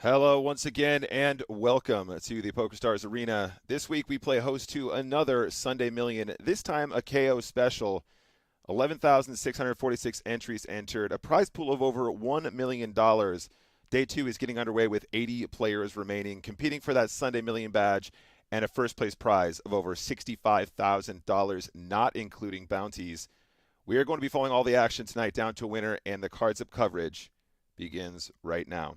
Hello once again and welcome to the PokerStars Arena. This week we play host to another Sunday Million, this time a KO special. 11,646 entries entered, a prize pool of over $1 million. Day two is getting underway with 80 players remaining, competing for that Sunday Million badge and a first place prize of over $65,000, not including bounties. We are going to be following all the action tonight down to a winner, and the cards up coverage begins right now.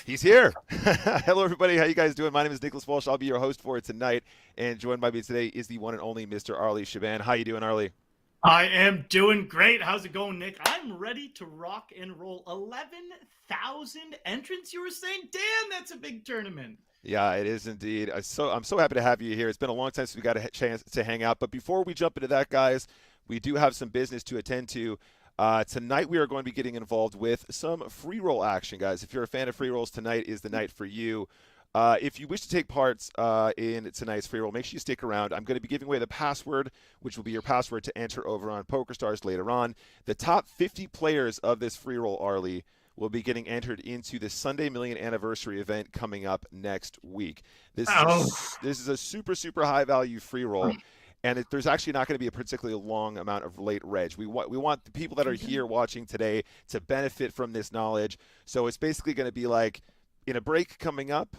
He's here. Hello, everybody. How you guys doing? My name is Nicholas Walsh. I'll be your host for tonight. And joined by me today is the one and only Mr. Arlie Shaban. How you doing, Arlie? I am doing great. How's it going, Nick? I'm ready to rock and roll. 11,000 entrants, you were saying? Damn, that's a big tournament. Yeah, it is indeed. I'm so happy to have you here. It's been a long time since we got a chance to hang out. But before we jump into that, guys, we do have some business to attend to. Tonight we are going to be getting involved with some free roll action, guys. If you're a fan of free rolls, tonight is the night for you. If you wish to take part in tonight's free roll, make sure you stick around. I'm going to be giving away the password, which will be your password to enter over on PokerStars later on. The top 50 players of this free roll, Arlie, will be getting entered into the Sunday Million anniversary event coming up next week. This is a super, super high value free roll. And there's actually not going to be a particularly long amount of late reg. We want the people that are here watching today to benefit from this knowledge. So it's basically going to be like in a break coming up,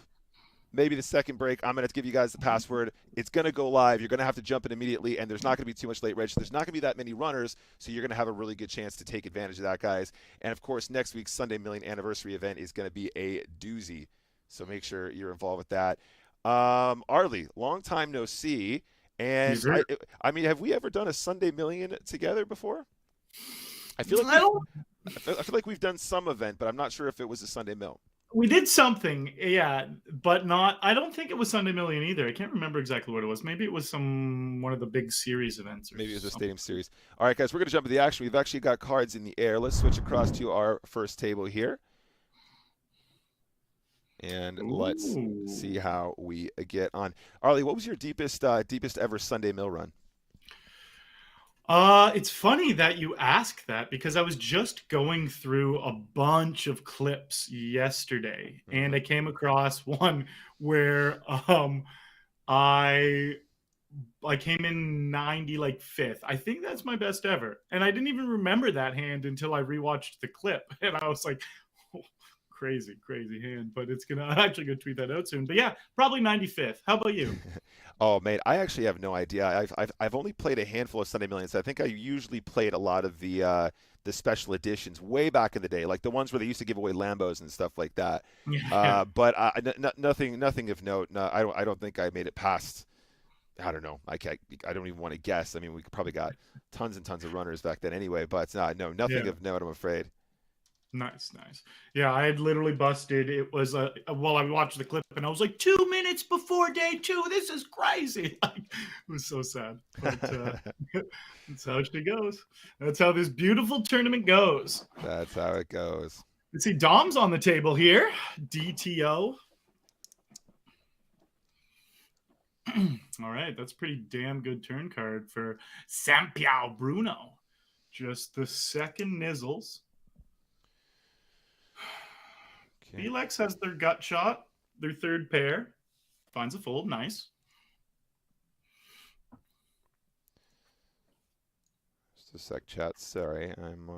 maybe the second break, I'm going to give you guys the password. It's going to go live. You're going to have to jump in immediately, and there's not going to be too much late reg. There's not going to be that many runners, so you're going to have a really good chance to take advantage of that, guys. And, of course, next week's Sunday Million anniversary event is going to be a doozy. So make sure you're involved with that. Arlie, long time no see. And I mean, have we ever done a Sunday Million together before? I feel like we've done some event, but I'm not sure if it was a Sunday Mill. We did something, yeah, but not. I don't think it was Sunday Million either. I can't remember exactly what it was. Maybe it was one of the big series events. Maybe it was a stadium series. All right, guys, we're going to jump into the action. We've actually got cards in the air. Let's switch across to our first table here. And let's see how we get on. Arlie, what was your deepest ever Sunday Mill run? It's funny that you ask that because I was just going through a bunch of clips yesterday, and I came across one where I came in 90 like fifth. I think that's my best ever, and I didn't even remember that hand until I rewatched the clip, and I was like, crazy hand, but it's gonna actually go tweet that out soon. But yeah, probably 95th. How about you? Oh man, I actually have no idea. I've only played a handful of Sunday Millions. I think I usually played a lot of the special editions way back in the day, like the ones where they used to give away Lambos and stuff like that. But nothing of note. No, I don't think I made it past. I don't know. I don't even want to guess. I mean, we probably got tons and tons of runners back then anyway. But nothing of note, I'm afraid. Nice. Yeah, I had literally busted. It was I watched the clip and I was like 2 minutes before day two. This is crazy. Like, it was so sad. But that's how she goes. That's how this beautiful tournament goes. That's how it goes. Let's see, Dom's on the table here. DTO. All right, that's pretty damn good turn card for Sampiao Bruno. Just the second nizzles. Felix has their gut shot, their third pair. Finds a fold. Nice. Just a sec, chat. Sorry, I'm...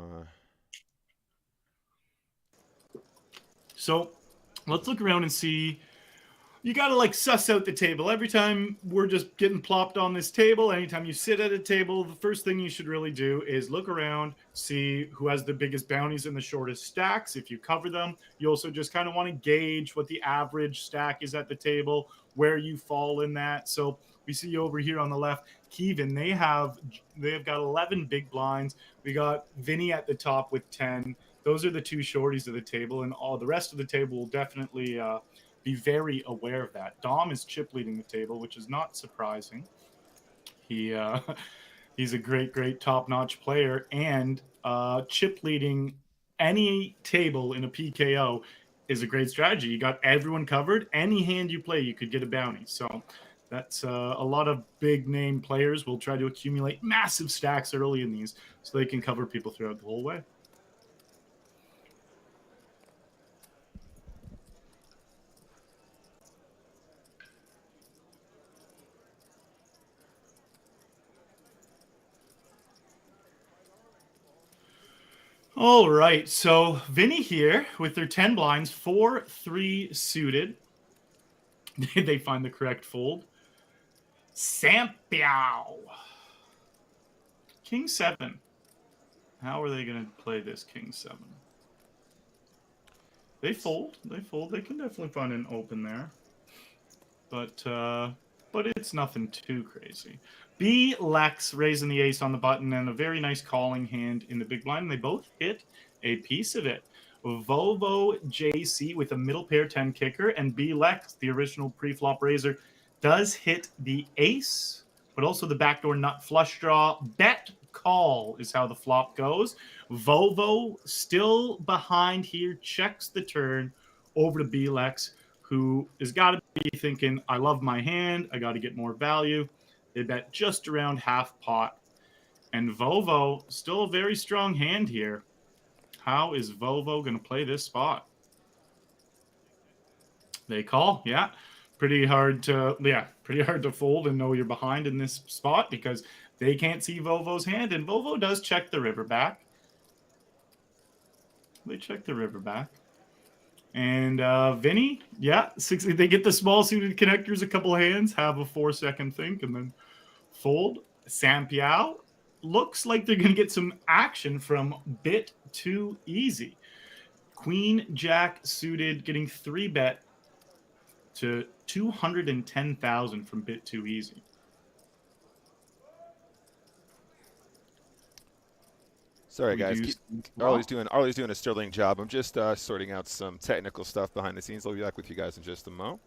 So, let's look around and see. You got to, suss out the table. Every time we're just getting plopped on this table, anytime you sit at a table, the first thing you should really do is look around, see who has the biggest bounties and the shortest stacks. If you cover them, you also just kind of want to gauge what the average stack is at the table, where you fall in that. So we see over here on the left, Kevin, they've got 11 big blinds. We got Vinny at the top with 10. Those are the two shorties of the table, and all the rest of the table will definitely be very aware of that. Dom is chip leading the table, which is not surprising. He's a great top-notch player, and chip leading any table in a PKO is a great strategy. You got everyone covered. Any hand you play, you could get a bounty. So that's a lot of big-name players will try to accumulate massive stacks early in these so they can cover people throughout the whole way. All right, so Vinny here with their 10 blinds, 4-3 suited. They find the correct fold. Sampiao. King 7. How are they going to play this King 7? They fold. They fold. They can definitely find an open there. But it's nothing too crazy. B Lex raising the ace on the button and a very nice calling hand in the big blind. And they both hit a piece of it. Volvo JC with a middle pair 10 kicker, and B Lex, the original pre-flop raiser, does hit the ace, but also the backdoor nut flush draw. Bet call is how the flop goes. Volvo still behind here, checks the turn over to B Lex, who has got to be thinking, I love my hand, I got to get more value. They bet just around half pot. And Volvo, still a very strong hand here. How is Volvo going to play this spot? They call, yeah. Pretty hard to fold and know you're behind in this spot because they can't see Volvo's hand. And Volvo does check the river back. They check the river back. And Vinny, yeah, they get the small suited connectors, a couple hands, have a 4-second think, and then fold. Sampiao looks like they're going to get some action from bit too easy. Queen Jack suited, getting 3-bet to 210,000 from bit too easy. Sorry, guys. Arlie's doing a sterling job. I'm just sorting out some technical stuff behind the scenes. I'll be back with you guys in just a mo.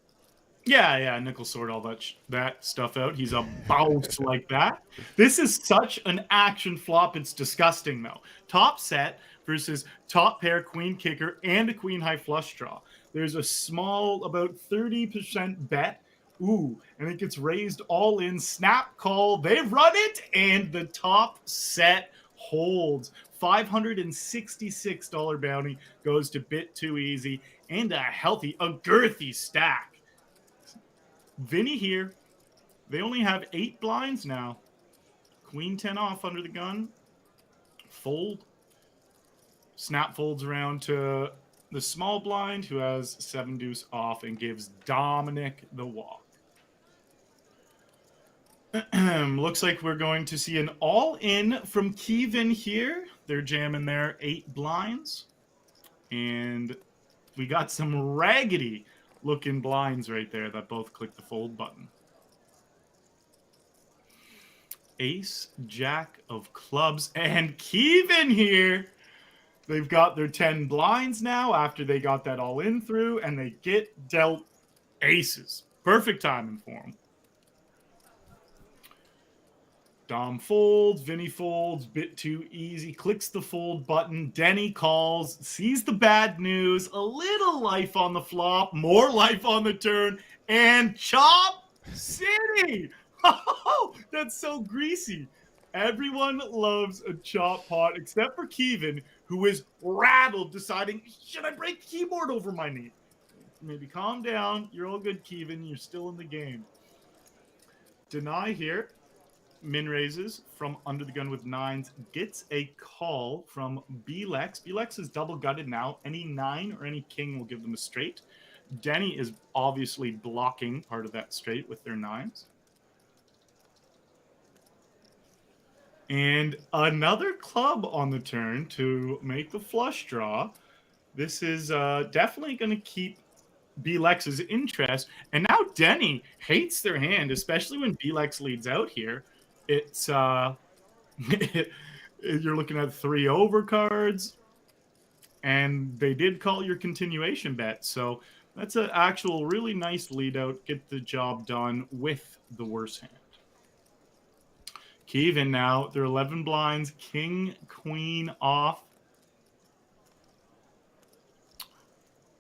Yeah, Nick will sort all that stuff out. He's a boss like that. This is such an action flop. It's disgusting, though. Top set versus top pair queen kicker and a queen high flush draw. There's a small, about 30% bet. Ooh, and it gets raised all in. Snap call. They run it, and the top set holds. $566 bounty goes to bit too easy, and a girthy stack. Vinny here. They only have 8 blinds now. Queen 10 off under the gun. Fold. Snap folds around to the small blind, who has 7 deuce off and gives Dominic the walk. Looks like we're going to see an all-in from Kevin here. They're jamming their 8 blinds. And we got some raggedy looking blinds right there that both click the fold button. Ace, Jack of clubs, and Kevin here. They've got their 10 blinds now after they got that all in through, and they get dealt aces. Perfect timing for them. Dom folds, Vinny folds, bit too easy, clicks the fold button, Denny calls, sees the bad news, a little life on the flop, more life on the turn, and Chop City! Oh, that's so greasy. Everyone loves a chop pot except for Kevin, who is rattled, deciding, should I break the keyboard over my knee? Maybe calm down. You're all good, Kevin. You're still in the game. Deny here. Min raises from under the gun with 9s, gets a call from B-Lex. B-Lex is double gutted now. Any 9 or any king will give them a straight. Denny is obviously blocking part of that straight with their 9s. And another club on the turn to make the flush draw. This is definitely going to keep B-Lex's interest. And now Denny hates their hand, especially when B-Lex leads out here. It's you're looking at 3 overcards, and they did call your continuation bet. So that's an actual really nice lead out. Get the job done with the worse hand. Kevin now, they're 11 blinds, king, queen off.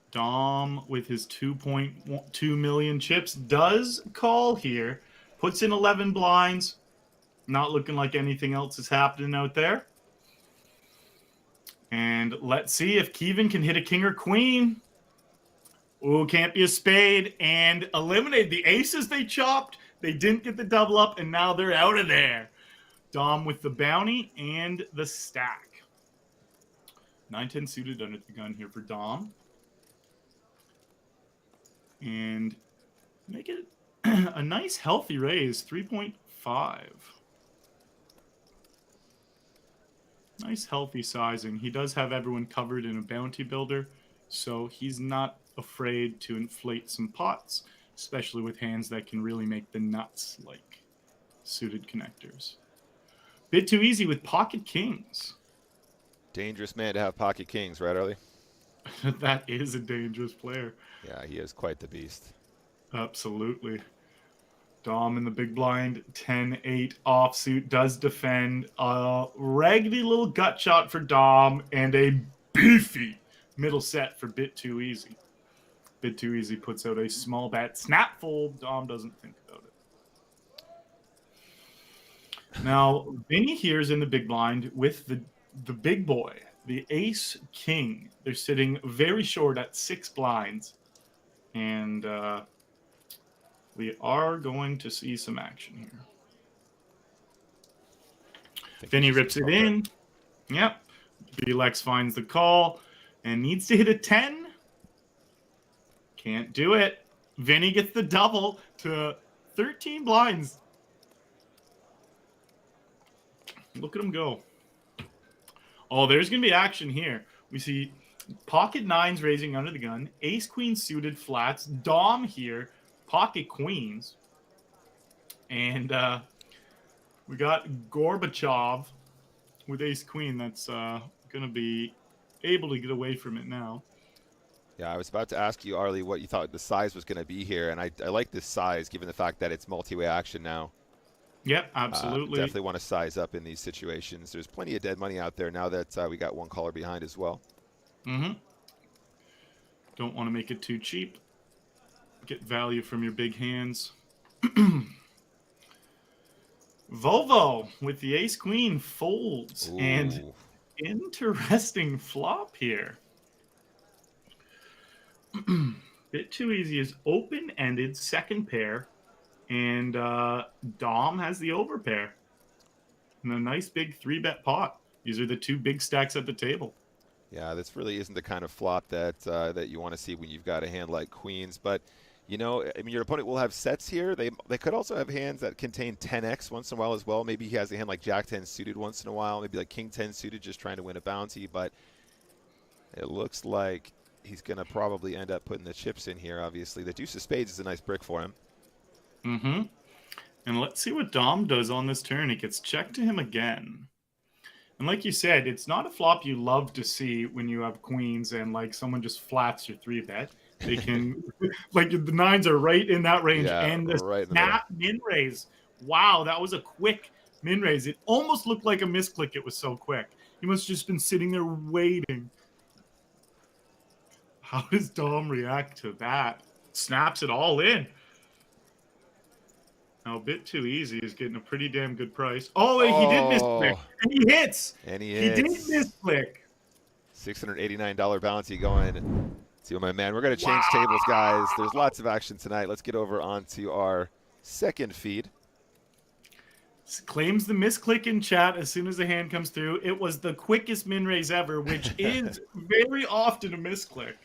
Dom with his 2.2 million chips does call here, puts in 11 blinds. Not looking like anything else is happening out there. And let's see if Kevin can hit a king or queen. Ooh, can't be a spade. And eliminate the aces they chopped. They didn't get the double up, and now they're out of there. Dom with the bounty and the stack. 9-10 suited under the gun here for Dom. And make it a nice healthy raise, 3.5. Nice healthy sizing. He does have everyone covered in a bounty builder, so he's not afraid to inflate some pots, especially with hands that can really make the nuts like suited connectors. Bit too easy with pocket kings. Dangerous man to have pocket kings, right, Arlie? That is a dangerous player. Yeah, he is quite the beast. Absolutely. Dom in the big blind, 10-8 offsuit, does defend. A raggedy little gut shot for Dom and a beefy middle set for Bit Too Easy. Bit Too Easy puts out a small bet. Snap fold. Dom doesn't think about it. Now, Vinny here is in the big blind with the big boy, the ace king. They're sitting very short at 6 blinds. And we are going to see some action here. Vinny rips it in. Yep. Belex finds the call and needs to hit a 10. Can't do it. Vinny gets the double to 13 blinds. Look at him go. Oh, there's going to be action here. We see pocket nines raising under the gun. Ace queen suited flats. Dom here. Pocket queens. And we got Gorbachev with ace queen that's going to be able to get away from it now. Yeah, I was about to ask you, Arlie, what you thought the size was going to be here, and I like this size given the fact that it's multi-way action now. Yep, absolutely. Definitely want to size up in these situations. There's plenty of dead money out there now that we got one caller behind as well. Mm-hmm. Don't want to make it too cheap. Get value from your big hands. Volvo with the ace queen folds. Ooh. And interesting flop here. Bit Too Easy is open-ended second pair, and Dom has the overpair. And a nice big 3-bet pot. These are the 2 big stacks at the table. Yeah, this really isn't the kind of flop that that you want to see when you've got a hand like queens. But, you know, I mean, your opponent will have sets here. They could also have hands that contain 10x once in a while as well. Maybe he has a hand like Jack 10 suited once in a while. Maybe like King 10 suited just trying to win a bounty. But it looks like he's going to probably end up putting the chips in here, obviously. The deuce of spades is a nice brick for him. Mm-hmm. And let's see what Dom does on this turn. It gets checked to him again. And like you said, it's not a flop you love to see when you have queens and like someone just flats your 3-bet. They can, like the nines are right in that range. Yeah, and the right snap min raise. Wow, that was a quick min raise. It almost looked like a misclick. It was so quick. He must have just been sitting there waiting. How does Dom react to that? Snaps it all in. Now, a Bit Too Easy is getting a pretty damn good price. Oh, he did misclick. And he hits. And he did misclick. $689 bounty going to my man. We're going to change tables, guys. There's lots of action tonight. Let's get over onto our second feed. Claims the misclick in chat as soon as the hand comes through. It was the quickest min raise ever, which is very often a misclick.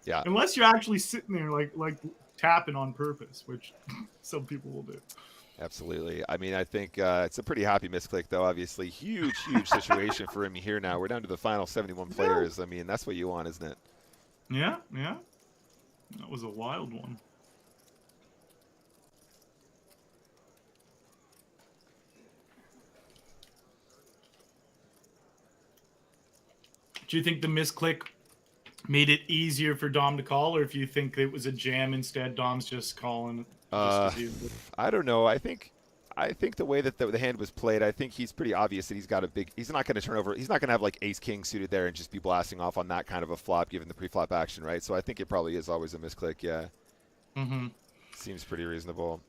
Yeah. Unless you're actually sitting there like tapping on purpose, which some people will do. Absolutely. I mean, I think it's a pretty happy misclick, though, obviously. Huge situation for him here now. We're down to the final 71 players. I mean, that's what you want, isn't it? Yeah, yeah. That was a wild one. Do you think the misclick made it easier for Dom to call, or if you think it was a jam instead, Dom's just calling? I don't know. I think the way that the hand was played, I think he's pretty obvious that he's got a big. He's not going to turn over. He's not going to have like ace king suited there and just be blasting off on that kind of a flop, given the pre-flop action, right? So I think it probably is always a misclick. Yeah. Mm-hmm. Seems pretty reasonable.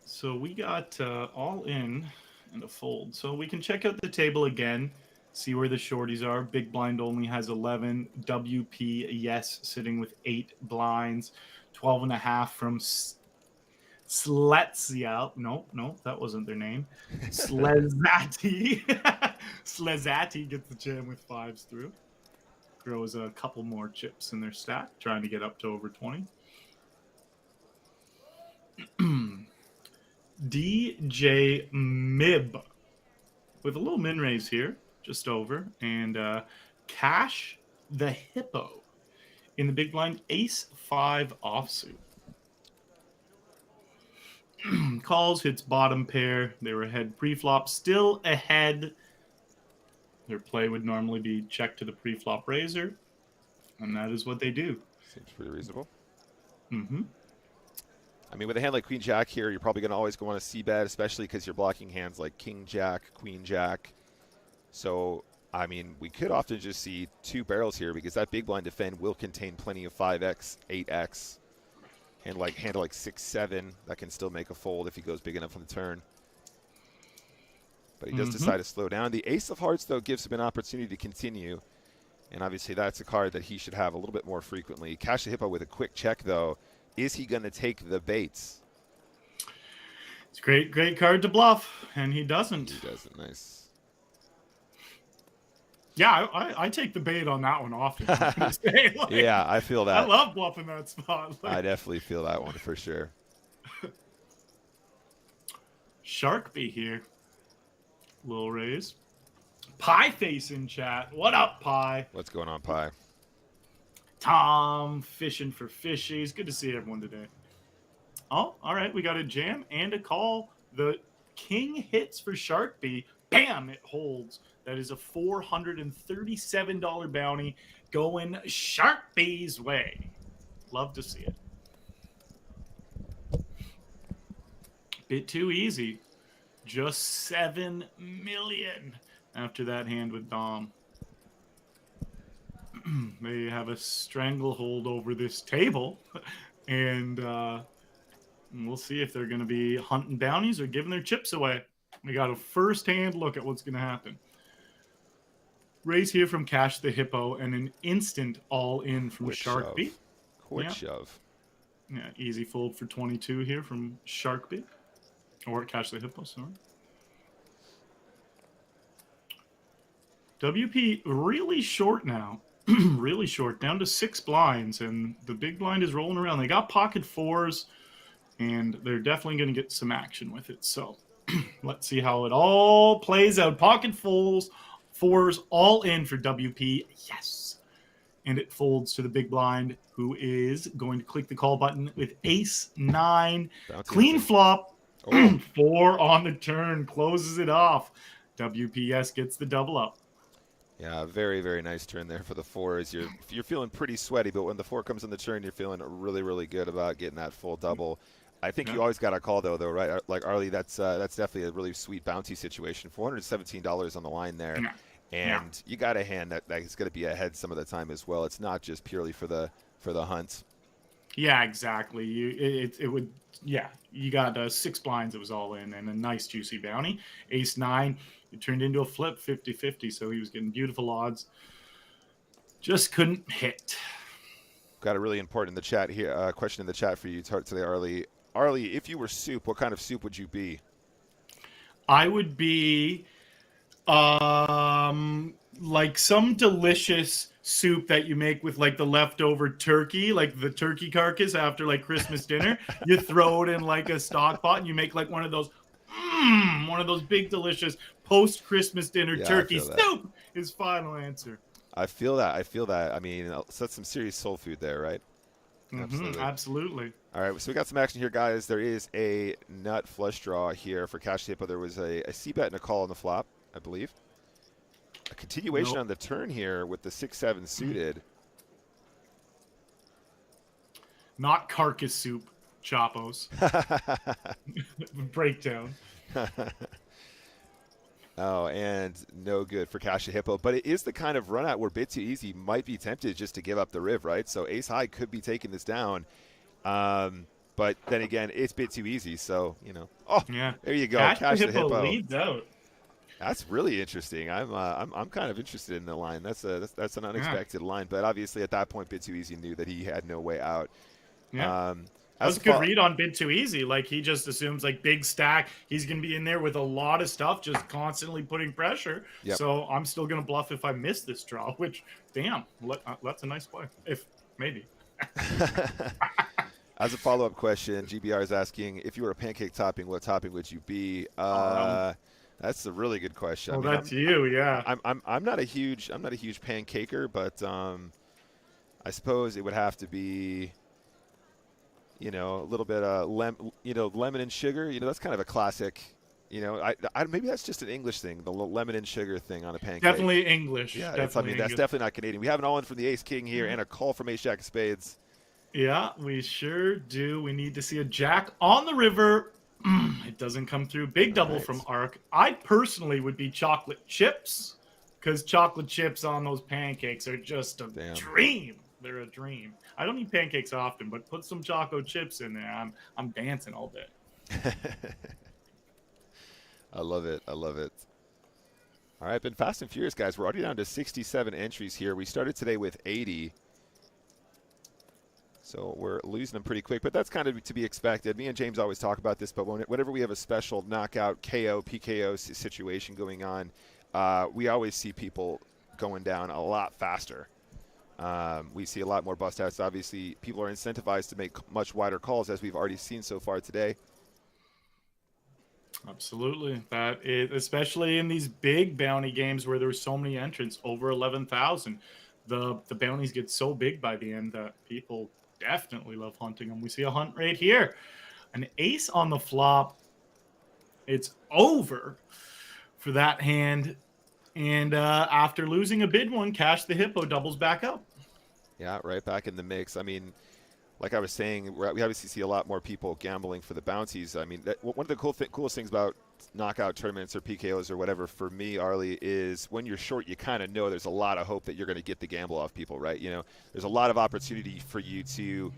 So we got all in and a fold. So we can check out the table again. See where the shorties are. Big blind only has 11. WP, yes, sitting with 8 blinds. 12.5 from Sletzia. Nope, that wasn't their name. Slezati. Slezati gets the jam with 5s through. Grows a couple more chips in their stack, trying to get up to over 20. DJ Mib with a little min raise here, just over. And Cash the Hippo in the big blind, ace-5 offsuit. Calls, hits bottom pair. They were ahead pre-flop, still ahead. Their play would normally be check to the pre-flop raiser, and that is what they do. Seems pretty reasonable. Mm-hmm. I mean, with a hand like Queen Jack here, you're probably going to always go on a C-bet, especially because you're blocking hands like King Jack, Queen Jack. So, I mean, we could often just see 2 barrels here because that big blind defend will contain plenty of 5x, 8x. And like handle like 6-7, that can still make a fold if he goes big enough on the turn. But he does decide to slow down. The ace of hearts, though, gives him an opportunity to continue. And obviously that's a card that he should have a little bit more frequently. Cash the Hippo with a quick check, though. Is he going to take the baits? It's a great card to bluff, and he doesn't. He doesn't. Nice. Yeah, I take the bait on that one often. Like, yeah, I feel that. I love bluffing that spot. I definitely feel that one for sure. Sharkby here. Little raise. Pie face in chat. What up, Pie? What's going on, Pie? Tom fishing for fishies. Good to see everyone today. Oh, all right. We got a jam and a call. The king hits for Sharkby. Bam! It holds. That is a $437 bounty going Sharkby's way. Love to see it. Bit too easy. Just 7 million after that hand with Dom. They have a stranglehold over this table, and we'll see if they're going to be hunting bounties or giving their chips away. We got a first-hand look at what's going to happen. Raise here from Cash the Hippo, and an instant all-in from Sharkby. Quick shove. Yeah, easy fold for 22 here from Sharkby. Or Cash the Hippo, sorry. WP really short now. Really short, down to 6 blinds, and the big blind is rolling around. They got pocket 4s, and they're definitely going to get some action with it. So let's see how it all plays out. Pocket 4s all in for WP. Yes. And it folds to the big blind, who is going to click the call button with ace-9. Clean flop. 4 on the turn. Closes it off. WPS gets the double up. Yeah, very, very nice turn there for the 4s. You're feeling pretty sweaty, but when the 4 comes on the turn, you're feeling really, really good about getting that full double. I think you always got to call, though, right? Like, Arlie, that's definitely a really sweet bounty situation. $417 on the line there. And you got a hand that is going to be ahead some of the time as well. It's not just purely for the hunt. Yeah, exactly. You got 6 blinds. It was all in, and a nice juicy bounty. Ace-9. It turned into a flip 50-50, so he was getting beautiful odds. Just couldn't hit. Got a really important in the chat here. Question in the chat for you today, Arlie. Arlie, if you were soup, what kind of soup would you be? I would be like some delicious soup that you make with like the leftover turkey, like the turkey carcass after like Christmas dinner. You throw it in like a stock pot and you make like one of those big delicious post-Christmas dinner turkey soup. His final answer. I feel that. I mean, that's some serious soul food there, right? Absolutely. All right, so we got some action here, guys. There is a nut flush draw here for Cash Hippo. There was a C-bet and a call on the flop, I believe. A continuation on the turn here with the 6-7 suited. Not carcass soup, Chapos. Breakdown. Oh, and no good for Cash Hippo. But it is the kind of run out where Bit Too Easy might be tempted just to give up the riv, right? So Ace High could be taking this down. But then again, it's Bit Too Easy, so, you know. Oh, yeah. There you go. Cash the Hippo leads out. That's really interesting. I'm kind of interested in the line. That's an unexpected line. But obviously at that point, Bit Too Easy knew that he had no way out. Yeah. That's a good read on Bid Too Easy. Like, he just assumes, like, big stack. He's going to be in there with a lot of stuff, just constantly putting pressure. Yep. So I'm still going to bluff if I miss this draw, which, damn, that's a nice play. If, maybe. As a follow-up question, GBR is asking, if you were a pancake topping, what topping would you be? That's a really good question. Well, that's you, yeah. I'm not a huge pancaker, but I suppose it would have to be, a little bit lemon and sugar. That's kind of a classic. Maybe that's just an English thing, the lemon and sugar thing on a pancake. Definitely English. Yeah, that's definitely not Canadian. We have an all-in from the Ace King here and a call from Ace Jack of Spades. Yeah, we sure do. We need to see a jack on the river. It doesn't come through. Big double from Arc. I personally would be chocolate chips, because chocolate chips on those pancakes are just a dream. They're a dream. I don't eat pancakes often, but put some choco chips in there. I'm dancing all day. I love it. All right, been fast and furious, guys. We're already down to 67 entries here. We started today with 80. So we're losing them pretty quick, but that's kind of to be expected. Me and James always talk about this, but whenever we have a special knockout KO, PKO situation going on, we always see people going down a lot faster. We see a lot more bust outs. Obviously, people are incentivized to make much wider calls, as we've already seen so far today. Absolutely. That is, especially in these big bounty games where there's so many entrants, over 11,000. The bounties get so big by the end that people definitely love hunting them. We see a hunt right here. An ace on the flop. It's over for that hand. And after losing a bid one, Cash the Hippo doubles back up. Yeah, right back in the mix. I mean, like I was saying, we obviously see a lot more people gambling for the bounties. I mean, one of the coolest things about knockout tournaments or PKOs or whatever for me, Arlie, is when you're short, you kind of know there's a lot of hope that you're going to get the gamble off people, right? There's a lot of opportunity for you to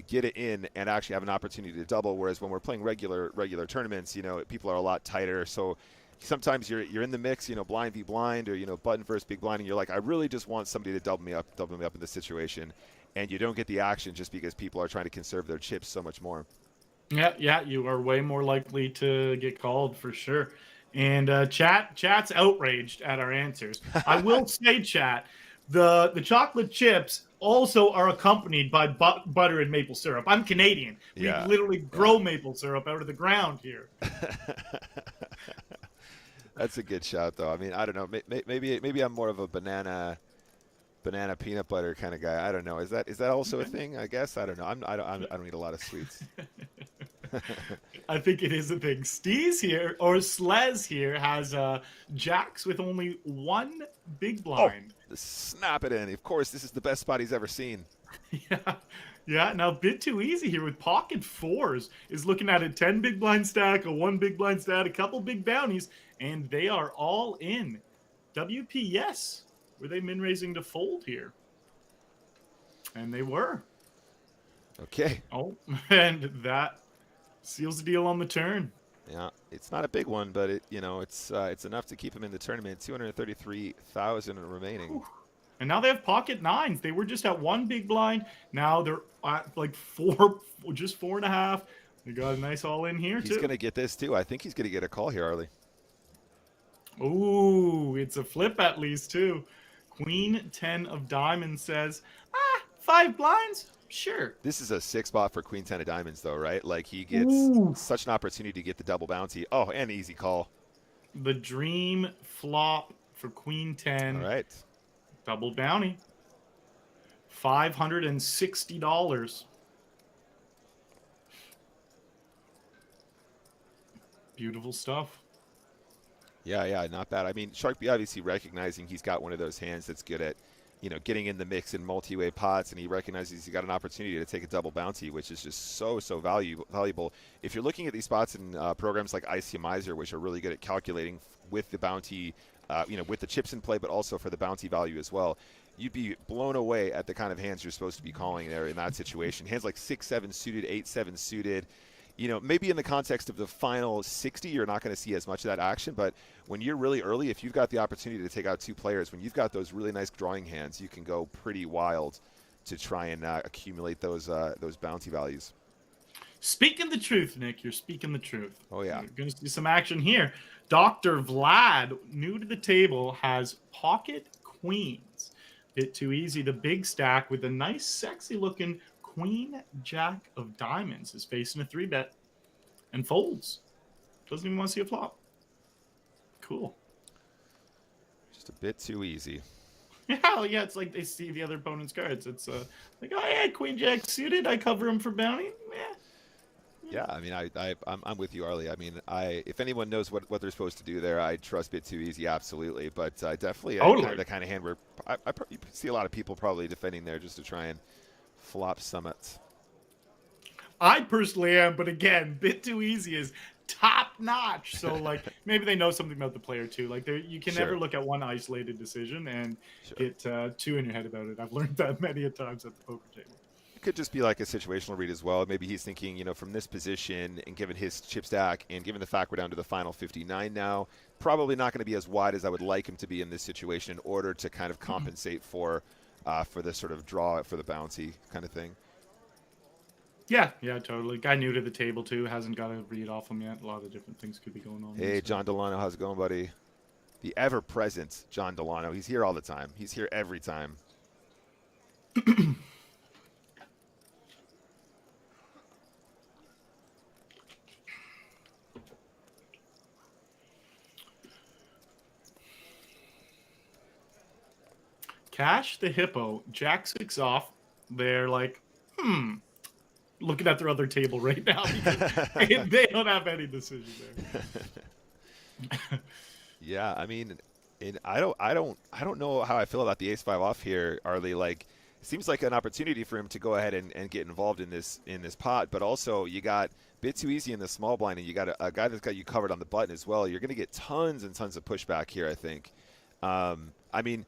get it in and actually have an opportunity to double. Whereas when we're playing regular tournaments, people are a lot tighter. So sometimes you're in the mix, blind v blind, or button versus big blind, and you're like, I really just want somebody to double me up in this situation, and you don't get the action just because people are trying to conserve their chips so much more. Yeah, you are way more likely to get called for sure. And chat's outraged at our answers. I will say, chat, the chocolate chips also are accompanied by butter and maple syrup. I'm Canadian. We literally grow maple syrup out of the ground here. That's a good shout, though. I mean, I don't know. Maybe I'm more of a banana peanut butter kind of guy. I don't know. Is that also a thing? I guess I don't know. I don't eat a lot of sweets. I think it is a thing. Steez here, or Slez here, has jacks with only one big blind. Oh, snap it in. Of course, this is the best spot he's ever seen. Yeah. Now, Bit Too Easy here with pocket fours is looking at a 10 big blind stack, a 1 big blind stack, a couple big bounties, and they are all in. WP, yes. Were they min-raising to fold here? And they were. Okay. Oh, and that seals the deal on the turn. Yeah, it's not a big one, but it's enough to keep him in the tournament. 233,000 remaining. Whew. And now they have pocket nines. They were just at 1 big blind. Now they're at like 4, just 4.5. They got a nice all in here, too. He's going to get this, too. I think he's going to get a call here, Arlie. Ooh, it's a flip at least, too. Queen 10 of diamonds says, 5 blinds? Sure. This is a 6 spot for Queen 10 of diamonds, though, right? Like, he gets such an opportunity to get the double bounty. Oh, and easy call. The dream flop for Queen 10. All right. Double bounty. $560. Beautiful stuff. Yeah, not bad. I mean, Sharkby obviously recognizing he's got one of those hands that's good at, getting in the mix in multi-way pots, and he recognizes he's got an opportunity to take a double bounty, which is just so valuable. If you're looking at these spots in programs like ICMizer, which are really good at calculating with the bounty, with the chips in play, but also for the bounty value as well, you'd be blown away at the kind of hands you're supposed to be calling there in that situation. Hands like 6-7 suited, 8-7 suited. Maybe in the context of the final 60, you're not going to see as much of that action. But when you're really early, if you've got the opportunity to take out 2 players, when you've got those really nice drawing hands, you can go pretty wild to try and accumulate those bounty values. Speaking the truth, Nick. You're speaking the truth. Oh, yeah. You're going to see some action here. Dr. Vlad, new to the table, has pocket queens. Bit too easy. The big stack with a nice, sexy-looking queen jack of diamonds is facing a 3-bet and folds. Doesn't even want to see a flop. Cool. Just a bit too easy. Yeah, it's like they see the other opponent's cards. It's like, oh yeah, queen jack suited. I cover him for bounty. Yeah, I mean, I'm with you, Arlie. I mean, if anyone knows what they're supposed to do there, I trust bit too easy, absolutely. But definitely the kind of hand where you see a lot of people probably defending there just to try and flop summits. I personally am, but again, bit too easy is top notch. So like maybe they know something about the player too. Like you can never look at one isolated decision and get too in your head about it. I've learned that many a times at the poker table. It could just be like a situational read as well. Maybe he's thinking, from this position and given his chip stack and given the fact we're down to the final 59 now, probably not going to be as wide as I would like him to be in this situation in order to kind of compensate for this sort of draw for the bounty kind of thing. Yeah, totally. Guy new to the table too, hasn't got a read off him yet. A lot of different things could be going on. Hey, John Delano, how's it going, buddy? The ever-present John Delano. He's here all the time. He's here every time. Cash the Hippo, Jack 6 off. They're like, looking at their other table right now because they don't have any decision there. Yeah, I mean, I don't know how I feel about the ace-5 off here, Arlie. Like, it seems like an opportunity for him to go ahead and get involved in this pot, but also you got bit too easy in the small blind, and you got a guy that's got you covered on the button as well. You're going to get tons and tons of pushback here, I think. I mean,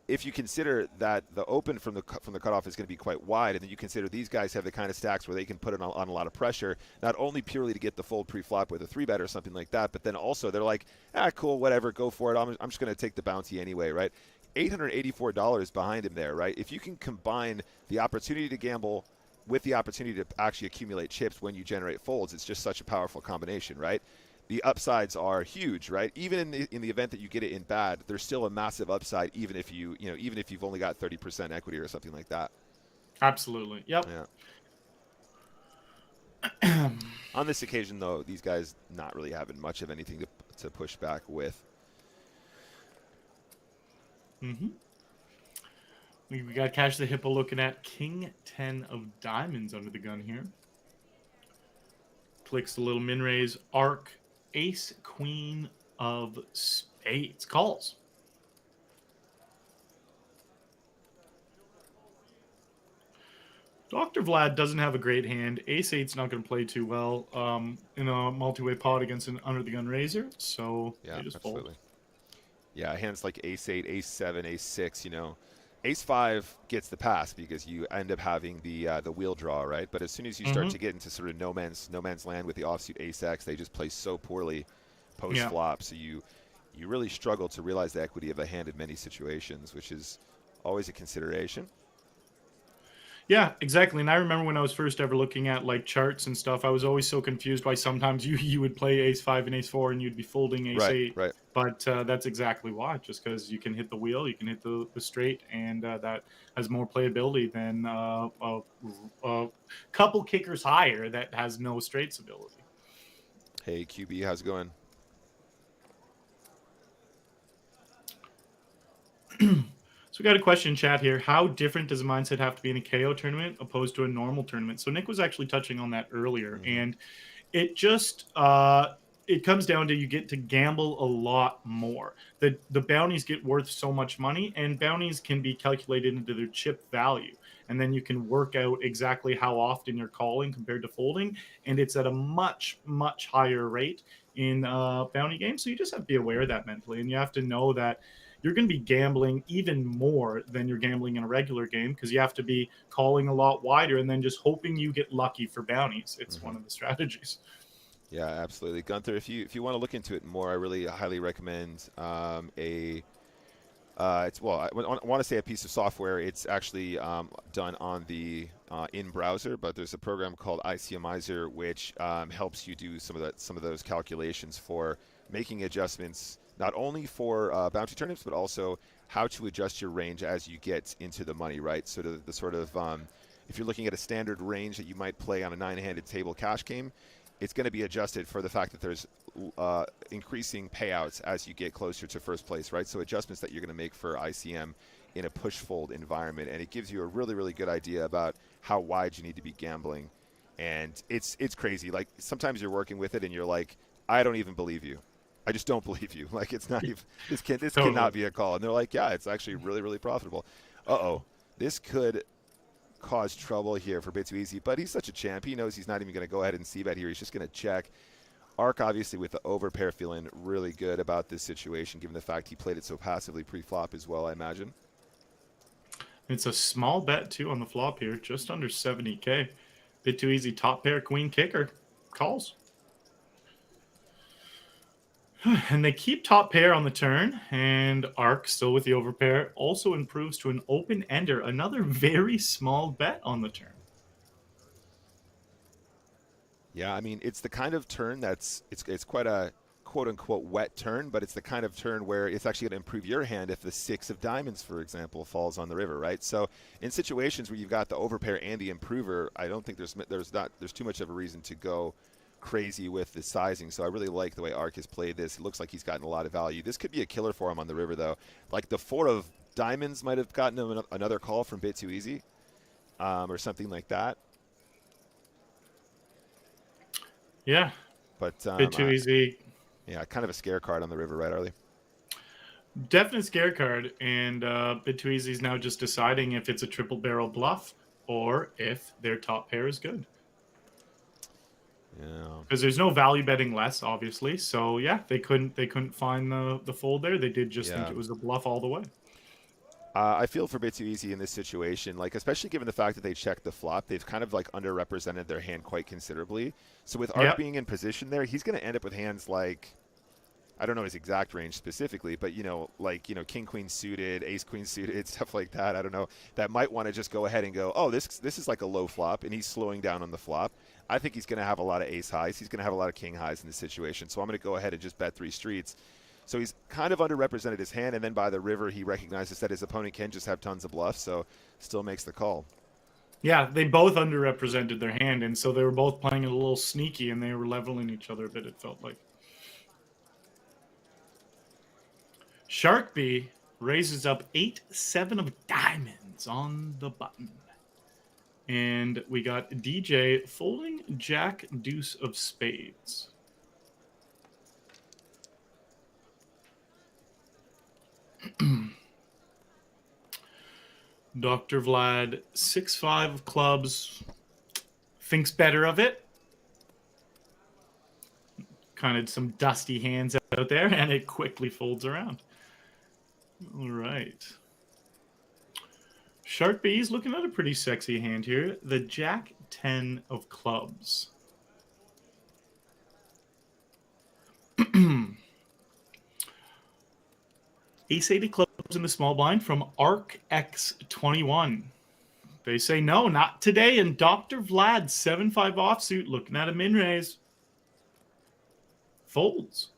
if you consider that the open from the cutoff is going to be quite wide, and then you consider these guys have the kind of stacks where they can put it on a lot of pressure, not only purely to get the fold pre-flop with a 3-bet or something like that, but then also they're like, cool, whatever, go for it. I'm just going to take the bounty anyway, right? $884 behind him there, right? If you can combine the opportunity to gamble with the opportunity to actually accumulate chips when you generate folds, it's just such a powerful combination, right? The upsides are huge, right? Even in the event that you get it in bad, there's still a massive upside, even if even if you've only got 30% equity or something like that. Absolutely. Yep. Yeah. On this occasion, though, these guys not really having much of anything to push back with. We got Cash the Hippo looking at King 10 of diamonds under the gun here. Clicks the little min raise, arc, ace, queen of spades. Calls. Dr. Vlad doesn't have a great hand. Ace 8's not going to play too well in a multi-way pot against an under-the-gun raiser, so they just fold. Yeah, hands like ace 8, ace 7, ace 6, Ace 5 gets the pass because you end up having the wheel draw, right? But as soon as you start to get into sort of no man's land with the offsuit ace X, they just play so poorly post flop. So you really struggle to realize the equity of a hand in many situations, which is always a consideration. Yeah, exactly. And I remember when I was first ever looking at like charts and stuff, I was always so confused by sometimes you would play ace 5 and ace 4 and you'd be folding ace 8. Right. But that's exactly why. Just because you can hit the wheel, you can hit the straight, and that has more playability than a couple kickers higher that has no straights ability. Hey, QB, how's it going? So we got a question in chat here. How different does a mindset have to be in a KO tournament opposed to a normal tournament? So Nick was actually touching on that earlier, and it just it comes down to you get to gamble a lot more. The bounties get worth so much money, and bounties can be calculated into their chip value. And then you can work out exactly how often you're calling compared to folding, and it's at a much, much higher rate in bounty games. So you just have to be aware of that mentally, and you have to know that you're going to be gambling even more than you're gambling in a regular game because you have to be calling a lot wider and then just hoping you get lucky for bounties. It's one of the strategies. Yeah, absolutely. Gunther, if you want to look into it more, I really highly recommend a It's well, I want to say a piece of software. It's actually done on the in browser, but there's a program called ICMizer which helps you do some of those calculations for making adjustments not only for bounty tournaments but also how to adjust your range as you get into the money. Right. So the sort of if you're looking at a standard range that you might play on a 9-handed table cash game, it's going to be adjusted for the fact that there's increasing payouts as you get closer to first place, right? So adjustments that you're going to make for ICM in a push fold environment, and it gives you a really, really good idea about how wide you need to be gambling. And it's crazy. Like sometimes you're working with it and you're like, I don't even believe you. I just don't believe you. Like it's not even this Totally. cannot be a call. And they're like, yeah, it's actually really, really profitable. This could cause trouble here for Bit Too Easy, but he's such a champ. He knows he's not even going to go ahead and see bet here. He's just going to check. Ark, obviously, with the overpair, feeling really good about this situation, given the fact he played it so passively pre-flop as well, I imagine. It's a small bet, too, on the flop here, just under 70K. Bit Too Easy, top pair, queen kicker. Calls. And they keep top pair on the turn, and Ark, still with the overpair, also improves to an open ender. Another very small bet on the turn. Yeah, I mean, it's the kind of turn it's quite a quote-unquote wet turn, but it's the kind of turn where it's actually going to improve your hand if the 6 of diamonds, for example, falls on the river, right? So in situations where you've got the overpair and the improver, I don't think there's too much of a reason to go crazy with the sizing. So I really like the way Ark has played this. It looks like he's gotten a lot of value. This could be a killer for him on the river, though. Like the 4 of diamonds might have gotten him another call from Bit Too Easy, or something like that. Yeah. But Bit Too Easy. Yeah, kind of a scare card on the river, right, Arlie? Definite scare card, and Bit Too Easy is now just deciding if it's a triple barrel bluff or if their top pair is good. Yeah. Because there's no value betting less, obviously. So yeah, they couldn't find the fold there. They did just think it was a bluff all the way. I feel for Bit Too Easy in this situation, like especially given the fact that they checked the flop, they've kind of like underrepresented their hand quite considerably. So with Ark being in position there, he's going to end up with hands like, I don't know his exact range specifically, but king queen suited, ace queen suited, stuff like that. I don't know, that might want to just go ahead and go, oh, this is like a low flop, and he's slowing down on the flop. I think he's going to have a lot of ace highs. He's going to have a lot of king highs in this situation. So I'm going to go ahead and just bet 3 streets. So he's kind of underrepresented his hand, and then by the river, he recognizes that his opponent can just have tons of bluffs, so still makes the call. Yeah, they both underrepresented their hand, and so they were both playing it a little sneaky, and they were leveling each other a bit, it felt like. Shark B raises up 8-7 of diamonds on the button. And we got DJ folding Jack Deuce of spades. Dr. Vlad, 6-5 of clubs, thinks better of it. Kind of some dusty hands out there, and it quickly folds around. All right. Shark B's looking at a pretty sexy hand here. The Jack 10 of clubs. Ace-8 of clubs in the small blind from Arc X21. They say no, not today. And Dr. Vlad, 7-5 offsuit, looking at a min raise. Folds.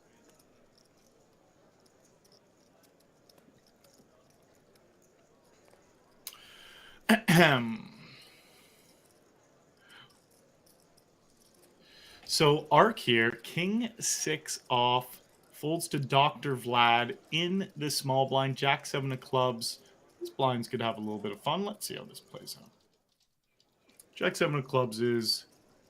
So Arc here, King 6 off, folds to Dr. Vlad in the small blind, Jack 7 of clubs. These blinds could have a little bit of fun. Let's see how this plays out. Jack 7 of clubs is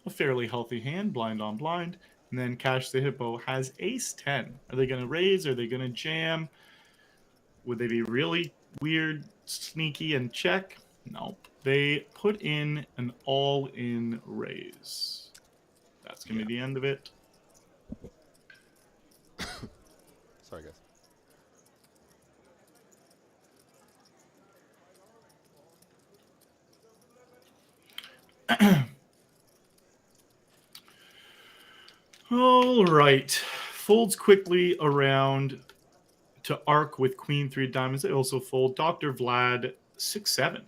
a fairly healthy hand, blind on blind. And then Cash the Hippo has ace 10. Are they going to raise? Are they going to jam? Would they be really weird, sneaky, and check? No. They put in an all-in raise. That's going to be the end of it. Sorry, guys. All right. Folds quickly around to Arc with Queen 3 of diamonds. They also fold. Dr. Vlad 6-7.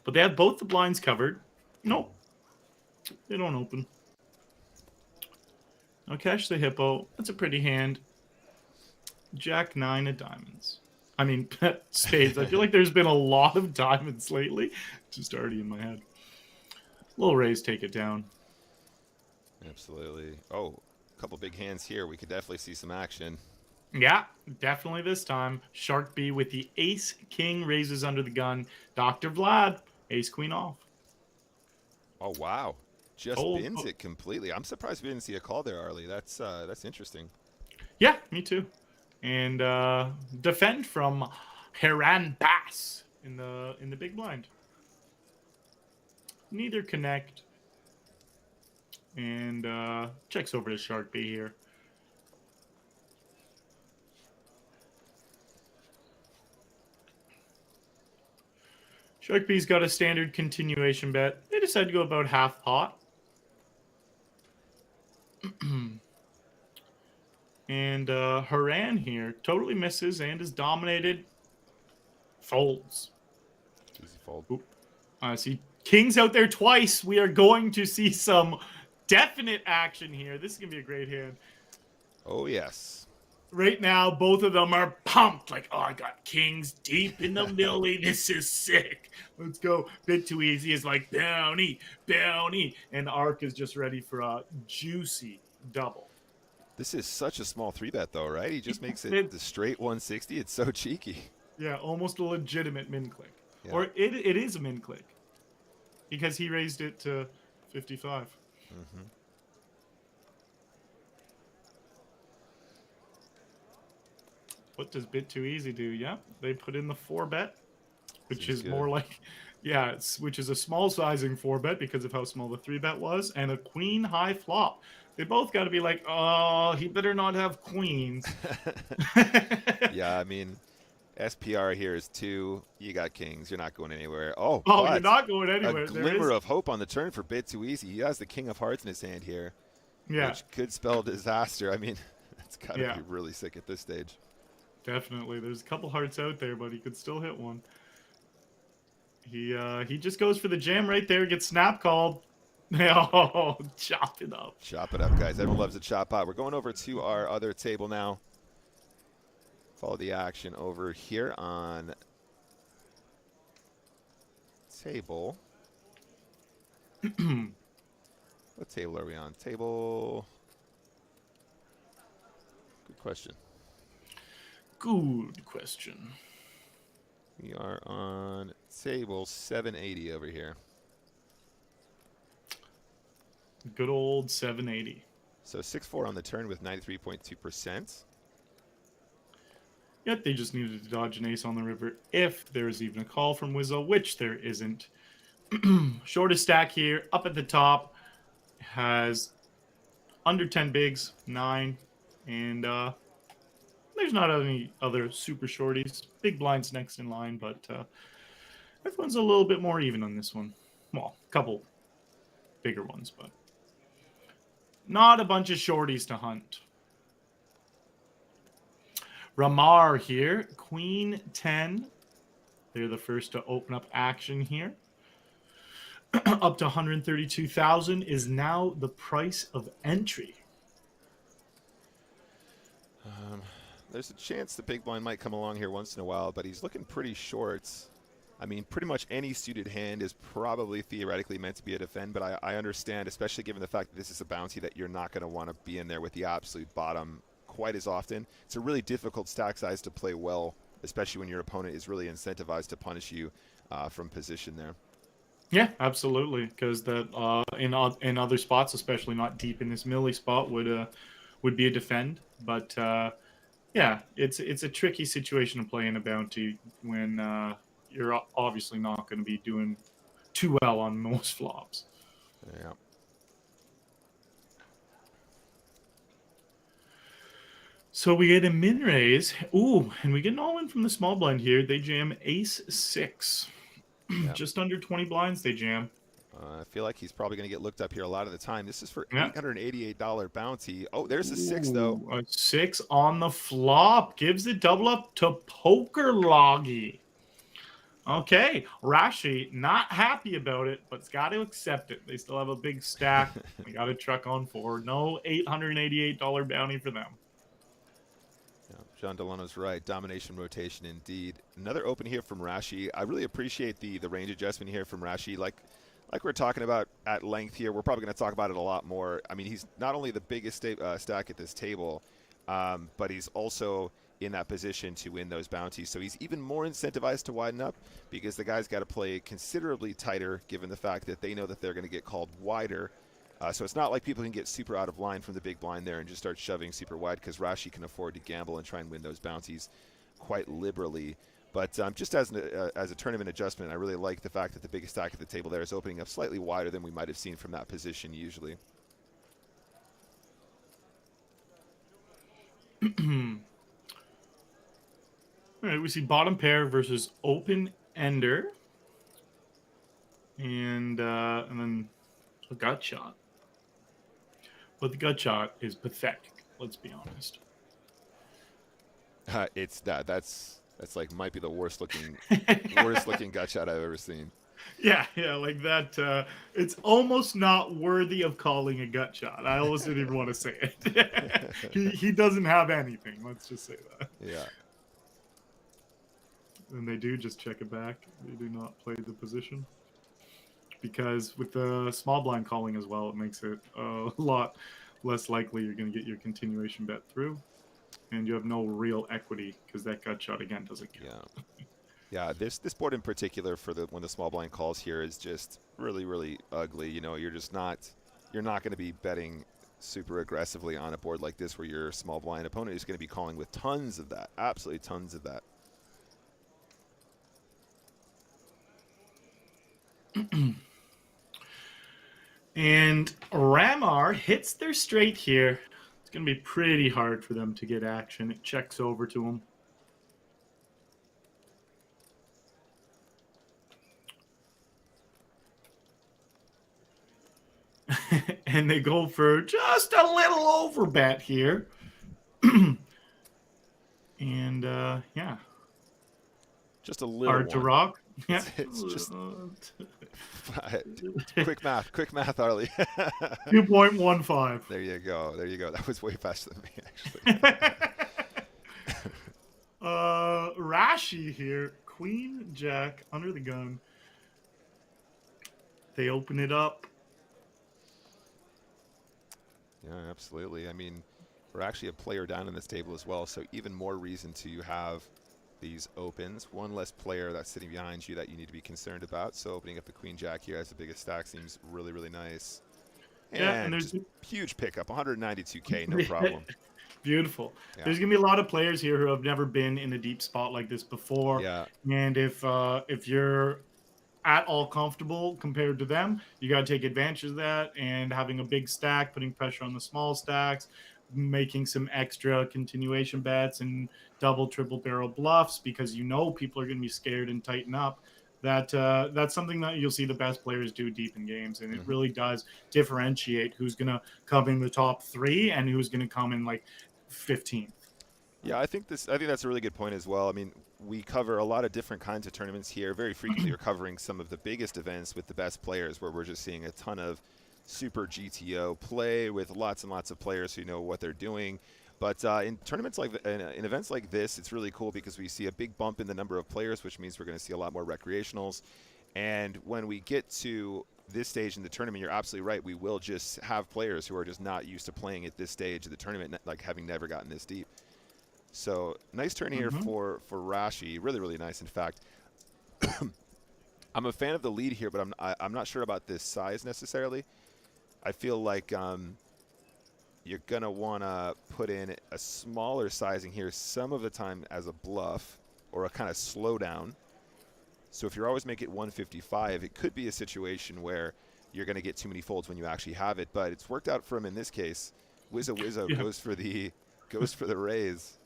But they have both the blinds covered. Nope. They don't open. I'll cash the hippo. That's a pretty hand. Jack 9 of diamonds. I mean, spades. I feel like there's been a lot of diamonds lately. Just already in my head. Little raise, take it down. Absolutely. Oh, a couple big hands here. We could definitely see some action. Yeah, definitely this time. Shark B with the ace king raises under the gun. Dr. Vlad, ace queen off. Oh, wow. Just bins it completely. I'm surprised we didn't see a call there, Arlie. That's interesting. Yeah, me too. And defend from Heran Bass in the big blind. Neither connect. And checks over to Shark B here. Shark B's got a standard continuation bet. They decide to go about half pot. And Haran here totally misses and is dominated. Folds. Easy fold. I see kings out there twice. We are going to see some definite action here. This is going to be a great hand. Oh, yes. Right now, both of them are pumped. Like, oh, I got kings deep in the millie. This is sick. Let's go. Bit too easy is like bounty, bounty. And Arc is just ready for a juicy double. This is such a small 3-bet, though, right? He just makes it the straight 160. It's so cheeky. Yeah, almost a legitimate min click. Yeah. Or it is a min click. Because he raised it to 55. Mm-hmm. What does bit too easy do? Yeah, they put in the 4-bet, which Seems is good. more like, yeah, which is a small sizing 4-bet because of how small the 3-bet was, and a queen high flop. They both got to be like, oh, he better not have queens. Yeah, I mean, SPR here is 2. You got kings. You're not going anywhere. Oh, you're not going anywhere. A glimmer of hope on the turn for bit too easy. He has the king of hearts in his hand here, which could spell disaster. I mean, it's got to be really sick at this stage. Definitely. There's a couple hearts out there, but he could still hit one. He just goes for the jam right there, gets snap called. Oh, chop it up. Chop it up, guys. Everyone loves a chop out. We're going over to our other table now. Follow the action over here on table. What table are we on? Table. Good question. Good question. We are on table 780 over here. Good old 780. So 6-4 on the turn with 93.2%. Yet they just needed to dodge an ace on the river if there's even a call from Wizzo, which there isn't. Shortest stack here, up at the top, has under 10 bigs, 9, and there's not any other super shorties. Big blinds next in line, but everyone's a little bit more even on this one. Well, a couple bigger ones, but not a bunch of shorties to hunt. Ramar here, Queen 10. They're the first to open up action here. Up to 132,000 is now the price of entry. There's a chance the big blind might come along here once in a while, but he's looking pretty short. I mean, pretty much any suited hand is probably theoretically meant to be a defend, but I understand, especially given the fact that this is a bounty, that you're not going to want to be in there with the absolute bottom quite as often. It's a really difficult stack size to play well, especially when your opponent is really incentivized to punish you from position there. Yeah, absolutely, because that in other spots, especially not deep in this millie spot, would be a defend. But yeah, it's a tricky situation to play in a bounty when you're obviously not going to be doing too well on most flops. Yeah. So we get a min raise. Ooh, and we get an all-in from the small blind here. They jam ace 6. Yeah. Just under 20 blinds they jam. I feel like he's probably going to get looked up here a lot of the time. This is for Yeah. $888 bounty. Oh, there's a 6, though. Ooh, a 6 on the flop gives it double up to Poker Loggy. Okay, Rashi not happy about it, but's got to accept it. They still have a big stack. They got to truck on forward. No $888 bounty for them. Yeah, John Delano's right. Domination rotation indeed. Another open here from Rashi. I really appreciate the range adjustment here from Rashi. Like we're talking about at length here. We're probably going to talk about it a lot more. I mean, he's not only the biggest stack at this table, but he's also in that position to win those bounties. So he's even more incentivized to widen up because the guy's got to play considerably tighter given the fact that they know that they're going to get called wider. So it's not like people can get super out of line from the big blind there and just start shoving super wide because Rashi can afford to gamble and try and win those bounties quite liberally. But just as a tournament adjustment, I really like the fact that the biggest stack at the table there is opening up slightly wider than we might have seen from that position usually. All right, we see bottom pair versus open ender, and then a gut shot. But the gut shot is pathetic. Let's be honest. It's that's like might be the worst looking gut shot I've ever seen. Yeah, like that. It's almost not worthy of calling a gut shot. I almost didn't even want to say it. he doesn't have anything. Let's just say that. Yeah. And they do just check it back. They do not play the position. Because with the small blind calling as well, it makes it a lot less likely you're going to get your continuation bet through. And you have no real equity because that gut shot, again, doesn't count. Yeah, this board in particular for when the small blind calls here is just really, really ugly. You know, you're not going to be betting super aggressively on a board like this where your small blind opponent is going to be calling with tons of that, absolutely tons of that. And Ramar hits their straight here. It's going to be pretty hard for them to get action. It checks over to them. And they go for just a little over bet here. And yeah. Just a little hard to rock. Yeah. It's just quick math, Arlie. 2.15. There you go. That was way faster than me, actually. Rashi here, Queen Jack under the gun. They open it up. Yeah, absolutely. I mean, we're actually a player down in this table as well, so even more reason to have these opens. One less player that's sitting behind you that you need to be concerned about. So opening up the Queen Jack here as the biggest stack seems really, really nice. And there's huge pickup, 192K, no problem. Beautiful. Yeah. There's gonna be a lot of players here who have never been in a deep spot like this before. Yeah. And if you're at all comfortable compared to them, you got to take advantage of that. And having a big stack, putting pressure on the small stacks, making some extra continuation bets and double, triple barrel bluffs because you know people are going to be scared and tighten up. That's something that you'll see the best players do deep in games, and it really does differentiate who's going to come in the top 3 and who's going to come in like 15th. Yeah, I think that's a really good point as well. I mean, we cover a lot of different kinds of tournaments here. Very frequently, we're covering some of the biggest events with the best players, where we're just seeing a ton of super GTO play with lots and lots of players who know what they're doing. But in tournaments like in events like this, it's really cool because we see a big bump in the number of players, which means we're going to see a lot more recreationals. And when we get to this stage in the tournament, you're absolutely right. We will just have players who are just not used to playing at this stage of the tournament, like having never gotten this deep. So nice turn here for Rashi. Really, really nice, in fact. I'm a fan of the lead here, but I'm not sure about this size necessarily. I feel like you're going to want to put in a smaller sizing here some of the time as a bluff or a kind of slowdown. So if you're always make it 155, it could be a situation where you're going to get too many folds when you actually have it. But it's worked out for him in this case. Wizzo goes for the raise.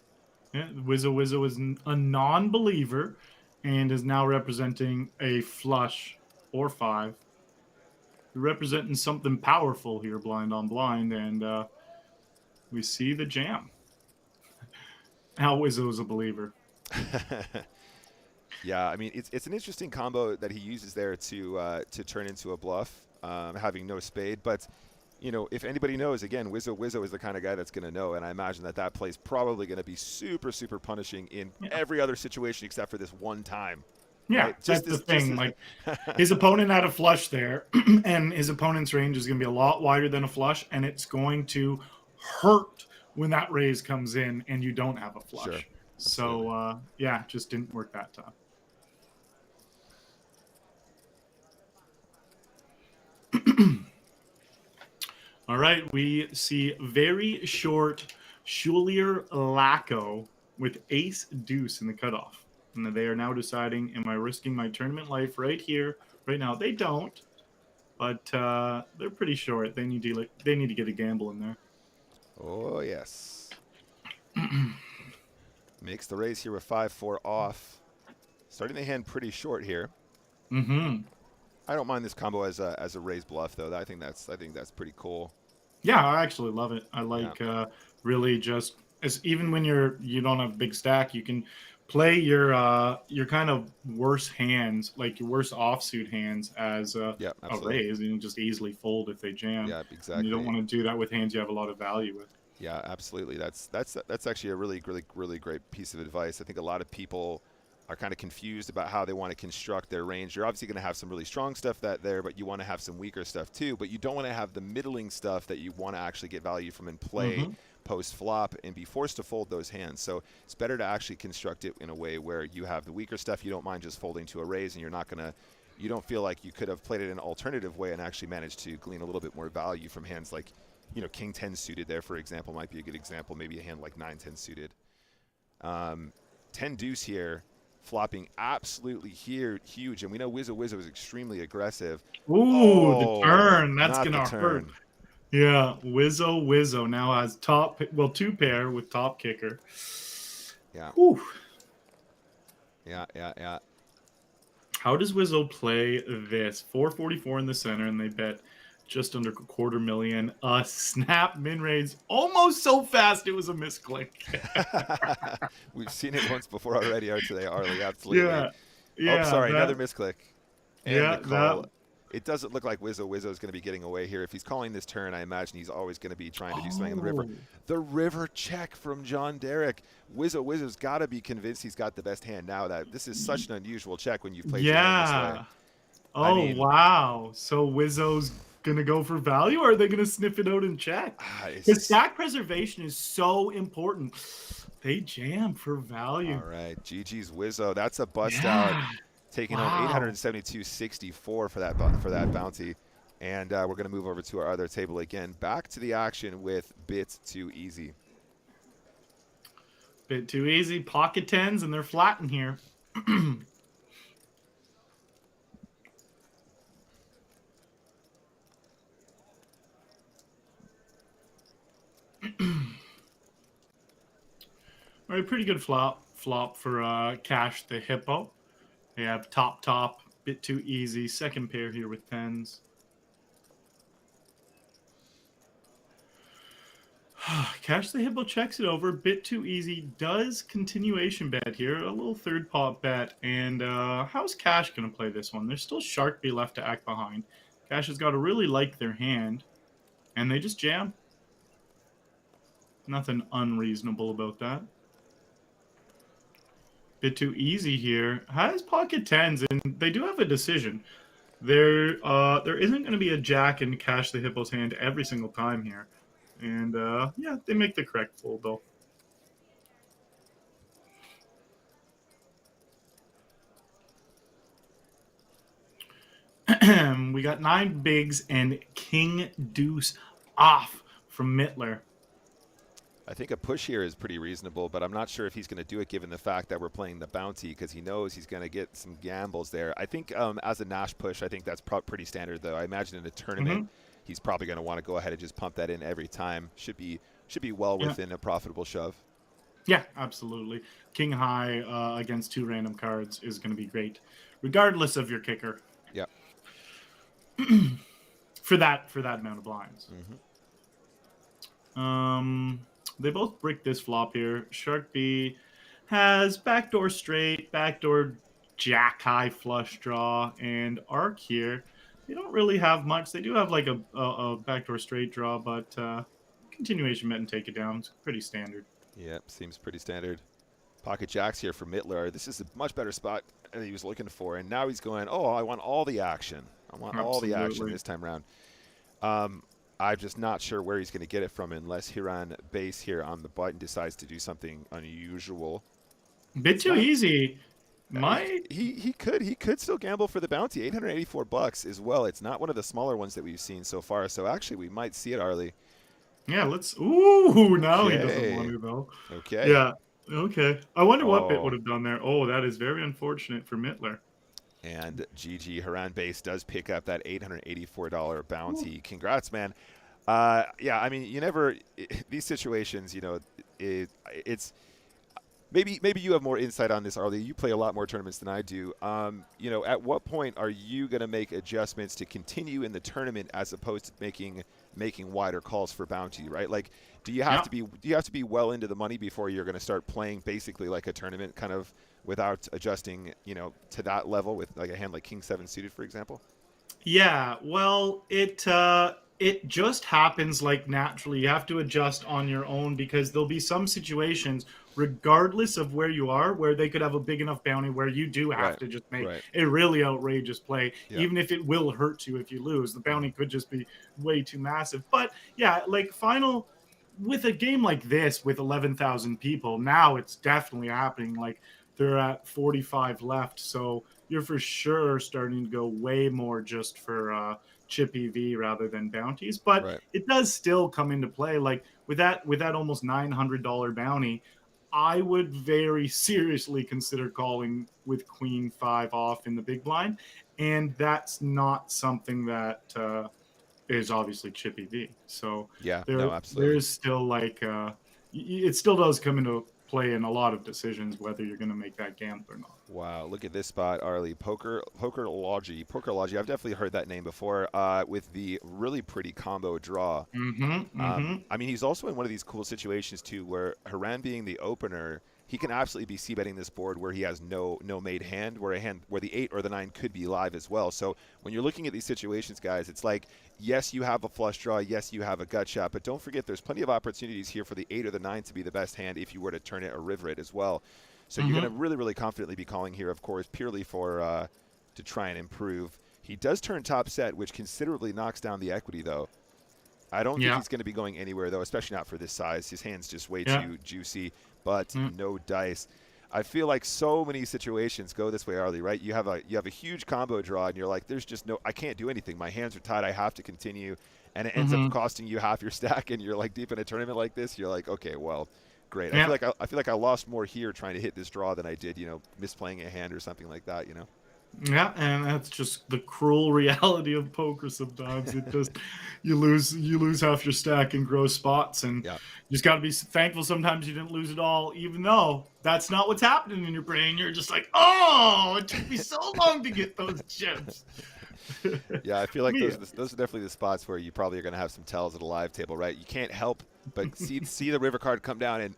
Yeah, Wizzo is a non-believer and is now representing a flush or 5. You're representing something powerful here, blind on blind, and we see the jam. How Wizzo's a believer. Yeah, I mean it's an interesting combo that he uses there to turn into a bluff, having no spade. But you know, if anybody knows, again, Wizzo is the kind of guy that's going to know, and I imagine that play's probably going to be super punishing in every other situation except for this one time. Yeah, right? that's the thing. Like his opponent had a flush there, and his opponent's range is going to be a lot wider than a flush, and it's going to hurt when that raise comes in and you don't have a flush. Sure. So yeah, just didn't work that time. All right, we see very short Schulier Lacko with ace deuce in the cutoff. And they are now deciding, am I risking my tournament life right here, right now? They don't, but they're pretty short. They need to get a gamble in there. Oh, yes. Makes the raise here with 5-4 off. Starting the hand pretty short here. Mm-hmm. I don't mind this combo as a raise bluff though. I think that's pretty cool. Yeah, I actually love it. I like really just as even when you don't have a big stack, you can play your kind of worse hands, like your worse offsuit hands as a raise, and you just easily fold if they jam. Yeah, exactly. And you don't want to do that with hands you have a lot of value with. Yeah, absolutely. That's actually a really great piece of advice. I think a lot of people are kind of confused about how they want to construct their range. You're obviously going to have some really strong stuff there, but you want to have some weaker stuff too. But you don't want to have the middling stuff that you want to actually get value from in play post flop and be forced to fold those hands. So it's better to actually construct it in a way where you have the weaker stuff you don't mind just folding to a raise, and you don't feel like you could have played it in an alternative way and actually managed to glean a little bit more value from hands like, you know, King 10 suited there, for example, might be a good example. Maybe a hand like 9-10 suited. 10 deuce here. Flopping absolutely huge, and we know Wizzo is extremely aggressive. Ooh, the turn. That's going to hurt. Yeah, Wizzo now has two pair with top kicker. Yeah. Whew. Yeah. How does Wizzo play this? 444 in the center, and they bet just under $250,000. A snap min raise almost so fast it was a misclick. We've seen it once before already today, Arlie. Absolutely. Yeah. Oh, sorry, another misclick. And the call. That... It doesn't look like Wizzo is going to be getting away here. If he's calling this turn, I imagine he's always going to be trying to do something in the river. The river check from John Derek. Wizzo's got to be convinced he's got the best hand now. That this is such an unusual check when you've played your hand this way. Oh, wow. So Wizzo's going to go for value, or are they going to sniff it out and check? Because stack preservation is so important. They jam for value. All right. GG's Wizzo. That's a bust out. Taking home 872.64 for that bounty. And we're going to move over to our other table again. Back to the action with Bit Too Easy. Bit Too Easy. Pocket tens, and they're flat in here. All right, pretty good flop for Cash the Hippo. They have top, Bit Too Easy. Second pair here with tens. Cash the Hippo checks it over. Bit Too Easy does continuation bet here. A little third pot bet. And how's Cash going to play this one? There's still Sharkbait left to act behind. Cash has got to really like their hand. And they just jam. Nothing unreasonable about that. Bit Too Easy here has pocket tens, and they do have a decision. There isn't going to be a jack in Cash the Hippo's hand every single time here. And, yeah, they make the correct fold, though. We got 9 bigs and King Deuce off from Mittler. I think a push here is pretty reasonable, but I'm not sure if he's going to do it given the fact that we're playing the bounty, because he knows he's going to get some gambles there. I think as a Nash push, I think that's pretty standard, though. I imagine in a tournament, he's probably going to want to go ahead and just pump that in every time. Should be well within a profitable shove. Yeah, absolutely. King high against 2 random cards is going to be great, regardless of your kicker. Yeah. for that amount of blinds. Mm-hmm. They both brick this flop here. Shark B has backdoor straight, backdoor jack high flush draw, and Arc here. They don't really have much. They do have like a backdoor straight draw, but continuation bet and take it down. It's pretty standard. Yep, seems pretty standard. Pocket jacks here for Mittler. This is a much better spot than he was looking for, and now he's going, oh, I want all the action. I want all the action this time around. I'm just not sure where he's going to get it from unless Hiran base here on the button decides to do something unusual. A bit too easy. He could still gamble for the bounty. $884 as well. It's not one of the smaller ones that we've seen so far. So actually, we might see it, Arlie. Yeah, let's. Ooh, now he doesn't want to though. Okay. Yeah. Okay. I wonder what Bit would have done there. Oh, that is very unfortunate for Mittler. And GG Haran base does pick up that $884 bounty. Ooh. Congrats, man. Yeah, I mean, you never these situations. You know, it's. Maybe you have more insight on this, Arlie. You play a lot more tournaments than I do. You know, at what point are you going to make adjustments to continue in the tournament as opposed to making wider calls for bounty, right? Like, do you have to be well into the money before you're going to start playing basically like a tournament, kind of without adjusting, you know, to that level with like a hand like King 7 suited, for example? Yeah. Well, it just happens like naturally. You have to adjust on your own because there'll be some situations, regardless of where you are, where they could have a big enough bounty where you do have to just make a really outrageous play, even if it will hurt you if you lose. The bounty could just be way too massive. But yeah, like final with a game like this with 11,000 people, now it's definitely happening. Like they're at 45 left, so you're for sure starting to go way more just for chip EV rather than bounties, but it does still come into play. Like with that almost $900 bounty, I would very seriously consider calling with Queen 5 off in the big blind, and that's not something that is obviously chip EV. So there's still like it still does come into play in a lot of decisions whether you're going to make that gamble or not. Wow, look at this spot, Arlie. PokerLogy. I've definitely heard that name before. With the really pretty combo draw. I mean, he's also in one of these cool situations too, where Haran being the opener, he can absolutely be c-betting this board where he has no made hand, where the 8 or the 9 could be live as well. So when you're looking at these situations, guys, it's like, yes, you have a flush draw, yes, you have a gut shot, but don't forget there's plenty of opportunities here for the 8 or the 9 to be the best hand if you were to turn it or river it as well. So you're going to really, really confidently be calling here, of course, purely for to try and improve. He does turn top set, which considerably knocks down the equity, though. I don't think he's going to be going anywhere, though, especially not for this size. His hand's just way too juicy, but no dice. I feel like so many situations go this way, Arlie, right? You have a huge combo draw, and you're like, there's just I can't do anything. My hands are tied. I have to continue. And it ends up costing you half your stack, and you're like deep in a tournament like this. You're like, okay, well, great. I feel like I lost more here trying to hit this draw than I did, you know, misplaying a hand or something like that, you know? Yeah, and that's just the cruel reality of poker sometimes. It just you lose half your stack in gross spots, and you just got to be thankful sometimes you didn't lose it all, even though that's not what's happening in your brain. You're just like, oh, it took me so long to get those chips. Yeah, I feel like those are definitely the spots where you probably are going to have some tells at a live table, right? You can't help but see the river card come down and,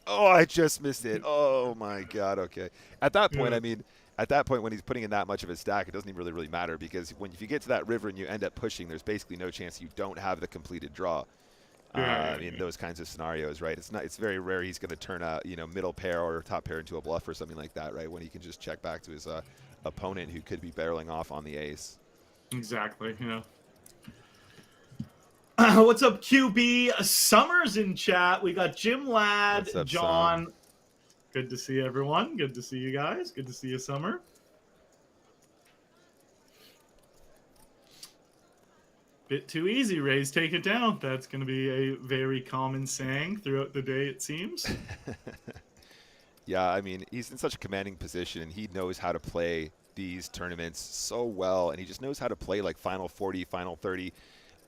oh, I just missed it. Oh, my God, okay. At that point, I mean, at that point when he's putting in that much of a stack, it doesn't even really matter because if you get to that river and you end up pushing, there's basically no chance you don't have the completed draw. In those kinds of scenarios, right? It's very rare he's going to turn a middle pair or top pair into a bluff or something like that, right? When he can just check back to his opponent who could be barreling off on the ace. Exactly. What's up, QB? Summer's in chat. We got Jim Ladd, up, John. Sam? Good to see everyone. Good to see you guys. Good to see you, Summer. Bit too easy, Rays. Take it down. That's going to be a very common saying throughout the day, it seems. Yeah, I mean, he's in such a commanding position, and he knows how to play these tournaments so well, and he just knows how to play like Final 40, Final 30.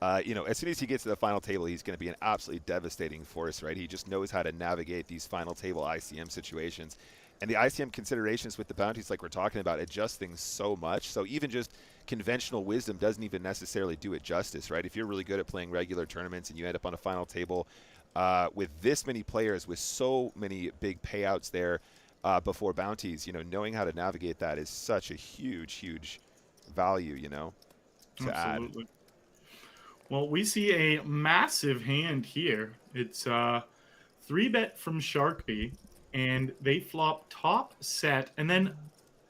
As soon as he gets to the final table, he's going to be an absolutely devastating force, right? He just knows how to navigate these final table ICM situations. And the ICM considerations with the bounties, like we're talking about, adjust things so much. So even just conventional wisdom doesn't even necessarily do it justice, right? If you're really good at playing regular tournaments and you end up on a final table with this many players, with so many big payouts there before bounties, knowing how to navigate that is such a huge value, to add. Absolutely. Well, we see a massive hand here. It's 3-bet from Sharkbee, and they flop top set, and then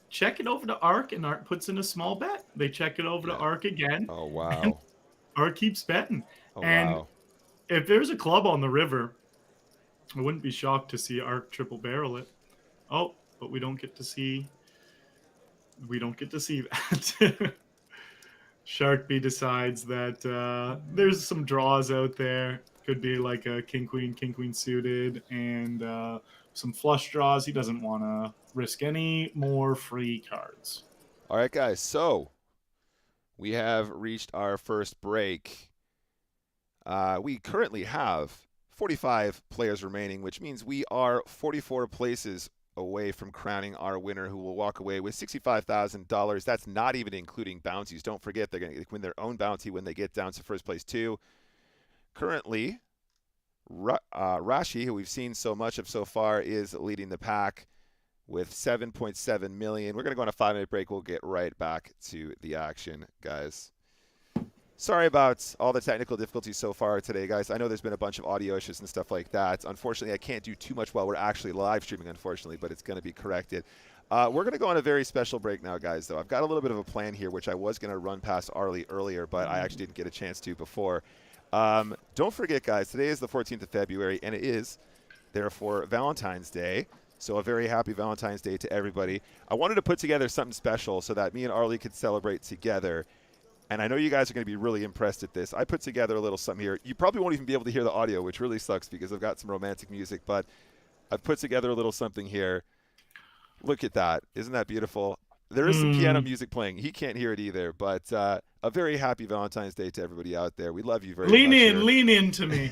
check it over to Ark, and Ark puts in a small bet. They check it over to Ark again, Oh, and wow. Ark keeps betting. Oh, And wow. if there's a club on the river, I wouldn't be shocked to see Ark triple barrel it. Oh, but we don't get to see that. Sharkbee decides that there's some draws out there. Could be like a king queen suited, and some flush draws. He doesn't want to risk any more free cards. All right, guys. So we have reached our first break. We currently have 45 players remaining, which means we are 44 places away from crowning our winner, who will walk away with $65,000. That's not even including bounties. Don't forget, they're going to win their own bounty when they get down to first place too. Currently, Rashi, who we've seen so much of so far, is leading the pack with 7.7 million. We're going to go on a 5-minute break. We'll get right back to the action, guys. Sorry about all the technical difficulties so far today, guys. I know there's been a bunch of audio issues and stuff like that. Unfortunately, I can't do too much while we're actually live streaming, unfortunately, but it's going to be corrected. We're going to go on a very special break now, guys, though. I've got a little bit of a plan here, which I was going to run past Arlie earlier, but I actually didn't get a chance to before. Don't forget, guys, today is the 14th of February, and it is, therefore, Valentine's Day. So a very happy Valentine's Day to everybody. I wanted to put together something special so that me and Arlie could celebrate together. And I know you guys are going to be really impressed at this. I put together a little something here. You probably won't even be able to hear the audio, which really sucks because I've got some romantic music. But I've put together a little something here. Look at that. Isn't that beautiful? There is some piano music playing. He can't hear it either. But a very happy Valentine's Day to everybody out there. We love you very much. Lean into me.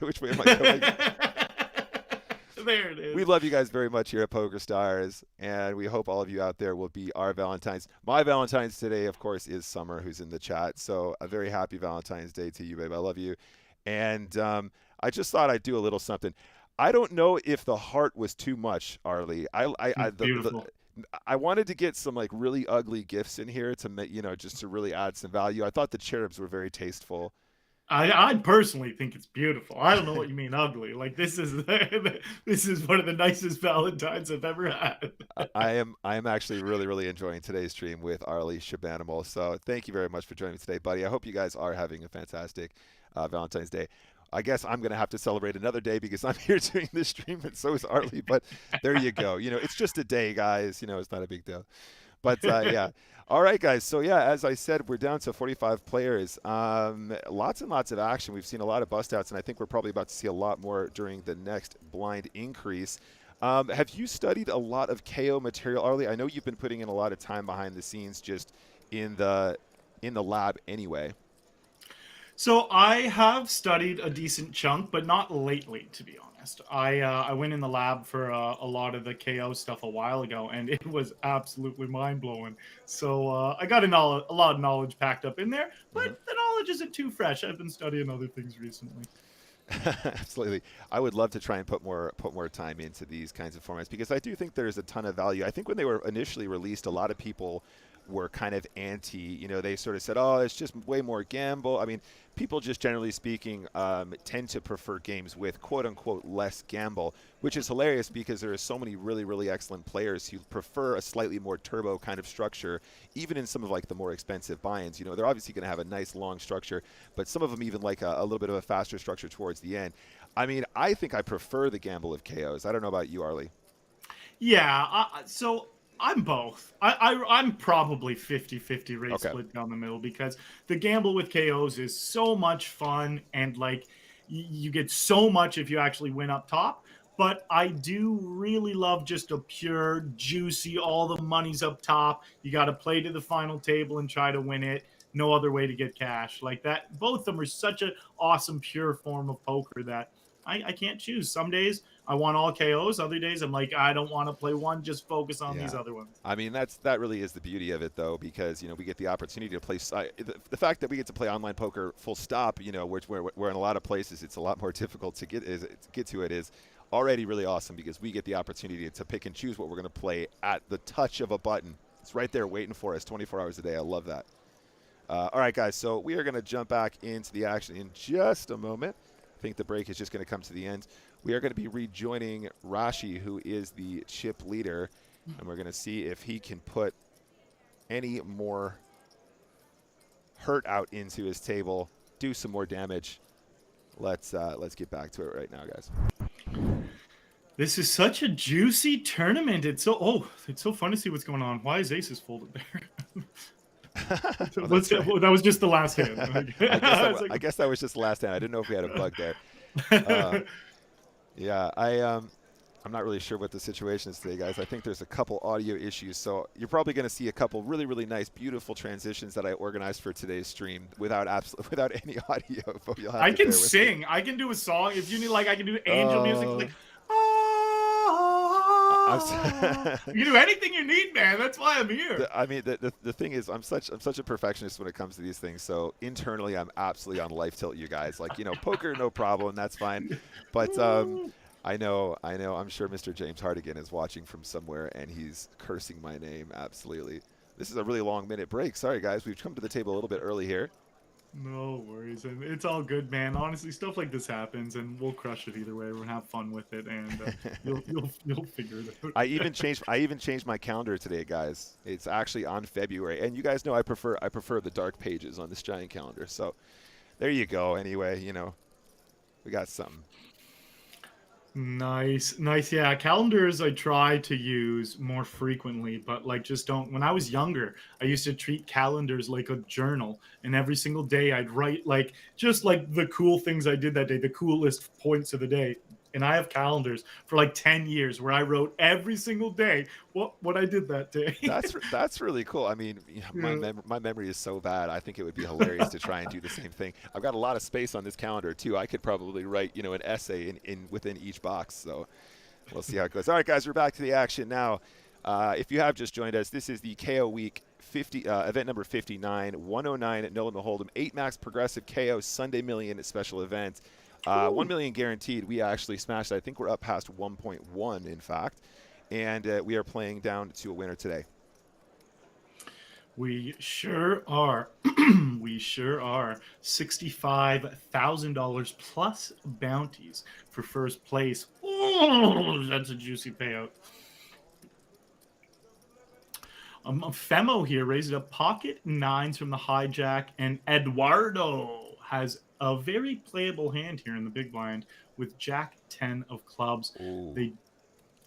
Which way am I going? There it is. We love you guys very much here at PokerStars, and we hope all of you out there will be our Valentines. My Valentine's today, of course, is Summer, who's in the chat. So a very happy Valentine's Day to you, babe. I love you. And I just thought I'd do a little something. I don't know if the heart was too much, Arlie. I wanted to get some like really ugly gifts in here to make, just to really add some value. I thought the cherubs were very tasteful. I personally think it's beautiful. I don't know what you mean ugly. Like this is one of the nicest Valentines I've ever had. I am actually really enjoying today's stream with Arlie Shaban. So thank you very much for joining me today, buddy. I hope you guys are having a fantastic Valentine's Day. I guess I'm going to have to celebrate another day because I'm here doing this stream, and so is Arlie. But there you go. It's just a day, guys. It's not a big deal. But yeah. All right, guys. So yeah, as I said, we're down to 45 players. Lots and lots of action. We've seen a lot of bust outs, and I think we're probably about to see a lot more during the next blind increase. Have you studied a lot of KO material, Arlie? I know you've been putting in a lot of time behind the scenes, just in the lab anyway. So I have studied a decent chunk, but not lately, to be honest. I went in the lab for a lot of the KO stuff a while ago, and it was absolutely mind-blowing. So I got a lot of knowledge packed up in there, but the knowledge isn't too fresh. I've been studying other things recently. Absolutely. I would love to try and put more time into these kinds of formats because I do think there's a ton of value. I think when they were initially released, a lot of people were kind of anti, they sort of said, oh, it's just way more gamble. I mean, people just generally speaking tend to prefer games with quote unquote less gamble, which is hilarious because there are so many really excellent players who prefer a slightly more turbo kind of structure, even in some of like the more expensive buy-ins. They're obviously going to have a nice long structure, but some of them even like a little bit of a faster structure towards the end. I mean, I think I prefer the gamble of KOs. I don't know about you, Arlie. Yeah, so I'm both. I'm probably 50-50 rate split down the middle because the gamble with KOs is so much fun and like you get so much if you actually win up top. But I do really love just a pure, juicy, all the money's up top. You got to play to the final table and try to win it. No other way to get cash like that. Both of them are such an awesome, pure form of poker that I can't choose. Some days I want all KOs. Other days I'm like, I don't want to play one. Just focus on these other ones. I mean, that really is the beauty of it, though, because we get the opportunity to play. The fact that we get to play online poker, full stop. Where in a lot of places it's a lot more difficult to get to it is already really awesome because we get the opportunity to pick and choose what we're going to play at the touch of a button. It's right there waiting for us 24 hours a day. I love that. All right, guys, so we are going to jump back into the action in just a moment. I think the break is just going to come to the end. We are going to be rejoining Rashi, who is the chip leader, and we're going to see if he can put any more hurt out into his table, do some more damage. Let's get back to it right now, guys. This is such a juicy tournament. It's so fun to see what's going on. Why is aces folded there? That was just the last hand. I guess that was just the last hand. I didn't know if we had a bug there. Yeah, I'm not really sure what the situation is today, guys. I think there's a couple audio issues, so you're probably going to see a couple really, really nice, beautiful transitions that I organized for today's stream without any audio. But you'll have I to can bear with sing. me. I can do a song. If you need, I can do angel music. Like, you can do anything you need, man. That's why I'm here. The thing is, I'm such a perfectionist when it comes to these things. So internally, I'm absolutely on life tilt, you guys. Poker, no problem. That's fine. But I know. I'm sure Mr. James Hardigan is watching from somewhere, and he's cursing my name. Absolutely. This is a really long minute break. Sorry, guys. We've come to the table a little bit early here. No worries, and it's all good, man. Honestly, stuff like this happens, and we'll crush it either way. We're gonna have fun with it, and you'll figure it out. I even changed my calendar today, guys. It's actually on February, and you guys know I prefer the dark pages on this giant calendar. So there you go. Anyway, we got something. Nice. Yeah, calendars I try to use more frequently, but just don't. When I was younger, I used to treat calendars like a journal, and every single day I'd write just the cool things I did that day, the coolest points of the day. And I have calendars for 10 years where I wrote every single day what I did that day. That's really cool. I mean, my memory is so bad. I think it would be hilarious to try and do the same thing. I've got a lot of space on this calendar too. I could probably write an essay in within each box. So we'll see how it goes. All right, guys, we're back to the action now. If you have just joined us, this is the KO Week 50 event number 59, 109 No Limit Hold'em, 8 max progressive KO Sunday Million special event. 1 million guaranteed. We actually smashed it. I think we're up past 1.1, in fact. And we are playing down to a winner today. We sure are. We sure are. $65,000 plus bounties for first place. Oh, that's a juicy payout. Femo here raised up pocket nines from the hijack, and Eduardo has a very playable hand here in the big blind with Jack 10 of clubs.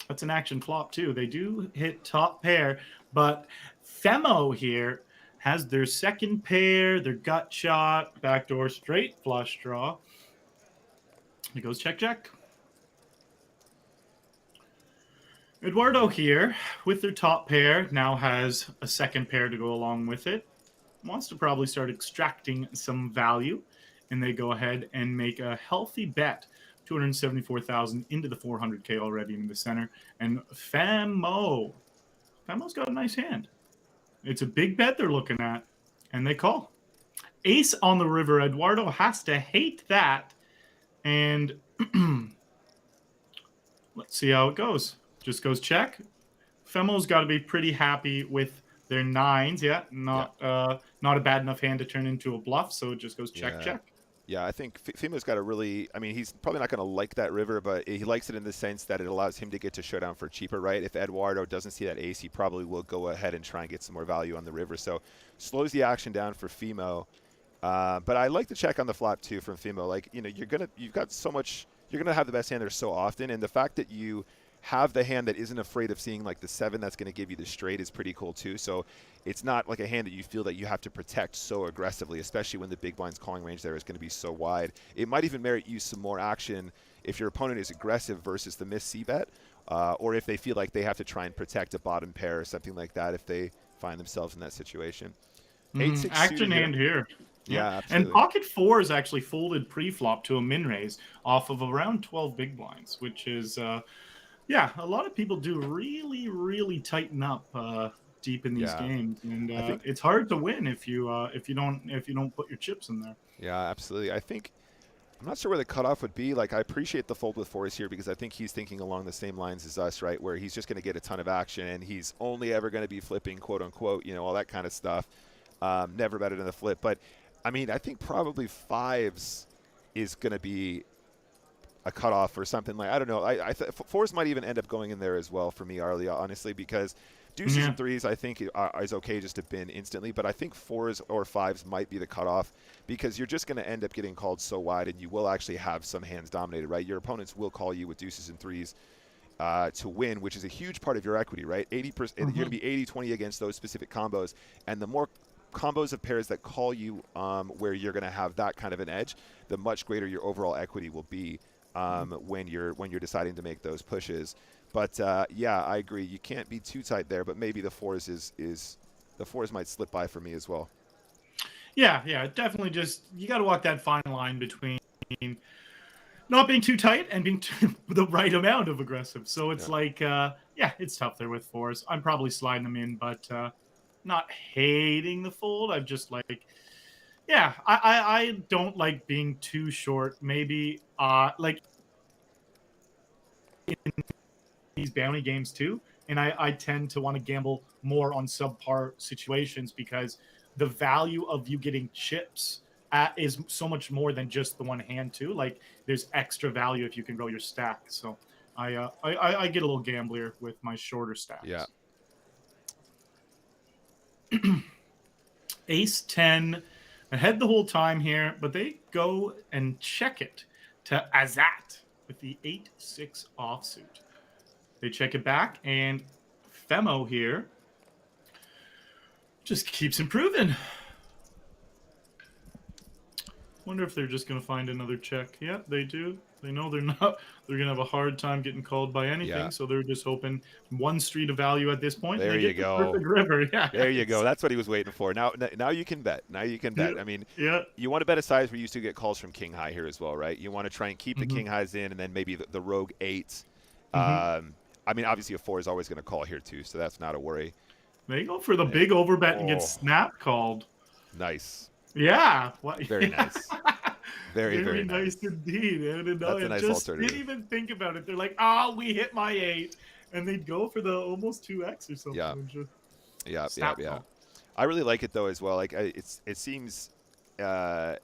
That's an action flop too. They do hit top pair, but Femo here has their second pair, their gut shot, backdoor straight flush draw. It goes check, check. Eduardo here with their top pair now has a second pair to go along with it. Wants to probably start extracting some value. And they go ahead and make a healthy bet, 274,000 into the 400K already in the center. And Femo's got a nice hand. It's a big bet they're looking at, and they call. Ace on the river. Eduardo has to hate that. And let's see how it goes. Just goes check. Femo's got to be pretty happy with their nines. Yeah, not a bad enough hand to turn into a bluff, so it just goes check, check. Yeah, I think Femo's got a really – I mean, he's probably not going to like that river, but he likes it in the sense that it allows him to get to showdown for cheaper, right? If Eduardo doesn't see that ace, he probably will go ahead and try and get some more value on the river. So slows the action down for Femo. But I like the check on the flop, too, from Femo. You've got so much – you're going to have the best hand there so often, and the fact that you – have the hand that isn't afraid of seeing the 7 that's going to give you the straight is pretty cool too. So it's not like a hand that you feel that you have to protect so aggressively, especially when the big blind's calling range there is going to be so wide. It might even merit you some more action if your opponent is aggressive versus the miss c-bet, or if they feel like they have to try and protect a bottom pair or something like that if they find themselves in that situation. 8-6 action hand here. Yeah, Yeah, and absolutely. pocket fours actually folded pre-flop to a min raise off of around 12 big blinds, which is yeah, a lot of people do really tighten up deep in these Yeah, games, and I think. it's hard to win if you don't put your chips in there. Yeah, absolutely. I think I'm not sure where the cutoff would be. Like, I appreciate the fold with fours here because I think he's thinking along the same lines as us, right? Where he's just going to get a ton of action and he's only ever going to be flipping, quote unquote, all that kind of stuff. Never better than the flip. But I mean, I think probably fives is going to be a cutoff or something like. I don't know. Fours might even end up going in there as well for me, Arlie, honestly, because deuces Yeah. and threes I think is okay just to bin instantly, but I think fours or fives might be the cutoff because you're just going to end up getting called so wide, and you will actually have some hands dominated, right? Your opponents will call you with deuces and threes to win, which is a huge part of your equity, right? 80%. You're going to be 80-20 against those specific combos, and the more combos of pairs that call you where you're going to have that kind of an edge, the much greater your overall equity will be when you're deciding to make those pushes. But yeah, I agree. You can't be too tight there, but maybe the fours is the fours might slip by for me as well. Yeah, definitely. Just you got to walk that fine line between not being too tight and being the right amount of aggressive. So it's Yeah. like, yeah, it's tough there with fours. I'm probably sliding them in, but not hating the fold. I'm just like, yeah, I don't like being too short. Maybe like in these bounty games too. And I tend to want to gamble more on subpar situations because the value of you getting chips is so much more than just the one hand too. Like there's extra value if you can grow your stack. So I get a little gamblier with my shorter Yeah. stacks. Ace 10 ahead the whole time here, but they go and check it to Azat with the 8-6 offsuit. They check it back, and Femo here just keeps improving. Wonder if they're just going to find another check. Yeah, they do. They know they're not. They're going to have a hard time getting called by anything, Yeah. so they're just hoping one street of value at this point, and There they you get the go. perfect river. Yeah, There you go. That's what he was waiting for. Now you can bet. Now you can bet. I mean, yeah. you want to bet a size where you used to get calls from king high here as well, right? You want to try and keep the Mm-hmm. king highs in, and then maybe the rogue eights. Mm-hmm. I mean, obviously a four is always going to call here too, so that's not a worry. They go for the There. big overbet and get Oh, snap called. nice. Yeah. What? Very nice. Very Nice nice. indeed. And That's a I nice just didn't alternative. even think about it. They're like, oh, we hit my 8. And they'd go for the almost 2x or something. Yeah. And just Yeah. snap call. I really like it though as well. Like it seems, I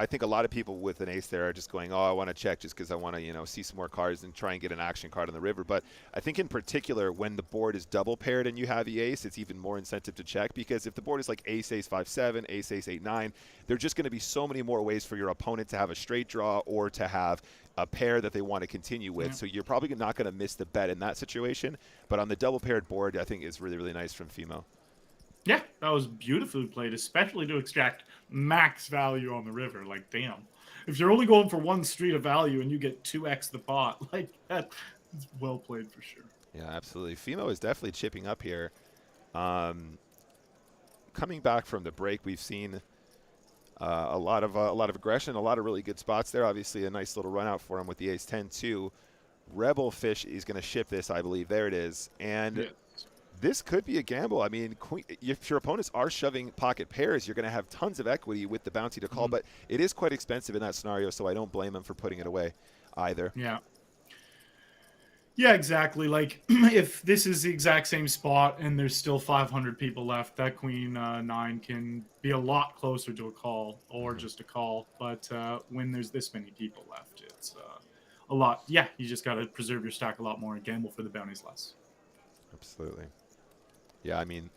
think a lot of people with an ace there are just going, oh, I want to check just because I want to, see some more cards and try and get an action card on the river. But I think in particular when the board is double paired and you have the ace, it's even more incentive to check because if the board is like ace 5-7, ace 8-9, there are just going to be so many more ways for your opponent to have a straight draw or to have a pair that they want to continue with. Yeah. So you're probably not going to miss the bet in that situation. But on the double paired board, I think is really nice from Fimo. Yeah, that was beautifully played, especially to extract max value on the river. Like, damn. If you're only going for one street of value and you get 2x the pot, like, that is well played for sure. Yeah, absolutely. Fimo is definitely chipping up here. Coming back from the break, we've seen a lot of aggression, a lot of really good spots there. Obviously, a nice little run out for him with the ace 10-2. Rebel Fish is going to ship this, I believe. There it is. And Yeah. this could be a gamble. I mean, if your opponents are shoving pocket pairs, you're going to have tons of equity with the bounty to call, but it is quite expensive in that scenario, so I don't blame him for putting it away either. Yeah. Yeah, exactly. Like, if this is the exact same spot and there's still 500 people left, that queen 9 can be a lot closer to a call or just a call. But when there's this many people left, it's a lot. Yeah, you just got to preserve your stack a lot more and gamble for the bounties less. Absolutely. Yeah, I mean,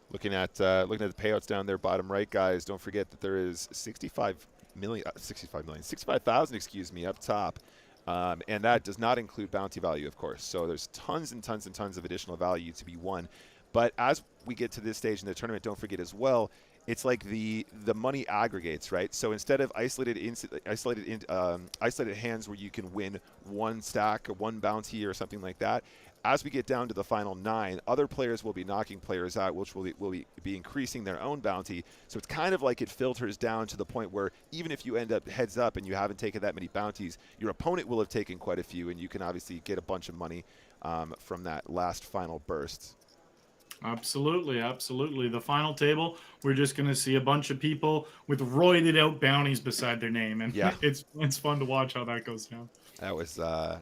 looking at the payouts down there, bottom right, guys. Don't forget that there is 65,000, excuse me, up top, and that does not include bounty value, of course. So there's tons and tons and tons of additional value to be won. But as we get to this stage in the tournament, don't forget as well, it's like the money aggregates, right? So instead of isolated hands where you can win one stack or one bounty or something like that, as we get down to the final 9, other players will be knocking players out, which will be increasing their own bounty. So it's kind of like it filters down to the point where even if you end up heads up and you haven't taken that many bounties, your opponent will have taken quite a few, and you can obviously get a bunch of money from that last final burst. Absolutely, absolutely. The final table, we're just going to see a bunch of people with roided out bounties beside their name, and Yeah. it's fun to watch how that goes down. That was, I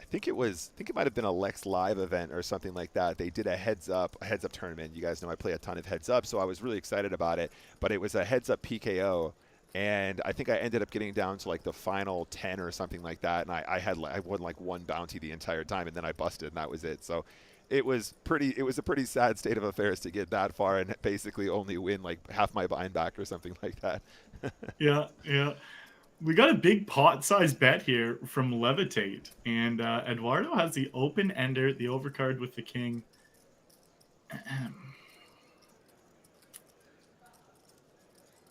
think it might have been a Lex Live event or something like that. They did a heads up tournament. You guys know I play a ton of heads up, so I was really excited about it. But it was a heads up PKO, and I think I ended up getting down to like the final 10 or something like that, and I won like one bounty the entire time, and then I busted, and that was it. So it was a pretty sad state of affairs to get that far and basically only win like half my bind back or something like that. Yeah, yeah. We got a big pot size bet here from Levitate, and Eduardo has the open ender, the overcard with the king.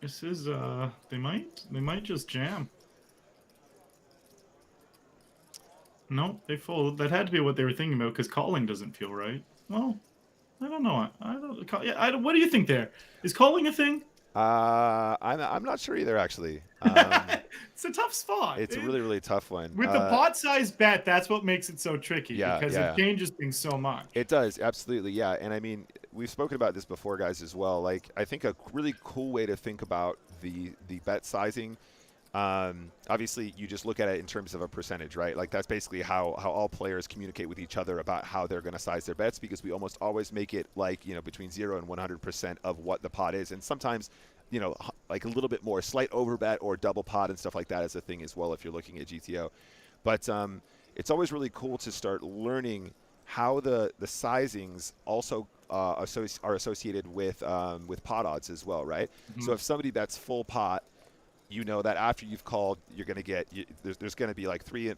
This is they might just jam. No, they fold. That had to be what they were thinking about because calling doesn't feel right. Well, I don't know. What do you think there? Is calling a thing? I'm not sure either, actually. It's a tough spot. It's a really, really tough one. With the pot size bet, that's what makes it so tricky because yeah. it changes things so much. It does, absolutely, yeah. And I mean, we've spoken about this before, guys, as well. Like, I think a really cool way to think about the bet sizing. Obviously, you just look at it in terms of a percentage, right? Like that's basically how all players communicate with each other about how they're going to size their bets, because we almost always make it like, you know, between 0 and 100% of what the pot is, and sometimes, you know, like a little bit more slight overbet or double pot and stuff like that is a thing as well if you're looking at GTO. But it's always really cool to start learning how the sizings also are associated with pot odds as well, right? Mm-hmm. So if somebody bets full pot, you know that after you've called, you're going to get there's going to be like three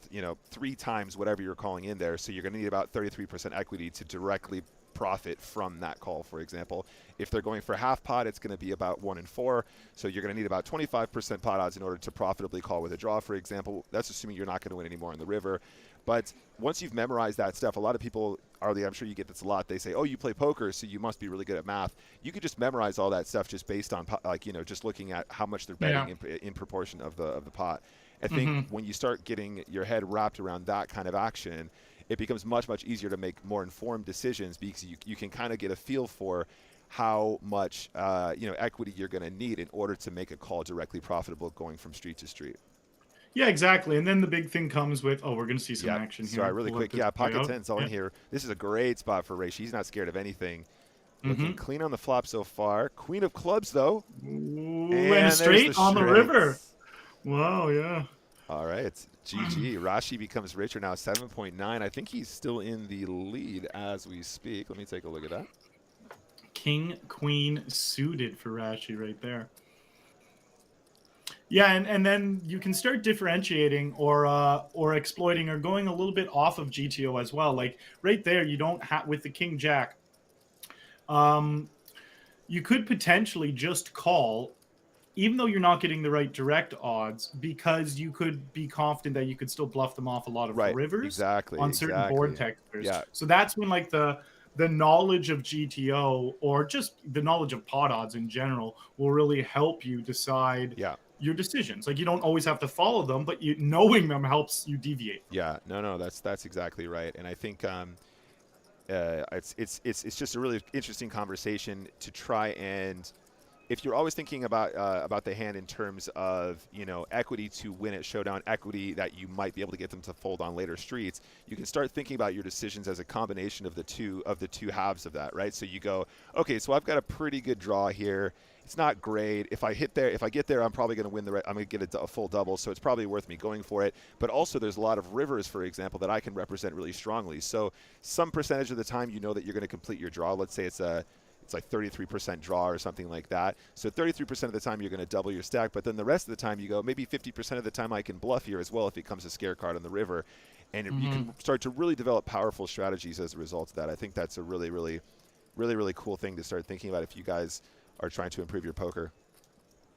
times whatever you're calling in there. So you're going to need about 33% equity to directly profit from that call, for example. If they're going for half pot, it's going to be about 1 in 4. So you're going to need about 25% pot odds in order to profitably call with a draw, for example. That's assuming you're not going to win anymore in the river. But once you've memorized that stuff, a lot of people, Arlie, I'm sure you get this a lot. They say, oh, you play poker, so you must be really good at math. You could just memorize all that stuff just based on, like, you know, just looking at how much they're betting in proportion of the pot. I think when you start getting your head wrapped around that kind of action, it becomes much, much easier to make more informed decisions, because you can kind of get a feel for how much equity you're going to need in order to make a call directly profitable going from street to street. Yeah, exactly. And then the big thing comes with, we're going to see some action here. Sorry, really quick. Pocket 10's all in here. This is a great spot for Ray. She's not scared of anything. Looking clean on the flop so far. Queen of clubs, though. Ooh, and a straight on the river. Wow, yeah. All right, it's GG. Rashi becomes richer now, 7.9. I think he's still in the lead as we speak. Let me take a look at that. King, queen suited for Rashi right there. Yeah, and then you can start differentiating or exploiting or going a little bit off of GTO as well. Like right there, you don't have with the King Jack. You could potentially just call, even though you're not getting the right direct odds, because you could be confident that you could still bluff them off a lot of rivers on certain board textures. Yeah. So that's when like the knowledge of GTO or just the knowledge of pot odds in general will really help you decide your decisions. Like you don't always have to follow them, but knowing them helps you deviate. Yeah, no, that's exactly right. And I think it's just a really interesting conversation to try and, if you're always thinking about the hand in terms of, you know, equity to win at showdown, equity that you might be able to get them to fold on later streets, you can start thinking about your decisions as a combination of the two halves of that, right? So you go, okay, so I've got a pretty good draw here. It's not great. If I get there, I'm probably going to win I'm going to get a full double, so it's probably worth me going for it. But also, there's a lot of rivers, for example, that I can represent really strongly. So some percentage of the time, you know that you're going to complete your draw. Let's say it's like 33% draw or something like that. So 33% of the time you're going to double your stack, but then the rest of the time you go, maybe 50% of the time I can bluff here as well if it comes a scare card on the river. And you can start to really develop powerful strategies as a result of that. I think that's a really, really, really, really cool thing to start thinking about if you guys are trying to improve your poker.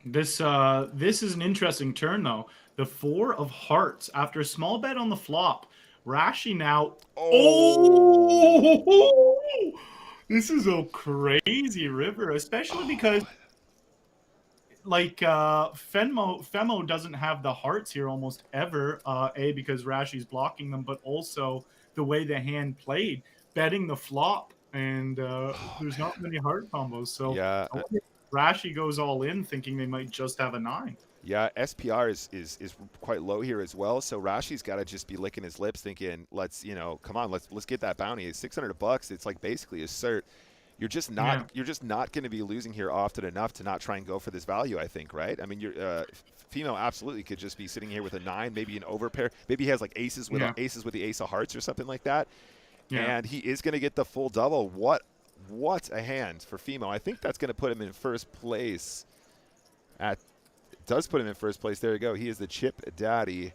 This is an interesting turn, though. The 4 of hearts, after a small bet on the flop, Rashi now. Oh. Oh, this is a crazy river, especially because Oh. like Femo doesn't have the hearts here almost ever. Because Rashi's blocking them, but also the way the hand played, betting the flop, and Oh, there's not man. many heart combos. So Yeah. I wonder if Rashi goes all in, thinking they might just have a 9. Yeah, SPR is quite low here as well. So Rashi's got to just be licking his lips, thinking, "Let's, come on, let's get that bounty. It's $600. It's like basically a cert. Yeah, You're just not going to be losing here often enough to not try and go for this value. I think, right? I mean, Fimo absolutely could just be sitting here with a 9, maybe an overpair. Maybe he has like yeah, aces with the ace of hearts or something like that, yeah. and he is going to get the full double. What a hand for Fimo. I think that's going to put him in first place at does put him in first place. There you go. He is the chip daddy.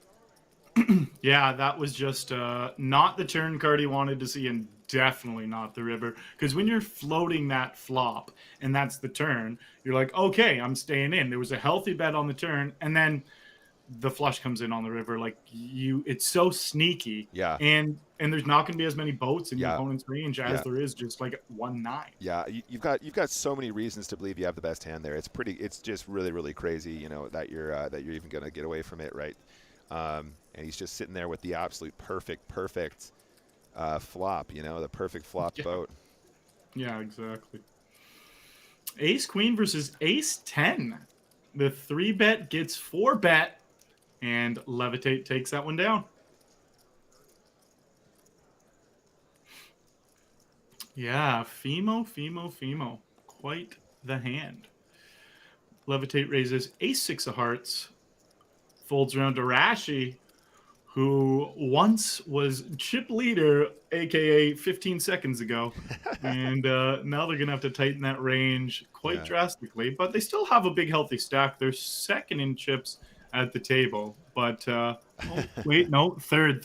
Yeah, that was just not the turn card he wanted to see, and definitely not the river. Because when you're floating that flop and that's the turn, you're like, okay, I'm staying in. There was a healthy bet on the turn, and then the flush comes in on the river. Like it's so sneaky, Yeah, and there's not going to be as many boats in your yeah, opponent's range as yeah, there is just like 1-9. yeah. You've got so many reasons to believe you have the best hand there. It's just really really crazy. That you're even gonna get away from it, right? And he's just sitting there with the absolute perfect flop. The perfect flop Yeah, boat. yeah, exactly. Ace Queen versus Ace 10. The 3-bet gets 4-bet, and Levitate takes that one down. Yeah, Fimo. Quite the hand. Levitate raises Ace 6 of hearts, folds around to Rashi, who once was chip leader, aka 15 seconds ago. And now they're going to have to tighten that range quite Yeah. drastically, but they still have a big, healthy stack. They're second in chips at the table. But, oh, wait, no, third.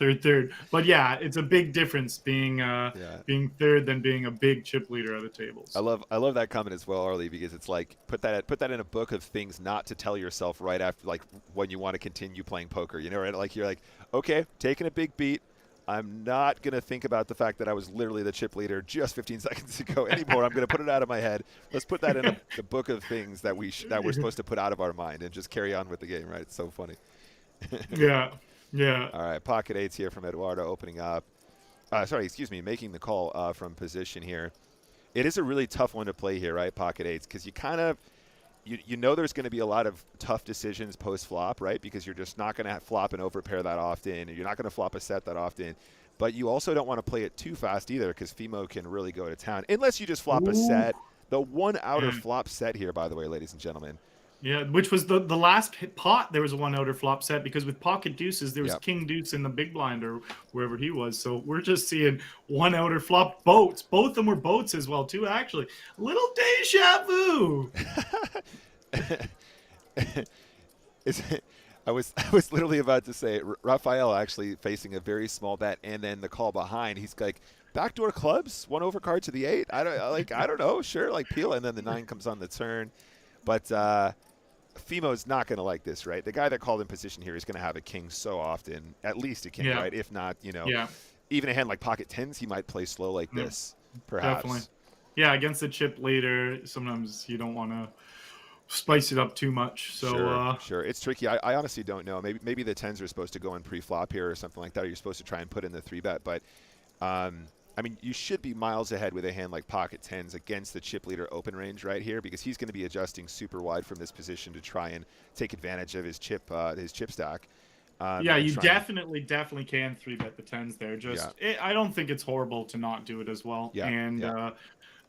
But yeah, it's a big difference Yeah. being third than being a big chip leader at the I tables. love that comment as well, Arlie, because it's like put that in a book of things not to tell yourself right after, like when you want to continue playing poker. Right? Like you're like, okay, taking a big beat. I'm not gonna think about the fact that I was literally the chip leader just 15 seconds ago anymore. I'm gonna put it out of my head. Let's put that in the book of things that we're supposed to put out of our mind and just carry on with the game. Right? It's so funny. Yeah, yeah. All right, pocket eights here from Eduardo opening up. Making the call from position here. It is a really tough one to play here, right? Pocket eights, because you kind of there's going to be a lot of tough decisions post flop, right? Because you're just not going to flop an overpair that often, and you're not going to flop a set that often. But you also don't want to play it too fast either, because Fimo can really go to town unless you just flop a Ooh. set. The one outer Yeah. flop set here, by the way, ladies and gentlemen. Yeah, which was the last pot. There was a one outer flop set because with pocket deuces there was Yep. king deuce in the big blind or wherever he was. So we're just seeing one outer flop boats. Both of them were boats as well too. Actually, little deja vu. I was literally about to say Raphael actually facing a very small bet, and then the call behind. He's like, backdoor clubs, one overcard to the 8. I don't know, sure, like peel, and then the 9 comes on the turn, but Fimo's not going to like this, right? The guy that called in position here is going to have a king so often, at least a king, Yeah, right? If not, yeah, even a hand like pocket tens, he might play slow like no, this, definitely. perhaps. Yeah, against the chip leader, sometimes you don't want to spice it up too much. So Sure. It's tricky. I honestly don't know. Maybe the tens are supposed to go in pre-flop here or something like that. Or you're supposed to try and put in the 3-bet. But, I mean, you should be miles ahead with a hand like pocket tens against the chip leader open range right here, because he's going to be adjusting super wide from this position to try and take advantage of his chip stack. yeah, And you try and, definitely can 3-bet the tens there. yeah, I don't think it's horrible to not do it as well. yeah, yeah,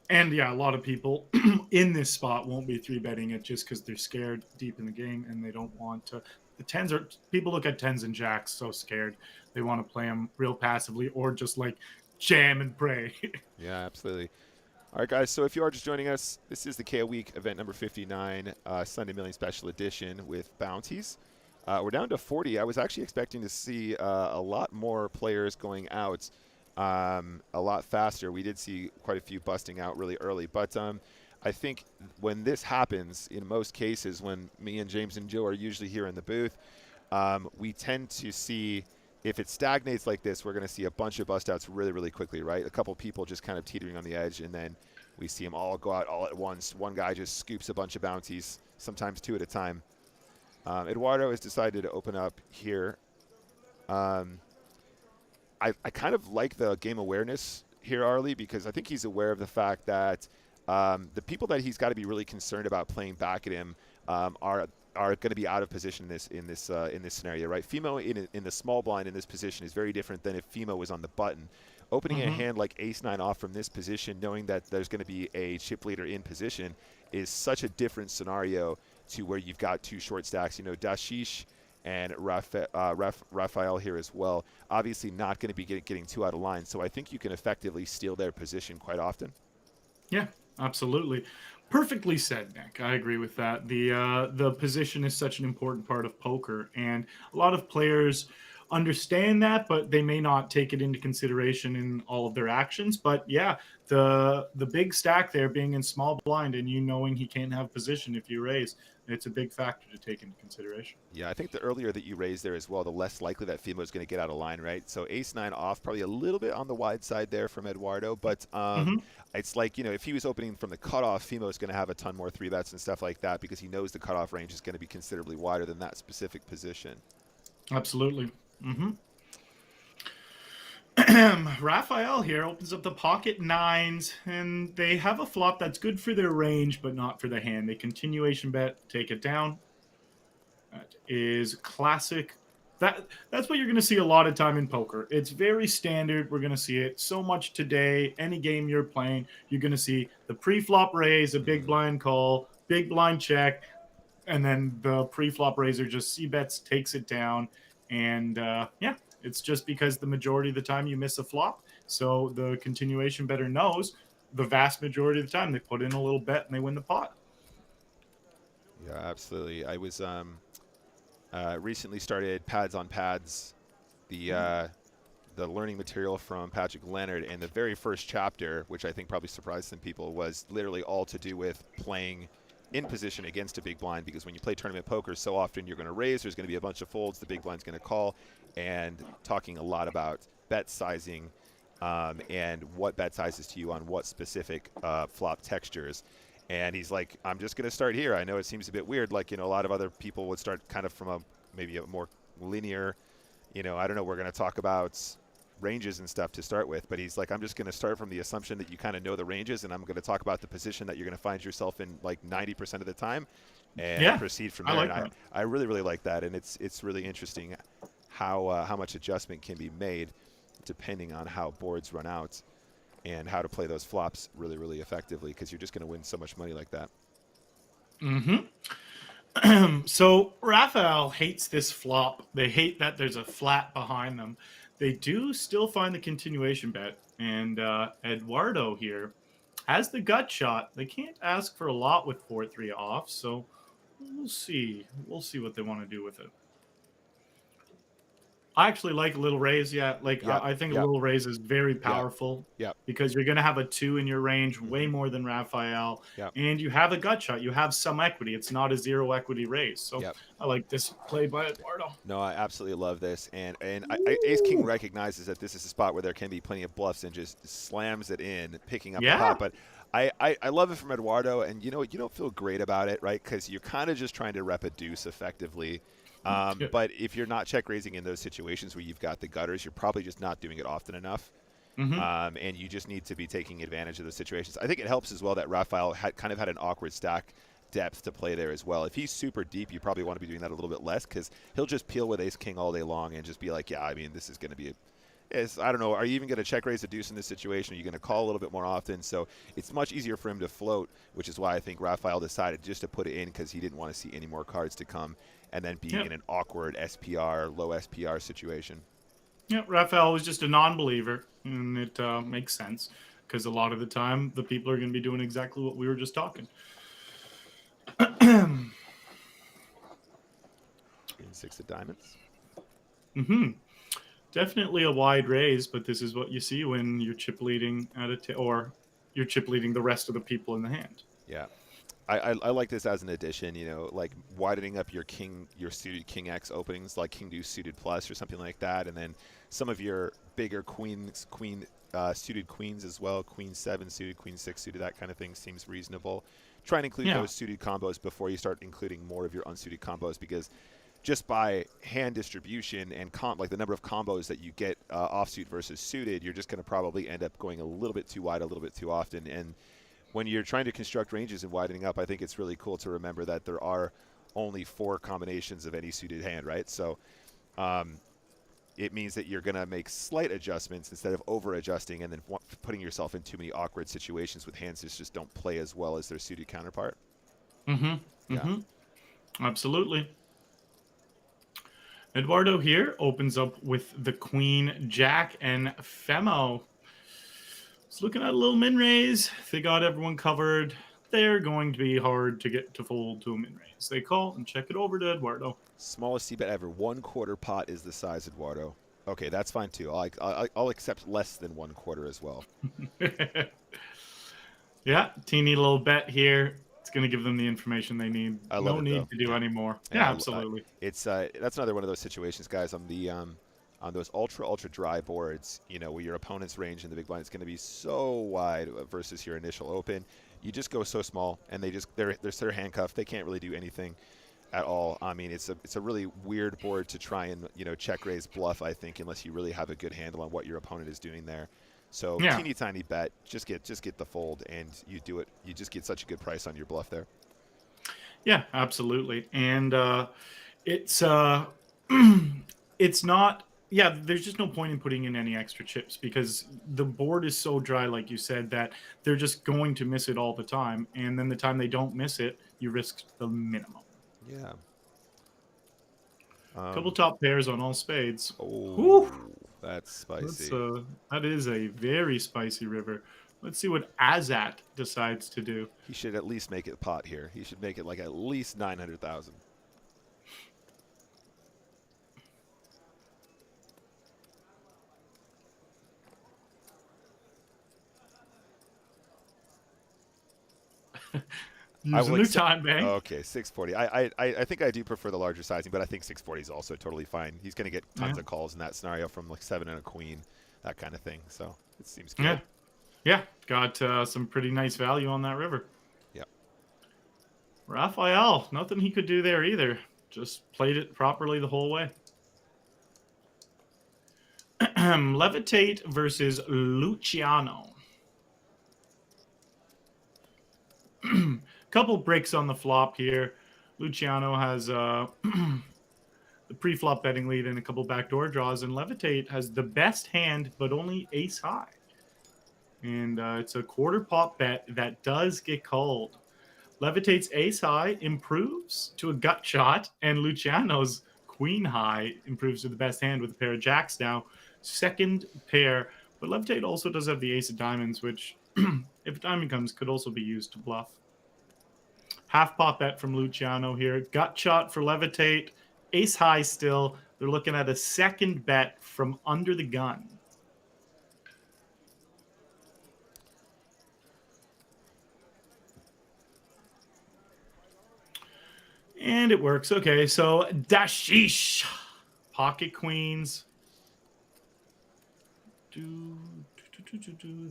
And yeah, a lot of people in this spot won't be 3-betting it just because they're scared deep in the game and they don't want to. The tens are people look at tens and jacks so scared they want to play them real passively or just like jam and pray. yeah, absolutely. All right, guys, so if you are just joining us, this is the KO Week event number 59, Sunday Million Special Edition with bounties. We're down to 40. I was actually expecting to see a lot more players going out a lot faster. We did see quite a few busting out really early. But I think when this happens, in most cases, when me and James and Joe are usually here in the booth, we tend to see if it stagnates like this, we're going to see a bunch of bust outs really, really quickly, right? A couple people just kind of teetering on the edge, and then we see them all go out all at once. One guy just scoops a bunch of bounties, sometimes 2 at a time. Eduardo has decided to open up here. I kind of like the game awareness here, Arlie, because I think he's aware of the fact that the people that he's got to be really concerned about playing back at him are going to be out of position in this scenario, right? Fimo in the small blind in this position is very different than if Fimo was on the button. Opening a hand like Ace-9 off from this position, knowing that there's going to be a chip leader in position, is such a different scenario to where you've got 2 short stacks. You know, Dashish and Raphael here as well. Obviously not going to be getting 2 out of line, so I think you can effectively steal their position quite often. Yeah, absolutely. Perfectly said, Nick. I agree with that. The position is such an important part of poker, and a lot of players understand that, but they may not take it into consideration in all of their actions. But yeah, the big stack there being in small blind and you knowing he can't have position if you raise, it's a big factor to take into consideration. Yeah, I think the earlier that you raise there as well, the less likely that Fimo is going to get out of line, right? So Ace-9 off, probably a little bit on the wide side there from Eduardo, but it's like, you know, if he was opening from the cutoff, Fimo is going to have a ton more 3-bets and stuff like that because he knows the cutoff range is going to be considerably wider than that specific position. Absolutely. Raphael here opens up the pocket 9s, and they have a flop that's good for their range, but not for the hand. They continuation bet, take it down. That is classic. That's what you're going to see a lot of time in poker. It's very standard. We're going to see it so much today. Any game you're playing, you're going to see the pre-flop raise, a big blind call, big blind check, and then the pre-flop raiser just c-bets, takes it down, and yeah. It's just because the majority of the time you miss a flop. So the continuation bettor knows the vast majority of the time they put in a little bet and they win the pot. Yeah, absolutely. I was recently started Pads on Pads, the learning material from Patrick Leonard, and the very first chapter, which I think probably surprised some people, was literally all to do with playing in position against a big blind, because when you play tournament poker, so often you're going to raise, there's going to be a bunch of folds, the big blind's going to call, and talking a lot about bet sizing and what bet sizes to you on what specific flop textures. And he's like, I'm just going to start here. I know it seems a bit weird, like, you know, a lot of other people would start kind of from maybe a more linear, you know, I don't know, we're going to talk about ranges and stuff to start with, but he's like, I'm just going to start from the assumption that you kind of know the ranges, and I'm going to talk about the position that you're going to find yourself in like 90% of the time, and proceed from there. I really, really like that, and it's really interesting how much adjustment can be made depending on how boards run out and how to play those flops really, really effectively, because you're just going to win so much money like that. So Raphael hates this flop. They hate that there's a flat behind them. They do still find the continuation bet, and Eduardo here has the gut shot. They can't ask for a lot with 4-3 off, so we'll see. We'll see what they want to do with it. I actually like a little raise. Yeah, I think a little raise is very powerful. Because you're going to have a 2 in your range, way more than Raphael, and you have a gut shot. You have some equity. It's not a 0 equity raise. So I like this play by Eduardo. No, I absolutely love this, and Ace King recognizes that this is a spot where there can be plenty of bluffs and just slams it in, picking up the pot. But I love it from Eduardo, and you know what? You don't feel great about it, right? Because you're kind of just trying to rep a deuce effectively. But if you're not check raising in those situations where you've got the gutters, you're probably just not doing it often enough. And you just need to be taking advantage of those situations. I think it helps as well that Raphael had an awkward stack depth to play there as well. If he's super deep, you probably want to be doing that a little bit less, because he'll just peel with ace king all day long and just be like, yeah, I mean, this is going to be I don't know, are you even going to check raise a deuce in this situation? Are you going to call a little bit more often? So it's much easier for him to float, which is why I think Raphael decided just to put it in, because he didn't want to see any more cards to come and then be in an awkward SPR, low SPR situation. Yeah, Raphael was just a non-believer, and it makes sense, because a lot of the time the people are going to be doing exactly what we were just talking. 6 of diamonds. Definitely a wide raise, but this is what you see when you're chip leading or you're chip leading the rest of the people in the hand. Yeah. I like this as an addition, like widening up your suited king X openings, like king deuce suited plus or something like that, and then some of your bigger suited queens as well, queen seven suited, queen six suited, that kind of thing seems reasonable. Try and include Yeah. those suited combos before you start including more of your unsuited combos, because just by hand distribution and like the number of combos that you get offsuit versus suited, you're just going to probably end up going a little bit too wide, a little bit too often, and when you're trying to construct ranges and widening up, I think it's really cool to remember that there are only 4 combinations of any suited hand, right? So it means that you're going to make slight adjustments instead of over adjusting and then putting yourself in too many awkward situations with hands that just don't play as well as their suited counterpart. Mm-hmm. Yeah. Mm-hmm. Absolutely. Eduardo here opens up with the Queen, Jack, and Femo. It's looking at a little min raise. If they got everyone covered, they're going to be hard to get to fold to a min raise. They call and check it over to Eduardo. Smallest c-bet ever. 1/4 pot is the size, Eduardo. Okay, that's fine too. I'll accept less than 1/4 as well. Yeah, teeny little bet here. It's going to give them the information they need. I love No it need though. to do Yeah. any more. Yeah, Yeah, absolutely. it's that's another one of those situations, guys. On those ultra dry boards, where your opponent's range in the big blind is going to be so wide versus your initial open. You just go so small, and they're handcuffed. They can't really do anything at all. I mean, it's a really weird board to try and check raise bluff. I think unless you really have a good handle on what your opponent is doing there. So Yeah. teeny tiny bet, just get the fold, and you do it. You just get such a good price on your bluff there. Yeah, absolutely. And it's it's not. Yeah, there's just no point in putting in any extra chips because the board is so dry, like you said, that they're just going to miss it all the time. And then the time they don't miss it, you risk the minimum. Yeah. Couple top pairs on all spades. Oh, Whew. that's spicy. That is a very spicy river. Let's see what Azat decides to do. He should at least make it pot here. He should make it like at least 900,000. Using their time bank. Okay, 640. I think I do prefer the larger sizing, but I think 640 is also totally fine. He's going to get tons of calls in that scenario from like 7 and a queen, that kind of thing. So it seems good. Yeah. Got some pretty nice value on that river. Yeah. Raphael, nothing he could do there either. Just played it properly the whole way. Levitate versus Luciano. Couple breaks on the flop here. Luciano has the pre-flop betting lead and a couple backdoor draws, and Levitate has the best hand, but only ace high. And it's a quarter pot bet that does get called. Levitate's ace high improves to a gut shot, and Luciano's queen high improves to the best hand with a pair of jacks now. Second pair, but Levitate also does have the ace of diamonds, which, if a diamond comes, could also be used to bluff. Half pot bet from Luciano here. Gut shot for Levitate. Ace high still. They're looking at a second bet from under the gun. And it works. Okay, so Dashish. Pocket queens.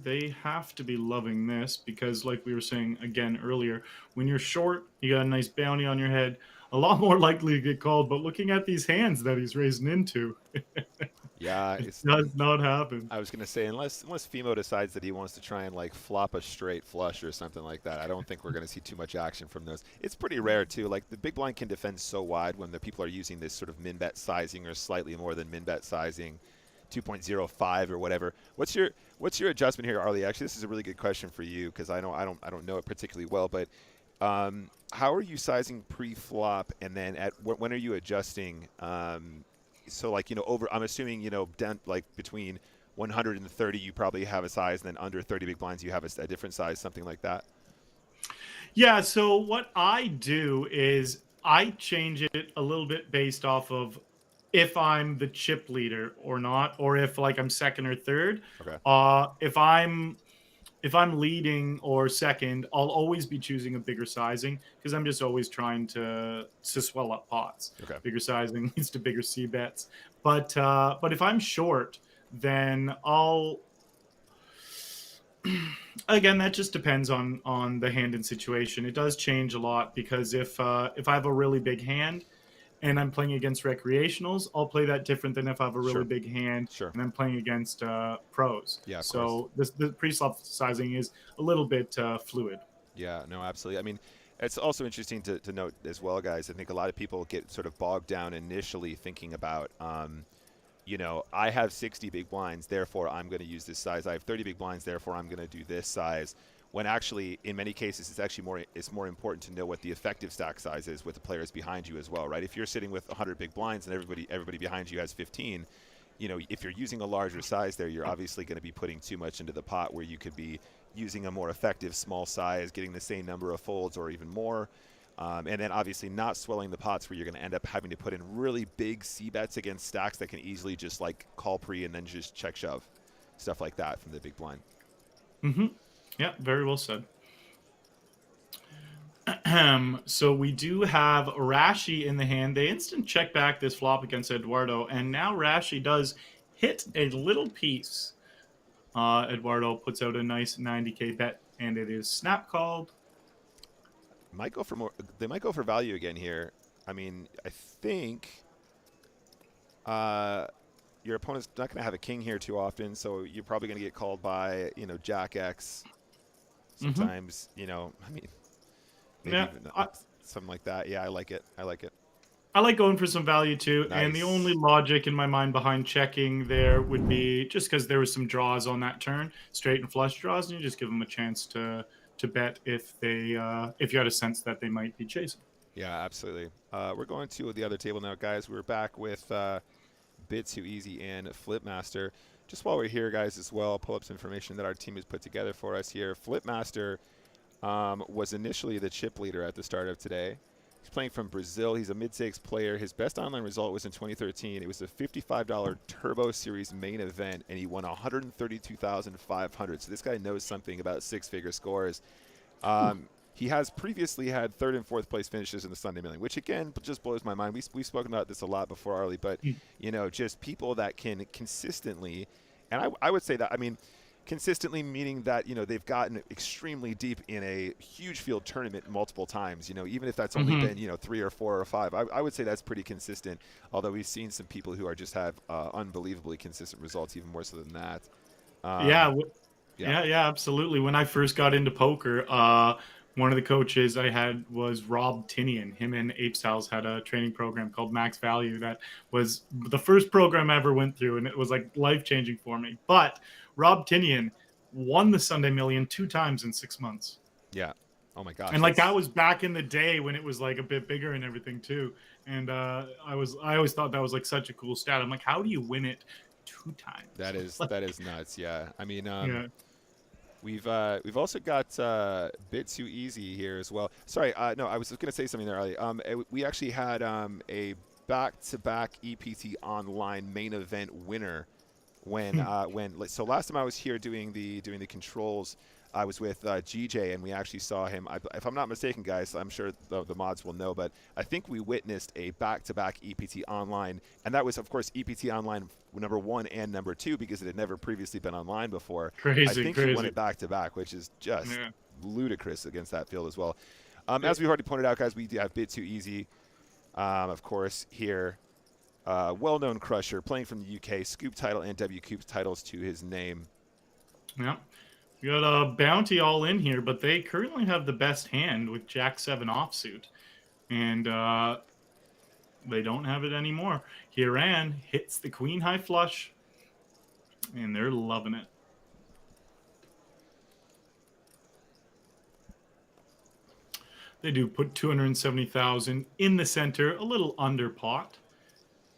They have to be loving this because, like we were saying again earlier, when you're short, you got a nice bounty on your head. A lot more likely to get called, but looking at these hands that he's raising into, yeah, it does not happen. I was going to say, unless Fimo decides that he wants to try and like flop a straight flush or something like that, I don't think we're going to see too much action from those. It's pretty rare too. Like the big blind can defend so wide when the people are using this sort of min bet sizing or slightly more than min bet sizing, 2.05 or whatever. What's your adjustment here, Arlie? Actually, this is a really good question for you because I don't know it particularly well, but how are you sizing pre-flop, and then when are you adjusting? So like over, I'm assuming down like between 130 you probably have a size, and then under 30 big blinds you have a different size, something like that. Yeah. So what I do is I change it a little bit based off of if I'm the chip leader or not, or if like I'm second or third. Okay. If if I'm leading or second, I'll always be choosing a bigger sizing because I'm just always trying to swell up pots. Okay. Bigger sizing leads to bigger C bets. But if I'm short, then I'll again, that just depends on the hand and situation. It does change a lot because if I have a really big hand and I'm playing against recreationals, I'll play that different than if I have a really Sure. big hand Sure. and I'm playing against pros. Yeah, of course. So the pre-flop sizing is a little bit fluid. Yeah, no, absolutely. I mean, it's also interesting to note as well, guys. I think a lot of people get sort of bogged down initially thinking about, you know, I have 60 big blinds, therefore I'm going to use this size. I have 30 big blinds, therefore I'm going to do this size. When actually, in many cases, it's more important to know what the effective stack size is with the players behind you as well, right? If you're sitting with 100 big blinds and everybody behind you has 15, you know, if you're using a larger size there, you're obviously going to be putting too much into the pot where you could be using a more effective small size, getting the same number of folds or even more. And then obviously not swelling the pots where you're going to end up having to put in really big C bets against stacks that can easily just like call pre and then just check shove. Stuff like that from the big blind. Mm-hmm. Yeah, very well said. So we do have Rashi in the hand. They instant check back this flop against Eduardo, and now Rashi does hit a little piece. Eduardo puts out a nice 90K bet, and it is snap called. Might go for more. They might go for value again here. I mean, I think your opponent's not going to have a king here too often, so you're probably going to get called by, you know, Jack X. Sometimes, you know, I mean, maybe Yeah, even something like that. Yeah, I like it. I like it. I like going for some value too. Nice. And the only logic in my mind behind checking there would be just because there was some draws on that turn, straight and flush draws, and you just give them a chance to bet if they if you had a sense that they might be chasing. Yeah, absolutely. We're going to the other table now, guys. We're back with Bit Too Easy and Flipmaster. Just while we're here, guys, as well, pull up some information that our team has put together for us here. Flipmaster was initially the chip leader at the start of today. He's playing from Brazil. He's a mid-stakes player. His best online result was in 2013. It was a $55 Turbo Series main event, and he won $132,500. So this guy knows something about six-figure scores. He has previously had third and fourth place finishes in the Sunday Million, which again just blows my mind. We've spoken about this a lot before, Arlie, but you know, just people that can consistently, and I would say that, I mean, consistently meaning that, you know, they've gotten extremely deep in a huge field tournament multiple times, you know, even if that's only been, you know, 3 or 4 or 5. I would say that's pretty consistent, although we've seen some people who are just have unbelievably consistent results, even more so than that. Yeah, absolutely. When I first got into poker, one of the coaches I had was Rob Tinian. Him and Ape Styles had a training program called Max Value that was the first program I ever went through, and it was like life-changing for me. But Rob Tinian won the Sunday Million 2 times in 6 months. Yeah. Oh my gosh. And like that was back in the day when it was like a bit bigger and everything too. And I always thought that was like such a cool stat. I'm like, how do you win it 2 times? That is nuts. Yeah. I mean, yeah. We've also got Bit Too Easy here as well. Sorry, no, I was just going to say something there, Arlie. We actually had a back-to-back EPT online main event winner when so last time I was here doing the controls, I was with GJ, and we actually saw him. If I'm not mistaken, guys, I'm sure the mods will know, but I think we witnessed a back-to-back EPT online, and that was, of course, EPT online number 1 and number 2 because it had never previously been online before. I think he won it back-to-back, which is just ludicrous against that field as well. As we've already pointed out, guys, we do have Bit Too Easy, of course, here. Well-known crusher, playing from the UK, Scoop title and WCOOP titles to his name. Yeah. We got a bounty all in here, but they currently have the best hand with Jack 7 offsuit. And they don't have it anymore. Hiran hits the queen high flush, and they're loving it. They do put 270,000 in the center, a little under pot,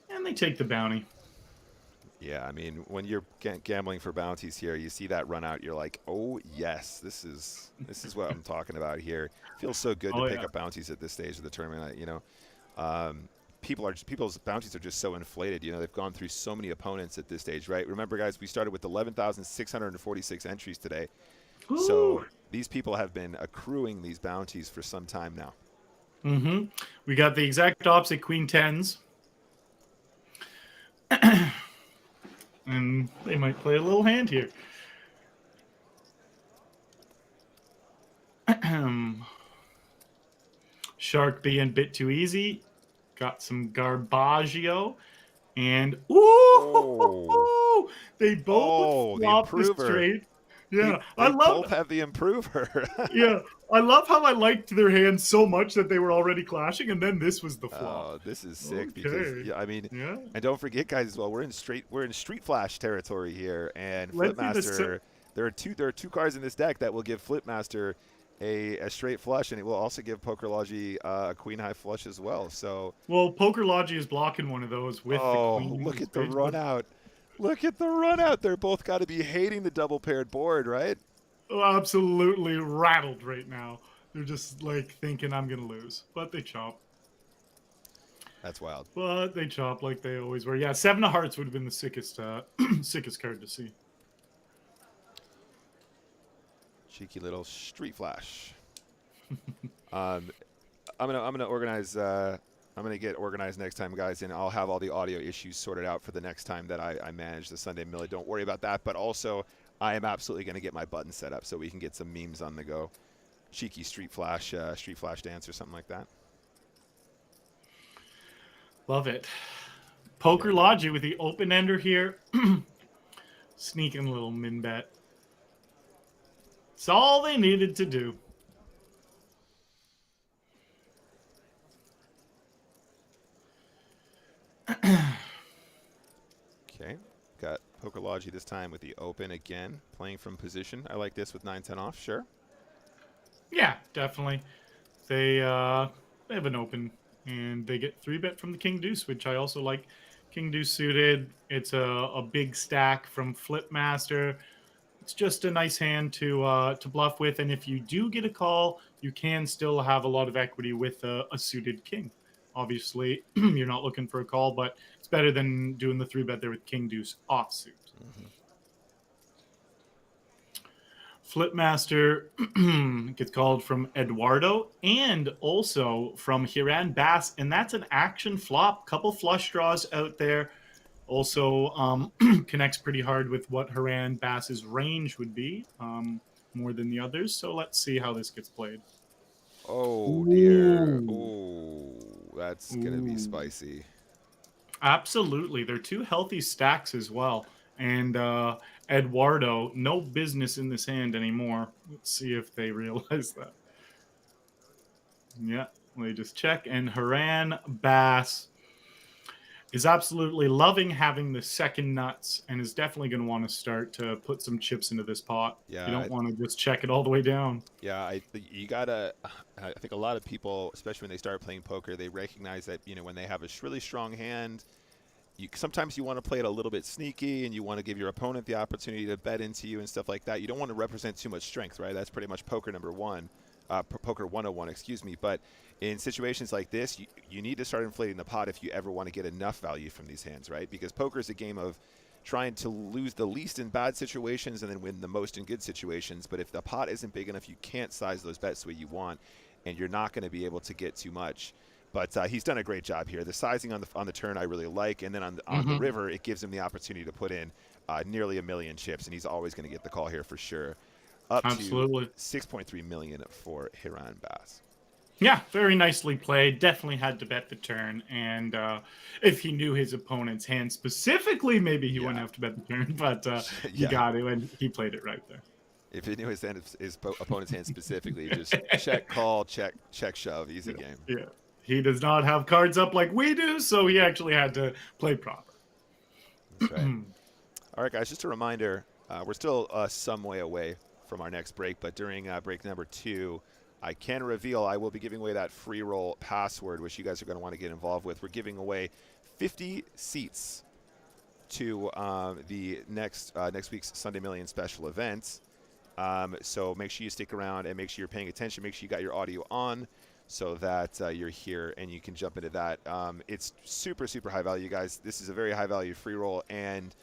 and they take the bounty. Yeah, I mean, when you're gambling for bounties here, you see that run out, you're like, oh yes, this is what I'm talking about here. Feels so good to pick up bounties at this stage of the tournament. You know, people's bounties are just so inflated. You know, they've gone through so many opponents at this stage, right? Remember, guys, we started with 11,646 entries today. Ooh. So these people have been accruing these bounties for some time now. Mm-hmm. We got the exact opposite queen tens. And they might play a little hand here. Shark being a bit too easy. Got some Garbaggio. And Oh, ooh, they both the flopped the improver. straight. Yeah, I They love. both have the improver. Yeah, I love how I liked their hands so much that they were already clashing, and then this was the flop. Oh, this is sick because Okay. yeah, I mean, Yeah. and don't forget, guys, as well. We're in Street Flash territory here, and Let's see this. Flipmaster. There are two cards in this deck that will give Flipmaster a straight flush, and it will also give PokerLogy a queen high flush as well. So, Well, PokerLogy is blocking one of those with the oh, queen. look at the run out! Look at the run out! They're both got to be hating the double paired board, right? Absolutely rattled right now. They're just like thinking I'm gonna lose, but they chop. That's wild. But they chop like they always were. Yeah, 7 of hearts would have been the sickest, sickest card to see. Cheeky little Street Flash. I'm gonna organize. I'm gonna get organized next time, guys, and I'll have all the audio issues sorted out for the next time that I manage the Sunday Millie. Don't worry about that. But also, I am absolutely gonna get my button set up so we can get some memes on the go. Cheeky Street Flash dance or something like that. Love it. PokerLogy with the open ender here. Sneaking a little min bet. It's all they needed to do. Okay, got PokerLogy this time with the open again, playing from position. I like this with 9-10 off. Sure. Yeah, definitely. They have an open, and they get 3-bet from the King Deuce, which I also like. King Deuce suited. It's a big stack from Flipmaster. It's just a nice hand to bluff with, and if you do get a call, you can still have a lot of equity with a suited king. Obviously, you're not looking for a call, but it's better than doing the 3-bet there with King Deuce offsuit. Mm-hmm. Flipmaster gets called from Eduardo and also from Hiran Bass, and that's an action flop. Couple flush draws out there. Also connects pretty hard with what Hiran Bass's range would be, more than the others. So let's see how this gets played. Oh dear. Ooh. Oh, that's gonna be spicy. Absolutely. They're two healthy stacks as well. And Eduardo, no business in this hand anymore. Let's see if they realize that. Yeah, they just check. And Hiran Bass is absolutely loving having the second nuts and is definitely going to want to start to put some chips into this pot. Yeah, You don't want to just check it all the way down. Yeah, you gotta. I think a lot of people, especially when they start playing poker, they recognize that when they have a really strong hand, sometimes you want to play it a little bit sneaky, and you want to give your opponent the opportunity to bet into you and stuff like that. You don't want to represent too much strength, right? That's pretty much poker number one, poker 101, excuse me. But in situations like this, you need to start inflating the pot if you ever want to get enough value from these hands, right? Because poker is a game of trying to lose the least in bad situations and then win the most in good situations. But if the pot isn't big enough, you can't size those bets the way you want, and you're not going to be able to get too much. But he's done a great job here. The sizing on the turn I really like, and then on the river, it gives him the opportunity to put in nearly 1 million chips, and he's always going to get the call here for sure. Up Absolutely. to 6.3 million for Hiran Bass. Yeah, very nicely played. Definitely had to bet the turn. And if he knew his opponent's hand specifically, maybe he wouldn't have to bet the turn. But he got it, and he played it right there. If he knew his opponent's hand specifically, just check, call, check, shove. Easy game. Yeah. He does not have cards up like we do, so he actually had to play proper. That's right. All right, guys, just a reminder, we're still some way away from our next break, but during break number 2, I can reveal I will be giving away that free roll password, which you guys are going to want to get involved with. We're giving away 50 seats to the next week's Sunday Million special event. So make sure you stick around and make sure you're paying attention. Make sure you got your audio on so that you're here and you can jump into that. It's super, super high value, guys. This is a very high value free roll, and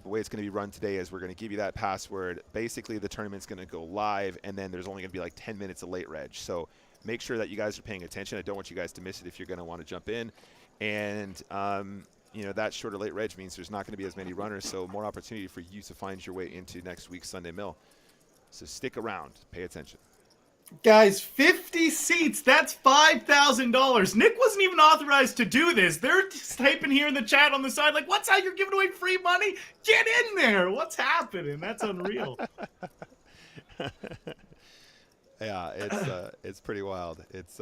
the way it's going to be run today is we're going to give you that password. Basically, the tournament's going to go live, and then there's only going to be like 10 minutes of late reg. So make sure that you guys are paying attention. I don't want you guys to miss it if you're going to want to jump in. And, that shorter late reg means there's not going to be as many runners, so more opportunity for you to find your way into next week's Sunday Mill. So stick around. Pay attention. Guys, 50 seats. That's $5,000. Nick wasn't even authorized to do this. They're just typing here in the chat on the side, like, what's how you're giving away free money? Get in there. What's happening? That's unreal. Yeah, it's pretty wild. It's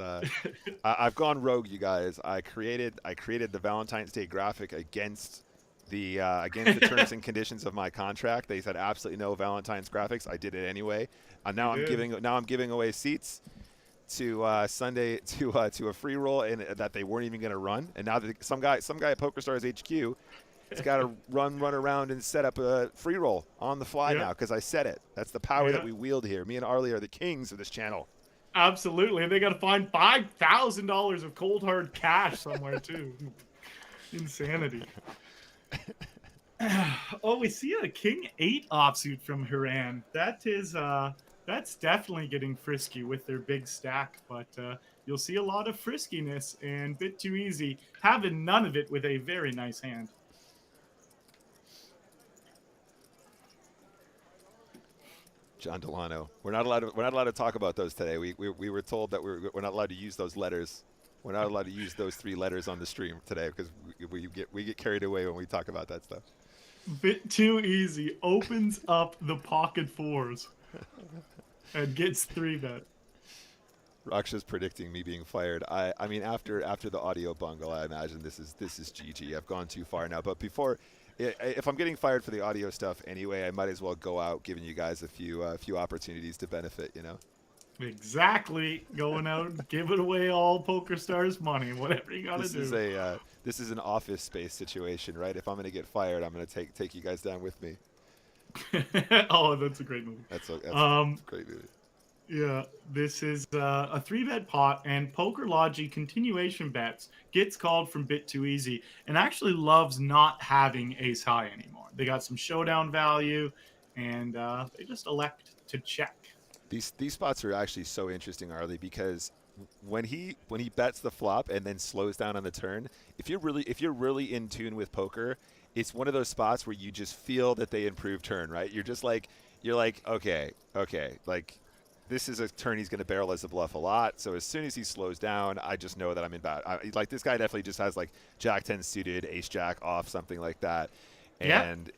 I've gone rogue, you guys. I created the Valentine's Day graphic against the terms and conditions of my contract. They said absolutely no Valentine's graphics. I did it anyway. Now I'm giving away seats to Sunday to a free roll and that they weren't even going to run. And now that some guy at PokerStars HQ has got to run around and set up a free roll on the fly now because I said it. That's the power that we wield here. Me and Arlie are the kings of this channel. Absolutely. And they got to find $5,000 of cold hard cash somewhere too. Insanity. Oh, we see a King 8 offsuit from Haran. That's definitely getting frisky with their big stack, but you'll see a lot of friskiness and bit too easy, having none of it with a very nice hand. John Delano. We're not allowed to talk about those today. We were told that we're not allowed to use those letters. We're not allowed to use those 3 letters on the stream today because we get carried away when we talk about that stuff. Bit too easy opens up the pocket 4s and gets 3-bet. Raksha's predicting me being fired. I mean after the audio bungle, I imagine this is GG. I've gone too far now. But before, if I'm getting fired for the audio stuff anyway, I might as well go out giving you guys a few opportunities to benefit. Exactly. Going out, giving away all PokerStars money, whatever you gotta do. This is an Office Space situation, right? If I'm gonna get fired, I'm gonna take you guys down with me. Oh, that's a great movie. That's a great movie. Yeah, this is a 3-bet pot, and PokerLogy continuation bets gets called from bit too easy, and actually loves not having ace high anymore. They got some showdown value, and they just elect to check. These spots are actually so interesting, Arlie, because when he bets the flop and then slows down on the turn, if you're really in tune with poker, it's one of those spots where you just feel that they improve turn, right? You're like, okay, like this is a turn he's going to barrel as a bluff a lot. So as soon as he slows down, I just know that I'm in bad. Like this guy definitely just has like Jack 10 suited, Ace Jack off, something like that, and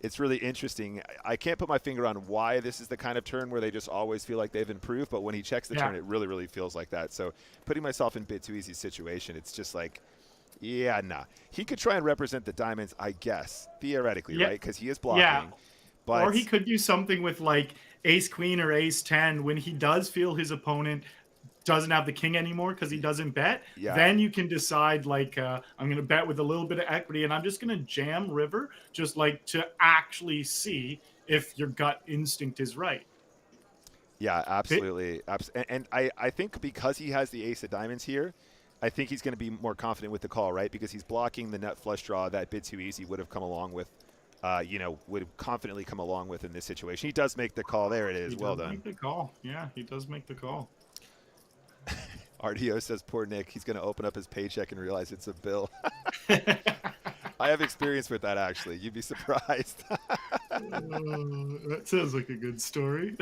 it's really interesting. I can't put my finger on why this is the kind of turn where they just always feel like they've improved, but when he checks the turn, it really, really feels like that. So putting myself in bit too easy situation, it's just like, yeah, nah. He could try and represent the diamonds, I guess, theoretically, right? Because he is blocking. Yeah. But or he could do something with like ace queen or ace 10 when he does feel his opponent doesn't have the king anymore because he doesn't bet. Then you can decide like I'm going to bet with a little bit of equity and I'm just going to jam river just like to actually see if your gut instinct is right. Yeah, absolutely. And I think because he has the ace of diamonds here, I think he's going to be more confident with the call, right? Because he's blocking the nut flush draw that bit too easy would have come along with, would confidently come along with in this situation. He does make the call. There it is. Well done. He does make the call. Yeah, he does make the call. RDO says, poor Nick, he's going to open up his paycheck and realize it's a bill. I have experience with that, actually. You'd be surprised. That sounds like a good story.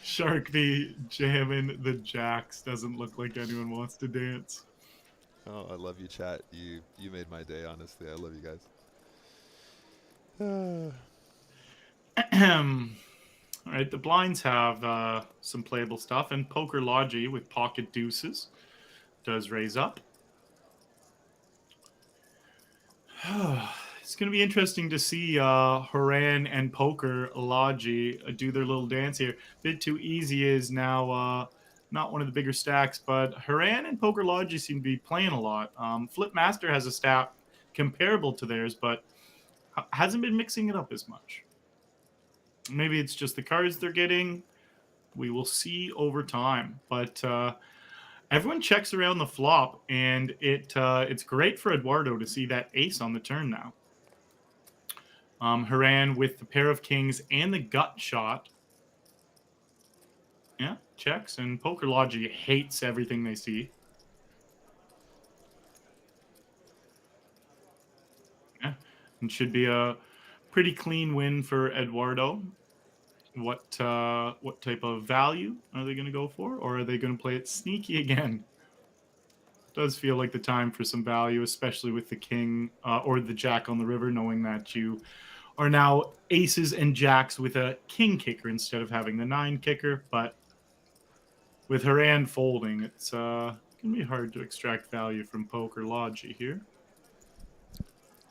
Shark B jamming the jacks doesn't look like anyone wants to dance. Oh, I love you, chat. You made my day, honestly. I love you guys. All right, the blinds have some playable stuff, and PokerLogy with pocket deuces does raise up. It's going to be interesting to see Haran and PokerLogy do their little dance here. Bit too easy is now not one of the bigger stacks, but Haran and PokerLogy seem to be playing a lot. Flipmaster has a stack comparable to theirs, but hasn't been mixing it up as much. Maybe it's just the cards they're getting. We will see over time. But everyone checks around the flop, and it's great for Eduardo to see that ace on the turn now. Haran with the pair of kings and the gut shot. Yeah, checks. And PokerLogy hates everything they see. Yeah, and should be a pretty clean win for Eduardo. What type of value are they going to go for, or are they going to play it sneaky again? Does feel like the time for some value, especially with the king or the jack on the river, knowing that you are now aces and jacks with a king kicker instead of having the 9 kicker. But with Haran folding, it's going to be hard to extract value from PokerLogy here.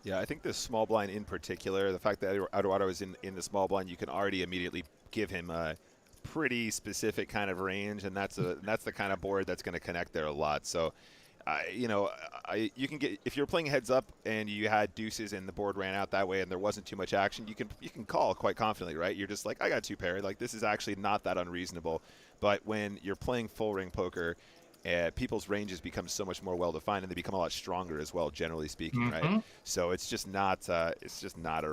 Yeah, I think this small blind in particular, the fact that Eduardo is in the small blind, you can already immediately give him a pretty specific kind of range, and that's the kind of board that's going to connect there a lot. So, you can get, if you're playing heads up and you had deuces and the board ran out that way and there wasn't too much action, you can call quite confidently, right? You're just like, I got 2 pair. Like, this is actually not that unreasonable. But when you're playing full ring poker, people's ranges become so much more well defined, and they become a lot stronger as well, generally speaking, right? So it's just not a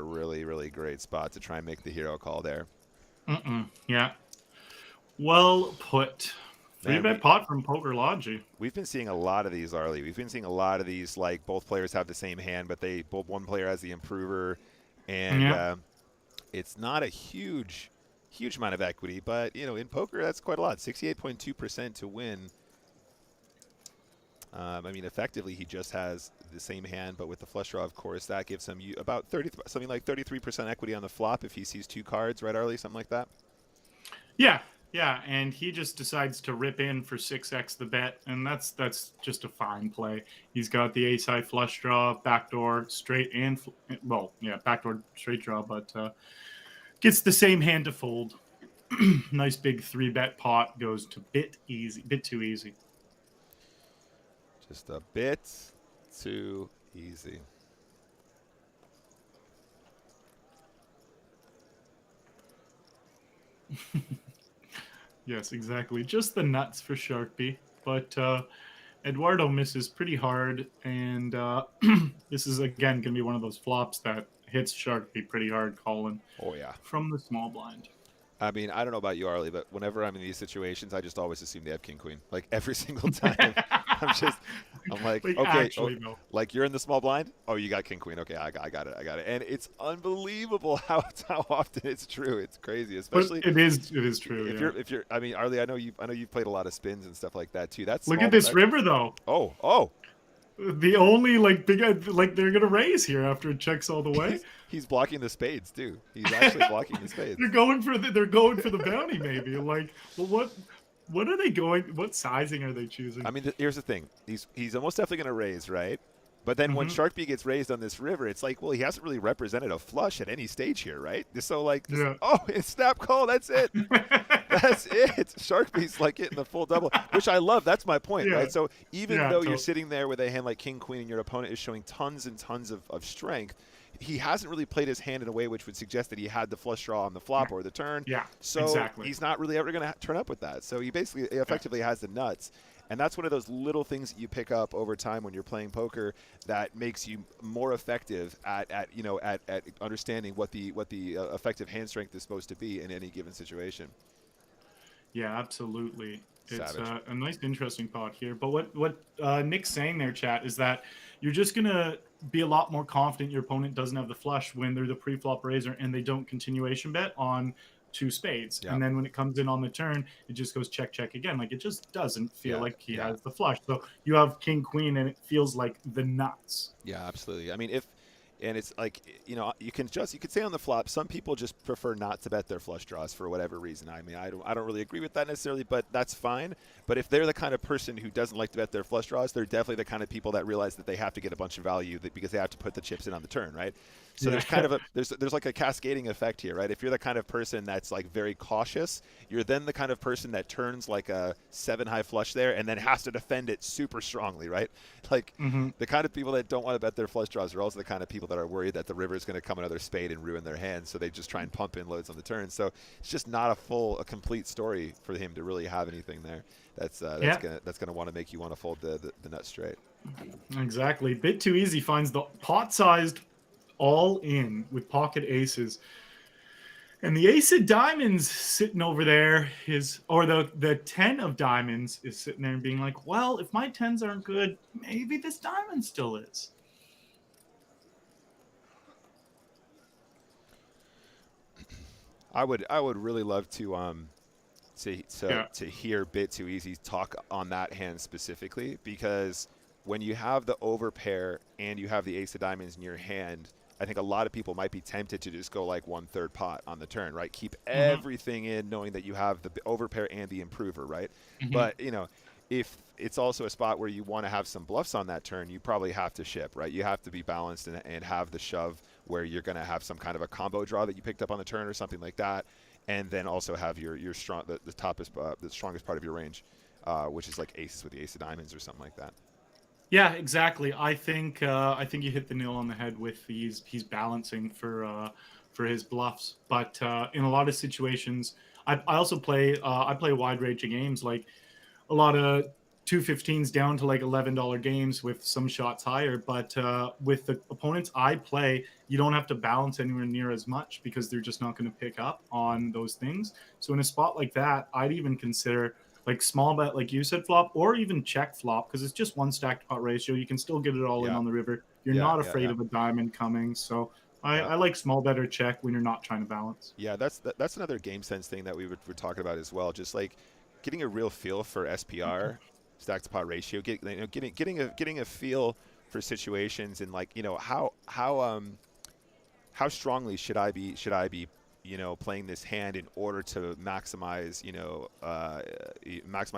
really great spot to try and make the hero call there. Yeah, well put. 3-bet pot from PokerLogy. We've been seeing a lot of these, Arlie. We've been seeing a lot of these, like both players have the same hand, but one player has the improver, and it's not a huge amount of equity, but in poker that's quite a lot. 68.2% to win. I mean, effectively, he just has the same hand, but with the flush draw, of course, that gives him about something like 33% equity on the flop if he sees 2 cards, right, Arlie? Something like that? Yeah, and he just decides to rip in for 6x the bet, and that's just a fine play. He's got the ace-high flush draw, backdoor straight, and backdoor straight draw, but gets the same hand to fold. Nice big 3-bet pot goes to bit too easy. Just a bit too easy. Yes, exactly. Just the nuts for Sharpie. But Eduardo misses pretty hard, and this is, again, going to be one of those flops that hits Sharpie pretty hard calling. Oh, yeah. From the small blind. I mean, I don't know about you, Arlie, but whenever I'm in these situations, I just always assume they have king queen. Like every single time, I'm like okay, actually, like you're in the small blind. Oh, you got king queen. Okay, I got it, and it's unbelievable how often it's true. It's crazy, especially. But it is true. If you're, I mean, Arlie, I know you've played a lot of spins and stuff like that too. Look at this river though. Oh. The only they're gonna raise here after it checks all the way. He's blocking the spades too. He's actually blocking the spades. They're going for the bounty maybe. Like, well, what are they going? What sizing are they choosing? I mean, here's the thing. He's almost definitely gonna raise, right? But then when Sharkbee gets raised on this river, it's like, well, he hasn't really represented a flush at any stage here, right? So it's snap call. That's it. That's it. Sharkbee's like hitting the full double, which I love. That's my point, right? So even though you're sitting there with a hand like king, queen, and your opponent is showing tons and tons of strength, he hasn't really played his hand in a way which would suggest that he had the flush draw on the flop or the turn. Yeah, so exactly. He's not really ever going to turn up with that. So he basically effectively has the nuts. And that's one of those little things that you pick up over time when you're playing poker that makes you more effective at understanding what the effective hand strength is supposed to be in any given situation. Yeah, absolutely. Savage. It's a nice, interesting pot here. But what Nick's saying there, chat, is that you're just going to be a lot more confident your opponent doesn't have the flush when they're the pre-flop raiser and they don't continuation bet on 2 spades. And then when it comes in on the turn, it just goes check, check again. Like, it just doesn't feel like he has the flush. So you have king, queen, and it feels like the nuts. Yeah, absolutely. I mean, and it's like, you could say on the flop, some people just prefer not to bet their flush draws for whatever reason. I mean, I don't really agree with that necessarily, but that's fine. But if they're the kind of person who doesn't like to bet their flush draws, they're definitely the kind of people that realize that they have to get a bunch of value because they have to put the chips in on the turn, right? So there's kind of there's like a cascading effect here, right? If you're the kind of person that's like very cautious, you're then the kind of person that turns like a 7-high flush there and then has to defend it super strongly, right? Like the kind of people that don't want to bet their flush draws are also the kind of people that are worried that the river is going to come another spade and ruin their hand, so they just try and pump in loads on the turn. So it's just not a complete story for him to really have anything there. That's gonna want to make you want to fold the nut straight. Exactly. Bit too easy finds the pot-sized all in with pocket aces. And the ace of diamonds sitting over there or the 10 of diamonds is sitting there and being like, well, if my 10s aren't good, maybe this diamond still is. I would really love Yeah. to hear Bit Too Easy talk on that hand specifically, because when you have the overpair and you have the ace of diamonds in your hand, I think a lot of people might be tempted to just go like 1/3 pot on the turn, right? Keep Mm-hmm. everything in, knowing that you have the overpair and the improver, right? Mm-hmm. But if it's also a spot where you want to have some bluffs on that turn, you probably have to ship, right? You have to be balanced and have the shove where you're going to have some kind of a combo draw that you picked up on the turn or something like that, and then also have your strong the strongest part of your range, which is like aces with the ace of diamonds or something like that. Yeah, exactly. I think you hit the nail on the head with he's balancing for his bluffs. But in a lot of situations, I also play I play a wide range of games, like a lot of 215s down to like $11 games with some shots higher. But with the opponents I play, you don't have to balance anywhere near as much because they're just not going to pick up on those things. So in a spot like that, I'd even consider like small bet, like you said, flop, or even check flop, because it's just one stacked pot ratio. You can still get it all in Yeah, on the river. You're yeah, not yeah, afraid yeah, of a diamond coming. So yeah. I like small bet or check when you're not trying to balance. Yeah, that's another game sense thing that we're talking about as well. Just like getting a real feel for SPR, stack to pot ratio, getting a feel for situations, and like how strongly should I be playing this hand in order to maximize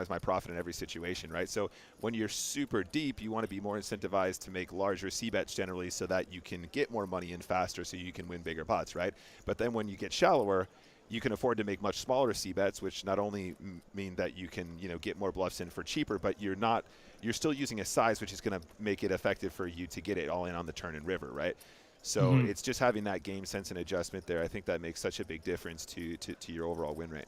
my profit in every situation, right? So when you're super deep, you want to be more incentivized to make larger c bets generally, so that you can get more money in faster, so you can win bigger pots, right? But then when you get shallower, you can afford to make much smaller c bets, which not only mean that you can get more bluffs in for cheaper, but you're still using a size which is going to make it effective for you to get it all in on the turn and river, right? So Mm-hmm. it's just having that game sense and adjustment there. I think that makes such a big difference to your overall win rate.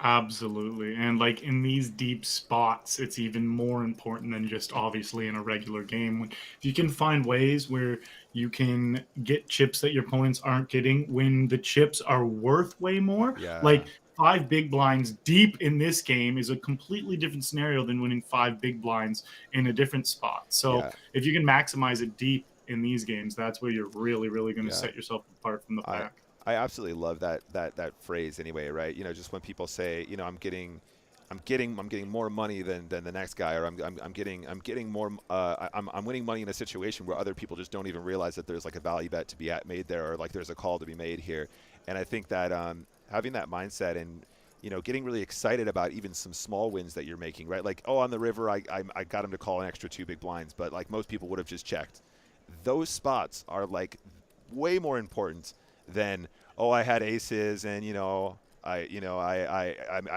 Absolutely. And like in these deep spots, it's even more important than just obviously in a regular game. If you can find ways where you can get chips that your opponents aren't getting when the chips are worth way more, Yeah, like five big blinds deep in this game is a completely different scenario than winning five big blinds in a different spot. So yeah, if you can maximize it deep in these games, that's where you're really, really going to yeah. set yourself apart from the I pack. I absolutely love that phrase anyway, right? Just when people say, I'm getting more money than the next guy, or I'm getting more I'm winning money in a situation where other people just don't even realize that there's like a value bet to be made there, or like there's a call to be made here. And I think that having that mindset and getting really excited about even some small wins that you're making, right? Like, oh, on the river, I got him to call an extra two big blinds, but like most people would have just checked. Those spots are like way more important than, oh, I had aces and I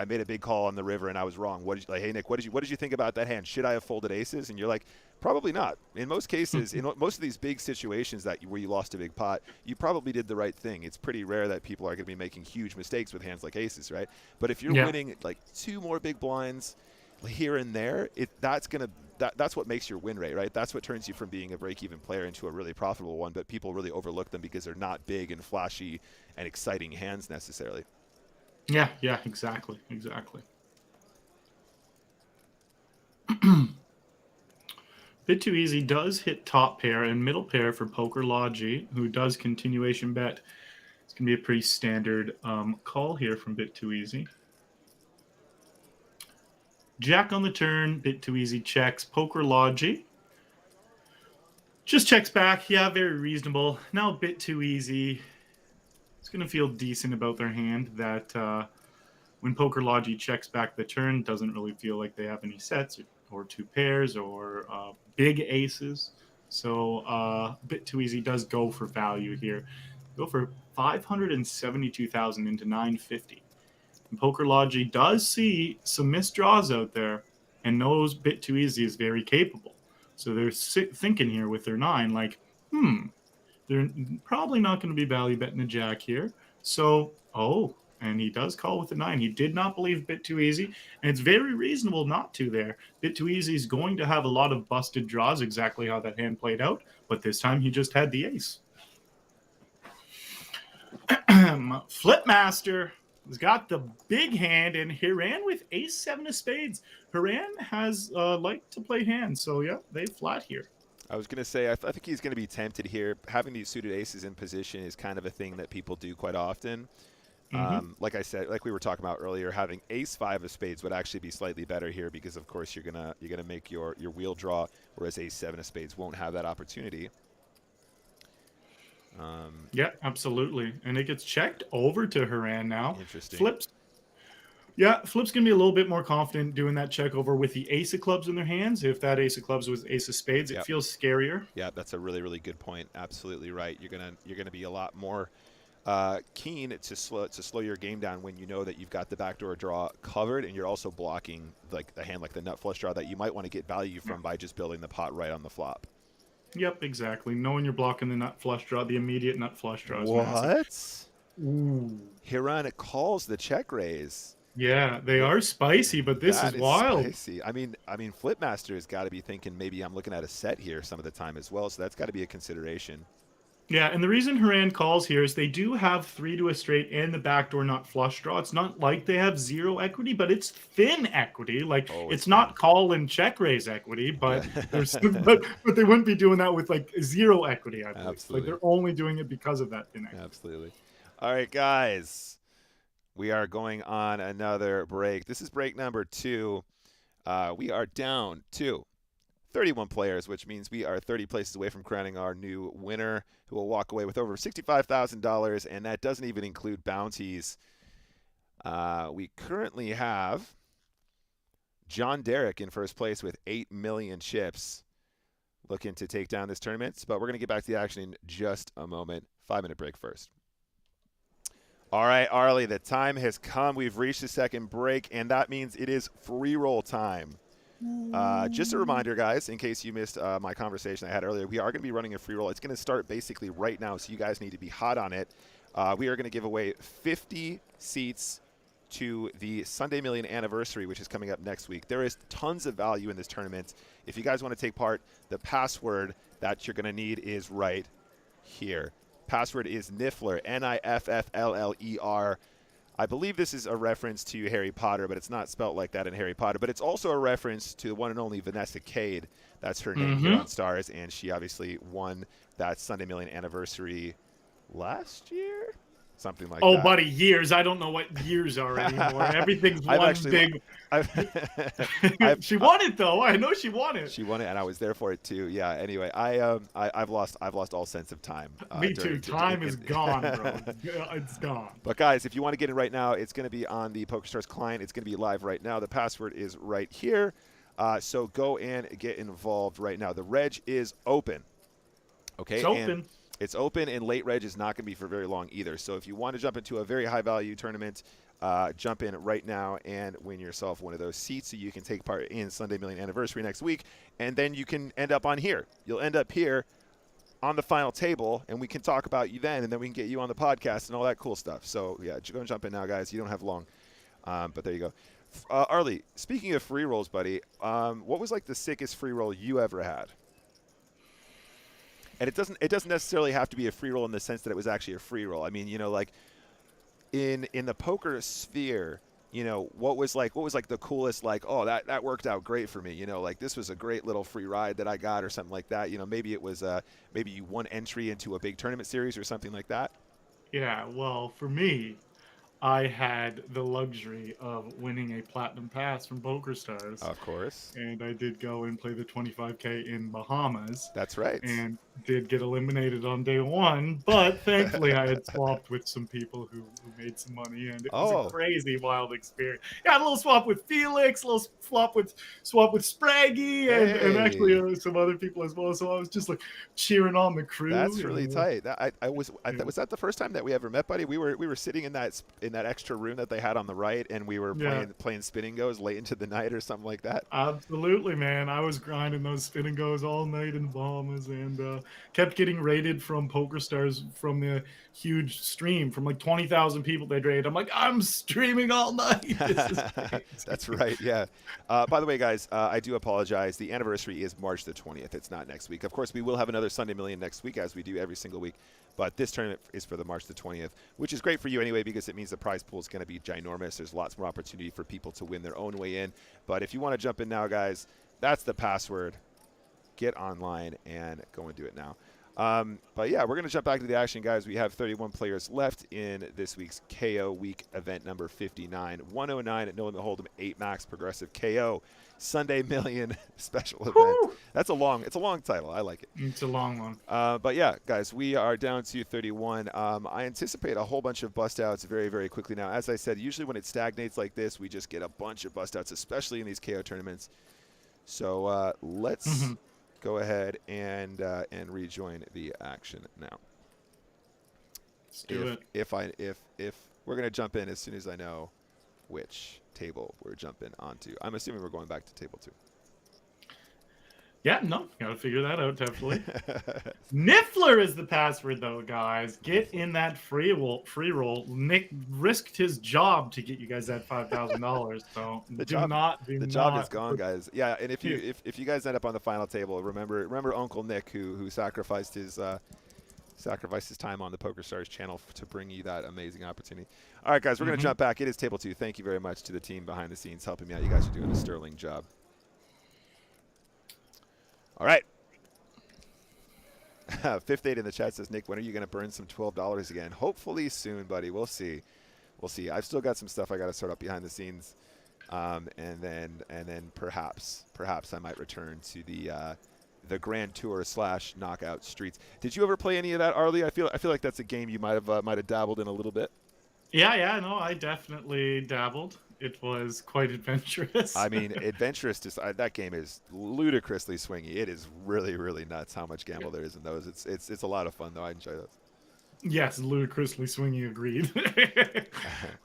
made a big call on the river and I was wrong. What did you, like, hey Nick, what did you think about that hand? Should I have folded aces? And you're like, probably not. In most cases, in most of these big situations where you lost a big pot, you probably did the right thing. It's pretty rare that people are going to be making huge mistakes with hands like aces, right? But if you're Yeah. winning like two more big blinds here and there, that's what makes your win rate, right? That's what turns you from being a break-even player into a really profitable one. But people really overlook them because they're not big and flashy and exciting hands necessarily. Yeah, yeah, exactly. Exactly. Bit Too Easy does hit top pair and middle pair for Poker Logi, who does continuation bet. It's going to be a pretty standard call here from Bit Too Easy. Jack on the turn, Bit Too Easy checks. Poker Logi just checks back. Yeah, very reasonable. Now Bit Too Easy. It's going to feel decent about their hand that when Poker Logi checks back the turn, doesn't really feel like they have any sets or two pairs or big aces. So Bit Too Easy does go for value here. Go for 572,000 into 950. And Poker Logi does see some missed draws out there and knows Bit Too Easy is very capable. So they're thinking here with their nine, like, they're probably not going to be value betting a jack here. So, and he does call with a nine. He did not believe Bit Too Easy, and it's very reasonable not to there. Bit Too Easy is going to have a lot of busted draws, exactly how that hand played out, but this time he just had the ace. Flipmaster has got the big hand, and Hiran with ace seven of spades. Hiran has liked to play hands, so yeah, they flat here. I was going to say, I think he's going to be tempted here. Having these suited aces in position is kind of a thing that people do quite often. Mm-hmm. Like I said, like we were talking about earlier, having ace five of spades would actually be slightly better here because, of course, you're gonna make your wheel draw, whereas ace seven of spades won't have that opportunity. Yeah, absolutely. And it gets checked over to Hiran now. Interesting. Flips. Yeah, Flip's going to be a little bit more confident doing that check over with the ace of clubs in their hands. If that ace of clubs was ace of spades, Yep. it feels scarier. Yeah, that's a really, really good point. Absolutely right. You're gonna be a lot more keen to slow your game down when you know that you've got the backdoor draw covered, and you're also blocking like the hand like the nut flush draw that you might want to get value from by just building the pot right on the flop. Yep, exactly. Knowing you're blocking the nut flush draw, the immediate nut flush draw is What? massive. Ooh. Hiran calls the check raise. Yeah, they are spicy, but this is wild. Spicy. I mean, Flipmaster has got to be thinking maybe I'm looking at a set here some of the time as well, so that's got to be a consideration. Yeah, and the reason Hiran calls here is they do have 3 to a straight and the backdoor nut flush draw. It's not like they have zero equity, but it's thin equity. Like it's not call and check raise equity, but there's but they wouldn't be doing that with like zero equity, I believe. Absolutely. Like they're only doing it because of that thin equity. Absolutely. All right, guys. We are going on another break. This is break number 2. We are down to 31 players, which means we are 30 places away from crowning our new winner, who will walk away with over $65,000, and that doesn't even include bounties. We currently have John Derrick in first place with 8 million chips, looking to take down this tournament. But we're going to get back to the action in just a moment. 5-minute break first. All right, Arlie, the time has come. We've reached the second break, and that means it is free roll time. Just a reminder, guys, in case you missed my conversation I had earlier, we are going to be running a free roll. It's going to start basically right now, so you guys need to be hot on it. We are going to give away 50 seats to the Sunday Million Anniversary, which is coming up next week. There is tons of value in this tournament. If you guys want to take part, the password that you're going to need is right here. Password is Niffler, Niffler. I believe this is a reference to Harry Potter, but it's not spelt like that in Harry Potter. But it's also a reference to the one and only Vanessa Cade. That's her name here on Stars, and she obviously won that Sunday Million Anniversary last year? Something like that. Oh, buddy, years. I don't know what years are anymore. Everything's one big. She won it, though. I know she won it. She won it, and I was there for it, too. Yeah, anyway, I've lost all sense of time. Me too. Time is gone, bro. It's gone. But, guys, if you want to get in right now, it's going to be on the PokerStars client. It's going to be live right now. The password is right here. So go and get involved right now. The reg is open. Okay? It's open. It's open, and late reg is not going to be for very long either. So if you want to jump into a very high-value tournament, jump in right now and win yourself one of those seats so you can take part in Sunday Million Anniversary next week. And then you can end up on here. You'll end up here on the final table, and we can talk about you then, and then we can get you on the podcast and all that cool stuff. So, yeah, go and jump in now, guys. You don't have long. But there you go. Arlie, speaking of free rolls, buddy, what was, like, the sickest free roll you ever had? And it doesn't necessarily have to be a free roll in the sense that it was actually a free roll. I mean, like in the poker sphere, what was like the coolest, like, oh, that worked out great for me, like this was a great little free ride that I got or something like that. Maybe it was maybe you won entry into a big tournament series or something like that. Yeah, well, for me, I had the luxury of winning a platinum pass from PokerStars. Of course. And I did go and play the 25K in Bahamas. That's right. And did get eliminated on day 1, but thankfully I had swapped with some people who made some money, and it was a crazy, wild experience. Yeah, a little swap with Felix, a little swap with Spraggy, and actually some other people as well. So I was just like cheering on the crew. That's really tight. Was that the first time that we ever met, buddy? We were sitting in that extra room that they had on the right, and we were playing spin and goes late into the night or something like that. Absolutely, man. I was grinding those spin and goes all night in the Bahamas, and kept getting raided from PokerStars from the huge stream from like 20,000 people they raid. I'm like, I'm streaming all night. This is crazy. That's right. Yeah. By the way, guys, I do apologize. The anniversary is March the 20th. It's not next week. Of course, we will have another Sunday Million next week, as we do every single week. But this tournament is for the March the 20th, which is great for you anyway, because it means the prize pool is going to be ginormous. There's lots more opportunity for people to win their own way in. But if you want to jump in now, guys, that's the password. Get online and go and do it now. But yeah, we're going to jump back to the action, guys. We have 31 players left in this week's KO week event number 59. 109 at No Limit Hold'em 8 Max Progressive KO Sunday Million special event. Woo! It's a long title. I like it. It's a long one. But yeah, guys, we are down to 31. I anticipate a whole bunch of bust outs very, very quickly now. As I said, usually when it stagnates like this, we just get a bunch of bust outs, especially in these KO tournaments. So let's go ahead and rejoin the action now. Let's do it. If we're gonna jump in as soon as I know which table we're jumping onto. I'm assuming we're going back to table 2. Yeah, no, gotta figure that out, definitely. Niffler is the password, though, guys. Get in that free roll. Nick risked his job to get you guys that $5,000. So the job is gone, guys. Yeah, and if you guys end up on the final table, remember Uncle Nick who sacrificed his time on the PokerStars channel to bring you that amazing opportunity. All right, guys, we're gonna jump back. It is table 2. Thank you very much to the team behind the scenes helping me out. You guys are doing a sterling job. All right. Fifth Date in the chat says, Nick, when are you going to burn some $12 again? Hopefully soon, buddy. We'll see. We'll see. I've still got some stuff I got to sort out behind the scenes, and then perhaps I might return to the Grand Tour / Knockout Streets. Did you ever play any of that, Arlie? I feel like that's a game you might have dabbled in a little bit. Yeah. No, I definitely dabbled. It was quite adventurous. I mean, adventurous. That game is ludicrously swingy. It is really, really nuts how much gamble there is in those. It's a lot of fun though. I enjoy those. Yes, ludicrously swingy. Agreed.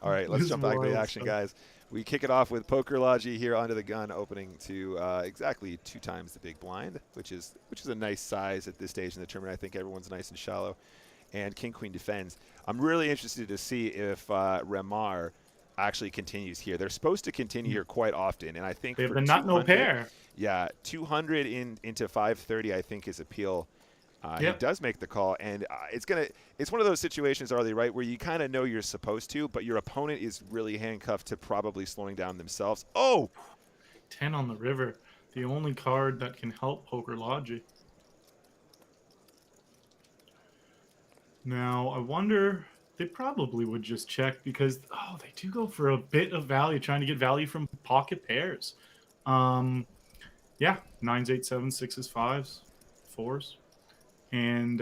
All right, let's jump back to the action, guys. We kick it off with PokerLogy here under the gun, opening to exactly 2 times the big blind, which is a nice size at this stage in the tournament. I think everyone's nice and shallow, and King Queen defends. I'm really interested to see if Remar actually continues here. They're supposed to continue here quite often, and I think they have the not no pair. Yeah, 200 into 530 I think is appeal. He does make the call, and it's one of those situations, Arlie, right, where you kind of know you're supposed to, but your opponent is really handcuffed to probably slowing down themselves. Oh, 10 on the river, the only card that can help PokerLogy. Now I wonder. They probably would just check because, they do go for a bit of value, trying to get value from pocket pairs. Yeah, 9s, 8s, 7s, 6s, 5s, 4s. And,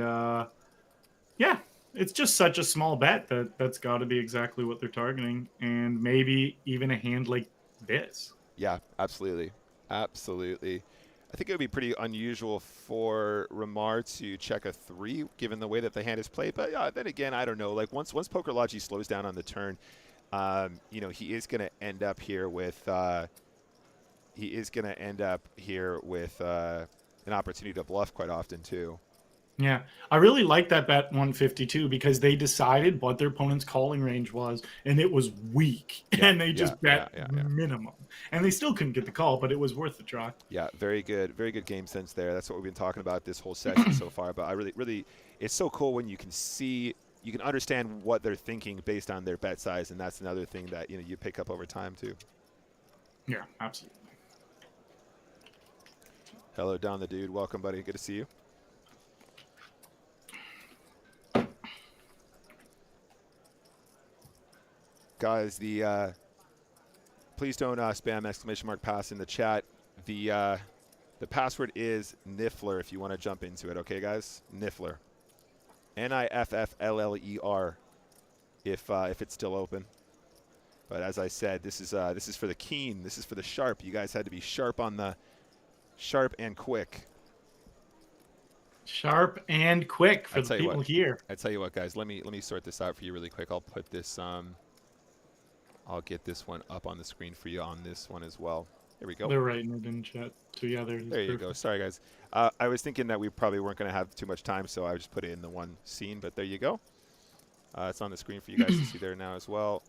yeah, it's just such a small bet that's got to be exactly what they're targeting. And maybe even a hand like this. Yeah, absolutely. Absolutely. I think it would be pretty unusual for Remar to check a 3, given the way that the hand is played. But then again, I don't know. Like once PokerLogy slows down on the turn, he is going to end up here with an opportunity to bluff quite often too. Yeah, I really like that bet 152 because they decided what their opponent's calling range was, and it was weak, and they just bet minimum. And they still couldn't get the call, but it was worth the try. Yeah, very good game sense there. That's what we've been talking about this whole session so far. But I really, it's so cool when you can understand what they're thinking based on their bet size, and that's another thing that you pick up over time too. Yeah, absolutely. Hello, Don the Dude. Welcome, buddy. Good to see you. Guys, please don't spam ! Pass in the chat. The password is Niffler if you want to jump into it. Okay, guys, Niffler, Niffler, if it's still open. But as I said, this is for the keen. This is for the sharp. You guys had to be sharp on the sharp and quick. Sharp and quick for the people here. I tell you what, guys. Let me sort this out for you really quick. I'll put this. I'll get this one up on the screen for you on this one as well. There we go. They're writing it in chat together. It's There you go. perfect. Sorry, guys. I was thinking that we probably weren't going to have too much time, so I just put it in the one scene, but there you go. It's on the screen for you guys to see there now as well.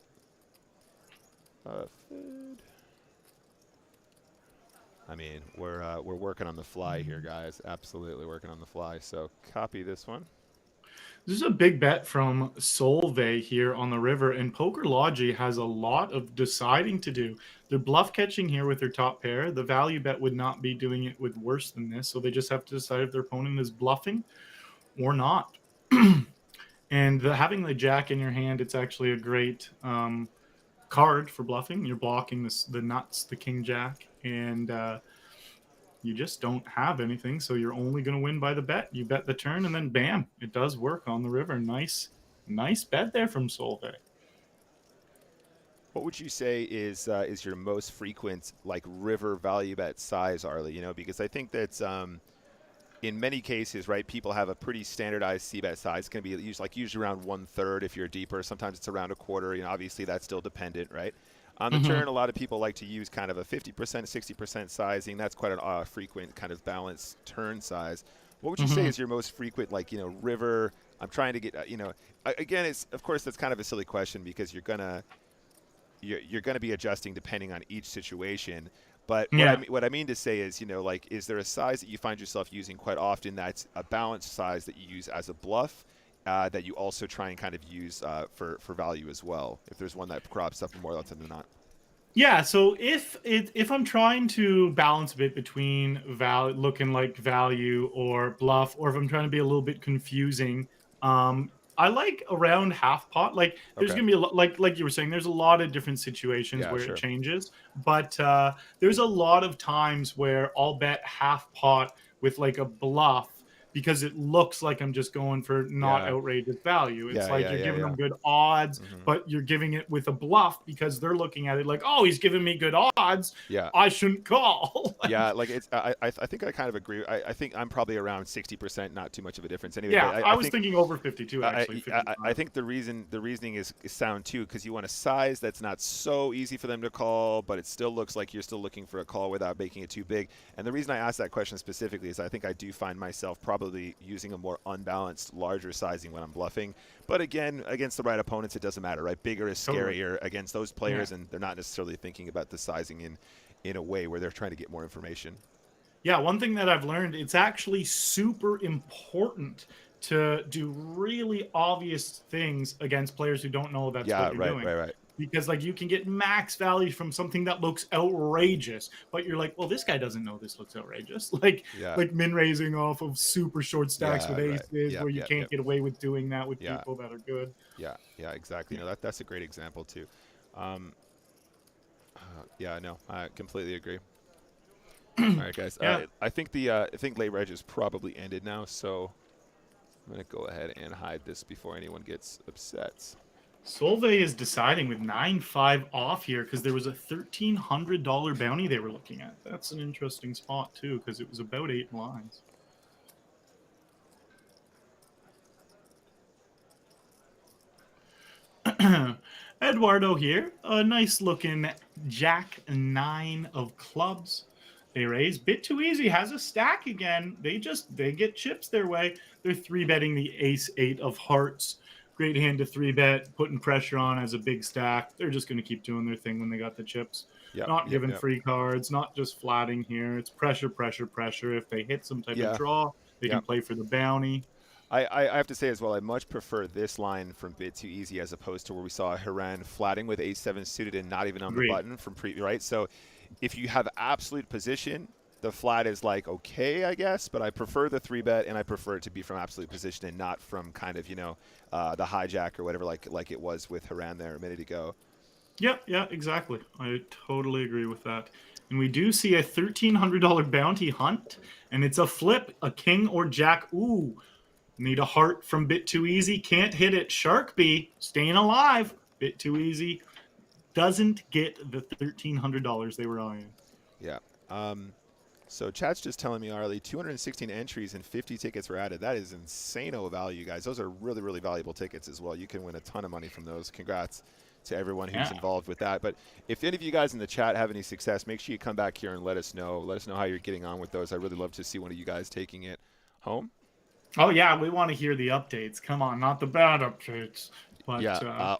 I mean, we're working on the fly here, guys. Absolutely working on the fly. So copy this one. This is a big bet from Solvay here on the river, and PokerLogy has a lot of deciding to do. They're bluff catching here with their top pair. The value bet would not be doing it with worse than this, so they just have to decide if their opponent is bluffing or not. And having the jack in your hand, it's actually a great card for bluffing. You're blocking the nuts, the king jack, and you just don't have anything, so you're only going to win by the bet. You bet the turn, and then bam, it does work on the river. Nice bet there from Solvay. What would you say is your most frequent like river value bet size, Arlie? You know, because I think that's in many cases, right, people have a pretty standardized c-bet size. It's going to be usually around 1/3 if you're deeper. Sometimes it's around 1/4. You know, obviously that's still dependent, right? On the turn, a lot of people like to use kind of a 50%, 60% sizing. That's quite a frequent kind of balanced turn size. What would you say is your most frequent, like, you know, river? I'm trying to get, you know, again, it's of course that's kind of a silly question because you're gonna be adjusting depending on each situation. But what I mean to say is, you know, like, is there a size that you find yourself using quite often that's a balanced size that you use as a bluff? That you also try and kind of use for value as well, if there's one that crops up more often than not. Yeah, so if I'm trying to balance a bit between looking like value or bluff, or if I'm trying to be a little bit confusing, I like around half pot. Like there's Okay. gonna be a lot, like you were saying, there's a lot of different situations where Sure. it changes, but there's a lot of times where I'll bet half pot with like a bluff because it looks like I'm just going for not outrageous value. It's like you're giving them good odds, but you're giving it with a bluff because they're looking at it like, oh, he's giving me good odds. Yeah. I shouldn't call. Yeah, like it's. I think I kind of agree. I think I'm probably around 60%, not too much of a difference anyway. Yeah, but I was thinking over 52 actually. I think the reasoning is sound too, because you want a size that's not so easy for them to call, but it still looks like you're still looking for a call without making it too big. And the reason I asked that question specifically is I think I do find myself probably using a more unbalanced, larger sizing when I'm bluffing. But again, against the right opponents, it doesn't matter, right? Bigger is scarier against those players, and they're not necessarily thinking about the sizing in a way where they're trying to get more information. Yeah, one thing that I've learned, it's actually super important to do really obvious things against players who don't know that's what you're doing. Right. Because like you can get max value from something that looks outrageous, but you're like, well, this guy doesn't know this looks outrageous. Like min raising off of super short stacks with aces, where you can't get away with doing that with people that are good. Yeah, exactly. You know, that's a great example too. Yeah, no, I completely agree. All right, guys. I think late reg is probably ended now, so I'm gonna go ahead and hide this before anyone gets upset. Solvay is deciding with 9-5 off here because there was a $1,300 bounty they were looking at. That's an interesting spot too, because it was about 8 lines. Eduardo here, a nice looking Jack 9 of clubs. They raise. Bit too easy. Has a stack again. They get chips their way. They're 3-betting the ace 8 of hearts. Great hand to 3-bet, putting pressure on as a big stack. They're just going to keep doing their thing when they got the chips. Not giving free cards, not just flatting here. It's pressure, pressure, pressure. If they hit some type of draw, they can play for the bounty. I have to say as well, I much prefer this line from Bit Too Easy as opposed to where we saw Haran flatting with ace-7 suited and not even on the button from right? So if you have absolute position, the flat is like okay, I guess, but I prefer the 3-bet, and I prefer it to be from absolute position and not from kind of, you know, the hijack or whatever, like it was with Haran there a minute ago. Yeah, exactly. I totally agree with that. And we do see a $1,300 bounty hunt, and it's a flip, a king or jack. Ooh, need a heart from Bit Too Easy. Can't hit it. Shark B staying alive. Bit Too Easy doesn't get the $1,300 they were eyeing. Yeah. So chat's just telling me, Arlie, 216 entries and 50 tickets were added. That is insane value, guys. Those are really, really valuable tickets as well. You can win a ton of money from those. Congrats to everyone who's Yeah. involved with that. But if any of you guys in the chat have any success, make sure you come back here and let us know. Let us know how you're getting on with those. I really love to see one of you guys taking it home. Oh yeah, we want to hear the updates. Come on, not the bad updates, but Yeah,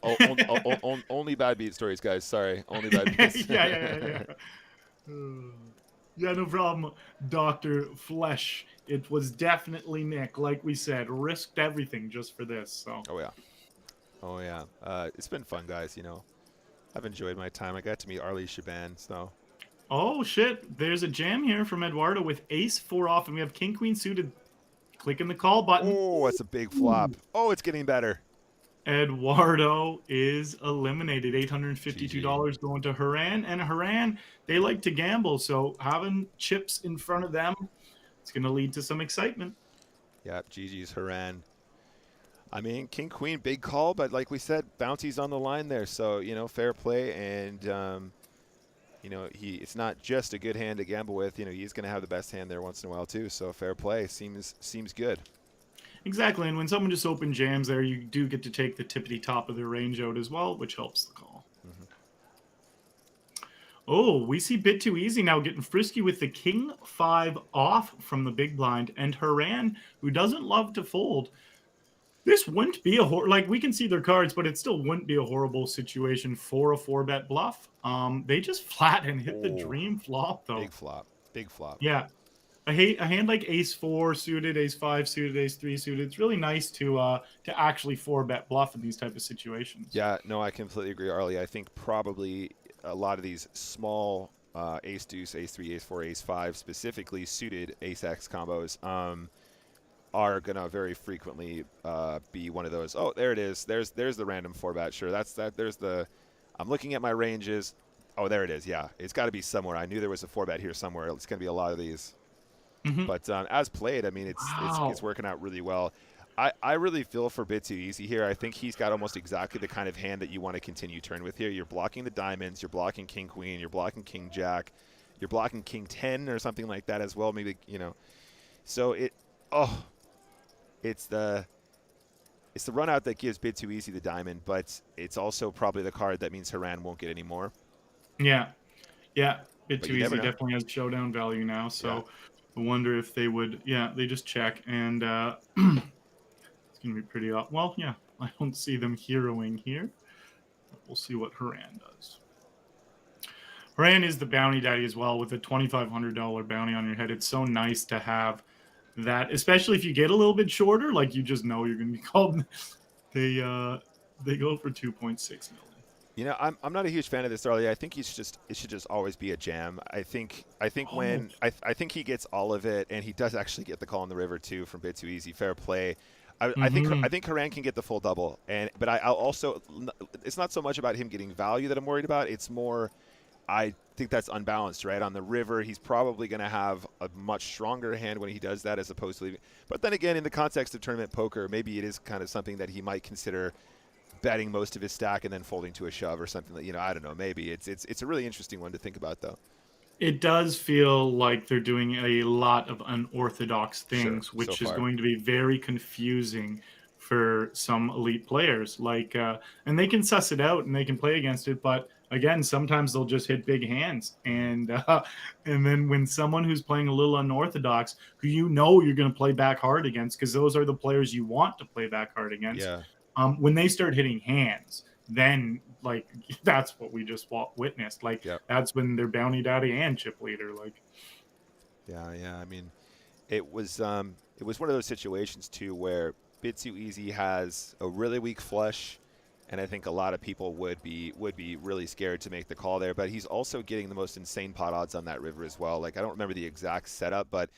only bad beat stories, guys. Sorry, only bad beats. yeah. Yeah, no problem, Dr. Flesh. It was definitely Nick, like we said, risked everything just for this. So. Oh yeah, oh yeah. It's been fun, guys. I've enjoyed my time. I got to meet Arlie Shaban, so. Oh shit! There's a jam here from Eduardo with Ace 4 off, and we have King Queen suited. Clicking the call button. Oh, that's a big flop. Oh, it's getting better. Eduardo is eliminated. $852 GG. going to Haran. And Haran, they like to gamble, so having chips in front of them, it's going to lead to some excitement. Yep, GG's Haran. I mean, King Queen, big call, but like we said, bounty's on the line there, so fair play, and it's not just a good hand to gamble with. He's going to have the best hand there once in a while too. So fair play seems good. Exactly, and when someone just open jams there, you do get to take the tippity top of their range out as well, which helps the call. Mm-hmm. Oh, we see Bit Too Easy now getting frisky with the King 5 off from the big blind, and Haran, who doesn't love to fold. This wouldn't be like we can see their cards, but it still wouldn't be a horrible situation for a 4-bet bluff. They just flat and hit the dream flop though. Big flop. Yeah, a hand like Ace 4 suited, Ace 5 suited, Ace 3 suited. It's really nice to actually 4-bet bluff in these type of situations. Yeah, no, I completely agree, Arlie. I think probably a lot of these small Ace Deuce, Ace 3, Ace 4, Ace 5 specifically suited Ace X combos. Are gonna very frequently be one of those. Oh, there it is. There's the random 4-bet. Sure, that's that. There's the. I'm looking at my ranges. Oh, there it is. Yeah, it's got to be somewhere. I knew there was a 4-bet here somewhere. It's gonna be a lot of these. Mm-hmm. But as played, I mean, it's working out really well. I really feel for Bit Too Easy here. I think he's got almost exactly the kind of hand that you want to continue turn with here. You're blocking the diamonds. You're blocking King Queen. You're blocking King Jack. You're blocking King 10 or something like that as well. Maybe So it's the run out that gives Bit Too Easy the diamond, but it's also probably the card that means Haran won't get any more. Yeah. Bit Too Easy definitely has showdown value now, so I wonder if they would. Yeah, they just check, and it's gonna be pretty off. Well, yeah, I don't see them heroing here. We'll see what Haran does. Haran is the bounty daddy as well, with a $2,500 bounty on your head. It's so nice to have that, especially if you get a little bit shorter, like you just know you're going to be called. They go for 2.6 million. I'm not a huge fan of this, Arlie. I think it should just always be a jam. I think when I think he gets all of it, and he does actually get the call on the river too from Bit Too Easy. Fair play. I think Haran can get the full double, but I'll also, it's not so much about him getting value that I'm worried about. It's more, I think that's unbalanced, right? On the river, he's probably going to have a much stronger hand when he does that as opposed to leaving. But then again, in the context of tournament poker, maybe it is kind of something that he might consider betting most of his stack and then folding to a shove or something. I don't know. Maybe it's a really interesting one to think about, though. It does feel like they're doing a lot of unorthodox things, sure, which so is far. going to be very confusing for some elite players. And they can suss it out and they can play against it, but again, sometimes they'll just hit big hands, and then when someone who's playing a little unorthodox, who you're going to play back hard against, because those are the players you want to play back hard against. Yeah. When they start hitting hands, then that's what we just witnessed. That's when they're bounty daddy and chip leader. Yeah. I mean, it was one of those situations too where Bit Too Easy has a really weak flush, and I think a lot of people would be really scared to make the call there. But he's also getting the most insane pot odds on that river as well. I don't remember the exact setup, but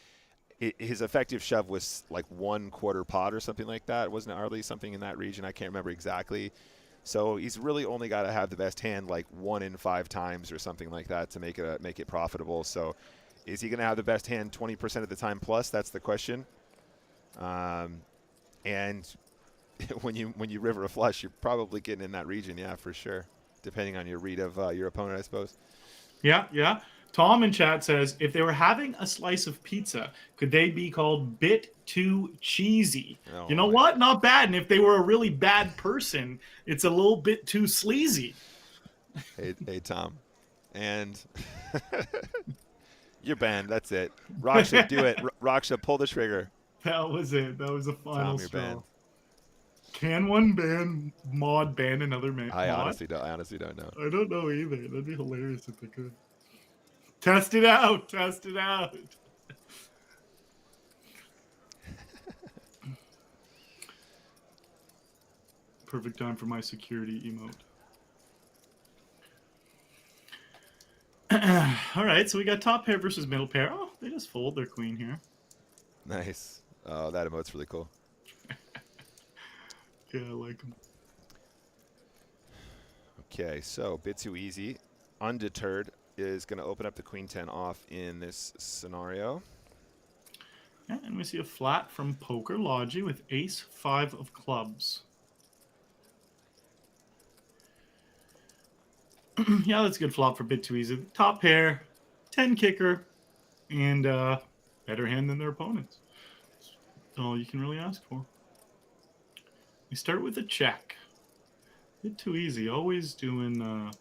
his effective shove was like 1/4 pot or something like that. Wasn't it, Arlie? Something in that region. I can't remember exactly. So he's really only got to have the best hand like 1 in 5 times or something like that to make it profitable. So is he going to have the best hand 20% of the time plus? That's the question. And when you river a flush, you're probably getting in that region, yeah, for sure, depending on your read of your opponent, I suppose. Yeah. Tom in chat says, if they were having a slice of pizza, could they be called bit too cheesy? Oh, you know my. what? Not bad. And if they were a really bad person, it's a little bit too sleazy. Hey, Tom. And you're banned. That's it. Raksha, do it. Raksha, pull the trigger. That was it. That was the final Tom, you're straw. banned. Can one mod ban another mod? I honestly don't know. I don't know either. That'd be hilarious if they could. Test it out. Test it out. Perfect time for my security emote. All right, so we got top pair versus middle pair. Oh, they just fold their queen here. Nice. Oh, that emote's really cool. Yeah, I like them. Okay, so bit too easy. Undeterred is going to open up the queen 10 off in this scenario. Yeah, and we see a flat from Poker Logi with ace 5 of clubs. Yeah, that's a good flop for bit too easy. Top pair, 10 kicker, and better hand than their opponents. That's all you can really ask for. We start with a check. Bit too easy. Always doing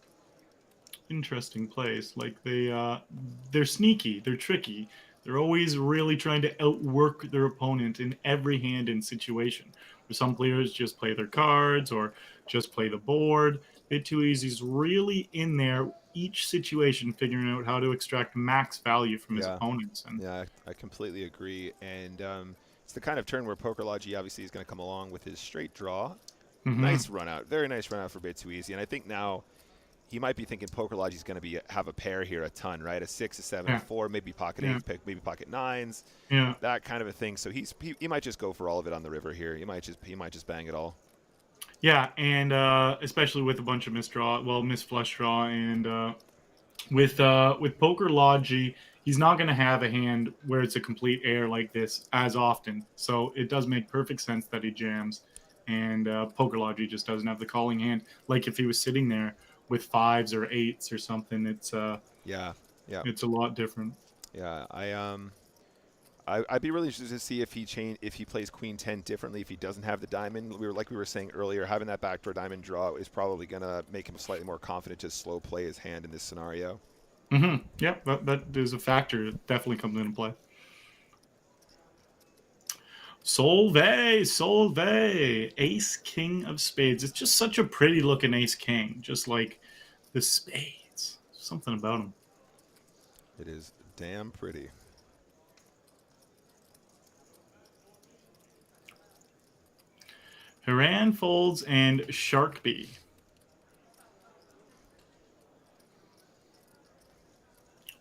interesting plays. Like they're sneaky. They're tricky. They're always really trying to outwork their opponent in every hand and situation. Where some players just play their cards or just play the board. Bit too easy is really in there each situation, figuring out how to extract max value from his opponents. And yeah, I completely agree. And it's the kind of turn where Poker Logi obviously is going to come along with his straight draw. Nice run out. Very nice run out for bit too easy. And I think now he might be thinking Poker Logi's going to have a pair here a ton, right? A 6, a 7, a 4, maybe pocket 8s, maybe pocket 9s. Yeah. That kind of a thing. So he might just go for all of it on the river here. He might just bang it all. Yeah, and especially with a bunch of missed flush draw, and with Poker Logi, he's not going to have a hand where it's a complete air like this as often. So it does make perfect sense that he jams, and Poker Logi just doesn't have the calling hand. Like if he was sitting there with 5s or 8s or something, it's it's a lot different. Yeah, I'd be really interested to see if he plays Queen 10 differently if he doesn't have the diamond. We were saying earlier, having that backdoor diamond draw is probably gonna make him slightly more confident to slow play his hand in this scenario. Yeah, that is a factor. It definitely comes into play. Solveig, ace king of spades. It's just such a pretty looking ace king, just like the spades. Something about him. It is damn pretty. Haran folds and Sharkbee.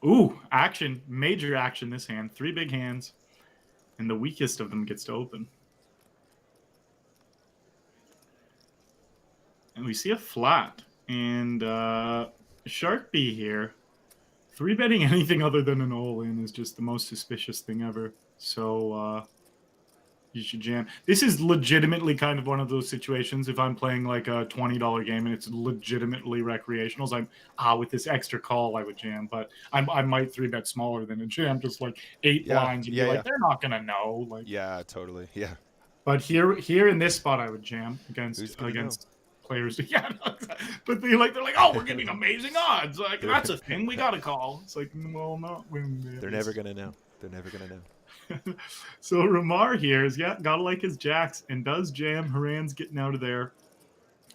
Ooh, action. Major action this hand. 3 big hands. And the weakest of them gets to open. And we see a flat. And Sharkbee here. 3-betting anything other than an all-in is just the most suspicious thing ever. So you should jam. This is legitimately kind of one of those situations. If I'm playing like a $20 game and it's legitimately recreational, so I'm with this extra call, I would jam. But I might 3-bet smaller than a jam, just like 8 blinds. And be like, they're not gonna know. Like, yeah, totally. Yeah. But here in this spot, I would jam against players. Yeah, no, but they're like, oh, we're getting amazing odds. Like that's a thing we gotta call. It's like, well, not when they're never gonna know. They're never gonna know. So Ramar here is gotta like his jacks and does jam. Haran's getting out of there,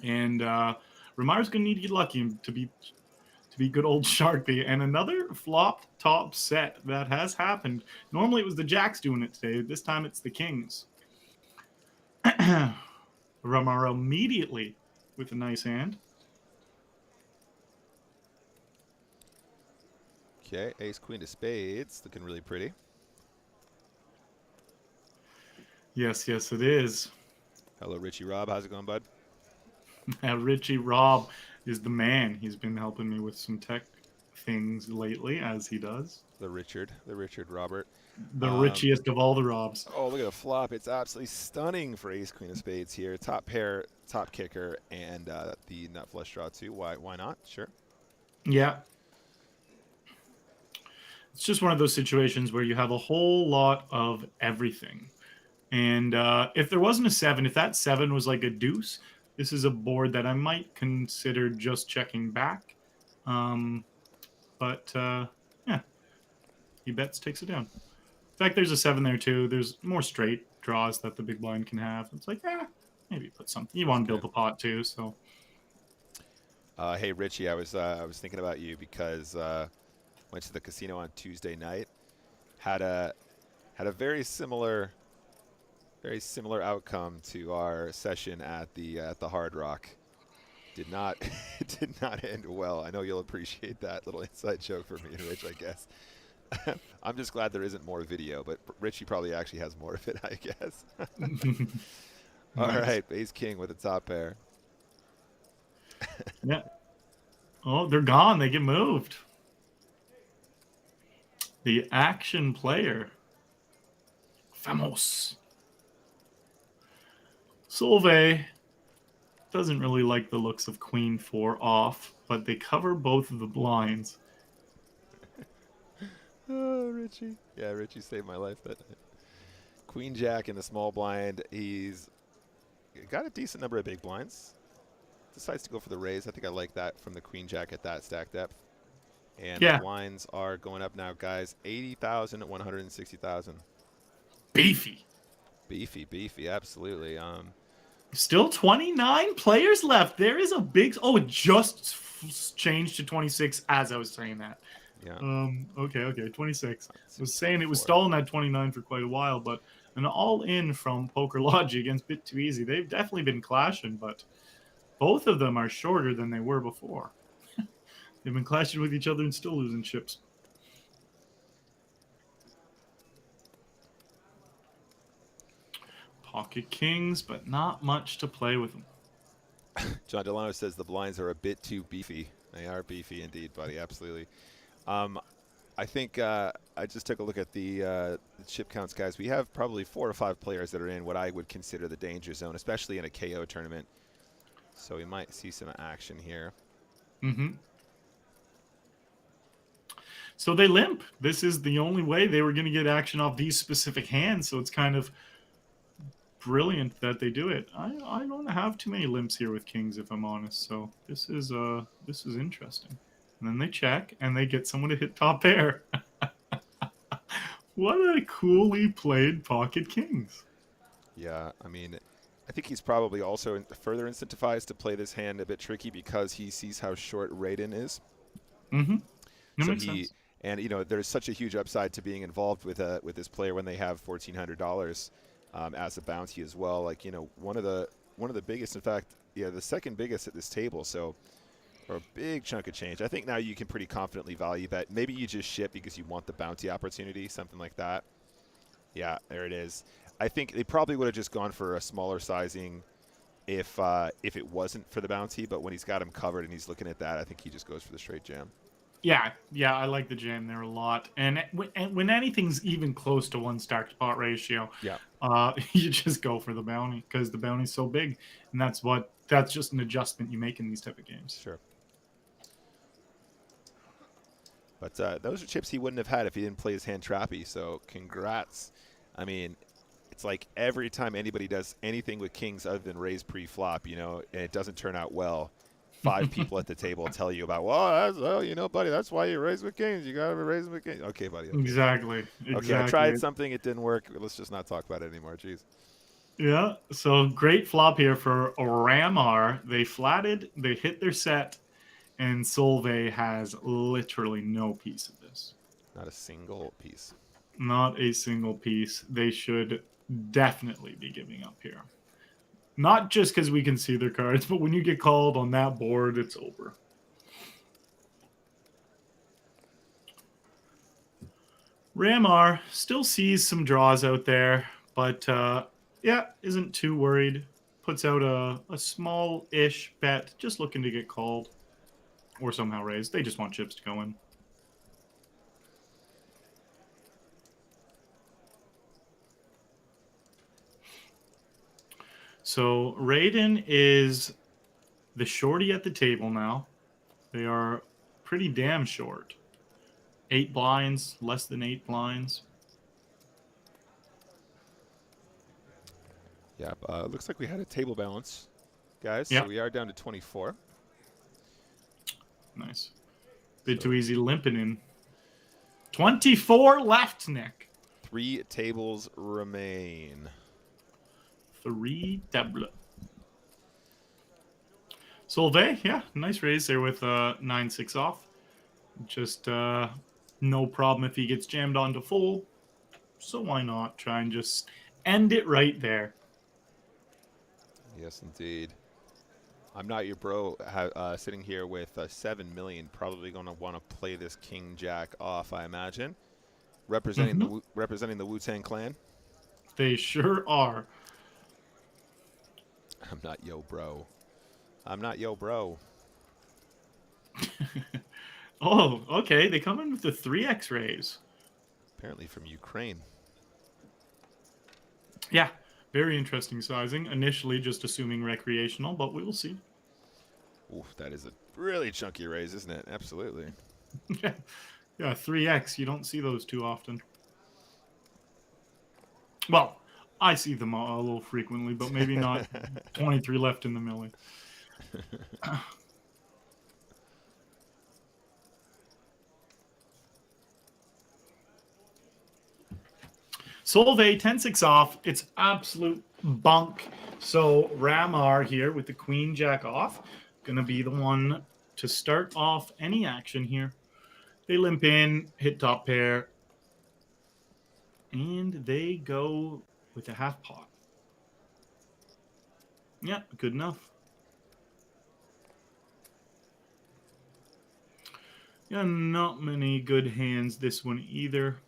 and Ramar's gonna need to get lucky to be good old Sharkbee. And another flopped top set that has happened. Normally it was the jacks doing it today. This time it's the kings. Ramar immediately with a nice hand. Okay, ace queen of spades, looking really pretty. Yes, it is. Hello, Richie Rob. How's it going, bud? Richie Rob is the man. He's been helping me with some tech things lately, as he does. The Richard Robert. The richiest of all the Robs. Oh, look at the flop. It's absolutely stunning for ace queen of spades here. Top pair, top kicker, and the nut flush draw too. Why not? Sure. Yeah. It's just one of those situations where you have a whole lot of everything. And if there wasn't a 7, if that 7 was like a deuce, this is a board that I might consider just checking back. But yeah, he bets, takes it down. In fact, there's a 7 there too. There's more straight draws that the big blind can have. It's like, maybe put something. You want to build the pot too, so. Hey Richie, I was thinking about you because went to the casino on Tuesday night. Had a very similar outcome to our session at the Hard Rock. Did not did not end well. I know you'll appreciate that little inside joke for me and Rich, I guess. I'm just glad there isn't more video, but Richie probably actually has more of it, I guess. All right, ace king with a top pair. Yeah. Oh, they're gone. They get moved. The action player. Famos. Solveig doesn't really like the looks of queen 4 off, but they cover both of the blinds. Oh, Richie. Yeah, Richie saved my life that night. Queen jack in the small blind. He's got a decent number of big blinds. Decides to go for the raise. I think I like that from the queen jack at that stack depth. And the blinds are going up now, guys. 80,000 at 160,000. Beefy. Beefy, absolutely. Still 29 players left. There is a big... Oh, it just changed to 26 as I was saying that. Yeah. Okay, 26. I was saying it was stalling at 29 for quite a while, but an all-in from PokerLogic against Bit Too Easy. They've definitely been clashing, but both of them are shorter than they were before. They've been clashing with each other and still losing chips. Pocket kings, but not much to play with them. John Delano says the blinds are a bit too beefy. They are beefy indeed, buddy. Absolutely. I think I just took a look at the chip counts, guys. We have probably 4 or 5 players that are in what I would consider the danger zone, especially in a KO tournament. So we might see some action here. Mm-hmm. So they limp. This is the only way they were going to get action off these specific hands. So it's kind of brilliant that they do it. I don't have too many limps here with kings, if I'm honest. So this is interesting. And then they check and they get someone to hit top pair. What a coolly played pocket kings. Yeah, I mean, I think he's probably also further incentivized to play this hand a bit tricky because he sees how short Raiden is. Mm-hmm. That so makes sense. And you know, there's such a huge upside to being involved with this player when they have $1,400 as a bounty as well. Like, you know, one of the biggest, in fact, yeah, the second biggest at this table. So for a big chunk of change, I think now you can pretty confidently value that. Maybe you just ship because you want the bounty opportunity, something like that. Yeah, there it is. I think they probably would have just gone for a smaller sizing if it wasn't for the bounty. But when he's got him covered and he's looking at that, I think he just goes for the straight jam. Yeah, I like the jam there a lot. And when anything's even close to 1 stack to pot ratio, you just go for the bounty because the bounty's so big, and that's just an adjustment you make in these type of games. Sure. But those are chips he wouldn't have had if he didn't play his hand trappy. So congrats. I mean, it's like every time anybody does anything with kings other than raise pre-flop, you know, and it doesn't turn out well, 5 people at the table tell you about, well, you know, buddy, that's why you raise with kings. You got to raise with kings. Okay, buddy. Okay. Exactly. Okay, I tried something. It didn't work. Let's just not talk about it anymore. Jeez. Yeah, so great flop here for Ramar. They flatted, they hit their set, and Solveig has literally no piece of this. Not a single piece. Not a single piece. They should definitely be giving up here. Not just because we can see their cards, but when you get called on that board, it's over. Ramar still sees some draws out there, but yeah, isn't too worried. Puts out a small-ish bet, just looking to get called or somehow raised. They just want chips to go in. So Raiden is the shorty at the table now. They are pretty damn short. 8 blinds, less than 8 blinds. Yeah, looks like we had a table balance, guys. So Yeah, we are down to 24. nice. Bit So too easy limping in. 24 left, Nick. 3 tables remain. 3 tables. Solvay, yeah, nice raise there with 9-6 off. Just no problem if he gets jammed onto full. So why not try and just end it right there? Yes, indeed. I'm not your bro. Sitting here with 7 million, probably going to want to play this King Jack off, I imagine. Representing the Wu-Tang Clan. They sure are. I'm not yo bro. I'm not yo bro. Oh, okay. They come in with the 3x raise. Apparently from Ukraine. Yeah, very interesting sizing. Initially just assuming recreational, but we will see. Ooh, that is a really chunky raise, isn't it? Absolutely. Yeah, 3x. You don't see those too often. Well, I see them a little frequently, but maybe not 23 left in the millie. Solvay 10-6 off. It's absolute bunk. So Ramar here with the Queen Jack off. Gonna be the one to start off any action here. They limp in, hit top pair, and they go with a half pot. Yeah, good enough. Yeah, not many good hands this one either.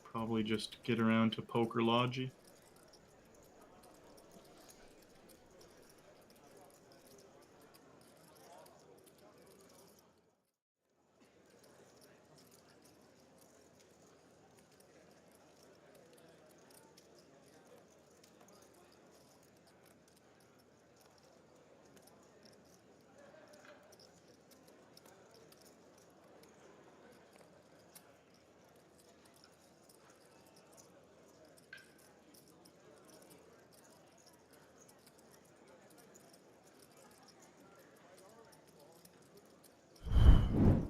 Probably just get around to Poker Logi.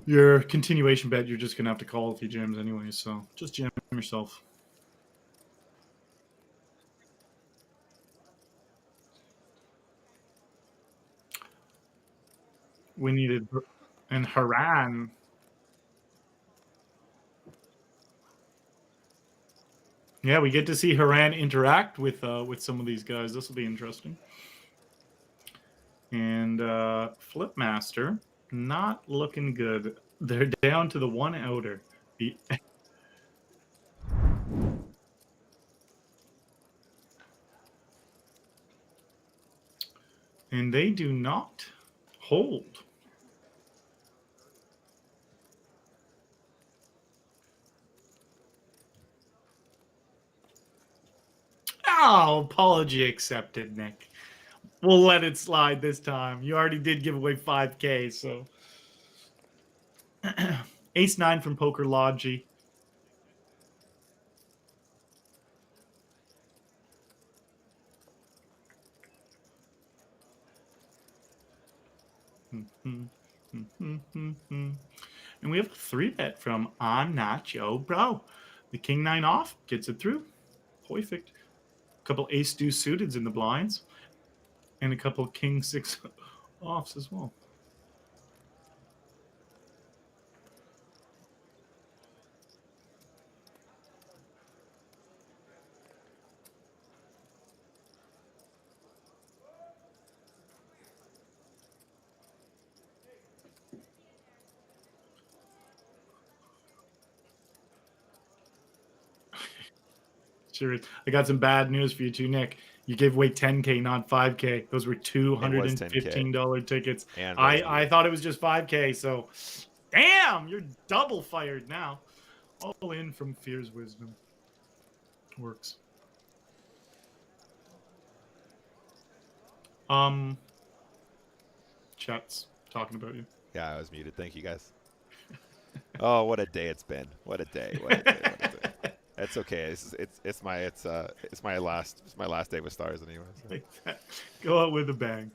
Your continuation bet, you're just going to have to call if he jams anyway, so just jam yourself. We needed... And Haran. Yeah, we get to see Haran interact with some of these guys. This will be interesting. And Flipmaster, not looking good. They're down to the one outer. And they do not hold. Oh, apology accepted, Nick. We'll let it slide this time. You already did give away 5K, so. Ace 9 from Poker Logi. And we have a 3-bet from I'm Not Yo Bro. The King 9 off gets it through. Perfect. A couple Ace Deuce suiteds in the blinds. And a couple King 6 offs as well. Sure. I got some bad news for you too, Nick. You gave away 10K, not 5K. Those were $215 tickets. And I thought it was just 5K, so damn, you're double fired now. All in from Fear's Wisdom. Works. Chat's talking about you. Yeah, I was muted. Thank you, guys. Oh, what a day it's been. What a day. What a day. What a day. It's okay. It's my last day with stars anyway. So. Like that. Go out with a bang.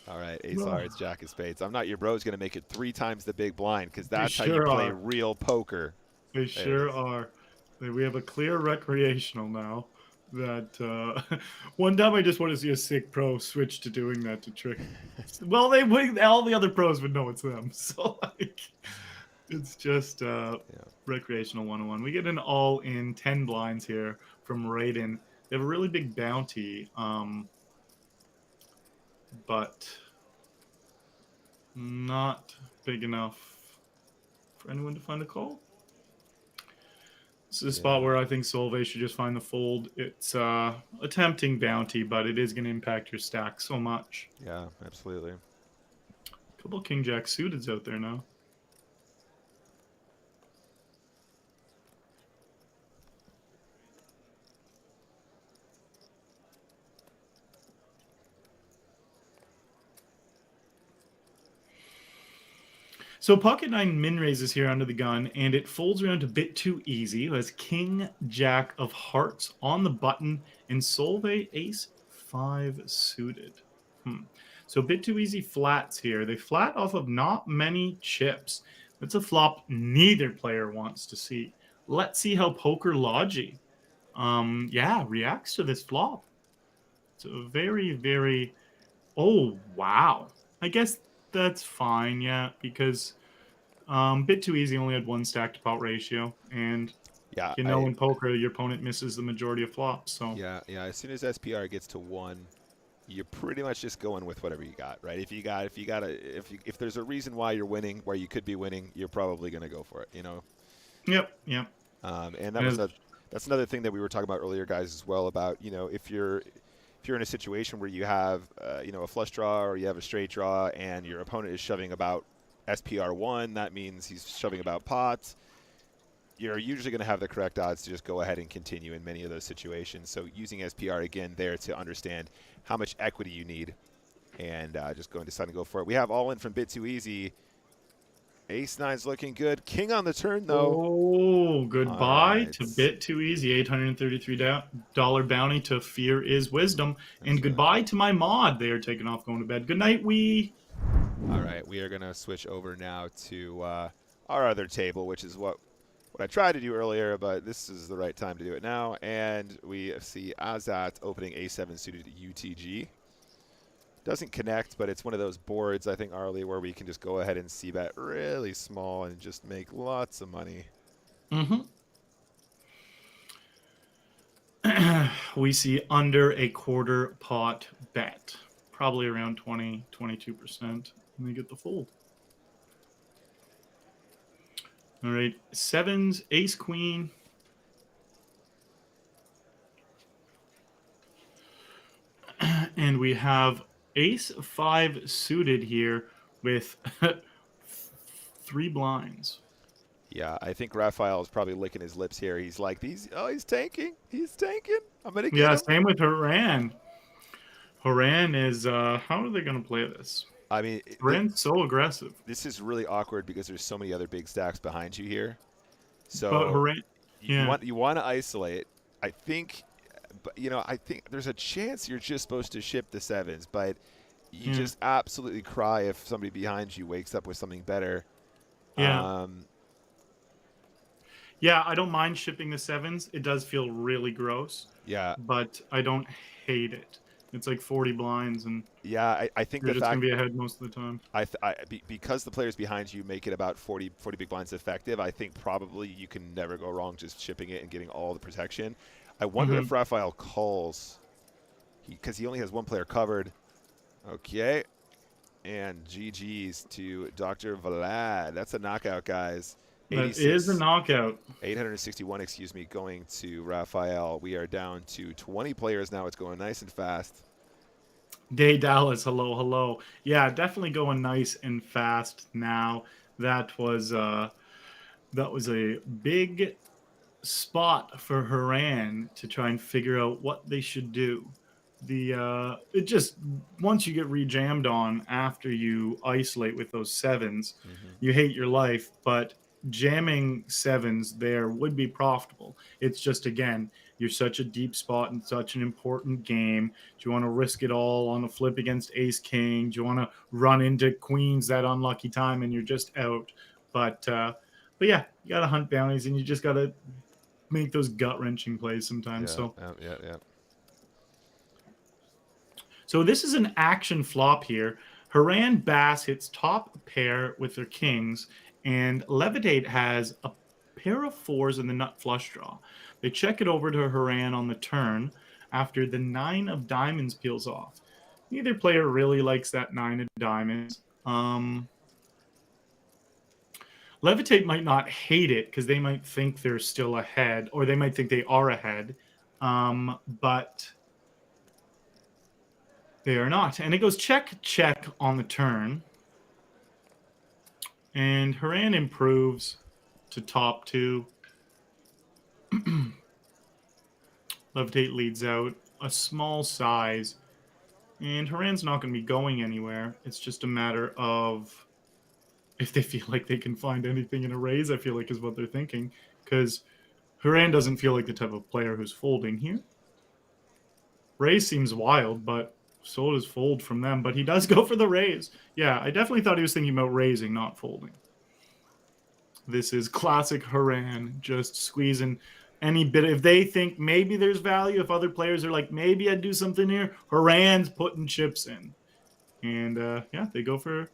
All right, ace Oh, hearts, jack of spades. I'm not your bro's gonna make it 3 times the big blind because they that's how you sure play are. real poker. They There it sure is. are. We have a clear recreational now. That one time I just want to see a sick pro switch to doing that to trick. Well, they would. All the other pros would know it's them. So like, it's just Yeah. recreational 101. We get an all-in 10 blinds here from Raiden. They have a really big bounty, but not big enough for anyone to find a call. This is a spot Yeah. where I think Solvay should just find the fold. It's a tempting bounty, but it is going to impact your stack so much. Yeah, absolutely. A couple King Jack suiteds out there now. So pocket nine min raises here under the gun, and it folds around a bit too easy. Who has King Jack of Hearts on the button and Solvay Ace 5 suited. So a bit too easy flats here. They flat off of not many chips. It's a flop neither player wants to see. Let's see how Poker Logi, reacts to this flop. It's a very, very. Oh wow! I guess that's fine. Yeah, because bit too easy. Only had one stack to pot ratio, and Yeah, in poker, your opponent misses the majority of flops. So yeah. As soon as SPR gets to 1, you're pretty much just going with whatever you got, right? If there's a reason why you're winning, where you could be winning, you're probably gonna go for it, you know. yep. And And that's another thing that we were talking about earlier, guys, as well. About if you're in a situation where you have a flush draw or you have a straight draw, and your opponent is shoving about SPR1, that means he's shoving about pots. You're usually going to have the correct odds to just go ahead and continue in many of those situations. So using SPR again there to understand how much equity you need, and just going to decide to go for it. We have all in from Bit Too Easy. Ace nine's looking good. King on the turn though. oh, All goodbye right, to bit too easy. $833 bounty to Fear is Wisdom, and that's right. goodbye to my mod. They are taking off, going to bed. Good night, we. All right, we are going to switch over now to our other table, which is what I tried to do earlier, but this is the right time to do it now. And we see Azat opening A7 suited UTG. Doesn't connect, but it's one of those boards, I think, Arlie, where we can just go ahead and c-bet really small and just make lots of money. We see under a quarter pot bet, probably around 20-22%, and they get the fold. All right, sevens, ace, queen. And we have ace 5 suited here with 3 blinds. Yeah, I think Raphael is probably licking his lips here. He's like, he's tanking. He's tanking. I'm going to get him. Same with Haran. Haran is, how are they going to play this? I mean, Haran's so aggressive. this is really awkward because there's so many other big stacks behind you here. So But Haran, you want to isolate. I think, but I think there's a chance you're just supposed to ship the sevens, but you just absolutely cry if somebody behind you wakes up with something better. Yeah. Yeah, I don't mind shipping the sevens. It does feel really gross. Yeah. But I don't hate it. It's like 40 blinds, and yeah, I think you're the just fact going to be ahead most of the time. because the players behind you make it about 40 big blinds effective, I think probably you can never go wrong just shipping it and getting all the protection. I wonder if Raphael calls, because he only has one player covered. Okay. And GG's to Dr. Vlad. That's a knockout, guys. That is a knockout. 861, excuse me, going to Raphael. We are down to 20 players now. It's going nice and fast. Day Dallas, hello. Yeah, definitely going nice and fast now. That was a big spot for Haran to try and figure out what they should do. It just, once you get rejammed on after you isolate with those sevens, you hate your life. But jamming sevens there would be profitable. It's just, again, you're such a deep spot in such an important game. Do you want to risk it all on a flip against ace king? Do you want to run into queens that unlucky time and you're just out? But yeah, you got to hunt bounties and you just got to make those gut wrenching plays sometimes. So this is an action flop here. Haran Bass hits top pair with their kings, and Levitate has a pair of fours in the nut flush draw. They check it over to Haran on the turn after the 9 of diamonds peels off. Neither player really likes that 9 of diamonds. Levitate might not hate it because they might think they're still ahead, or they might think they are ahead, but they are not. And it goes check, check on the turn. And Haran improves to top 2. Levitate leads out a small size. And Haran's not going to be going anywhere. It's just a matter of if they feel like they can find anything in a raise, I feel like is what they're thinking. Because Haran doesn't feel like the type of player who's folding here. Raise seems wild, but so does fold from them. But he does go for the raise. Yeah, I definitely thought he was thinking about raising, not folding. This is classic Haran, just squeezing any bit. If they think maybe there's value, if other players are like, maybe I'd do something here, Haran's putting chips in. And yeah, they go for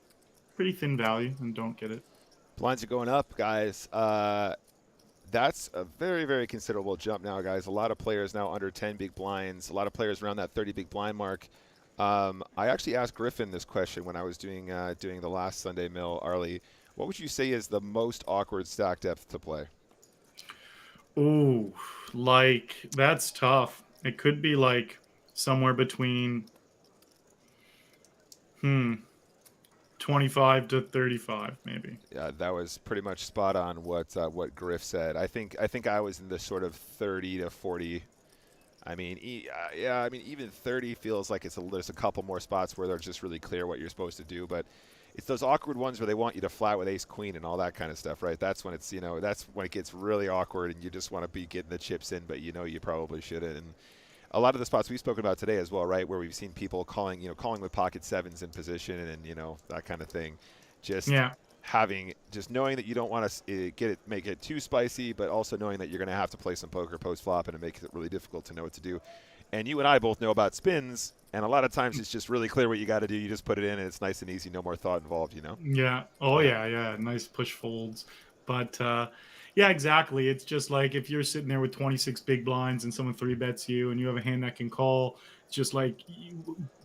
pretty thin value and don't get it. Blinds are going up, guys. That's a very, very considerable jump now, guys. A lot of players now under 10 big blinds. A lot of players around that 30 big blind mark. I actually asked Griffin this question when I was doing the last Sunday mill, Arlie. What would you say is the most awkward stack depth to play? Ooh, like, that's tough. It could be like somewhere between 25 to 35, maybe. Yeah, that was pretty much spot on what Griff said. I think I was in the sort of 30 to 40. I mean, yeah, I mean, even 30 feels like there's a couple more spots where they're just really clear what you're supposed to do, but it's those awkward ones where they want you to flat with ace queen and all that kind of stuff, right? That's when that's when it gets really awkward and you just want to be getting the chips in, but you probably shouldn't. And a lot of the spots we've spoken about today as well, right, where we've seen people calling with pocket sevens in position and that kind of thing. Just knowing that you don't want to make it too spicy, but also knowing that you're going to have to play some poker post flop, and it makes it really difficult to know what to do. And you and I both know about spins, and a lot of times it's just really clear what you got to do. You just put it in, and it's nice and easy, no more thought involved. Yeah. Oh yeah. Nice push folds, but yeah, exactly. It's just like if you're sitting there with 26 big blinds and someone 3-bets you, and you have a hand that can call. It's just like,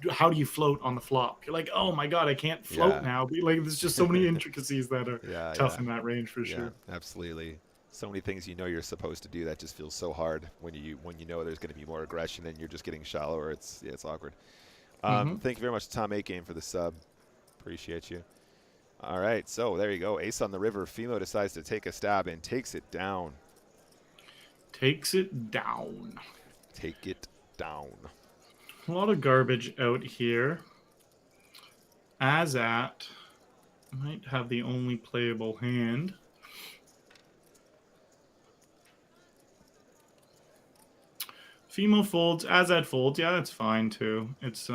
how do you float on the flop? You're like, oh my god, I can't float now. Like, there's just so many intricacies that are tough in that range for sure. Absolutely. So many things you're supposed to do that just feels so hard when you know there's going to be more aggression and you're just getting shallower. It's awkward. Thank you very much, Tom 8 Game, for the sub. Appreciate you. All right, so there you go. Ace on the river. Fimo decides to take a stab and takes it down. Takes it down. Take it down. A lot of garbage out here. Azat might have the only playable hand. Fimo folds. Azat folds. Yeah, that's fine too. It's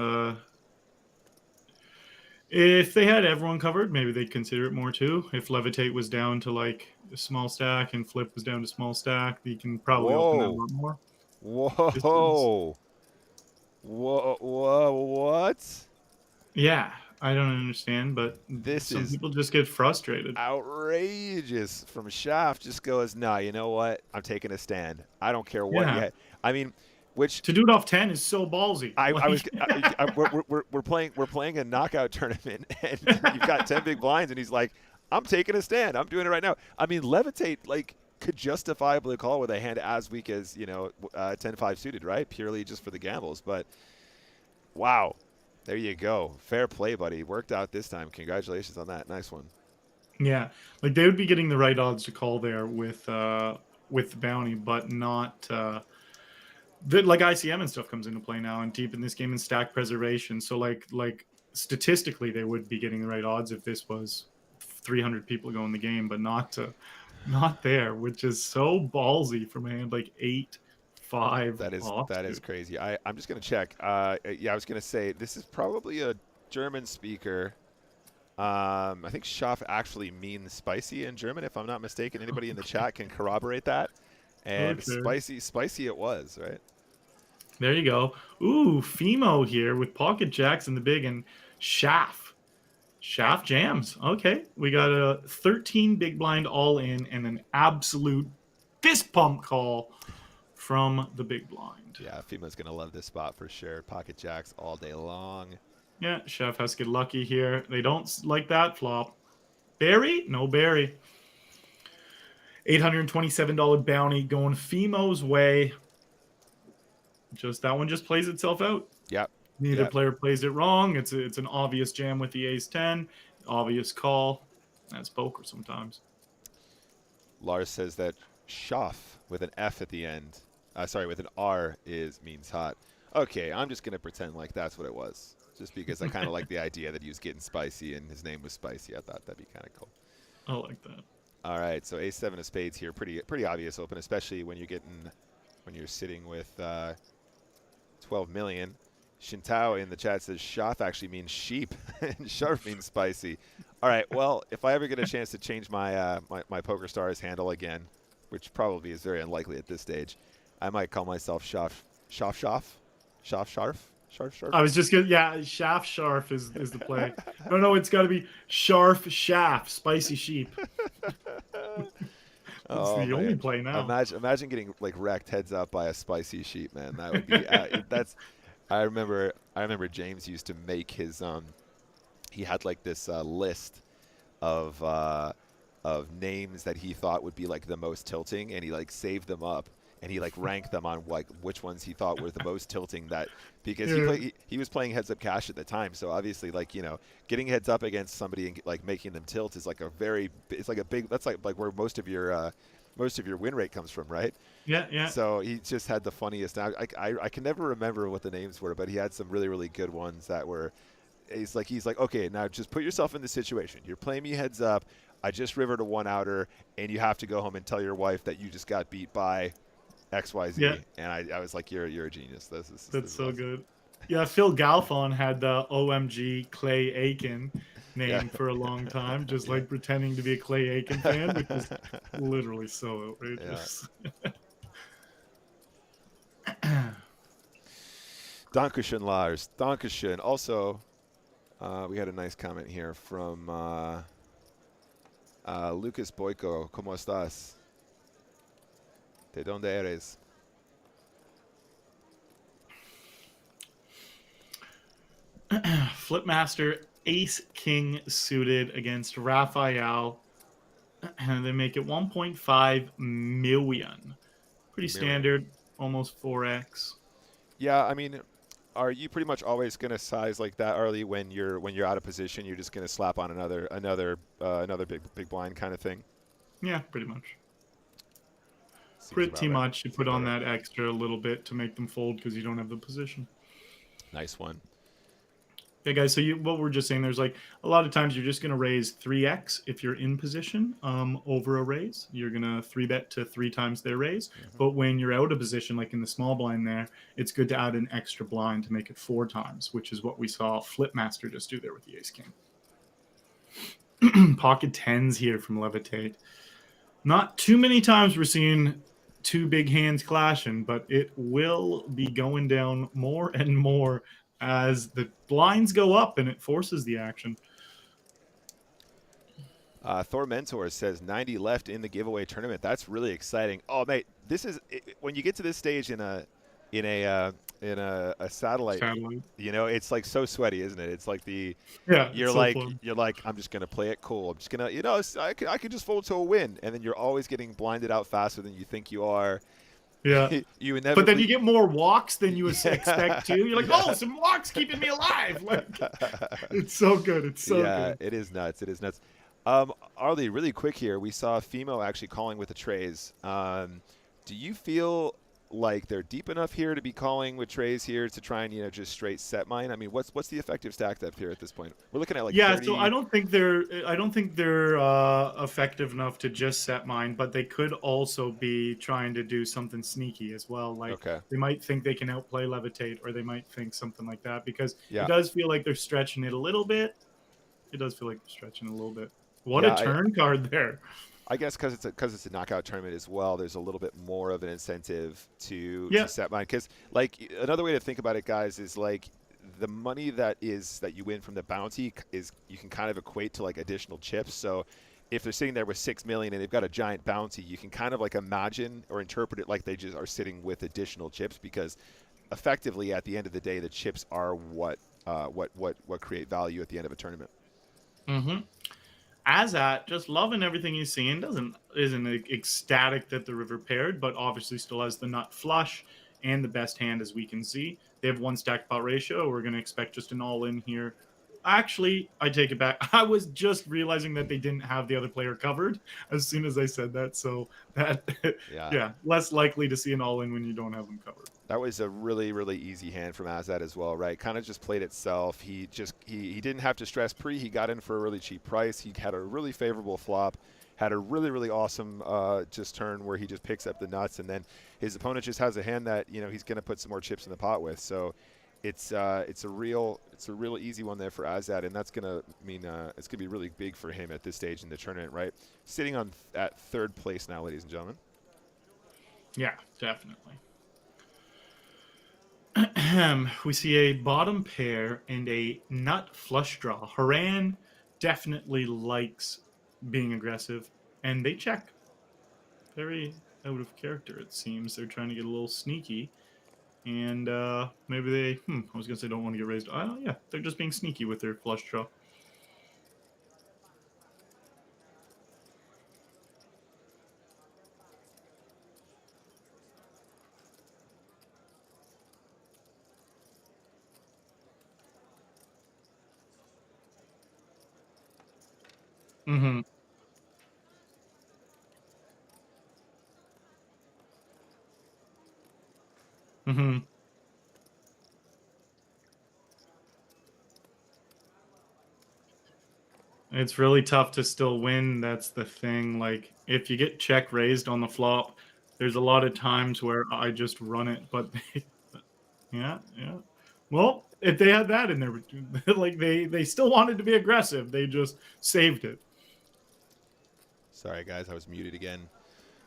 if they had everyone covered, maybe they'd consider it more too. If Levitate was down to like a small stack and Flip was down to small stack, you can probably open that a lot more. Whoa. Whoa, what? Yeah, I don't understand, but some people just get frustrated. Outrageous from Shaft. Just goes, nah, you know what? I'm taking a stand. I don't care what yet. I mean, which to do it off 10 is so ballsy. We're playing a knockout tournament, and you've got 10 big blinds, and he's like, I'm taking a stand. I'm doing it right now. I mean, Levitate could justifiably call with a hand as weak as 10-5 suited, right? Purely just for the gambles, but wow, there you go. Fair play, buddy. Worked out this time. Congratulations on that. Nice one. Yeah, like they would be getting the right odds to call there with the bounty, but not. Like ICM and stuff comes into play now and deep in this game and stack preservation. So like statistically they would be getting the right odds if this was 300 people go in the game, but not there, which is so ballsy from a hand like 8-5 That is offsuit. crazy. I'm just gonna check. Yeah, I was gonna say this is probably a German speaker. I think Schaff actually means spicy in German, if I'm not mistaken. Anybody in the chat can corroborate that. And Okay. spicy it was, right? There you go. Ooh, Fimo here with pocket jacks in the big and Schaff. Schaff jams. Okay. We got a 13 big blind all in and an absolute fist pump call from the big blind. Yeah, FEMA's gonna love this spot for sure. Pocket jacks all day long. Yeah, Chef has to get lucky here. They don't like that flop. Barry? No Barry. $827 bounty going Fimo's way. Just that one just plays itself out. Yep. Neither player plays it wrong. It's an obvious jam with the ace 10. Obvious call. That's poker sometimes. Lars says that Schaff with an F at the end, sorry, with an R means hot. Okay, I'm just gonna pretend like that's what it was, just because I kind of like the idea that he was getting spicy and his name was Spicy. I thought that'd be kind of cool. I like that. All right, so ace 7 of spades here, pretty obvious open, especially when you're sitting with 12 million. Shintao in the chat says Schaff actually means sheep and Sharp means spicy. All right, well, if I ever get a chance to change my my PokerStars handle again, which probably is very unlikely at this stage, I might call myself Schaff. I was just gonna, yeah, Shaft Sharf is the play. No, it's got to be Sharf Shaft, spicy sheep. It's the only play now. Imagine getting like wrecked heads up by a spicy sheep, man. That would be that's. I remember James used to make his he had like this list of names that he thought would be like the most tilting, and he like saved them up and he like ranked them on like which ones he thought were the most tilting, that because he was playing heads up cash at the time, so obviously like, you know, getting heads up against somebody and like making them tilt is like it's like a big, that's like where most of your win rate comes from, right? Yeah. So he just had the funniest. I can never remember what the names were, but he had some really good ones that were. He's like, okay, now just put yourself in the situation. You're playing me heads up. I just rivered a 1-outer, and you have to go home and tell your wife that you just got beat by XYZ. Yeah. And I was like, you're a genius. This That's is so awesome. Good. Yeah, Phil Galfon had the OMG Clay Aiken name for a long time, just like pretending to be a Clay Aiken fan, which is literally so outrageous. Yeah. Dankeschön, Lars. Dankeschön. Also, we had a nice comment here from Lucas Boyko. ¿Cómo estás? ¿De dónde eres? Flipmaster Ace King suited against Raphael, and they make it 1.5 million. Pretty standard, almost 4x. Yeah, I mean, are you pretty much always going to size like that, Arlie, when you're out of position? You're just going to slap on another big blind kind of thing? Yeah, pretty much. Seems Pretty much. Right. You put on that extra a little bit to make them fold because you don't have the position. Nice one. Yeah, guys, so what we're just saying, there's like a lot of times you're just going to raise 3x if you're in position over a raise. You're going to 3-bet to 3 times their raise. Mm-hmm. But when you're out of position, like in the small blind there, it's good to add an extra blind to make it 4 times, which is what we saw Flipmaster just do there with the Ace King. Pocket 10s here from Levitate. Not too many times we're seeing 2 big hands clashing, but it will be going down more and more as the blinds go up and it forces the action. Thor Mentor says 90 left in the giveaway tournament. That's really exciting. Oh, mate, this is when you get to this stage in a satellite. You know, it's like so sweaty, isn't it? It's like you're like I'm just gonna play it cool. I'm just gonna, you know, I could just fold to a win, and then you're always getting blinded out faster than you think you are. Yeah. You inevitably... But then you get more walks than you expect to. You're like, oh, some walks keeping me alive. Like, it's so good. It's so good. Yeah, it is nuts. It is nuts. Arlie, really quick here. We saw Fimo actually calling with the trays. Do you feel like they're deep enough here to be calling with trays here to try and just straight set mine? I mean, what's the effective stack depth here at this point? We're looking at like Yeah, so 30. I don't think they're effective enough to just set mine, but they could also be trying to do something sneaky as well. Like Okay. they might think they can outplay levitate, or they might think something like that, because it Yeah. does feel like they're stretching it a little bit. It does feel like they're stretching it a little bit. What a Yeah. turn card there. I guess because it's a knockout tournament as well. There's a little bit more of an incentive to Yeah. set mine. Because like another way to think about it, guys, is like the money that you win from the bounty is you can kind of equate to like additional chips. So if they're sitting there with 6 million and they've got a giant bounty, you can kind of like imagine or interpret it like they just are sitting with additional chips, because effectively at the end of the day, the chips are what create value at the end of a tournament. Mm-hmm. Azat just loving everything he's seeing. Isn't ecstatic that the river paired, but obviously still has the nut flush and the best hand, as we can see. They have one stack pot ratio. We're going to expect just an all in here. Actually, I take it back. I was just realizing that they didn't have the other player covered as soon as I said that. So that, yeah, less likely to see an all in when you don't have them covered. That was a really, really easy hand from Azad as well, right? Kind of just played itself. He didn't have to stress pre. He got in for a really cheap price. He had a really favorable flop, had a really, really awesome just turn where he just picks up the nuts, and then his opponent just has a hand that he's going to put some more chips in the pot with. So it's a real easy one there for Azad, and that's going to mean it's going to be really big for him at this stage in the tournament, right? Sitting at third place now, ladies and gentlemen. Yeah, definitely. We see a bottom pair and a nut flush draw. Haran definitely likes being aggressive, and they check. Very out of character, it seems. They're trying to get a little sneaky, and maybe they, I was going to say don't want to get raised. Oh, yeah, they're just being sneaky with their flush draw. Mm-hmm. Mm-hmm. It's really tough to still win. That's the thing. Like, if you get check raised on the flop, there's a lot of times where I just run it. But yeah. Well, if they had that in there, like they still wanted to be aggressive. They just saved it. Sorry, guys, I was muted again.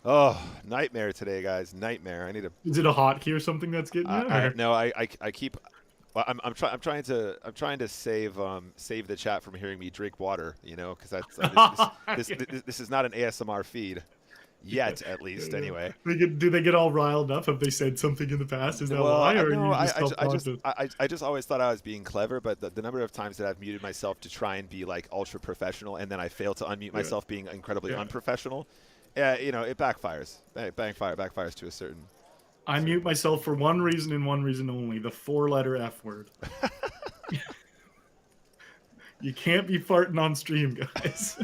Oh, nightmare today, guys. Nightmare. I need to. Is it a hotkey or something that's getting you? No, I keep. Well, I'm trying to save the chat from hearing me drink water. Because this is not an ASMR feed yet, at least. Yeah. Anyway. Do they get all riled up if they said something in the past? Is that why? Or no, I just always thought I was being clever, but the number of times that I've muted myself to try and be like ultra professional, and then I fail to unmute myself being incredibly unprofessional. Yeah, it backfires. Backfires to a certain. I mute myself for one reason and one reason only: the 4-letter F word. You can't be farting on stream, guys.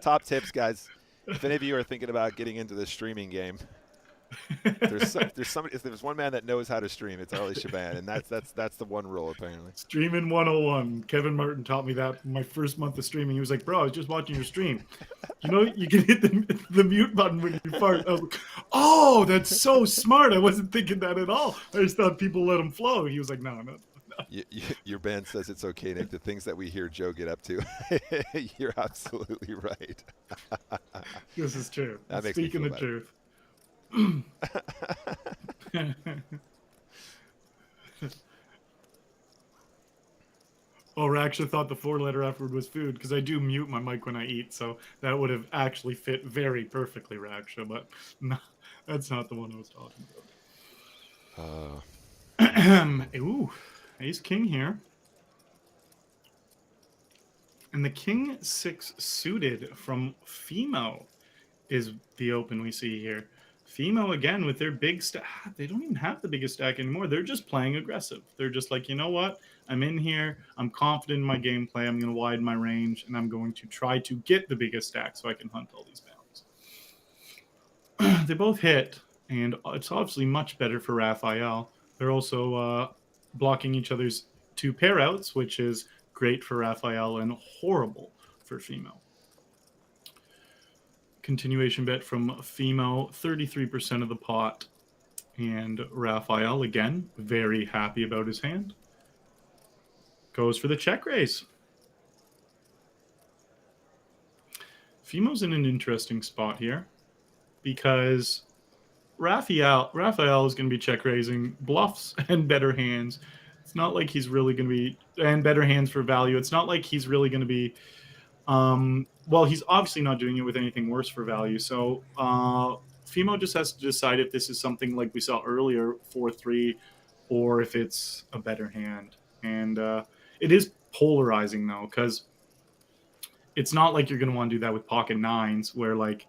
Top tips, guys. If any of you are thinking about getting into the streaming game, if there's one man that knows how to stream, it's Arlie Shaban, and that's the one rule apparently. Streaming 101. Kevin Martin taught me that my first month of streaming. He was like, "Bro, I was just watching your stream. You can hit the mute button when you fart." I was like, "Oh, that's so smart. I wasn't thinking that at all. I just thought people let them flow." He was like, "No." Your band says it's okay, Nick. The things that we hear Joe get up to, you're absolutely right. This is true. That makes me feel Speaking the better. truth. Oh, Raksha thought the 4-letter F word was food, because I do mute my mic when I eat, so that would have actually fit very perfectly, Raksha, but no, that's not the one I was talking about. Ooh, ace king here. And the king 6 suited from Fimo is the open we see here. Fimo again with their big stack. They don't even have the biggest stack anymore. They're just playing aggressive. They're just like, you know what? I'm in here. I'm confident in my gameplay. I'm going to widen my range, and I'm going to try to get the biggest stack so I can hunt all these bounties. They both hit, and it's obviously much better for Raphael. They're also blocking each other's 2 pair outs, which is great for Raphael and horrible for Fimo. Continuation bet from Fimo, 33% of the pot. And Raphael, again, very happy about his hand. Goes for the check raise. Fimo's in an interesting spot here because Raphael is going to be check raising bluffs and better hands. It's not like he's really going to be, and better hands for value. It's not like he's really going to be, well, he's obviously not doing it with anything worse for value. So Fimo just has to decide if this is something like we saw earlier, 4-3, or if it's a better hand. And it is polarizing though, because it's not like you're going to want to do that with pocket nines where like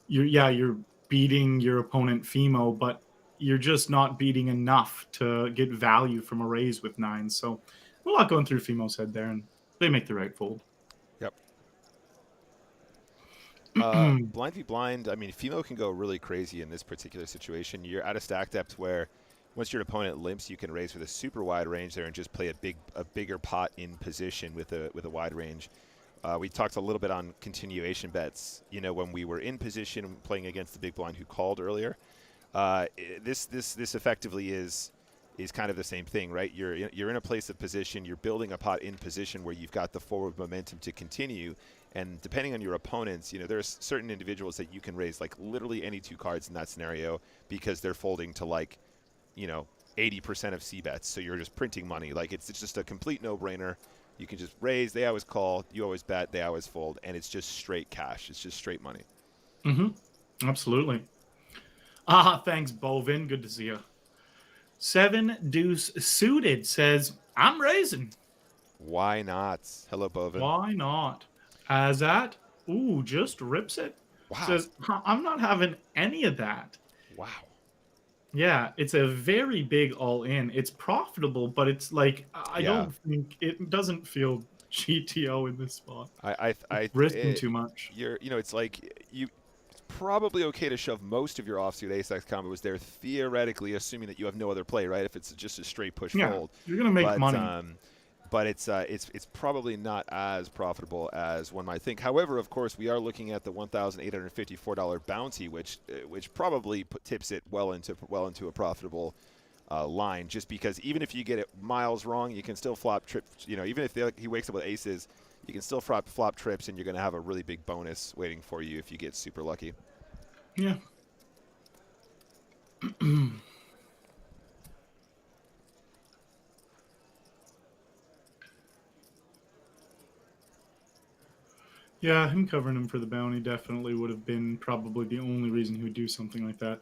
you're beating your opponent Fimo, but you're just not beating enough to get value from a raise with nines. So a lot going through Fimo's head there, and they make the right fold. Yep. Blind v blind, I mean, Fimo can go really crazy in this particular situation. You're at a stack depth where once your opponent limps, you can raise with a super wide range there and just play a bigger pot in position with a wide range. We talked a little bit on continuation bets, you know, when we were in position playing against the big blind who called earlier. This effectively is kind of the same thing, right? You're in a place of position, you're building a pot in position where you've got the forward momentum to continue, and depending on your opponents, you know, there's certain individuals that you can raise like literally any 2 cards in that scenario because they're folding to like, you know, 80% of C bets, so you're just printing money. Like it's just a complete no-brainer. You can just raise, they always call, you always bet, they always fold, and it's just straight cash. It's just straight money. Absolutely. Thanks, Bovin. Good to see you. 7 deuce suited says, I'm raising. Why not? Hello, Bovin. Why not? As that, just rips it. Wow. Says, I'm not having any of that. Wow. Yeah, it's a very big all-in. It's profitable, but it's like I don't think it doesn't feel GTO in this spot. I risking too much. It's like it's probably okay to shove most of your offsuit ace-x combos there, theoretically, assuming that you have no other play, right? If it's just a straight push fold, you're gonna make money. But it's probably not as profitable as one might think. However, of course, we are looking at the $1,854 bounty, which probably tips it well into a profitable line. Just because even if you get it miles wrong, you can still flop trips. You know, even if he wakes up with aces, you can still flop trips, and you're going to have a really big bonus waiting for you if you get super lucky. Yeah. Yeah, him covering him for the bounty definitely would have been probably the only reason he would do something like that.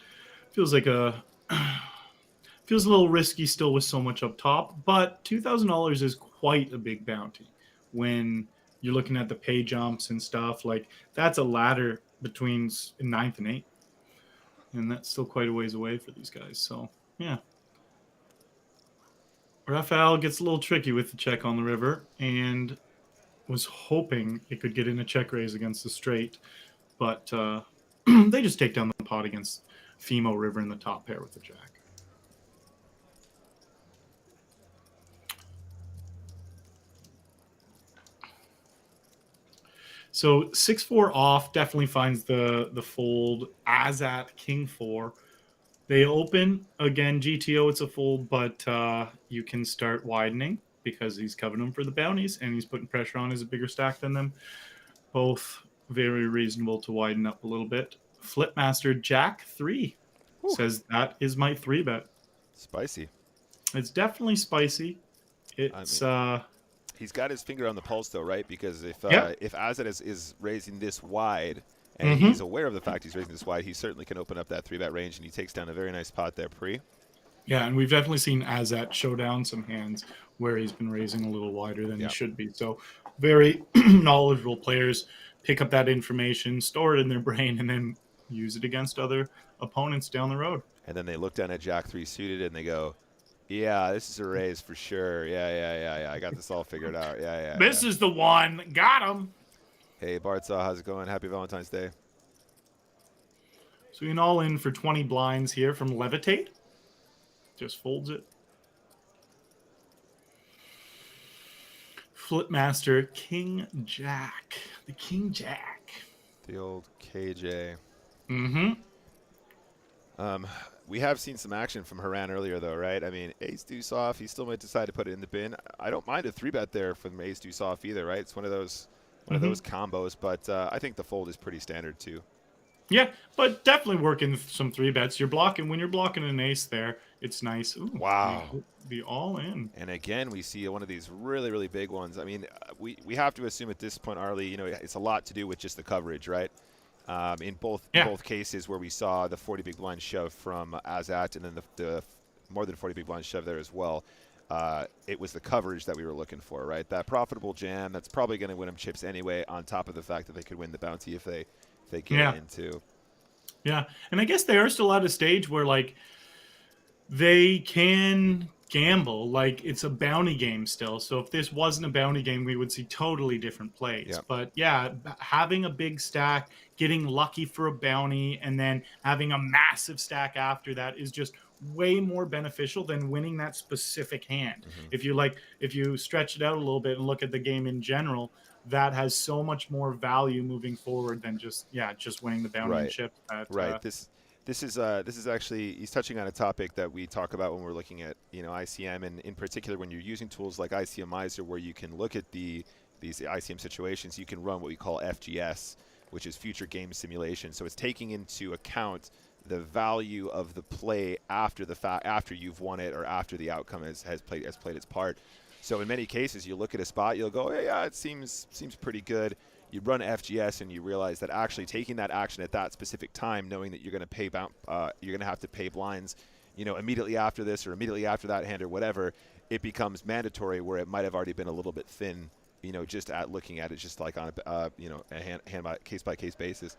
Feels a little risky still with so much up top, but $2,000 is quite a big bounty when you're looking at the pay jumps and stuff. Like that's a ladder between 9th and 8th, and that's still quite a ways away for these guys. So yeah, Raphael gets a little tricky with the check on the river and was hoping it could get in a check raise against the straight, but they just take down the pot against Fimo river in the top pair with the jack. So 6-4 off definitely finds the fold as at king 4. They open again, GTO, it's a fold, but you can start widening because he's covering them for the bounties and he's putting pressure on as a bigger stack than them. Both very reasonable to widen up a little bit. Flipmaster Jack 3 says that is my 3-bet. Spicy. It's definitely spicy. It's he's got his finger on the pulse though, right? Because if Azad is raising this wide and he's aware of the fact he's raising this wide, he certainly can open up that 3-bet range, and he takes down a very nice pot there pre. Yeah, and we've definitely seen Azat show down some hands where he's been raising a little wider than he should be. So very knowledgeable players pick up that information, store it in their brain, and then use it against other opponents down the road. And then they look down at Jack 3 suited and they go, yeah, this is a raise for sure. Yeah. I got this all figured out. Yeah. This is the one. Got him. Hey, Bartsaw, how's it going? Happy Valentine's Day. So an all in for 20 blinds here from Levitate. Just folds it. Flipmaster, King Jack. The King Jack. The old KJ. Mm-hmm. We have seen some action from Haran earlier, though, right? I mean, ace deuce off. He still might decide to put it in the bin. I don't mind a 3-bet there from ace deuce off either, right? It's one of those combos, but I think the fold is pretty standard too. Yeah, but definitely working some 3-bets. You're blocking when you're blocking an ace there. It's nice. Ooh, Wow. the all in. And again, we see one of these really, really big ones. I mean, we have to assume at this point, Arlie, you know, it's a lot to do with just the coverage, right? In both cases where we saw the 40 big blind shove from Azat and then the more than 40 big blind shove there as well, it was the coverage that we were looking for, right? That profitable jam that's probably going to win them chips anyway, on top of the fact that they could win the bounty if they get into. Yeah, and I guess they are still at a stage where like they can gamble, like it's a bounty game still. So if this wasn't a bounty game, we would see totally different plays. Yeah. But yeah, having a big stack, getting lucky for a bounty, and then having a massive stack after that is just way more beneficial than winning that specific hand. Mm-hmm. If you stretch it out a little bit and look at the game in general, that has so much more value moving forward than just winning the bounty and chip. Right. This is actually, he's touching on a topic that we talk about when we're looking at, you know, ICM, and in particular when you're using tools like ICMizer, where you can look at these ICM situations. You can run what we call FGS, which is future game simulation. So it's taking into account the value of the play after the fact, after you've won it, or after the outcome has played its part. So in many cases, you look at a spot, you'll go, yeah, it seems pretty good. You run FGS and you realize that actually taking that action at that specific time, knowing that you're going to pay you're going to have to pay blinds, you know, immediately after this or immediately after that hand or whatever, it becomes mandatory where it might have already been a little bit thin, you know, just at looking at it, just like on a you know, a hand by case basis.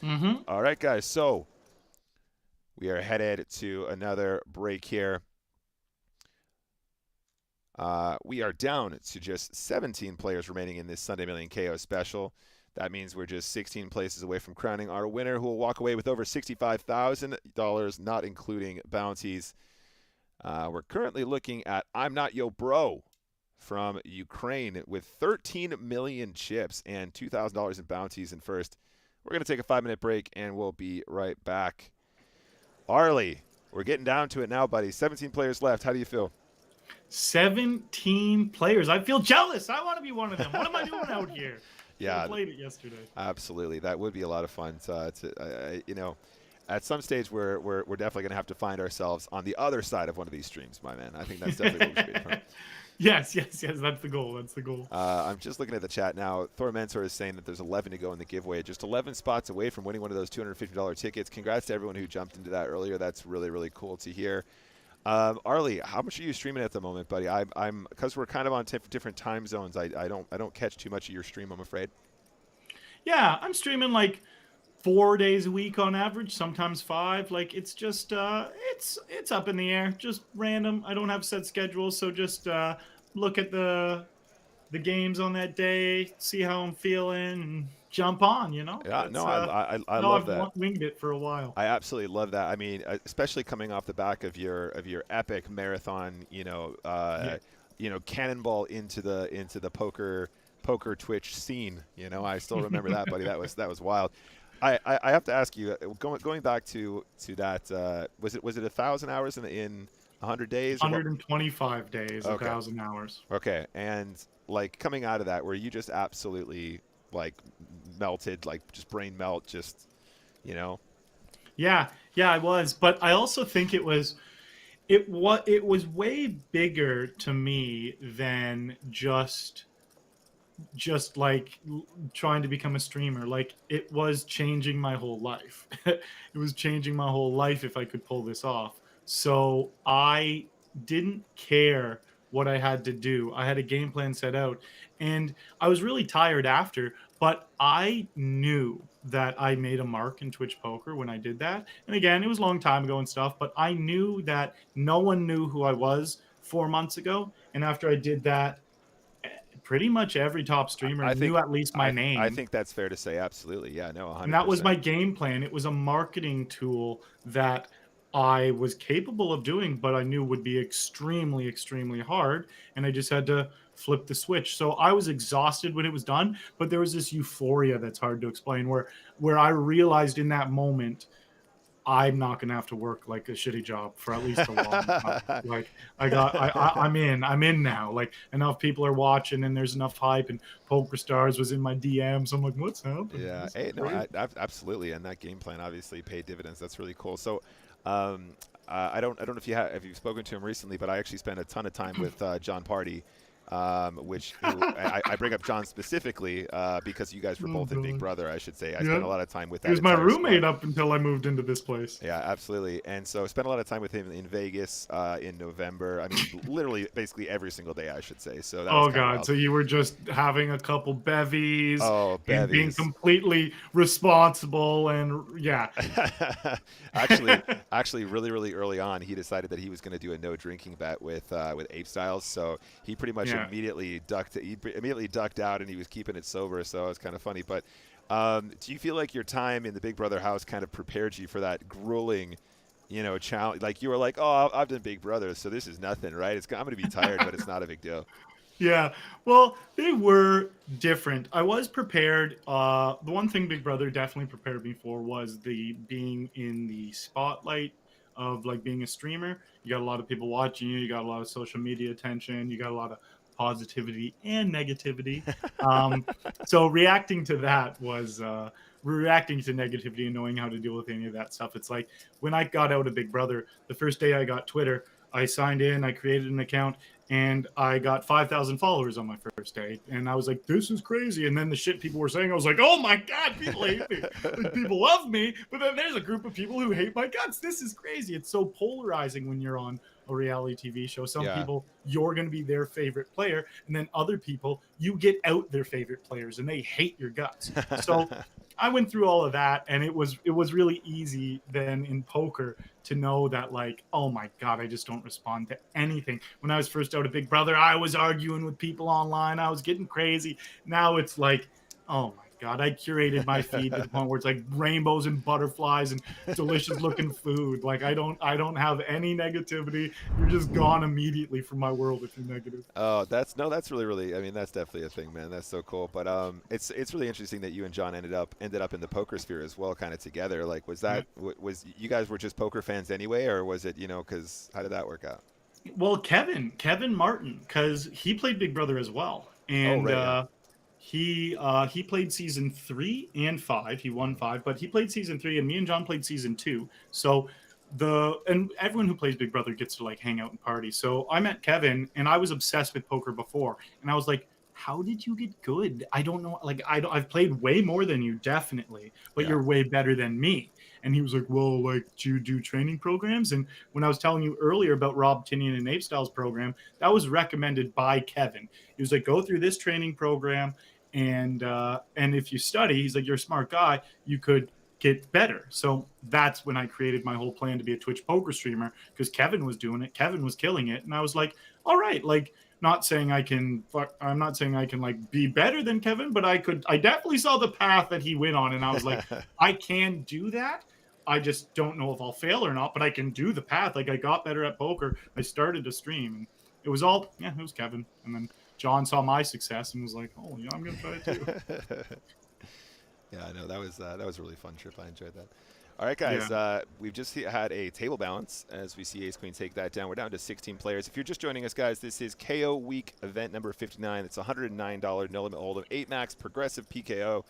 Mm-hmm. All right, guys. So we are headed to another break here. We are down to just 17 players remaining in this Sunday Million KO special. That means we're just 16 places away from crowning our winner, who will walk away with over $65,000, not including bounties. We're currently looking at I'm Not Yo Bro from Ukraine with 13 million chips and $2,000 in bounties in first. We're going to take a 5-minute break, and we'll be right back. Arlie, we're getting down to it now, buddy. 17 players left. How do you feel? 17 players. I feel jealous. I want to be one of them. What am I doing out here? Yeah, I played it yesterday. Absolutely, that would be a lot of fun. You know, at some stage we're definitely going to have to find ourselves on the other side of one of these streams, my man. I think that's definitely what we should be. Yes. That's the goal. That's the goal. I'm just looking at the chat now. Thor Mentor is saying that there's 11 to go in the giveaway. Just 11 spots away from winning one of those $250 tickets. Congrats to everyone who jumped into that earlier. That's really, really cool to hear. Arlie, how much are you streaming at the moment, buddy? I'm because we're kind of on different time zones. I don't catch too much of your stream, I'm afraid. Yeah, I'm streaming like 4 days a week on average, sometimes 5. Like it's just it's up in the air, just random. I don't have set schedules, so just look at the games on that day, see how I'm feeling, and jump on. You know. Yeah, no, I love that. I've winged it for a while. I absolutely love that. I mean, especially coming off the back of your epic marathon, you know, cannonball into the poker Twitch scene. You know, I still remember that, buddy. That was wild. I have to ask you, going back to that, was it 1,000 hours in 100 days? 125 days, okay. 1,000 hours. Okay, and like coming out of that, where you just absolutely like melted, like just brain melt, just, you know. Yeah, I was, but I also think it was way bigger to me than just like trying to become a streamer. Like it was changing my whole life. It was changing my whole life if I could pull this off. So I didn't care what I had to do. I had a game plan set out, and I was really tired after, but I knew that I made a mark in Twitch poker when I did that. And again, it was a long time ago and stuff, but I knew that no one knew who I was 4 months ago. And after I did that, pretty much every top streamer I think knew at least my name. I think that's fair to say. Absolutely. Yeah, no, 100%. And that was my game plan. It was a marketing tool that I was capable of doing, but I knew would be extremely, extremely hard. And I just had to flip the switch. So I was exhausted when it was done, but there was this euphoria that's hard to explain where I realized in that moment I'm not gonna have to work like a shitty job for at least a long time. Like I'm in now. Like enough people are watching, and there's enough hype. And PokerStars was in my DMs. I'm like, what's happening? Yeah, This is hey, no, crazy. absolutely, and that game plan obviously paid dividends. That's really cool. So, I don't know if you've spoken to him recently, but I actually spent a ton of time with John Party, I bring up John specifically because you guys were Oh, both in Big God. Brother, I should say. I spent Yeah. a lot of time with He that was my entire roommate squad. up until I moved into this place. Yeah, absolutely. And so I spent a lot of time with him in Vegas in November. I mean, literally, basically every single day, I should say. So that was Oh kind of God! wild. So you were just having a couple bevies Oh, and being bevies. completely responsible, and yeah. actually, really early on, he decided that he was going to do a no drinking bet with Ape Styles. So he pretty much Yeah. immediately ducked out, and he was keeping it sober. So it was kind of funny. But do you feel like your time in the Big Brother house kind of prepared you for that grueling, challenge? Like you were like, oh, I've done Big Brother, so this is nothing, right? I'm going to be tired, but it's not a big deal. Yeah, well, they were different. I was prepared. The one thing Big Brother definitely prepared me for was the being in the spotlight of like being a streamer. You got a lot of people watching you. You got a lot of social media attention. You got a lot of positivity and negativity. So reacting to that was reacting to negativity and knowing how to deal with any of that stuff. It's like when I got out of Big Brother, the first day I got Twitter, I signed in, I created an account, and I got 5,000 followers on my first day. And I was like, this is crazy. And then the shit people were saying, I was like, oh my God, people hate me. Like, people love me. But then there's a group of people who hate my guts. This is crazy. It's so polarizing when you're on a reality TV show. Some Yeah. people, you're going to be their favorite player. And then other people, you get out their favorite players and they hate your guts. So I went through all of that, and it was really easy then in poker to know that, like, oh my God, I just don't respond to anything. When I was first out of Big Brother, I was arguing with people online. I was getting crazy. Now it's like, oh my God, I curated my feed to the point where it's like rainbows and butterflies and delicious looking food. Like I don't have any negativity. You're just gone immediately from my world if you're negative. Oh, that's really. I mean, that's definitely a thing, man. That's so cool. But it's really interesting that you and John ended up in the poker sphere as well, kind of together. Like, was Yeah. that was you guys were just poker fans anyway, or was it because how did that work out? Well, Kevin Martin, because he played Big Brother as well, Oh, and right, yeah, he played season 3 and 5. He won 5, but he played season 3, and me and John played season 2. So and everyone who plays Big Brother gets to like hang out and party. So I met Kevin, and I was obsessed with poker before, and I was like, how did you get good? I don't know. Like I've played way more than you, definitely, but yeah. you're way better than me. And he was like, well, like, do you do training programs? And when I was telling you earlier about Rob Tinian and Ape Styles program, that was recommended by Kevin. He was like, go through this training program, and if you study, he's like, you're a smart guy, you could get better. So that's when I created my whole plan to be a Twitch poker streamer, because Kevin was doing it, Kevin was killing it, and I was like, all right, like, I'm not saying I can like be better than Kevin, but I definitely saw the path that he went on, and I was like, I can do that. I just don't know if I'll fail or not, but I can do the path. Like I got better at poker. I started to stream, and it was Kevin. And then John saw my success and was like, oh yeah, I'm gonna try it too. Yeah, I know that was a really fun trip. I enjoyed that. All right, guys, Yeah. we've just had a table balance as we see Ace Queen take that down. We're down to 16 players. If you're just joining us, guys, this is KO Week event number 59. It's $109 no limit hold'em, 8 max progressive PKO,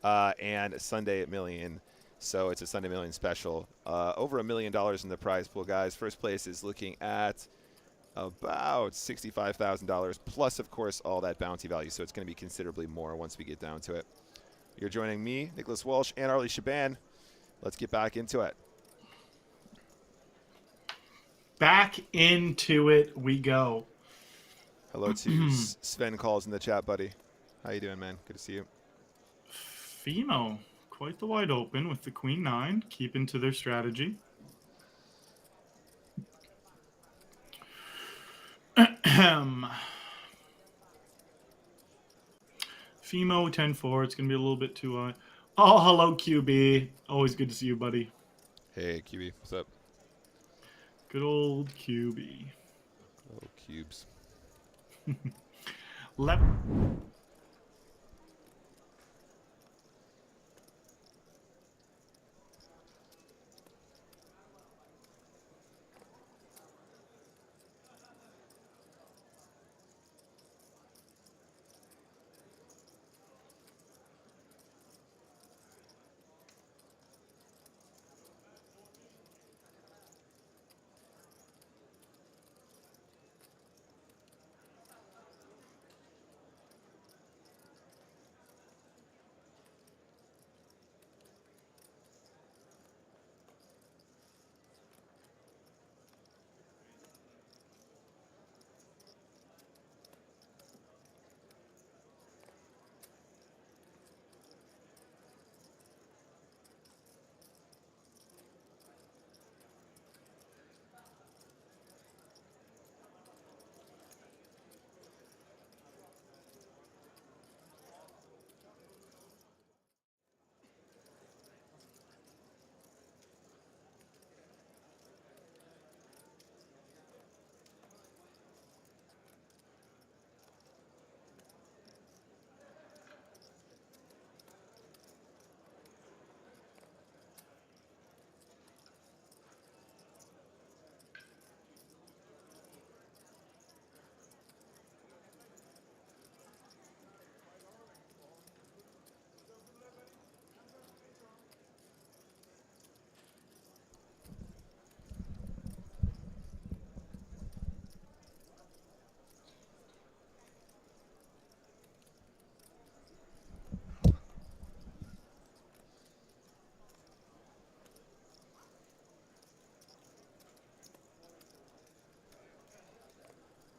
and Sunday at Million. So it's a Sunday Million special. Over $1 million in the prize pool, guys. First place is looking at about $65,000 plus, of course, all that bounty value. So it's going to be considerably more once we get down to it. You're joining me, Nicholas Walsh, and Arlie Shaban. Let's get back into it. Back into it we go. Hello to Sven Calls in the chat, buddy. How you doing, man? Good to see you. Fino, quite the wide open with the Queen 9, keeping to their strategy. Fimo 10-4. It's going to be a little bit too high. Oh, hello, QB. Always good to see you, buddy. Hey, QB, what's up? Good old QB. Oh, cubes. Left.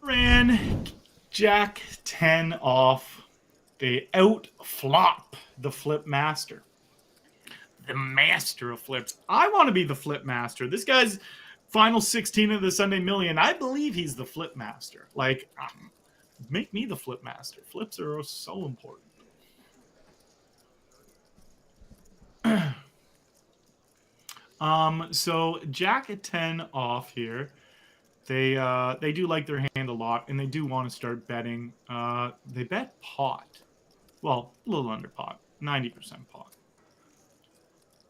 Ran Jack 10 off. They out flop the flip master. The master of flips. I want to be the flip master. This guy's final 16 of the Sunday Million. I believe he's the flip master. Like, make me the flip master. Flips are so important. So Jack at 10 off here. They do like their hand a lot, and they do want to start betting. They bet pot. Well, a little under pot. 90% pot.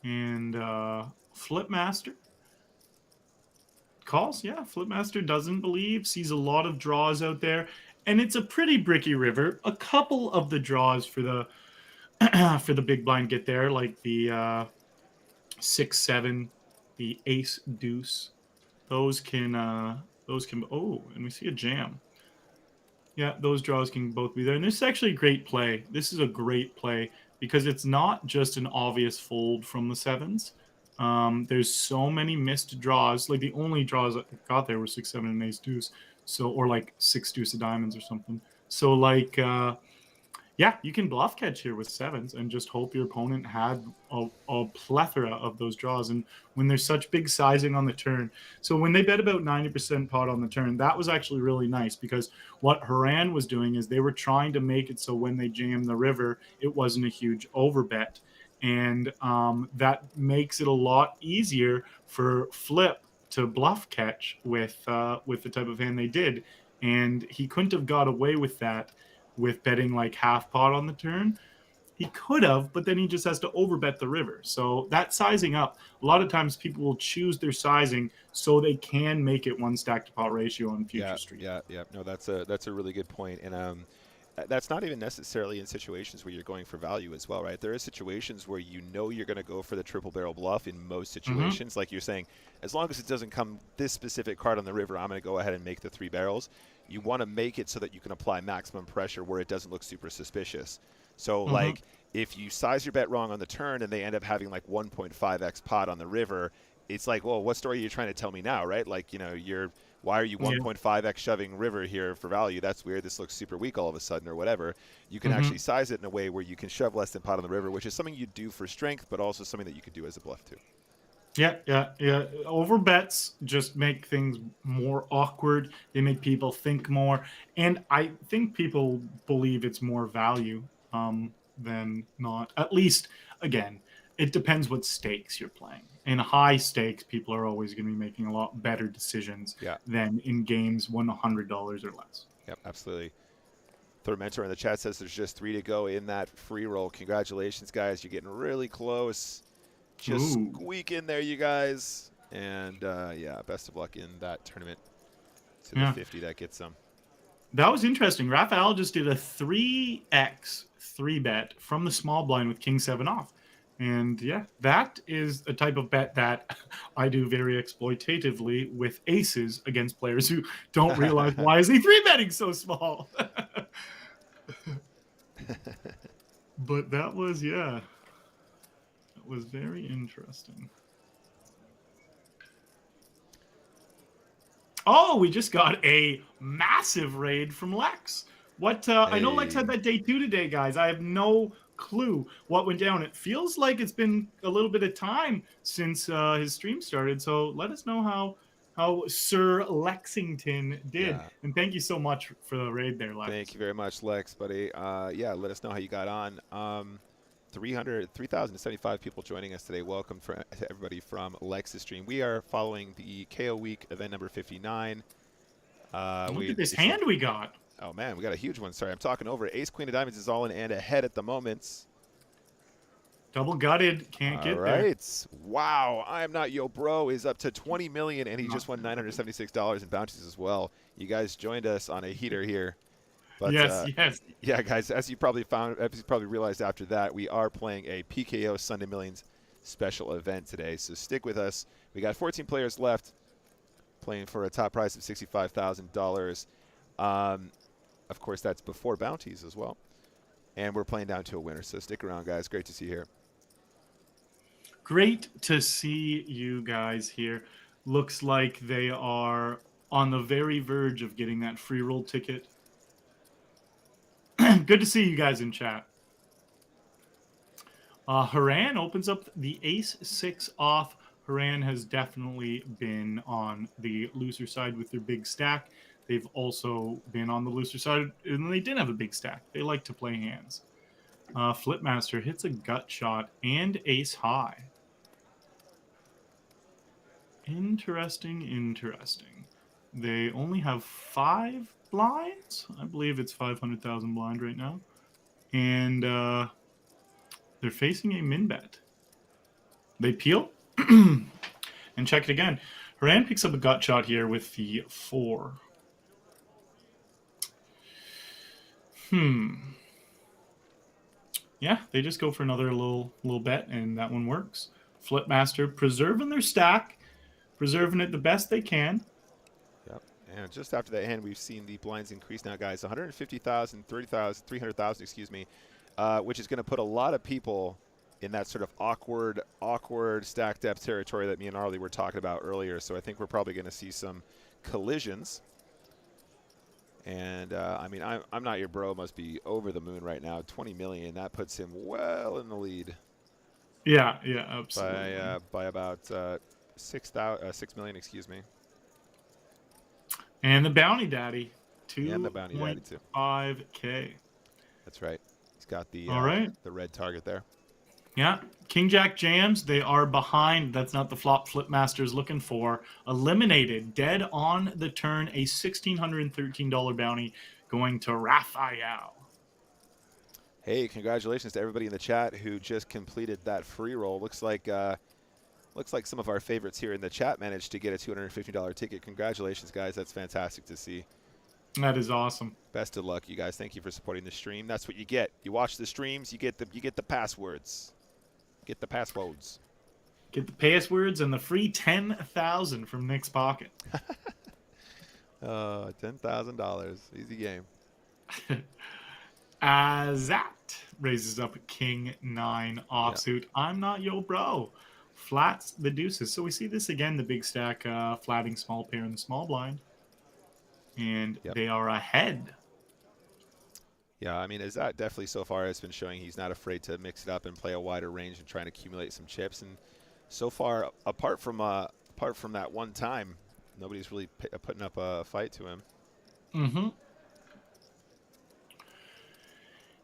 And Flip Master calls. Yeah, Flip Master doesn't believe. Sees a lot of draws out there. And it's a pretty bricky river. A couple of the draws for the for the big blind get there, like the 6-7, the ace deuce. Those can oh, and we see a jam. Yeah, those draws can both be there. And this is actually a great play. This is a great play because it's not just an obvious fold from the sevens. There's so many missed draws. Like the only draws I got there were 6-7 and ace deuce. So, or like 6 deuce of diamonds or something. So like yeah, you can bluff catch here with sevens and just hope your opponent had a plethora of those draws. And when there's such big sizing on the turn, so when they bet about 90% pot on the turn, that was actually really nice because what Haran was doing is they were trying to make it so when they jammed the river, it wasn't a huge overbet. And that makes it a lot easier for Flip to bluff catch with the type of hand they did. And he couldn't have got away with that with betting like half pot on the turn. He could have, but then he just has to overbet the river. So that sizing up, a lot of times people will choose their sizing so they can make it one stack to pot ratio on future street. Yeah. No, that's a really good point. And that's not even necessarily in situations where you're going for value as well, right? There are situations where you know you're going to go for the triple barrel bluff in most situations. Like you're saying, as long as it doesn't come this specific card on the river, I'm going to go ahead and make the 3 barrels. You want to make it so that you can apply maximum pressure where it doesn't look super suspicious. So like if you size your bet wrong on the turn and they end up having like 1.5x pot on the river, it's like, well, what story are you trying to tell me now, right? Like, you know, why are you 1.5x shoving river here for value? That's weird. This looks super weak all of a sudden or whatever. You can actually size it in a way where you can shove less than pot on the river, which is something you do for strength, but also something that you could do as a bluff too. Yeah. Over bets just make things more awkward. They make people think more. And I think people believe it's more value than not. At least, again, it depends what stakes you're playing. In high stakes, people are always going to be making a lot better decisions than in games $100 or less. Yep, absolutely. Third mentor in the chat says there's just 3 to go in that free roll. Congratulations, guys. You're getting really close. Just squeak in there, you guys. And, yeah, best of luck in that tournament to the 50 that gets them. That was interesting. Raphael just did a 3x 3-bet from the small blind with king 7 off. And, yeah, that is a type of bet that I do very exploitatively with aces against players who don't realize why is he 3-betting so small. But that was, that was very interesting. Oh, we just got a massive raid from Lex. What? I know Lex had that day 2 today, guys. I have no clue what went down. It feels like it's been a little bit of time since his stream started. So let us know how Sir Lexington did. And thank you so much for the raid there, Lex. Thank you very much, Lex, buddy. Yeah, let us know how you got on. 3,075 people joining us today. Welcome to everybody from Lex's stream. We are following the KO Week event number 59. Look at this hand we got. Oh, man, we got a huge one. Sorry, I'm talking over. Ace, Queen of Diamonds is all in and ahead at the moment. Double gutted. Can't get there. All right. Wow. I Am Not Yo Bro is up to 20 million, and he just won $976 in bounties as well. You guys joined us on a heater here. But, yes. Yeah, guys, as you probably realized after that, we are playing a PKO Sunday Millions special event today. So stick with us. We got 14 players left playing for a top prize of $65,000. Of course, that's before bounties as well. And we're playing down to a winner. So stick around, guys. Great to see you here. Great to see you guys here. Looks like they are on the very verge of getting that free roll ticket. Good to see you guys in chat. Haran opens up the ace 6 off. Haran has definitely been on the looser side with their big stack. They've also been on the looser side, and they didn't have a big stack. They like to play hands. Flipmaster hits a gut shot and ace high. Interesting. They only have 5 blinds. I believe it's 500,000 blind right now. And they're facing a min bet. They peel and check it again. Haran picks up a gut shot here with the 4. Yeah, they just go for another little bet, and that one works. Flipmaster preserving their stack, preserving it the best they can. Yep. And just after that hand, we've seen the blinds increase now, guys. 150,000, 30,000, 300,000, excuse me, which is going to put a lot of people in that sort of awkward stack depth territory that me and Arlie were talking about earlier. So I think we're probably going to see some collisions. And, I mean, I'm Not Your Bro must be over the moon right now. 20 million, that puts him well in the lead. Yeah, absolutely. By about 6 million, excuse me. And the Bounty Daddy, 2.5K. That's right. He's got the the red target there. Yeah, King Jack jams. They are behind. That's not the flop Flipmaster's looking for. Eliminated, dead on the turn. A $1,613 bounty going to Raphael. Hey, congratulations to everybody in the chat who just completed that free roll. Looks like some of our favorites here in the chat managed to get a $250 ticket. Congratulations, guys. That's fantastic to see. That is awesome. Best of luck, you guys. Thank you for supporting the stream. That's what you get. You watch the streams, you get the passwords. Get the passwords. Get the passwords and the free 10,000 from Nick's pocket. $10,000. Easy game. Azat raises up King 9 offsuit. Yep. I'm Not Yo Bro. Flats the deuces. So we see this again, the big stack flatting small pair in the small blind. And they are ahead. Yeah, I mean, Azat definitely so far has been showing he's not afraid to mix it up and play a wider range and try to accumulate some chips. And so far, apart from that one time, nobody's really putting up a fight to him.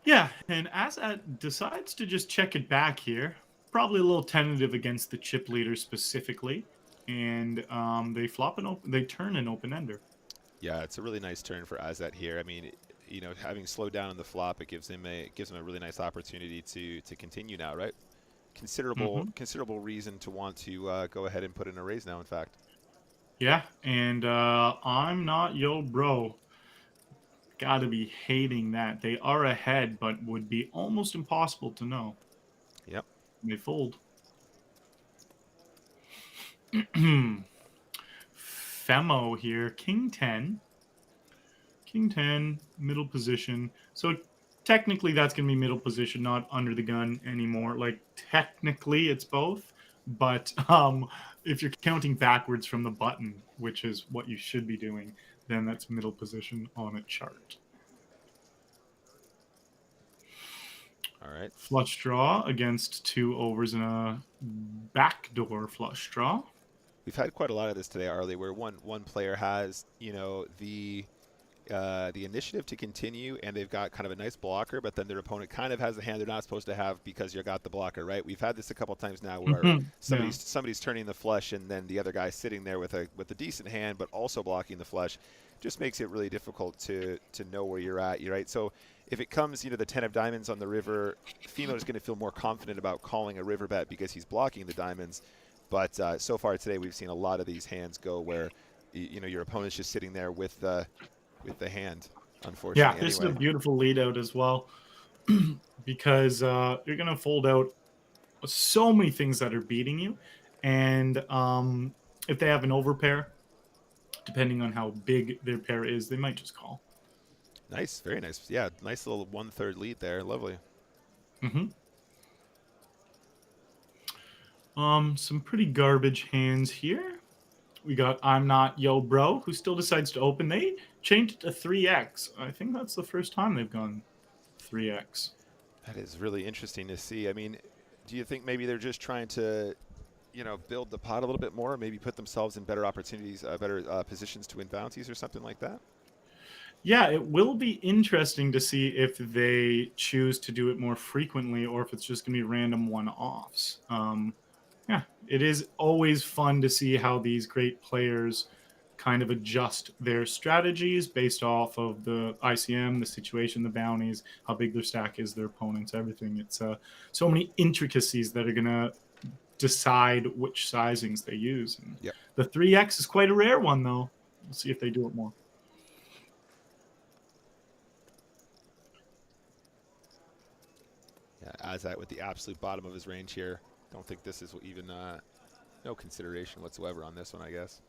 Yeah, and Azat decides to just check it back here. Probably a little tentative against the chip leader specifically, and they flop an open. They turn an open ender. Yeah, it's a really nice turn for Azat here. I mean, having slowed down on the flop, it gives him a really nice opportunity to continue now, right? Mm-hmm. Considerable reason to want to go ahead and put in a raise now. In fact, Yeah, and I'm not yo bro. Gotta be hating that. They are ahead, but would be almost impossible to know. yep. They fold. Femo here, King 10. King 10, middle position. So technically that's going to be middle position, not under the gun anymore. Like technically it's both, but if you're counting backwards from the button, which is what you should be doing, then that's middle position on a chart. All right. Flush draw against 2 overs and a backdoor flush draw. We've had quite a lot of this today, Arlie, where one player has the initiative to continue, and they've got kind of a nice blocker, but then their opponent kind of has a hand they're not supposed to have because you got the blocker, right? We've had this a couple times now where Yeah. somebody's turning the flush, and then the other guy's sitting there with a decent hand, but also blocking the flush. Just makes it really difficult to know where you're at, right? So if it comes, the 10 of diamonds on the river, Fimo is going to feel more confident about calling a river bet because he's blocking the diamonds. But so far today, we've seen a lot of these hands go where your opponent's just sitting there with the hand, Yeah, unfortunately. this is a Anyway, beautiful lead out as well because you're going to fold out so many things that are beating you. And if they have an overpair, depending on how big their pair is, they might just call. nice, very nice. Yeah, nice little 1/3 lead there. Lovely. Mm-hmm. Some pretty garbage hands here. We got I'm Not Yo Bro, who still decides to open. They changed it to 3x. I think that's the first time they've gone 3x. That is really interesting to see. I mean, do you think maybe they're just trying to, build the pot a little bit more, maybe put themselves in better opportunities, better positions to win bounties or something like that? Yeah, it will be interesting to see if they choose to do it more frequently or if it's just going to be random one-offs. Yeah, it is always fun to see how these great players kind of adjust their strategies based off of the ICM, the situation, the bounties, how big their stack is, their opponents, everything. It's so many intricacies that are going to decide which sizings they use. And Yep. the 3x is quite a rare one, though. We'll see if they do it more. Yeah, Azat with the absolute bottom of his range here. Don't think this is even no consideration whatsoever on this one, I guess.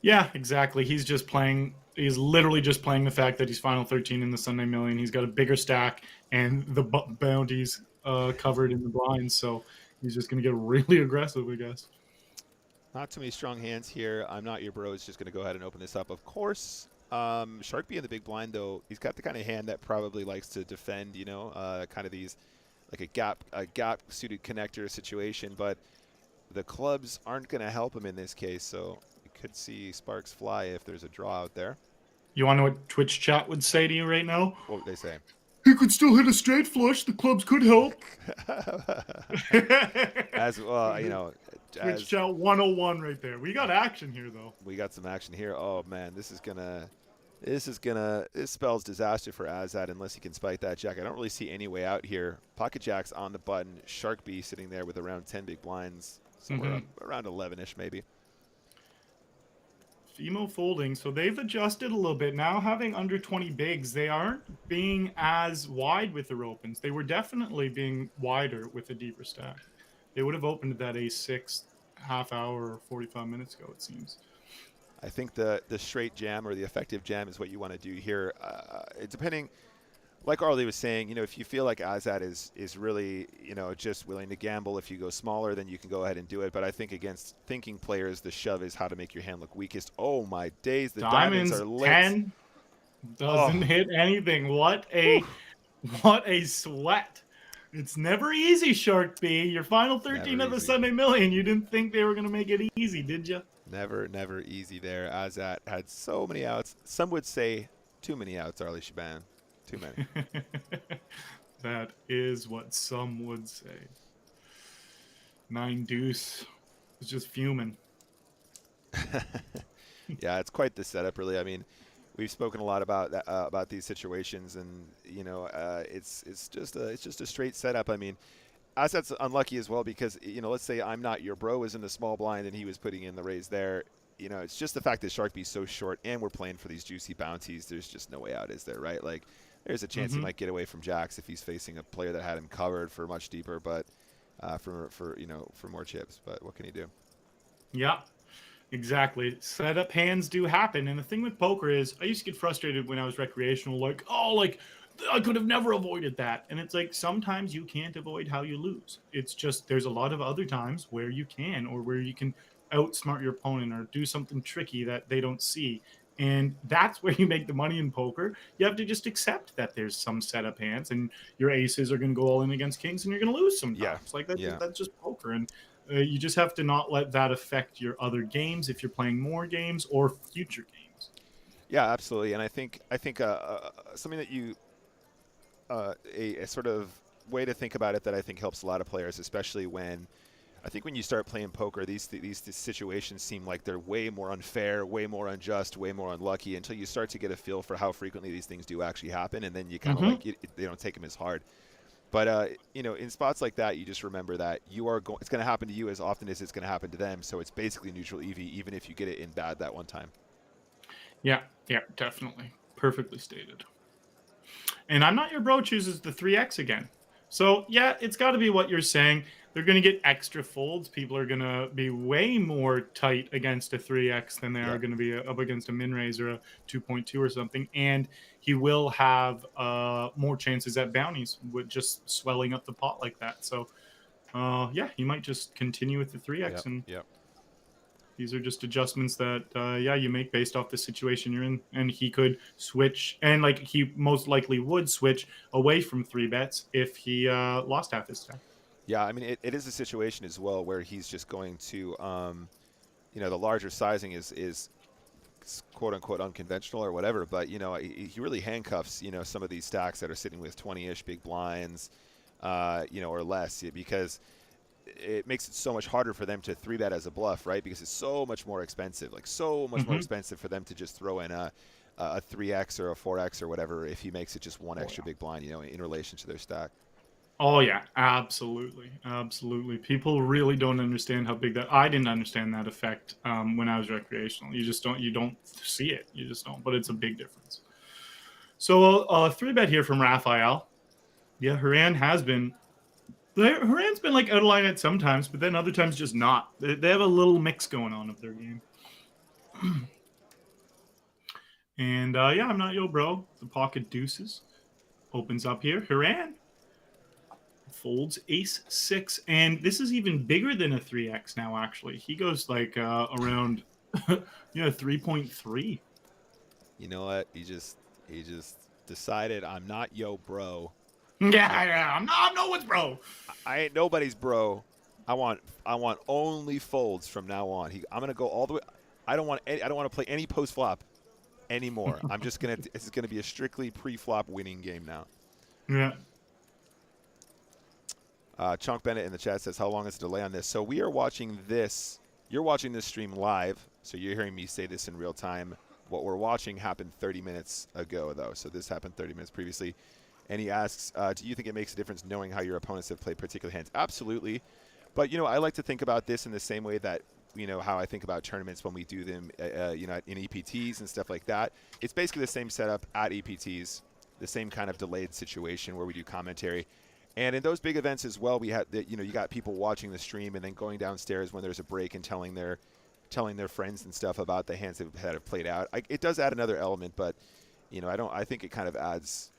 Yeah, exactly. He's just playing. He's literally just playing the fact that he's final 13 in the Sunday Million. He's got a bigger stack and the bounties covered in the blinds, so he's just going to get really aggressive, I guess. Not too many strong hands here. I'm Not Your Bro is just going to go ahead and open this up. Of course, Shark being the big blind, though, he's got the kind of hand that probably likes to defend, kind of these, like a gap suited connector situation. But the clubs aren't going to help him in this case, so you could see sparks fly if there's a draw out there. You want to know what Twitch chat would say to you right now? What would they say? He could still hit a straight flush. The clubs could help. As well, Twitch chat 101 right there. We got action here, though. we got some action here. Oh man, this spells disaster for Azad unless he can spike that jack. I don't really see any way out here. Pocket jack's on the button. Shark B sitting there with around 10 big blinds, somewhere around 11ish maybe. Fimo folding, so they've adjusted a little bit. Now having under 20 bigs, they aren't being as wide with their opens. They were definitely being wider with a deeper stack. They would have opened that A6 half hour or 45 minutes ago, it seems. I think the straight jam or the effective jam is what you want to do here. Depending, like Arlie was saying, if you feel like Azad is really, just willing to gamble, if you go smaller, then you can go ahead and do it. But I think against thinking players, the shove is how to make your hand look weakest. Oh my days, the diamonds are lit. 10 doesn't hit anything. What a sweat. It's never easy, Shark B. Your final 13 Never of the easy. Sunday Million. You didn't think they were going to make it easy, did you? Never easy there. Azat had so many outs. Some would say too many outs, Arlie Shaban. Too many. That is what some would say. 9 deuce is just fuming. Yeah, it's quite the setup, really. I mean, we've spoken a lot about that, about these situations, and it's just a straight setup. I mean, us that's unlucky as well because let's say I'm not your bro was in the small blind and he was putting in the raise there. It's just the fact that Shark B's so short and we're playing for these juicy bounties. There's just no way out, is there? Right? Like, there's a chance he might get away from jacks if he's facing a player that had him covered for much deeper, but for more chips. But what can he do? Yeah. Exactly. Setup hands do happen. And the thing with poker is I used to get frustrated when I was recreational, like, oh, like I could have never avoided that. And it's like sometimes you can't avoid how you lose. It's just there's a lot of other times where you can, or where you can outsmart your opponent or do something tricky that they don't see. And that's where you make the money in poker. You have to just accept that there's some setup hands and your aces are going to go all in against kings and you're going to lose sometimes. Yeah. Like that's, Yeah. that's just poker. And you just have to not let that affect your other games if you're playing more games or future games. Yeah, absolutely. And I think something that you a sort of way to think about it that I think helps a lot of players, especially when you start playing poker, these situations seem like they're way more unfair, way more unjust, way more unlucky until you start to get a feel for how frequently these things do actually happen, and then you kind of they don't take them as hard. But in spots like that, you just remember that it's going to happen to you as often as it's going to happen to them. So it's basically neutral EV, even if you get it in bad that one time. Yeah, definitely, perfectly stated. And I'm not your bro chooses the 3x again. So yeah, it's got to be what you're saying. They're going to get extra folds. People are going to be way more tight against a 3x than they are going to be up against a min raise or a 2.2 or something. And he will have more chances at bounties with just swelling up the pot like that. So yeah, he might just continue with the 3x. And these are just adjustments that, you make based off the situation you're in. And he could switch, and like he most likely would switch away from 3-bets if he lost half his stack. Yeah, I mean, it is a situation as well where he's just going to, the larger sizing is quote unquote unconventional or whatever, but he really handcuffs some of these stacks that are sitting with 20-ish big blinds, or less, because it makes it so much harder for them to 3-bet as a bluff, right? Because it's so much more expensive, like so much more expensive for them to just throw in a 3x or a 4x or whatever if he makes it just one extra big blind, in relation to their stack. Oh yeah, absolutely, absolutely. People really don't understand how big that. I didn't understand that effect when I was recreational. You don't see it. You just don't. But it's a big difference. So 3-bet here from Raphael. Yeah, Haran has been. Haran's been like out of line at sometimes, but then other times just not. They have a little mix going on of their game. And I'm not yo bro. The pocket deuces opens up here. Haran folds ace 6, and this is even bigger than a 3x now. Actually, he goes like around 3.3. You know what? He just decided, I'm not yo bro. Yeah, I'm no one's bro. I ain't nobody's bro. I want only folds from now on. I'm gonna go all the way. I don't want to play any post flop anymore. I'm just gonna. This is gonna be a strictly pre-flop winning game now. Yeah. Chunk Bennett in the chat says, how long is the delay on this? So we are watching this. You're watching this stream live, so you're hearing me say this in real time. What we're watching happened 30 minutes ago, though. So this happened 30 minutes previously. And he asks, do you think it makes a difference knowing how your opponents have played particular hands? Absolutely. But, I like to think about this in the same way that, how I think about tournaments when we do them, in EPTs and stuff like that. It's basically the same setup at EPTs, the same kind of delayed situation where we do commentary. And in those big events as well, we have you got people watching the stream and then going downstairs when there's a break and telling their friends and stuff about the hands that have played out. It does add another element, but I think it kind of adds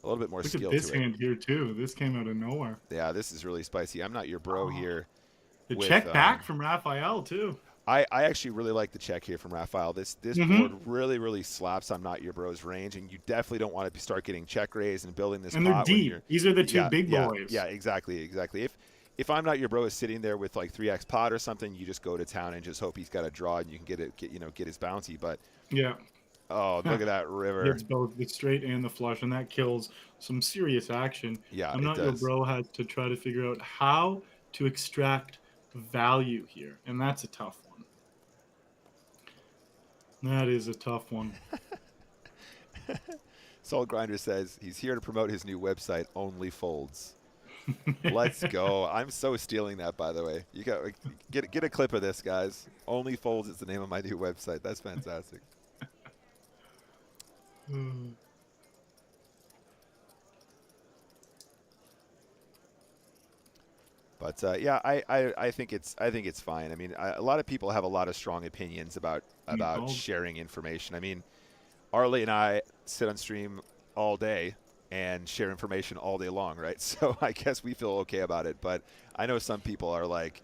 a little bit more skill to it. Look at this hand here too. This came out of nowhere. Yeah, this is really spicy. I'm not your bro here. The check back from Raphael too. I actually really like the check here from Raphael. This board really, really slaps I'm not your bro's range, and you definitely don't want to start getting check raised and building this. And they're deep. These are the two big boys. Yeah, exactly. If I'm not your bro is sitting there with like 3x pot or something, you just go to town and just hope he's got a draw and you can get his bounty. But yeah, Oh, look at that river. Hits both the straight and the flush, and that kills some serious action. Yeah, I'm it not your does. bro has to try to figure out how to extract value here, and that's a tough one. That is a tough one. Soul Grinder says he's here to promote his new website, Only Folds. Let's go. I'm so stealing that, by the way. You got get a clip of this, guys. Only Folds is the name of my new website. That's fantastic. But yeah, I think it's fine. I mean, a lot of people have a lot of strong opinions about sharing information. I mean, Arlie and I sit on stream all day and share information all day long, right? So I guess we feel okay about it. But I know some people are like,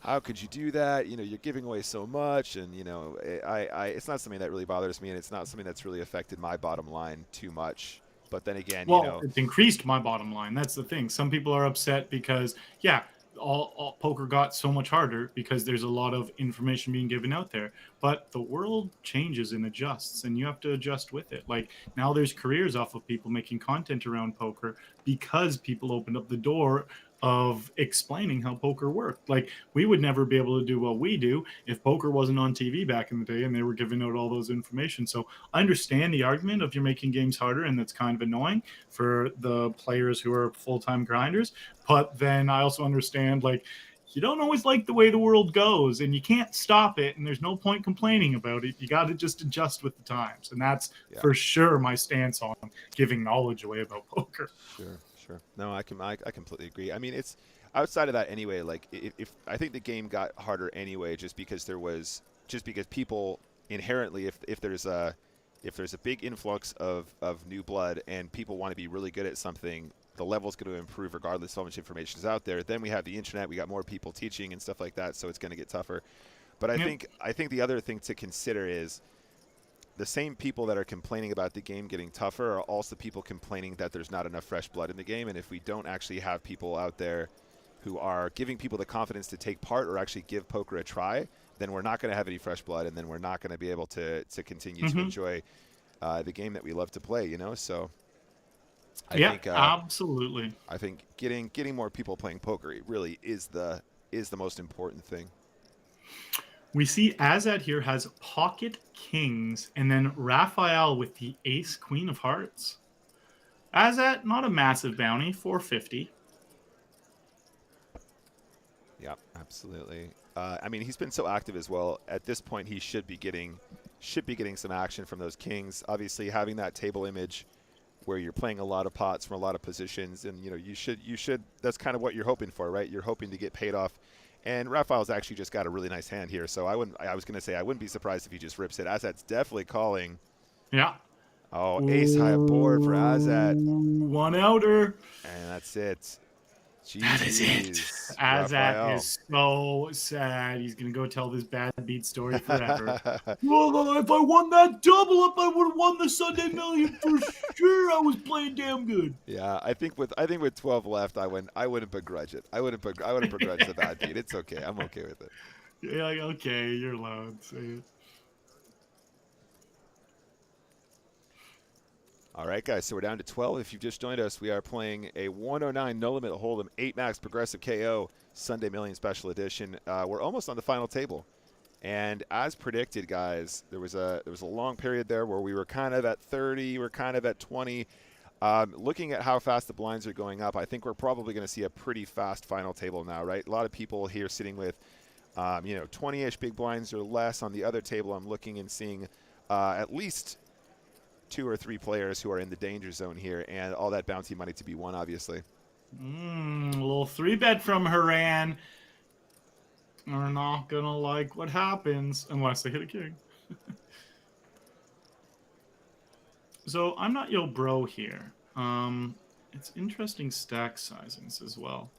how could you do that? You know, you're giving away so much, and you know, it's not something that really bothers me, and it's not something that's really affected my bottom line too much. But then again, well, you know, it's increased my bottom line. That's the thing. Some people are upset because, yeah, all poker got so much harder because there's a lot of information being given out there. But the world changes and adjusts, and you have to adjust with it. Like now, there's careers off of people making content around poker because people opened up the door of explaining how poker worked. Like we would never be able to do what we do if poker wasn't on TV back in the day and they were giving out all those information. So I understand the argument of you're making games harder, and that's kind of annoying for the players who are full-time grinders. But then I also understand like you don't always like the way the world goes, and you can't stop it, and there's no point complaining about it. You got to just adjust with the times, and that's for sure my stance on giving knowledge away about poker. Sure. No, I completely agree. I mean, it's outside of that anyway. Like, if I think the game got harder anyway, just because people inherently, if there's a big influx of new blood and people want to be really good at something, the level's going to improve regardless of how much information is out there. Then we have the internet, we got more people teaching and stuff like that, so it's going to get tougher. But I think the other thing to consider is the same people that are complaining about the game getting tougher are also people complaining that there's not enough fresh blood in the game. And if we don't actually have people out there who are giving people the confidence to take part or actually give poker a try, then we're not going to have any fresh blood, and then we're not going to be able to continue to enjoy the game that we love to play, you know? So I think absolutely. I think getting more people playing poker really is the most important thing. We see Azad here has pocket kings, and then Raphael with the ace queen of hearts. Azad, not a massive bounty, 450. Yeah, absolutely. I mean, he's been so active as well. At this point, he should be getting some action from those kings. Obviously, having that table image where you're playing a lot of pots from a lot of positions, and you know, you should. That's kind of what you're hoping for, right? You're hoping to get paid off. And Raphael's actually just got a really nice hand here, so I was going to say I wouldn't be surprised if he just rips it. Azad's definitely calling. Yeah. Oh, ace high aboard for Azad. One outer. And that's it. Jeez, that is it. Azad is so sad. He's going to go tell this bad beat story forever. Well, if I won that double up, I would have won the Sunday Million for sure. I was playing damn good. Yeah, I think with 12 left, I wouldn't begrudge it. I wouldn't begrudge the bad beat. It's okay. I'm okay with it. Yeah, okay, you're allowed. Say it. All right, guys, so we're down to 12. If you've just joined us, we are playing a 109 No Limit Hold'em 8 Max Progressive KO Sunday Million Special Edition. We're almost on the final table. And as predicted, guys, there was a long period there where we were kind of at 30, we're kind of at 20. Looking at how fast the blinds are going up, I think we're probably going to see a pretty fast final table now, right? A lot of people here sitting with, 20-ish big blinds or less. On the other table, I'm looking and seeing at least 2 or 3 players who are in the danger zone here, and all that bounty money to be won, obviously. A little 3-bet from Haran. Are not going to like what happens unless they hit a king. So I'm not your bro here. It's interesting stack sizings as well.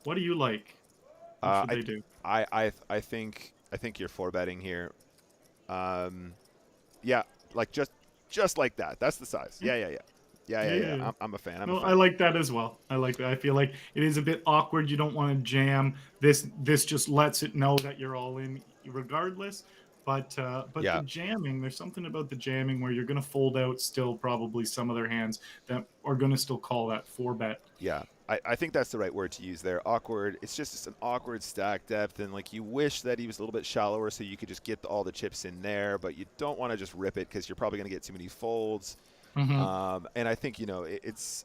What do you like? What should they do? I think you're 4-betting here. Yeah, like just like that. That's the size. Yeah. I'm a fan. I like that as well. I like that. I feel like it is a bit awkward. You don't want to jam. This just lets it know that you're all in regardless. But the Yeah. jamming, there's something about the jamming where you're going to fold out still probably some other hands that are going to still call that 4-bet. Yeah, I think that's the right word to use there. Awkward. It's just an awkward stack depth, and like you wish that he was a little bit shallower so you could just get all the chips in there, but you don't want to just rip it because you're probably going to get too many folds. Mm-hmm. And I think it's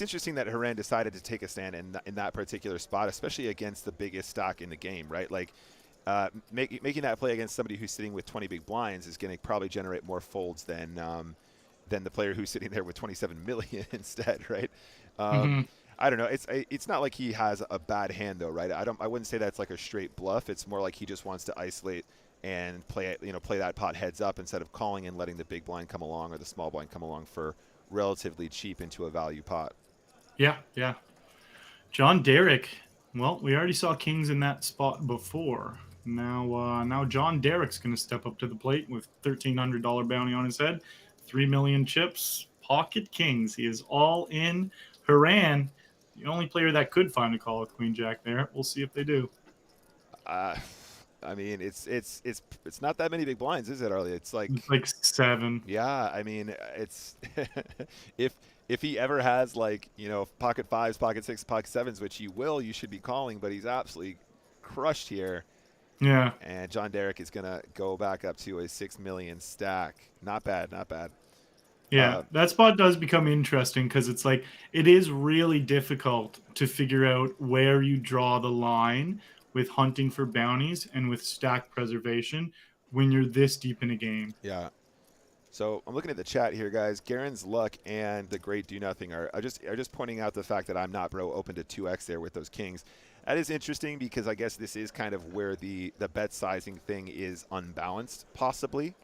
interesting that Haran decided to take a stand in that particular spot, especially against the biggest stock in the game, right? Like making that play against somebody who's sitting with 20 big blinds is going to probably generate more folds than the player who's sitting there with 27 million instead, right? Um, Mm-hmm. I don't know. It's not like he has a bad hand though, right? I wouldn't say that's like a straight bluff. It's more like he just wants to isolate and play that pot heads up instead of calling and letting the big blind come along or the small blind come along for relatively cheap into a value pot. Yeah, yeah. John Derrick. Well, we already saw kings in that spot before. Now John Derrick's going to step up to the plate with $1,300 bounty on his head, 3 million chips, pocket kings. He is all in. Haran, the only player that could find a call with Queen Jack there. We'll see if they do. Uh, I mean, it's not that many big blinds, is it, Arlie? It's It's like, like 7. yeah. I mean, it's if he ever has like pocket fives, pocket six, pocket sevens, which he will, you should be calling. But he's absolutely crushed here. Yeah. And John Derrick is going to go back up to a 6 million stack. Not bad, not bad. Yeah, that spot does become interesting because it's like it is really difficult to figure out where you draw the line with hunting for bounties and with stack preservation when you're this deep in a game. Yeah. So I'm looking at the chat here, guys. Garen's Luck and the Great Do Nothing are just pointing out the fact that I'm not bro open to 2x there with those kings. That is interesting because I guess this is kind of where the bet sizing thing is unbalanced, possibly.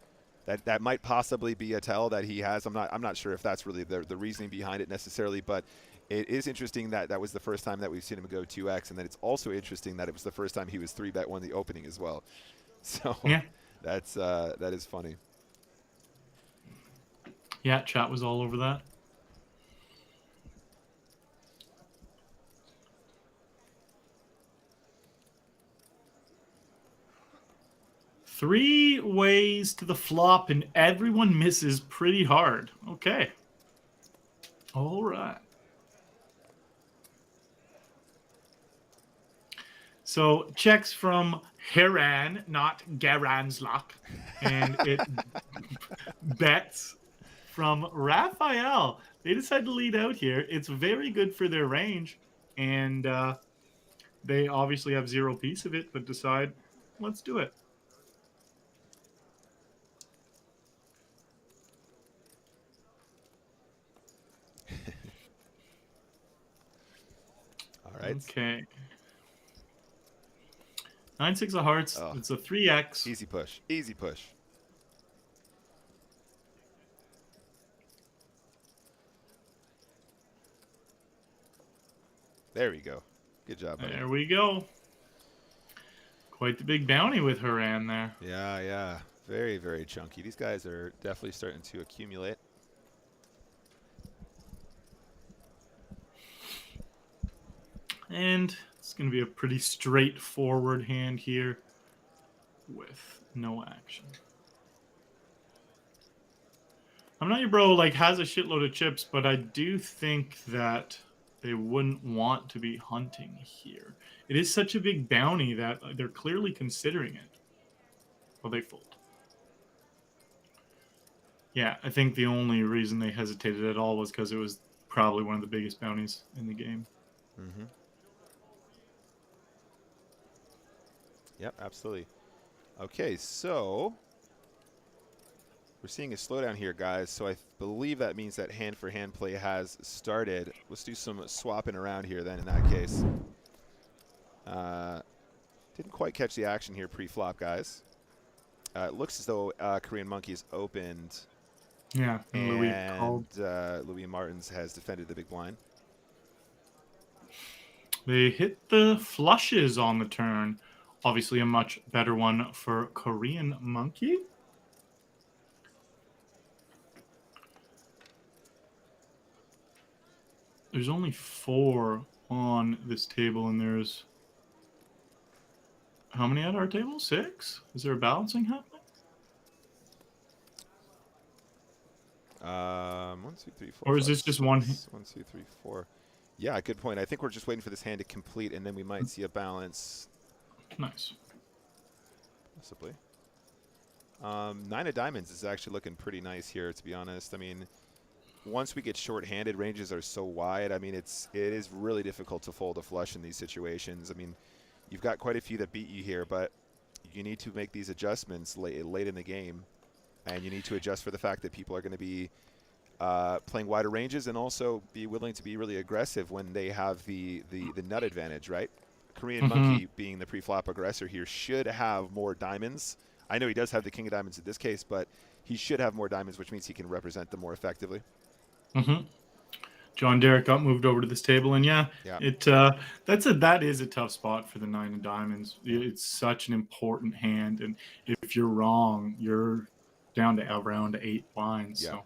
That might possibly be a tell that he has. I'm not sure if that's really the reasoning behind it necessarily, but it is interesting that that was the first time that we've seen him go 2x, and then it's also interesting that it was the first time he was 3-bet won the opening as well. So Yeah. that is funny. Yeah, chat was all over that. Three ways to the flop, and everyone misses pretty hard. Okay. All right. So checks from Haran, not Garan's luck, and it bets from Raphael. They decide to lead out here. It's very good for their range, and they obviously have zero piece of it, but decide, let's do it. All right. Okay. 9-6 of hearts. Oh, It's a 3x. easy push. Easy push. There we go. Good job, buddy. There we go. Quite the big bounty with Haran there. Yeah, yeah. Very, very chunky. These guys are definitely starting to accumulate. And it's going to be a pretty straightforward hand here with no action. I'm not your bro, like, has a shitload of chips, but I do think that they wouldn't want to be hunting here. It is such a big bounty that they're clearly considering it. Well, they fold. Yeah, I think the only reason they hesitated at all was because it was probably one of the biggest bounties in the game. Mm-hmm. Yep, absolutely. Okay, so we're seeing a slowdown here, guys. So I believe that means that hand-for-hand play has started. Let's do some swapping around here then in that case. Didn't quite catch the action here pre-flop, guys. It looks as though Korean Monkeys opened. Yeah, and Louis called. Louis Martins has defended the big blind. They hit the flushes on the turn. Obviously a much better one for Korean Monkey. There's only 4 on this table, and there's How many at our table? 6? Is there a balancing happening? 1, 2, 3, 4, Or is 5, this just one? 6. 1, 2, 3, 4. Yeah, good point. I think we're just waiting for this hand to complete, and then we might see a balance. Nice. Possibly. 9 of diamonds is actually looking pretty nice here, to be honest. I mean, once we get short-handed, ranges are so wide. I mean, it is really difficult to fold a flush in these situations. I mean, you've got quite a few that beat you here, but you need to make these adjustments late in the game, and you need to adjust for the fact that people are going to be playing wider ranges and also be willing to be really aggressive when they have the nut advantage, right? Korean Monkey, being the pre-flop aggressor here, should have more diamonds. I know he does have the king of diamonds in this case, but he should have more diamonds, which means he can represent them more effectively. John Derek got moved over to this table, and yeah. that is a tough spot for the 9 of diamonds. It's such an important hand, and if you're wrong, you're down to around 8 blinds. Yeah.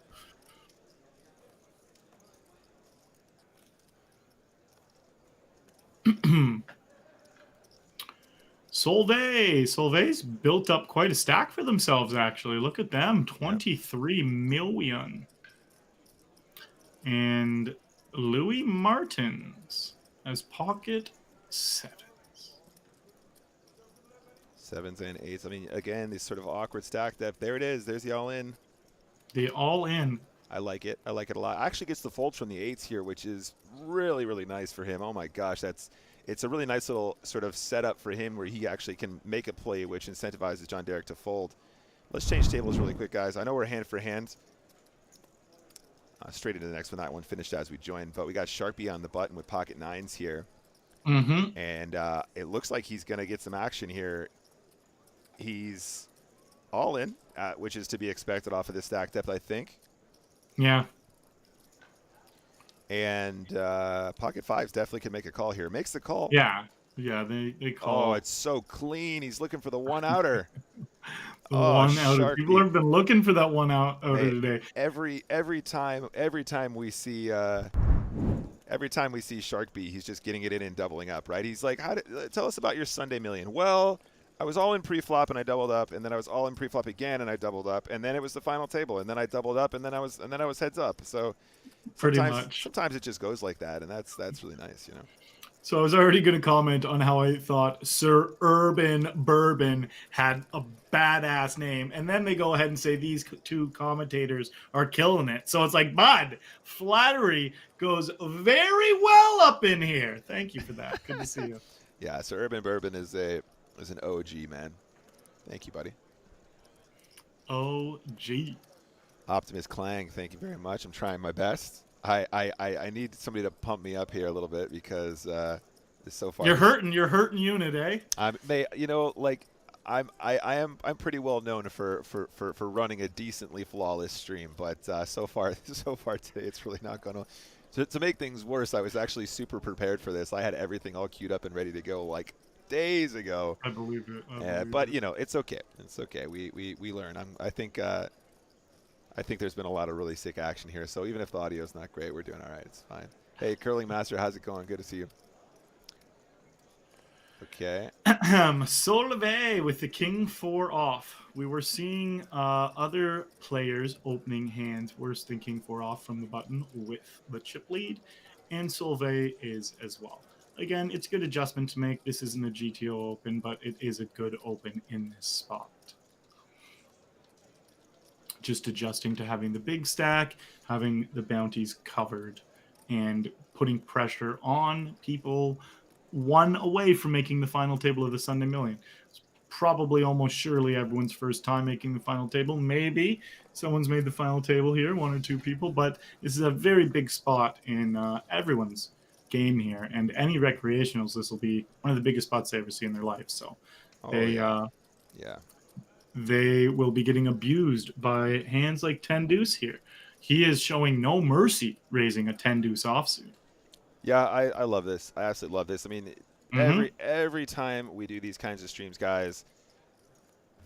So Solvay's built up quite a stack for themselves, actually. Look at them, 23 million. And Louis Martins has pocket 7s. 7s and 8s. I mean, again, this sort of awkward stack depth. There it is. There's the all-in. The all-in. I like it. I like it a lot. Actually gets the folds from the 8s here, which is really, really nice for him. Oh, my gosh. It's a really nice little sort of setup for him where he actually can make a play, which incentivizes John Derek to fold. Let's change tables really quick, guys. I know we're hand for hand. Straight into the next one. That one finished as we joined, but we got Sharpie on the button with pocket 9s here. And it looks like he's going to get some action here. He's all in, which is to be expected off of this stack depth, I think. Yeah. And pocket 5s definitely can make a call here. Makes the call. Yeah. Yeah, they call. Oh, it's so clean. He's looking for the one outer. One outer. People have been looking for that one outer today. Every time we see Shark B, he's just getting it in and doubling up, right? He's like, tell us about your Sunday million. Well, I was all in pre-flop and I doubled up, and then I was all in pre-flop again and I doubled up, and then it was the final table, and then I doubled up, and then I was heads up. So sometimes it just goes like that, and that's really nice, you know. So I was already going to comment on how I thought Sir Urban Bourbon had a badass name, and then they go ahead and say these 2 commentators are killing it. So it's like, bud, flattery goes very well up in here. Thank you for that. Good to see you. Yeah, Sir Urban Bourbon is an OG, man. Thank you, buddy. OG. Optimus Clang, thank you very much. I'm trying my best. I need somebody to pump me up here a little bit because so far you're hurting unit, eh? I'm pretty well known for running a decently flawless stream, but so far today it's really not going to make things worse. I was actually super prepared for this. I had everything all queued up and ready to go like days ago. I believe it. But you know, it's okay. It's okay. We learn. I think there's been a lot of really sick action here, so even if the audio is not great, we're doing all right. It's fine. Hey, Curling Master, how's it going? Good to see you. Okay. Solvay with the king 4 off. We were seeing other players opening hands worse than king 4 off from the button with the chip lead, and Solvay is as well. Again, it's a good adjustment to make. This isn't a GTO open, but it is a good open in this spot. Just adjusting to having the big stack, having the bounties covered, and putting pressure on people 1 away from making the final table of the Sunday Million. It's probably almost surely everyone's first time making the final table. Maybe someone's made the final table here, 1 or 2 people, but this is a very big spot in everyone's game here. And any recreationals, this will be one of the biggest spots they ever see in their life. So they will be getting abused by hands like 10 deuce here. He is showing no mercy raising a 10 deuce offsuit. Yeah, I love this. I absolutely love this. I mean, every time we do these kinds of streams, guys,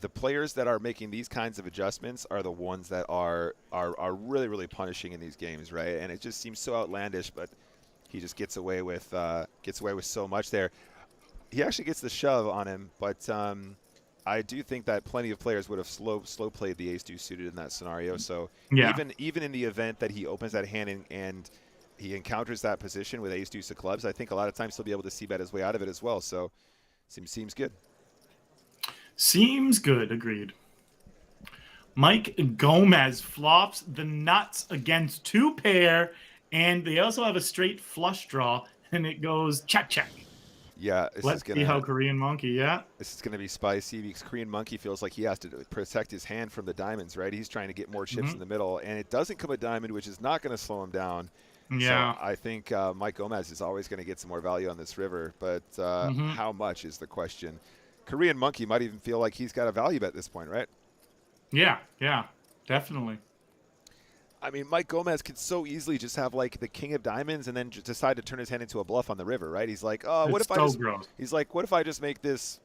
the players that are making these kinds of adjustments are the ones that are really, really punishing in these games, right? And it just seems so outlandish, but he just gets away with so much there. he actually gets the shove on him, but I do think that plenty of players would have slow played the ace deuce suited in that scenario. So Yeah. even in the event that he opens that hand and he encounters that position with ace deuce of clubs, I think a lot of times he'll be able to see bet his way out of it as well. So seems good. Seems good. Agreed. Mike Gomez flops the nuts against 2 pair, and they also have a straight flush draw, and it goes check. Yeah, Let's see how Korean Monkey, yeah. This is gonna be spicy because Korean Monkey feels like he has to protect his hand from the diamonds, right? He's trying to get more chips in the middle, and it doesn't come a diamond, which is not going to slow him down. Yeah. So I think Mike Gomez is always going to get some more value on this river, but how much is the question? Korean Monkey might even feel like he's got a value bet at this point, right? Yeah, definitely. I mean, Mike Gomez could so easily just have like the king of diamonds and then just decide to turn his hand into a bluff on the river, right? He's like, oh, what if I just? Gross. He's like, what if I just make this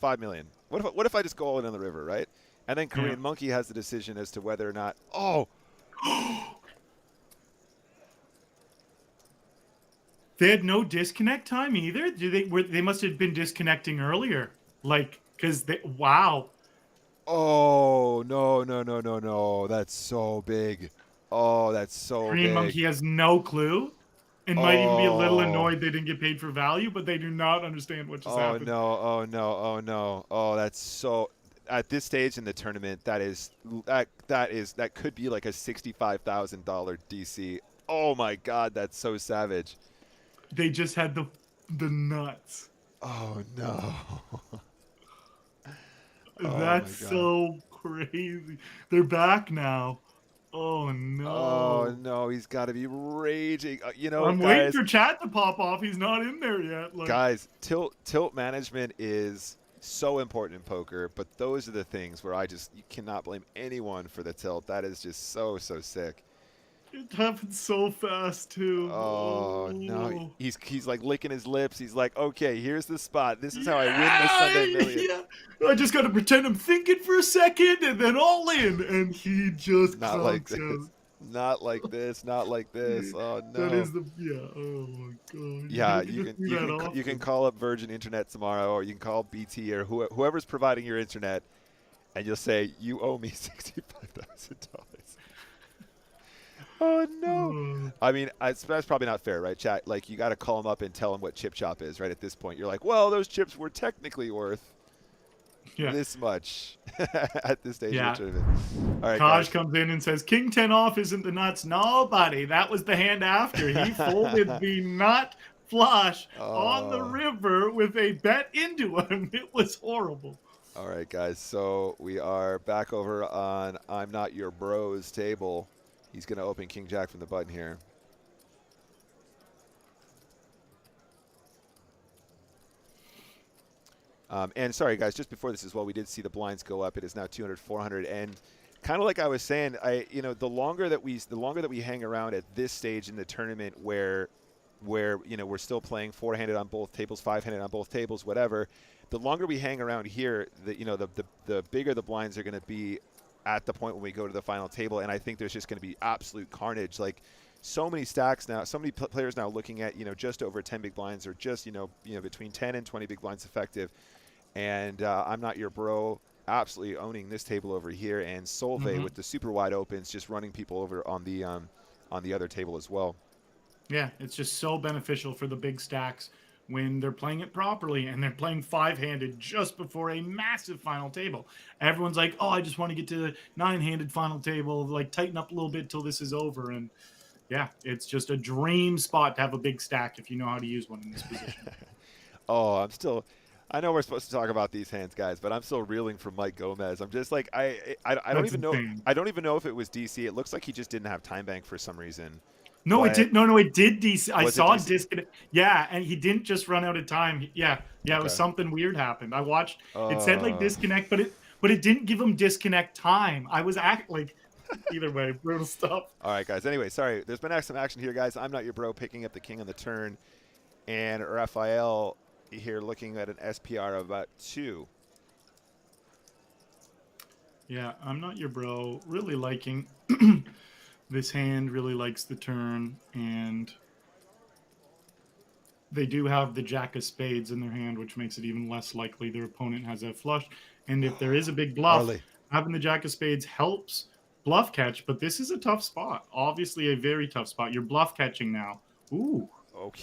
$5 million? What if I just go all in on the river, right? And then Korean Monkey has the decision as to whether or not. Oh, they had no disconnect time either. They must have been disconnecting earlier, like because they. Wow. Oh, no. That's so big. Oh, that's so Korean big. Monkey has no clue and might even be a little annoyed they didn't get paid for value, but they do not understand what just happened. Oh, no. Oh, that's so... At this stage in the tournament, that could be like a $65,000 DC. Oh, my God, that's so savage. They just had the nuts. Oh, no. That's so crazy. They're back now. Oh no. Oh no, he's got to be raging. I'm waiting for chat to pop off. He's not in there yet. Like, guys, tilt management is so important in poker, but those are the things where you cannot blame anyone for the tilt. That is just so sick. It happened so fast too. Oh no, he's like licking his lips. He's like, okay, here's the spot. This is how I win this Sunday million. Yeah. I just got to pretend I'm thinking for a second and then all in, and he just not like this. Not like this. Oh no. That is oh my god. Yeah, you can call up Virgin Internet tomorrow, or you can call BT or whoever's providing your internet, and you'll say you owe me $65,000. Oh no! I mean, that's probably not fair, right, chat? Like, you got to call them up and tell them what chip chop is, right? At this point, you're like, well, those chips were technically worth this much at this stage of the tournament. All right, Taj comes in and says, "King 10 off isn't the nuts." No, buddy, that was the hand after. He folded the nut flush on the river with a bet into him. It was horrible. All right, guys. So we are back over on I'm Not Your Bro's table. He's going to open King Jack from the button here. And sorry, guys, just before this as well, we did see the blinds go up. It is now 200, 400, and kind of like I was saying, the longer that we hang around at this stage in the tournament, where we're still playing 4-handed on both tables, 5-handed on both tables, whatever. The longer we hang around here, the bigger the blinds are going to be at the point when we go to the final table, and I think there's just going to be absolute carnage. Like, so many stacks now, so many players now looking at just over 10 big blinds, or just between 10 and 20 big blinds effective. And I'm Not Your Bro absolutely owning this table over here, and Solveig with the super wide opens just running people over on the other table as well. Yeah, it's just so beneficial for the big stacks when they're playing it properly, and they're playing 5-handed just before a massive final table. Everyone's like, oh, I just want to get to the 9-handed final table, like tighten up a little bit till this is over. And yeah, it's just a dream spot to have a big stack if you know how to use one in this position. I know we're supposed to talk about these hands, guys, but I'm still reeling from Mike Gomez. I'm just like, I don't even know. I don't even know if it was DC. It looks like he just didn't have time bank for some reason. No, it did. No, it did DC. I saw disconnect. Yeah, and he didn't just run out of time. Yeah, it was something weird happened. I watched. It said like disconnect, but it didn't give him disconnect time. I was either way, brutal stuff. All right, guys. Anyway, sorry. There's been some action here, guys. I'm Not Your Bro picking up the king on the turn, and Raphael here looking at an SPR of about 2. Yeah, I'm Not Your Bro. Really liking. This hand really likes the turn, and they do have the jack of spades in their hand, which makes it even less likely their opponent has a flush. And if there is a big bluff, Arlie. having the jack of spades helps bluff catch, but this is a tough spot. Obviously a very tough spot. You're bluff catching now. Ooh.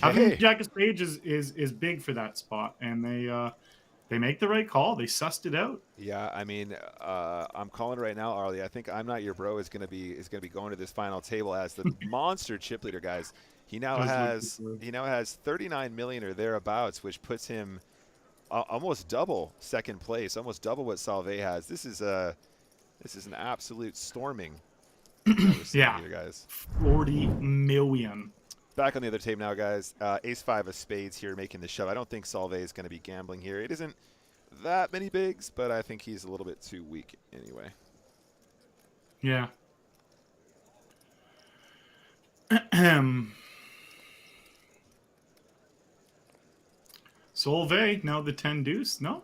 Having the Okay. jack of spades is big for that spot, and they make the right call. They sussed it out. Yeah, I mean, I'm calling it right now, Arlie. I think I'm Not Your Bro is gonna be going to this final table as the monster chip leader, guys. He now has 39 million or thereabouts, which puts him almost double second place, almost double what Salve has. This is an absolute storming. Yeah, here, guys. 40 million. Back on the other table now, guys. Ace-5 of spades here making the shove. I don't think Salve is going to be gambling here. It isn't that many bigs, but I think he's a little bit too weak anyway. Yeah. Solvay, now the 10 deuce. No,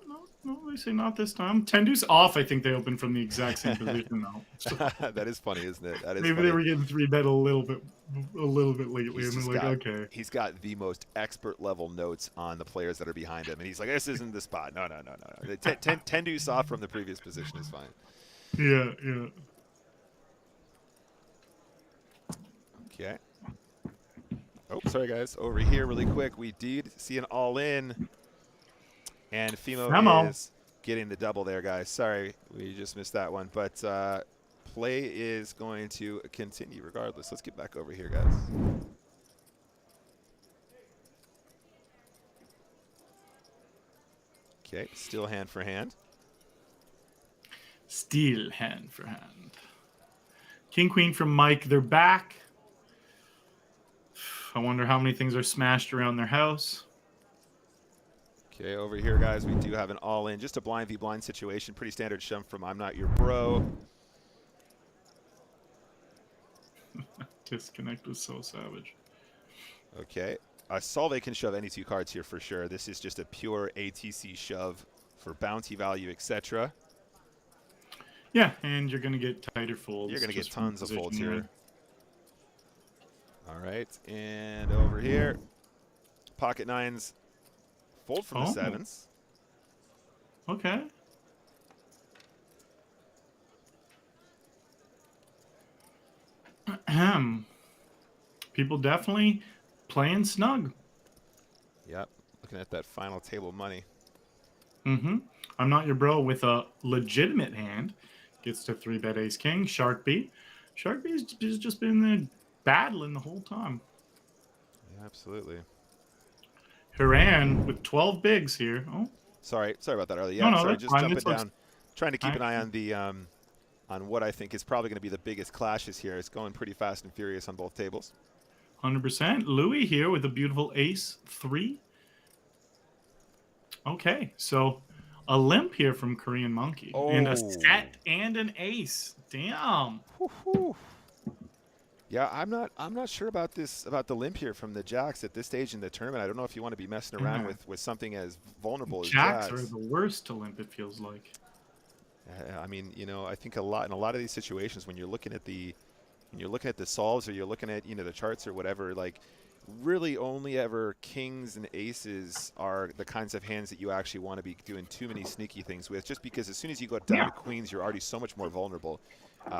they say not this time. 10 deuce off, I think they opened from the exact same position now. So That is funny, isn't it? That is maybe funny. they were getting 3-bet a little bit lately, and they're like, okay. He's got the most expert level notes on the players that are behind him, and he's like, this isn't the spot. No. The 10 deuce off from the previous position is fine. Yeah. Okay. Oh, sorry, guys. Over here really quick, we did see an all-in. And Fimo is getting the double there, guys. Sorry, we just missed that one. But play is going to continue regardless. Let's get back over here, guys. Okay, still hand for hand. Still hand for hand. King, queen from Mike. They're back. I wonder how many things are smashed around their house. Okay, over here, guys, we do have an all-in. Just a blind v blind situation. Pretty standard shove from I'm Not Your Bro. Disconnect was so savage. Okay. Salve can shove any two cards here for sure. This is just a pure ATC shove for bounty value, etc. Yeah, and you're going to get tighter folds. You're going to get tons of folds here. here. All right, and over here, pocket nines fold from the sevens. Okay. People definitely playing snug. Yep, looking at that final table money. I'm Not Your Bro with a legitimate hand. Gets to 3-bet ace king. Shark B. Shark B has just been there battling the whole time. Yeah, absolutely. Haran with 12 bigs here. Oh, sorry about that, Arlie. Yeah, no, sorry, just jumping down. Looks... Trying to keep an eye on the on what I think is probably going to be the biggest clashes here. It's going pretty fast and furious on both tables. 100%. Louis here with a beautiful ace 3. Okay, so a limp here from Korean Monkey. Oh. And a set and an ace. Damn. Woo-hoo. Yeah, I'm not sure about the limp here from the jacks at this stage in the tournament. I don't know if you want to be messing around with something as vulnerable as jacks. Jacks are the worst to limp, it feels like. I mean, I think in a lot of these situations when you're looking at the solves or you're looking at the charts or whatever, like really only ever kings and aces are the kinds of hands that you actually want to be doing too many sneaky things with, just because as soon as you go down to queens, you're already so much more vulnerable.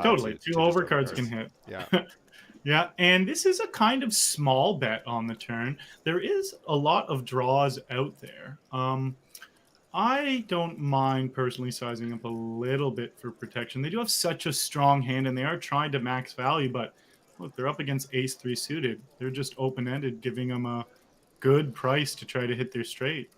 Totally. Two overcards can hit. Yeah. Yeah, and this is a kind of small bet on the turn. There is a lot of draws out there. I don't mind personally sizing up a little bit for protection. They do have such a strong hand, and they are trying to max value, but look, they're up against ace-3 suited. They're just open-ended, giving them a good price to try to hit their straight.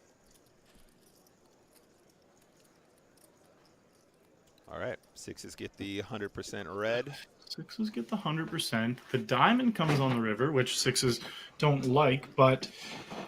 All right, sixes get the 100% red. Sixes get the 100%. The diamond comes on the river, which sixes don't like, but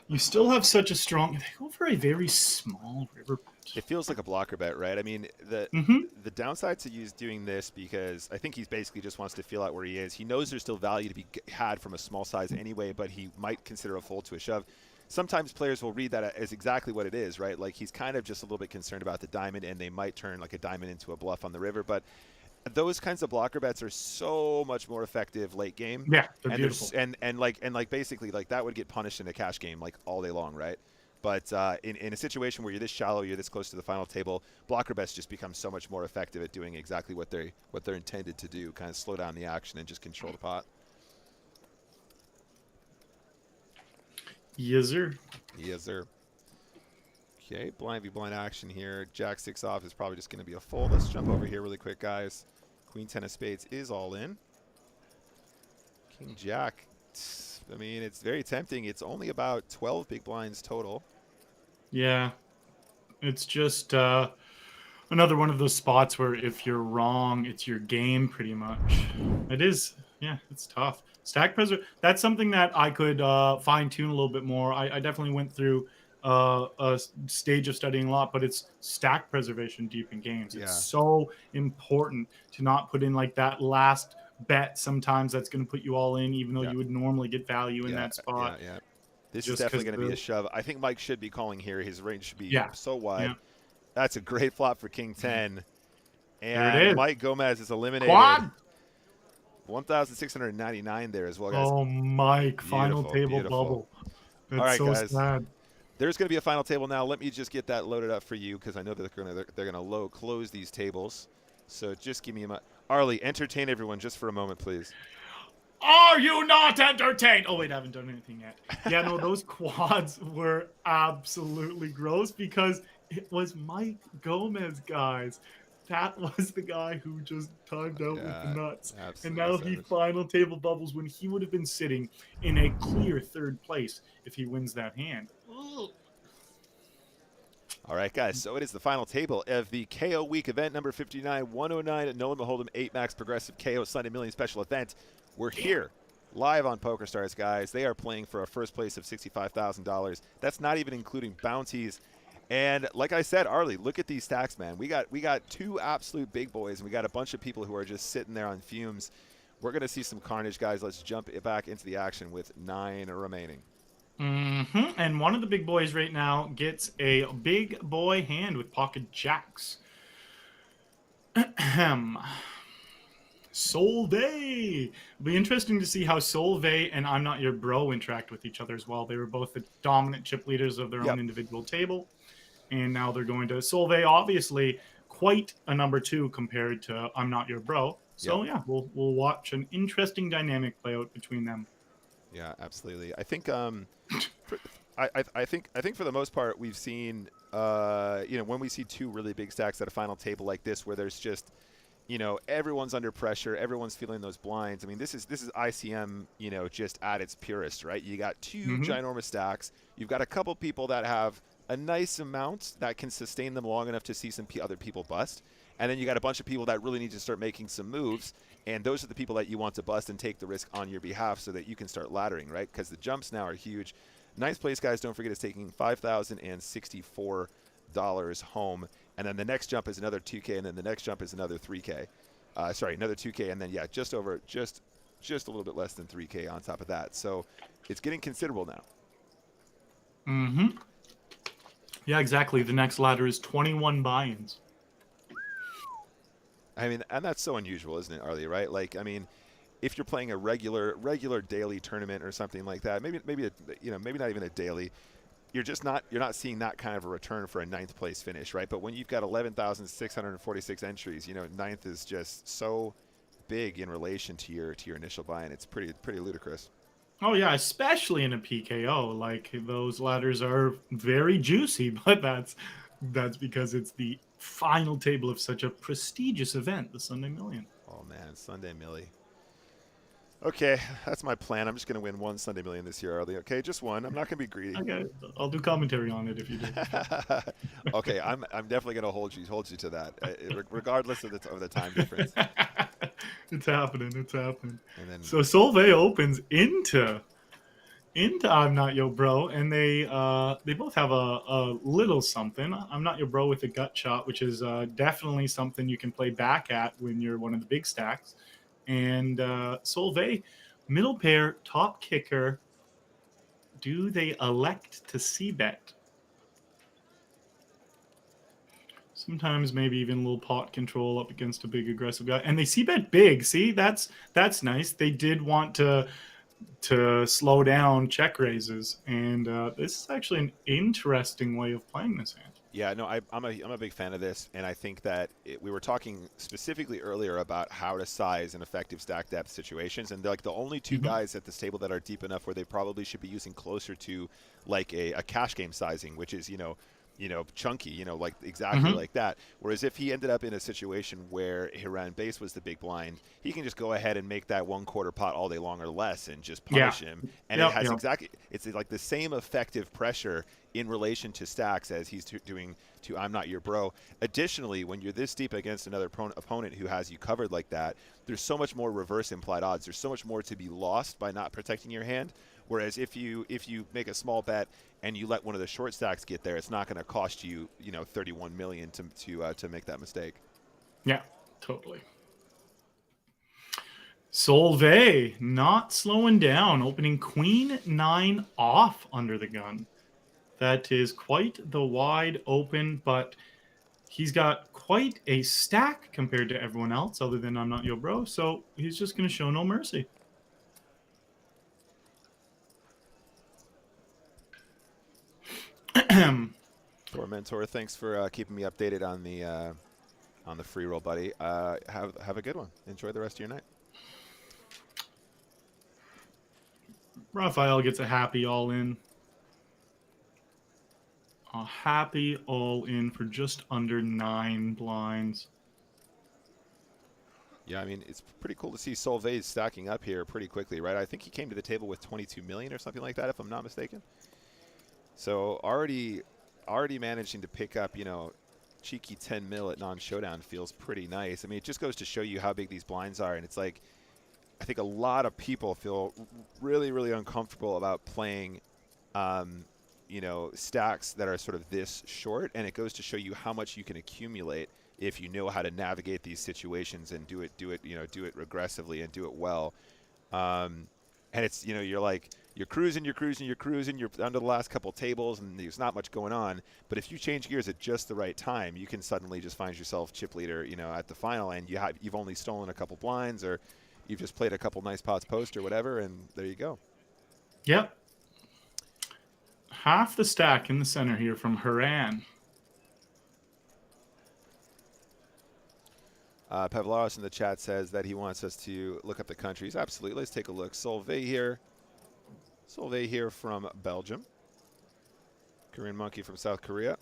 you still have such a strong... They go for a very small river bet. It feels like a blocker bet, right? I mean, the downside to use doing this, because I think he basically just wants to feel out where he is. He knows there's still value to be had from a small size anyway, but he might consider a fold to a shove. Sometimes players will read that as exactly what it is, right? Like he's kind of just a little bit concerned about the diamond, and they might turn like a diamond into a bluff on the river, but those kinds of blocker bets are so much more effective late game. Yeah, they're And beautiful. there's and basically like that would get punished in a cash game like all day long, right? But in a situation where you're this shallow, you're this close to the final table, blocker bets just become so much more effective at doing exactly what they're intended to do, kind of slow down the action and just control the pot. Yes, sir. Yes, sir. Okay, blind v blind action here. Jack 6 off is probably just going to be a fold. Let's jump over here really quick, guys. Queen 10 of spades is all in. King Jack. I mean, it's very tempting. It's only about 12 big blinds total. Yeah, it's just another one of those spots where if you're wrong, it's your game pretty much. It is. Yeah, it's tough. Stack preserve. That's something that I could fine tune a little bit more. I definitely went through a stage of studying a lot, but it's stack preservation deep in games. Yeah. It's so important to not put in like that last bet. Sometimes that's going to put you all in, even though you would normally get value in that spot. Yeah. This Just is definitely going to be a shove. I think Mike should be calling here. His range should be so wide. Yeah. That's a great flop for King 10. There it is. Mike Gomez is eliminated. Quad. 1,699 there as well, guys. Oh, Mike, final table beautiful. bubble. That's all right, so guys. sad. There's going to be a final table now. Let me just get that loaded up for you because I know that they're going to close these tables. So just give me a Arlie, entertain everyone just for a moment, please. Are you not entertained? Oh, wait, I haven't done anything yet. Yeah, no, those quads were absolutely gross because it was Mike Gomez, guys. That was the guy who just timed out with the nuts. And now he final table bubbles when he would have been sitting in a clear third place if he wins that hand. Ugh. All right, guys, so it is the final table of the KO Week event number 59, 109 at No Limit Hold'em 8 Max Progressive KO Sunday Million Special event. We're here live on PokerStars, guys. They are playing for a first place of $65,000. That's not even including bounties. And like I said, Arlie, look at these stacks, man. We got two absolute big boys, and we got a bunch of people who are just sitting there on fumes. We're going to see some carnage, guys. Let's jump back into the action with 9 remaining. And one of the big boys right now gets a big boy hand with pocket jacks. Solvay. It'll be interesting to see how Solvay and I'm Not Your Bro interact with each other as well. They were both the dominant chip leaders of their own individual table. And now they're going to Solvay, obviously quite a number 2 compared to I'm Not Your Bro. So yeah, we'll watch an interesting dynamic play out between them. Yeah, absolutely. I think I think for the most part we've seen when we see two really big stacks at a final table like this where there's just everyone's under pressure, everyone's feeling those blinds. I mean, this is ICM, just at its purest, right? You got two ginormous stacks. You've got a couple people that have a nice amount that can sustain them long enough to see some other people bust. And then you got a bunch of people that really need to start making some moves. And those are the people that you want to bust and take the risk on your behalf so that you can start laddering, right? Because the jumps now are huge. Ninth place, guys, don't forget, is taking $5,064 home. And then the next jump is another 2K, and then the next jump is another 3K. Another 2K, and then, just a little bit less than 3K on top of that. So it's getting considerable now. Yeah, exactly. The next ladder is 21 buy-ins. I mean, and that's so unusual, isn't it, Arlie, right? Like, I mean, if you're playing a regular daily tournament or something like that, maybe not even a daily, you're not seeing that kind of a return for a ninth place finish, right? But when you've got 11,646 entries, ninth is just so big in relation to your initial buy-in. It's pretty ludicrous. Oh yeah, especially in a PKO. Like, those ladders are very juicy, but that's because it's the final table of such a prestigious event, the Sunday Million. Oh man, Sunday Millie. Okay, that's my plan. I'm just going to win one Sunday Million this year, Arlie. Okay, just one. I'm not going to be greedy. Okay, I'll do commentary on it if you do. Okay, I'm definitely going to hold you to that, regardless of the time difference. It's happening. And then, so Solvay opens into I'm Not Your Bro, and they both have a little something. I'm Not Your Bro with a gut shot, which is definitely something you can play back at when you're one of the big stacks. And Solvay, middle pair, top kicker. Do they elect to c-bet? Sometimes maybe even a little pot control up against a big aggressive guy. And they c-bet big. See, that's nice. They did want to slow down check raises. And this is actually an interesting way of playing this hand. Yeah, no, I'm a big fan of this, and I think that we were talking specifically earlier about how to size an effective stack depth situations, and like the only two guys at this table that are deep enough where they probably should be using closer to like a cash game sizing, which is chunky, like exactly like that. Whereas if he ended up in a situation where he ran base was the big blind, he can just go ahead and make that 1/4 pot all day long or less and just punish him. And it has it's like the same effective pressure in relation to stacks as he's doing to I'm Not Your Bro. Additionally, when you're this deep against another opponent who has you covered like that, there's so much more reverse implied odds. There's so much more to be lost by not protecting your hand. Whereas if you make a small bet and you let one of the short stacks get there, it's not going to cost you 31 million to make that mistake. Yeah, totally. Solveig not slowing down, opening queen 9 off under the gun. That is quite the wide open, but he's got quite a stack compared to everyone else other than I'm Not Your Bro, so he's just going to show no mercy. Mentor, thanks for keeping me updated on the free roll, buddy. Have a good one. Enjoy the rest of your night. Raphael gets a happy all in. A happy all in for just under 9 blinds. Yeah, I mean, it's pretty cool to see Solveig stacking up here pretty quickly, right? I think he came to the table with 22 million or something like that, if I'm not mistaken. So already managing to pick up, cheeky 10 mil at non-showdown feels pretty nice. I mean, it just goes to show you how big these blinds are, and it's like, I think a lot of people feel really, really uncomfortable about playing stacks that are sort of this short, and it goes to show you how much you can accumulate if you know how to navigate these situations and do it aggressively and do it well. And it's, you're cruising, you're under the last couple tables and there's not much going on, but if you change gears at just the right time, you can suddenly just find yourself chip leader, at the final, and you've only stolen a couple blinds, or you've just played a couple nice pots post or whatever, and there you go. Yep. Half the stack in the center here from Haran. Pavlaros in the chat says that he wants us to look up the countries. Absolutely. Let's take a look. Solveig here. Solveig here from Belgium. Korean Monkey from South Korea.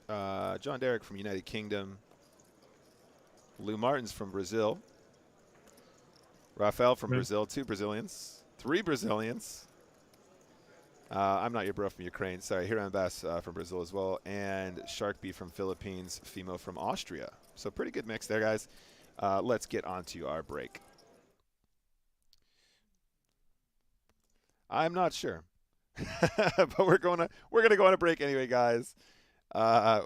John Derek from United Kingdom. Lou Martins from Brazil. Rafael from Brazil. 2 Brazilians. 3 Brazilians. I'm Not Your Bro from Ukraine. Sorry, Hiram Bass from Brazil as well. And Sharkbee from Philippines. Fimo from Austria. So pretty good mix there, guys. Let's get on to our break. I'm not sure. But we're gonna go on a break anyway, guys.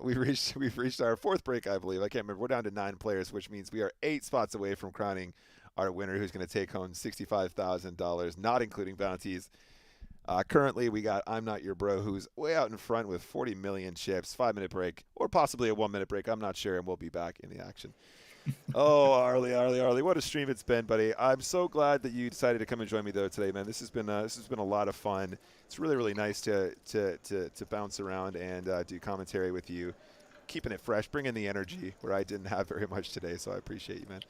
We've reached our 4th break, I believe. I can't remember. We're down to 9 players, which means we are 8 spots away from crowning our winner, who's going to take home $65,000, not including bounties. Currently, we got I'm Not Your Bro, who's way out in front with 40 million chips. 5-minute break, or possibly a 1-minute break. I'm not sure, and we'll be back in the action. Oh, Arlie, what a stream it's been, buddy. I'm so glad that you decided to come and join me though today, man. This has been a lot of fun. It's really, really nice to bounce around and do commentary with you, keeping it fresh, bringing the energy where I didn't have very much today. So I appreciate you, man.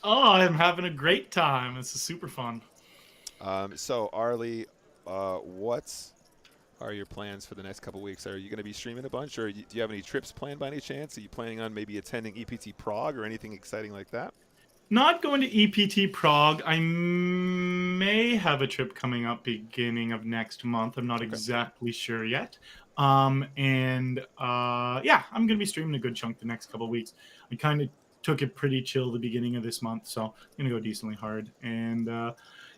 Oh, I'm having a great time. This is super fun. So Arlie, what are your plans for the next couple weeks? Are you going to be streaming a bunch, or do you have any trips planned by any chance? Are you planning on maybe attending EPT Prague or anything exciting like that? Not going to EPT Prague. I may have a trip coming up beginning of next month. I'm not exactly sure yet. Yeah, I'm going to be streaming a good chunk the next couple of weeks. I kind of took it pretty chill the beginning of this month, so I'm going to go decently hard. And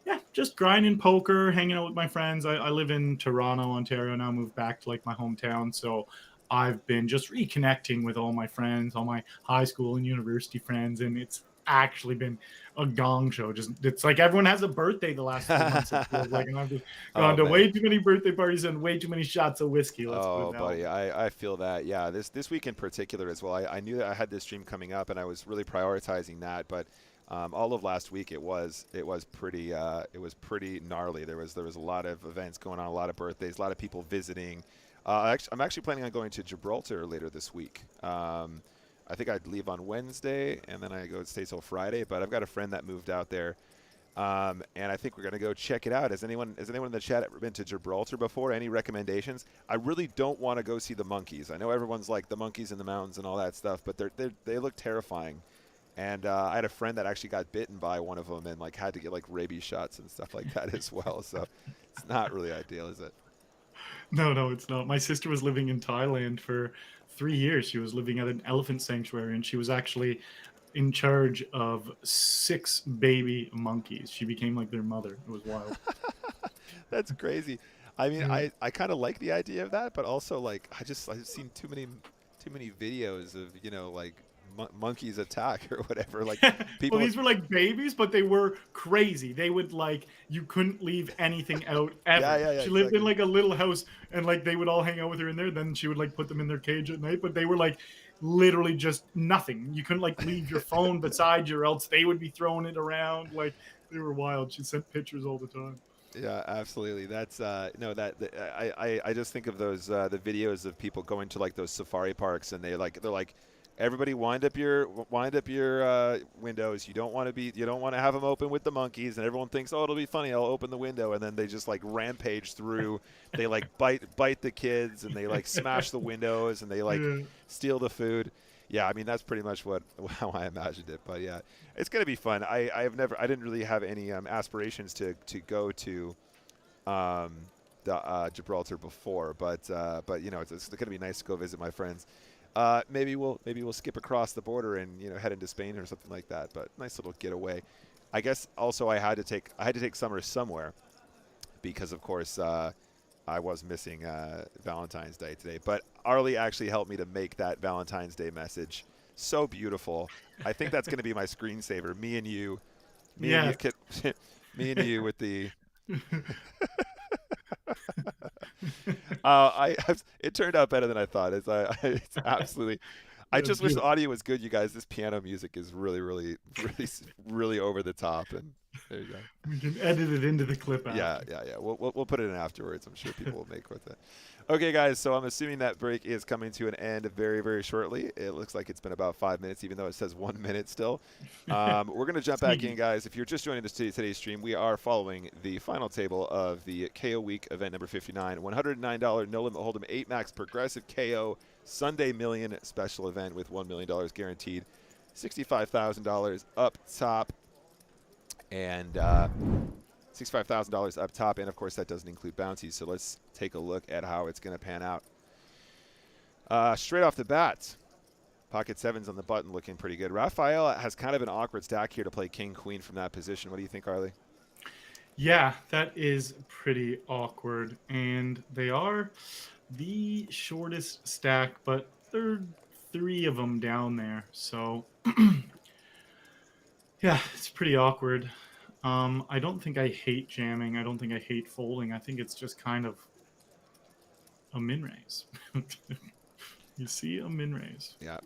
yeah, just grinding poker, hanging out with my friends. I live in Toronto, Ontario now, moved back to like my hometown. So I've been just reconnecting with all my friends, all my high school and university friends. And it's actually been a gong show. Just it's like everyone has a birthday the last 3 months. It feels like, and I've just gone Oh to man. way too many birthday parties and way too many shots of whiskey. Let's put it Oh, that way. buddy, I feel that. Yeah, this week in particular as well. I knew that I had this stream coming up, and I was really prioritizing that. But all of last week, it was pretty gnarly. There was a lot of events going on, a lot of birthdays, a lot of people visiting. I'm actually planning on going to Gibraltar later this week. I think I'd leave on Wednesday, and then I go stay till Friday. But I've got a friend that moved out there. And I think we're going to go check it out. Has anyone in the chat ever been to Gibraltar before? Any recommendations? I really don't want to go see the monkeys. I know everyone's like the monkeys in the mountains and all that stuff, but they look terrifying. And I had a friend that actually got bitten by one of them and like had to get like rabies shots and stuff like that as well. So it's not really ideal, is it? No, it's not. My sister was living in Thailand for 3 years. She was living at an elephant sanctuary, and she was actually in charge of 6 baby monkeys. She became like their mother. It was wild. That's crazy. I mean, Yeah. I kind of like the idea of that, but also like I've seen too many videos of like monkeys attack or whatever. Like Well, people. these were like babies, but they were crazy. They would like you couldn't leave anything out ever. Yeah, She lived in exactly. like a little house, and like they would all hang out with her in there. Then she would like put them in their cage at night, but they were like literally just nothing. You couldn't like leave your phone beside you, or else they would be throwing it around. Like they were wild. She sent pictures all the time. Yeah, absolutely. That's no I just think of those the videos of people going to like those safari parks and they're like everybody wind up your windows. You don't want to have them open with the monkeys, and everyone thinks, oh, it'll be funny. I'll open the window, and then they just like rampage through. They like bite the kids, and they like smash the windows, and they like Yeah. steal the food. Yeah, I mean that's pretty much how I imagined it. But yeah, it's gonna be fun. I didn't really have any aspirations to go to um, Gibraltar before, but it's gonna be nice to go visit my friends. Maybe we'll skip across the border and head into Spain or something like that. But nice little getaway. I guess also I had to take summer somewhere because of course I was missing Valentine's Day today. But Arlie actually helped me to make that Valentine's Day message so beautiful. I think that's going to be my screensaver. Me and Yeah. you, me and you with the. It turned out better than I thought. It's absolutely. I Yeah, it's just wish the beautiful. audio was good, you guys. This piano music is really, really, really, really over the top, and there you go. We can edit it into the clip Yeah, after. yeah, yeah. We'll put it in afterwards. I'm sure people will make with it. Okay, guys. So I'm assuming that break is coming to an end very, very shortly. It looks like it's been about 5 minutes, even though it says 1 minute still. We're gonna jump back in, Sneaky. guys. If you're just joining us today's stream, we are following the final table of the KO Week event number 59. $109 no limit hold'em 8 max progressive KO Sunday Million special event with $1 million guaranteed. $65,000 up top and $65,000 up top, and of course that doesn't include bounties. So let's take a look at how it's going to pan out. Straight off the bat, pocket sevens on the button, looking pretty good. Raphael has kind of an awkward stack here to play king queen from that position. What do you think, Arlie? Yeah, that is pretty awkward. And they are the shortest stack, but there are 3 of them down there. So, yeah, it's pretty awkward. I don't think I hate jamming. I don't think I hate folding. I think it's just kind of a min raise. You see a min raise. Yeah.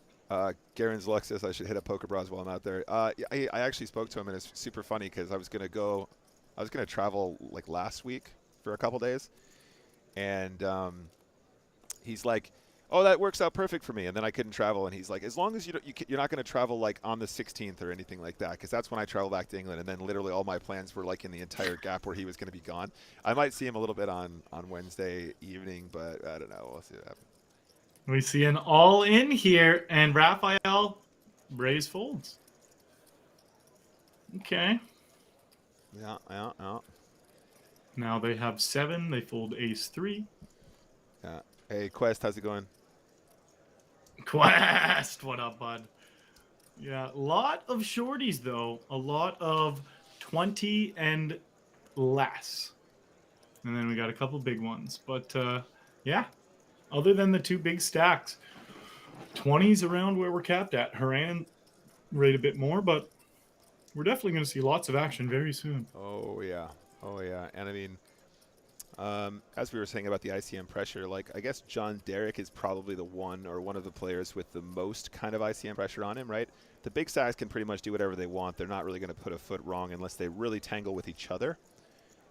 Garen's Luck says I should hit up Poker Bros while I'm out there. I actually spoke to him, and it's super funny because I was going to travel like last week for a couple days, and he's like, "Oh, that works out perfect for me." And then I couldn't travel, and he's like, "As long as you're not going to travel like on the 16th or anything like that, because that's when I travel back to England." And then literally all my plans were like in the entire gap where he was going to be gone. I might see him a little bit on Wednesday evening, but I don't know. We'll see what happens. We see an all in here, and Raphael raise folds. Okay. Yeah, yeah, yeah. Now they have 7. They fold ace 3. Yeah. Hey, Quest, how's it going? Quest, what up, bud? Yeah, a lot of shorties though. A lot of 20 and less. And then we got a couple big ones. But yeah, other than the 2 big stacks, 20's around where we're capped at. Haran rate a bit more, but we're definitely going to see lots of action very soon. Oh yeah, oh yeah, and I mean, as we were saying about the ICM pressure, like I guess John Derek is probably the one of the players with the most kind of ICM pressure on him, right? The big stacks can pretty much do whatever they want. They're not really going to put a foot wrong unless they really tangle with each other.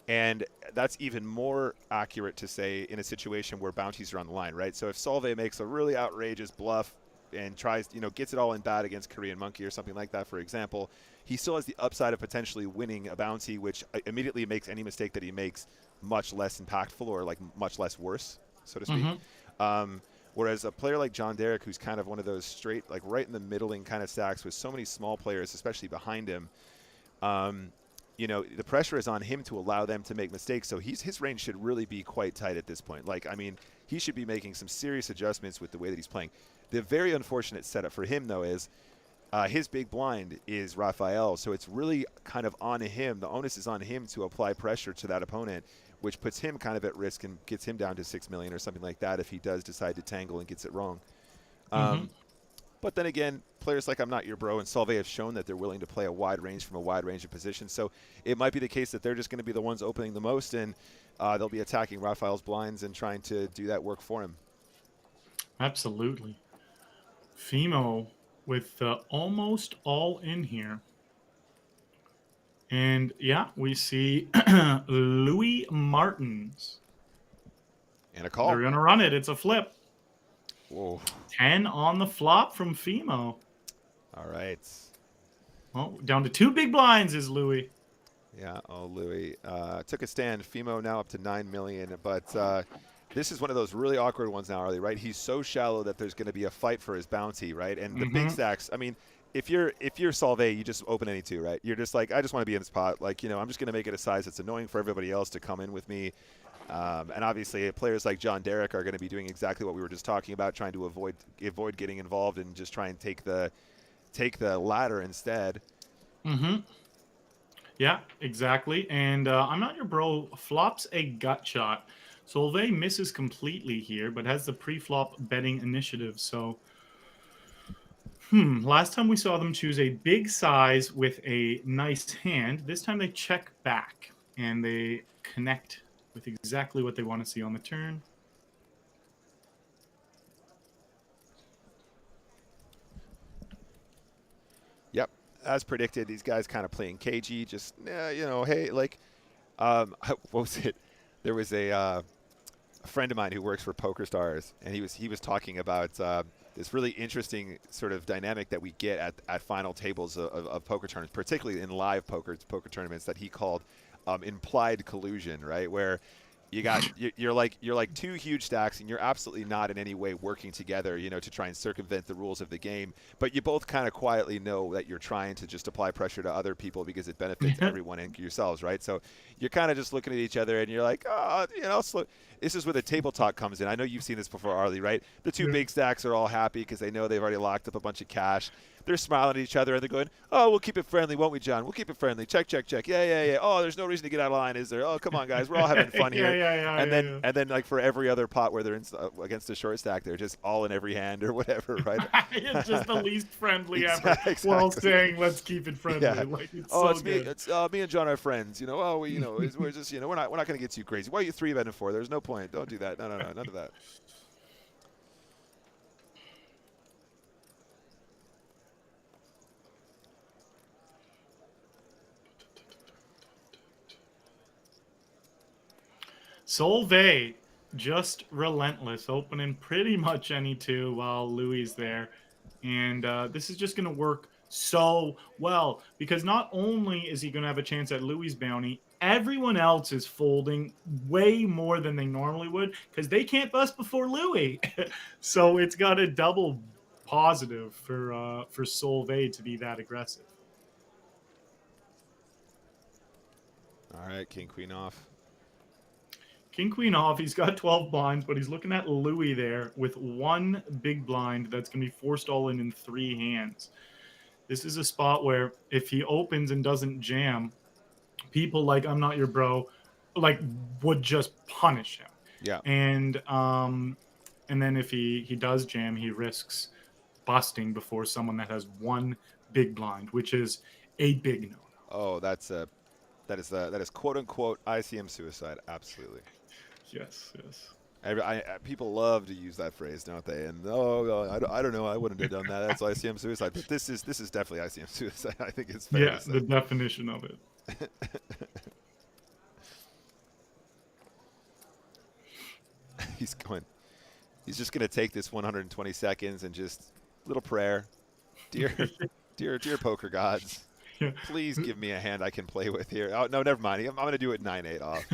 And that's even more accurate to say in a situation where bounties are on the line, right? So if Solveig makes a really outrageous bluff and tries, gets it all in bad against Korean Monkey or something like that, for example, he still has the upside of potentially winning a bounty, which immediately makes any mistake that he makes much less impactful or like much less worse, so to speak. Whereas a player like John Derek, who's kind of one of those straight, like right in the middling kind of stacks with so many small players, especially behind him, the pressure is on him to allow them to make mistakes. So his range should really be quite tight at this point. Like, I mean, he should be making some serious adjustments with the way that he's playing. The very unfortunate setup for him, though, is his big blind is Raphael. So it's really kind of on him. The onus is on him to apply pressure to that opponent, which puts him kind of at risk and gets him down to 6 million or something like that if he does decide to tangle and gets it wrong. But then again, players like I'm Not Your Bro and Solveig have shown that they're willing to play a wide range from a wide range of positions. So it might be the case that they're just going to be the ones opening the most, and they'll be attacking Raphael's blinds and trying to do that work for him. Absolutely. Fimo with almost all in here. And yeah, we see Louis Martins. And a call. They're going to run it. It's a flip. Whoa. 10 on the flop from Fimo. All right. Well, down to 2 big blinds is Louis. Yeah, Louis took a stand. Fimo now up to 9 million, but this is one of those really awkward ones now, Arlie, right? He's so shallow that there's going to be a fight for his bounty, right? And the big stacks, I mean, if you're Solveig, you just open any 2, right? You're just like, I just want to be in this pot. Like, I'm just going to make it a size that's annoying for everybody else to come in with me. And obviously, players like John Derek are going to be doing exactly what we were just talking about, trying to avoid getting involved and just try and take the ladder instead. Yeah, exactly. And I'm Not Your Bro flops a gut shot. Solveig misses completely here, but has the pre-flop betting initiative. So, last time we saw them choose a big size with a nice hand. This time they check back and they connect with exactly what they want to see on the turn. Yep, as predicted, these guys kind of playing cagey. Just hey, like, what was it? There was a friend of mine who works for PokerStars, and he was talking about this really interesting sort of dynamic that we get at final tables of poker tournaments, particularly in live poker tournaments, that he called implied collusion, right? Where you're like 2 huge stacks, and you're absolutely not in any way working together, to try and circumvent the rules of the game. But you both kind of quietly know that you're trying to just apply pressure to other people because it benefits everyone and yourselves, right? So you're kind of just looking at each other, and you're like, this is where the table talk comes in. I know you've seen this before, Arlie, right? The 2 big stacks are all happy because they know they've already locked up a bunch of cash. They're smiling at each other, and they're going, "Oh, we'll keep it friendly, won't we, John? We'll keep it friendly. Check, check, check. Yeah. Oh, there's no reason to get out of line, is there? Oh, come on, guys. We're all having fun here." And then, like, for every other pot where they're against the short stack, they're just all in every hand or whatever, right? It's just the least friendly ever. While saying, "Let's keep it friendly." Yeah. Like, it's me. It's me and John are friends. We're just, we're not going to get too crazy. Why are you 3-betting for? There's no point. Don't do that. No, none of that. Solveig, just relentless, opening pretty much any 2 while Louis is there. And this is just going to work so well because not only is he going to have a chance at Louis' bounty, everyone else is folding way more than they normally would because they can't bust before Louis. So it's got a double positive for Solveig to be that aggressive. All right, king, queen off. King, queen off. He's got 12 blinds, but he's looking at Louis there with 1 big blind that's going to be forced all in 3 hands. This is a spot where if he opens and doesn't jam, people like I'm Not Your Bro would just punish him. Yeah. And then if he does jam, he risks busting before someone that has 1 big blind, which is a big no. Oh, that is quote unquote ICM suicide. Absolutely. Yes, yes. People love to use that phrase, don't they? And I don't know, I wouldn't have done that. That's ICM suicide. But this is definitely ICM suicide. I think it's fair Yeah, to say. the definition of it. He's just going to take this 120 seconds and just little prayer. Dear poker gods, Yeah. please give me a hand I can play with here. Oh, no, never mind. I'm going to do it 9-8 off.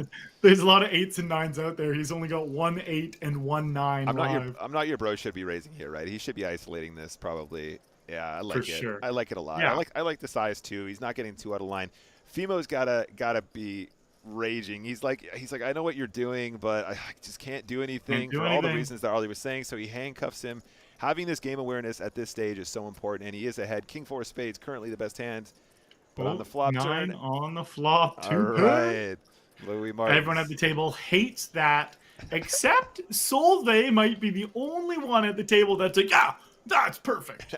There's a lot of 8s and 9s out there. He's only got 1 8 and 1 9 live. I'm not your bro should be raising here, right? He should be isolating this probably. Yeah, I like For it. sure. I like it a lot. Yeah. I like the size too. He's not getting too out of line. Fimo's gotta be raging. He's like I know what you're doing, but I just can't do anything for all the reasons that Arlie was saying. So he handcuffs him. Having this game awareness at this stage is so important, and he is ahead. King 4 spades, currently the best hand, but on the flop 9 turn. on the flop. All right, Louis Martin. Everyone at the table hates that, except Solveig might be the only one at the table that's like, yeah, that's perfect.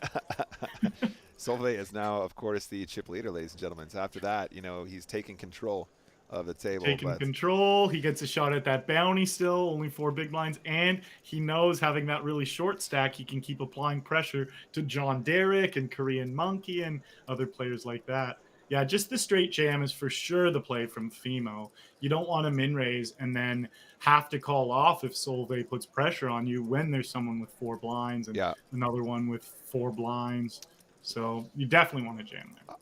Solveig is now, of course, the chip leader, ladies and gentlemen. So after that, he's taking control of the table. Taking control. He gets a shot at that bounty still, only 4 big blinds. And he knows having that really short stack, he can keep applying pressure to John Derek and Korean Monkey and other players like that. Yeah, just the straight jam is for sure the play from Fimo. You don't want to min raise and then have to call off if Solveig puts pressure on you when there's someone with 4 blinds and another one with 4 blinds. So you definitely want to jam there.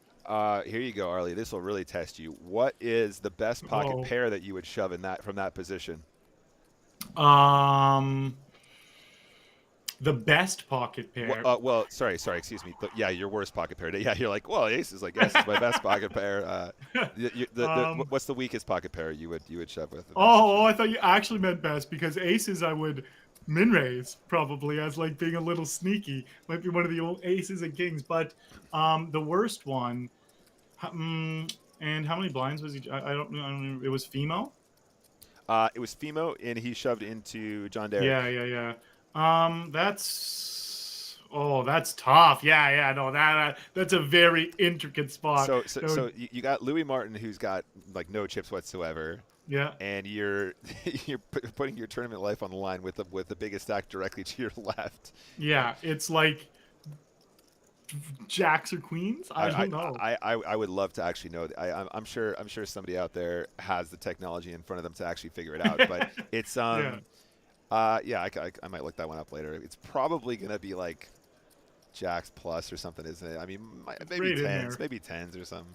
Here you go, Arlie. This will really test you. What is the best pocket pair that you would shove in from that position? The best pocket pair. Well, sorry, excuse me. Yeah, your worst pocket pair. Yeah, you're like, well, ace is yes, it's my best pocket pair. What's the weakest pocket pair you would shove with? I thought you actually meant best, because aces I would min raise probably as like being a little sneaky. Might be one of the old aces and kings, but the worst one. And how many blinds was he? I don't know. It was Fimo. It was Fimo, and he shoved into John Derek. Yeah. That's tough. Yeah. No, that's a very intricate spot. So you got Louis Martin, who's got like no chips whatsoever. Yeah. And you're putting your tournament life on the line with the biggest stack directly to your left. Yeah, it's like jacks or queens. I don't know. I would love to actually know. I'm sure somebody out there has the technology in front of them to actually figure it out. But it's I might look that one up later. It's probably gonna be like jacks plus or something, isn't it? I mean, maybe tens or something.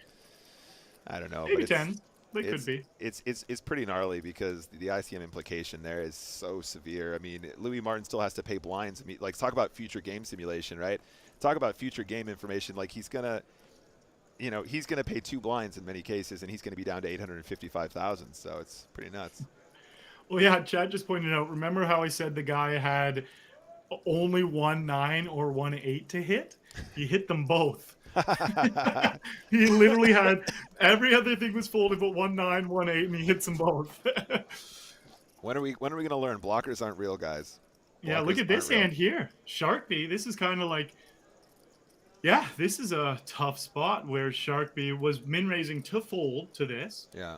I don't know. Maybe 10. They could be. It's pretty gnarly because the ICM implication there is so severe. I mean, Louis Martin still has to pay blinds. I mean, like, talk about future game simulation, right? Talk about future game information. Like, he's gonna pay 2 blinds in many cases, and he's gonna be down to 855,000. So it's pretty nuts. Well, yeah, Chad just pointed out. Remember how I said the guy had only 1 9 or 1 8 to hit? He hit them both. He literally had every other thing was folded but 1 9, 1 8, and he hits them both. When are we gonna learn blockers aren't real, guys? Yeah, look at this hand here, Sharkby. This is kind of like, this is a tough spot where Sharkby was min raising to fold to this. Yeah.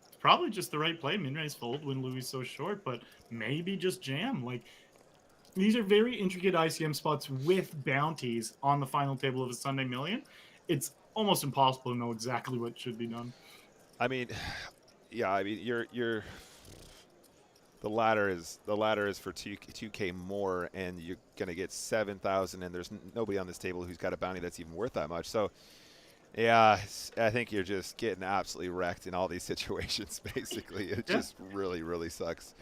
It's probably just the right play. Min raise fold when Louis is so short, but maybe just jam. Like, these are very intricate ICM spots with bounties on the final table of a Sunday Million. It's almost impossible to know exactly what should be done. I mean, you're the ladder is for 2K more, and you're gonna get 7,000, and there's nobody on this table who's got a bounty that's even worth that much. So, yeah, I think you're just getting absolutely wrecked in all these situations. Basically, it just really, really sucks.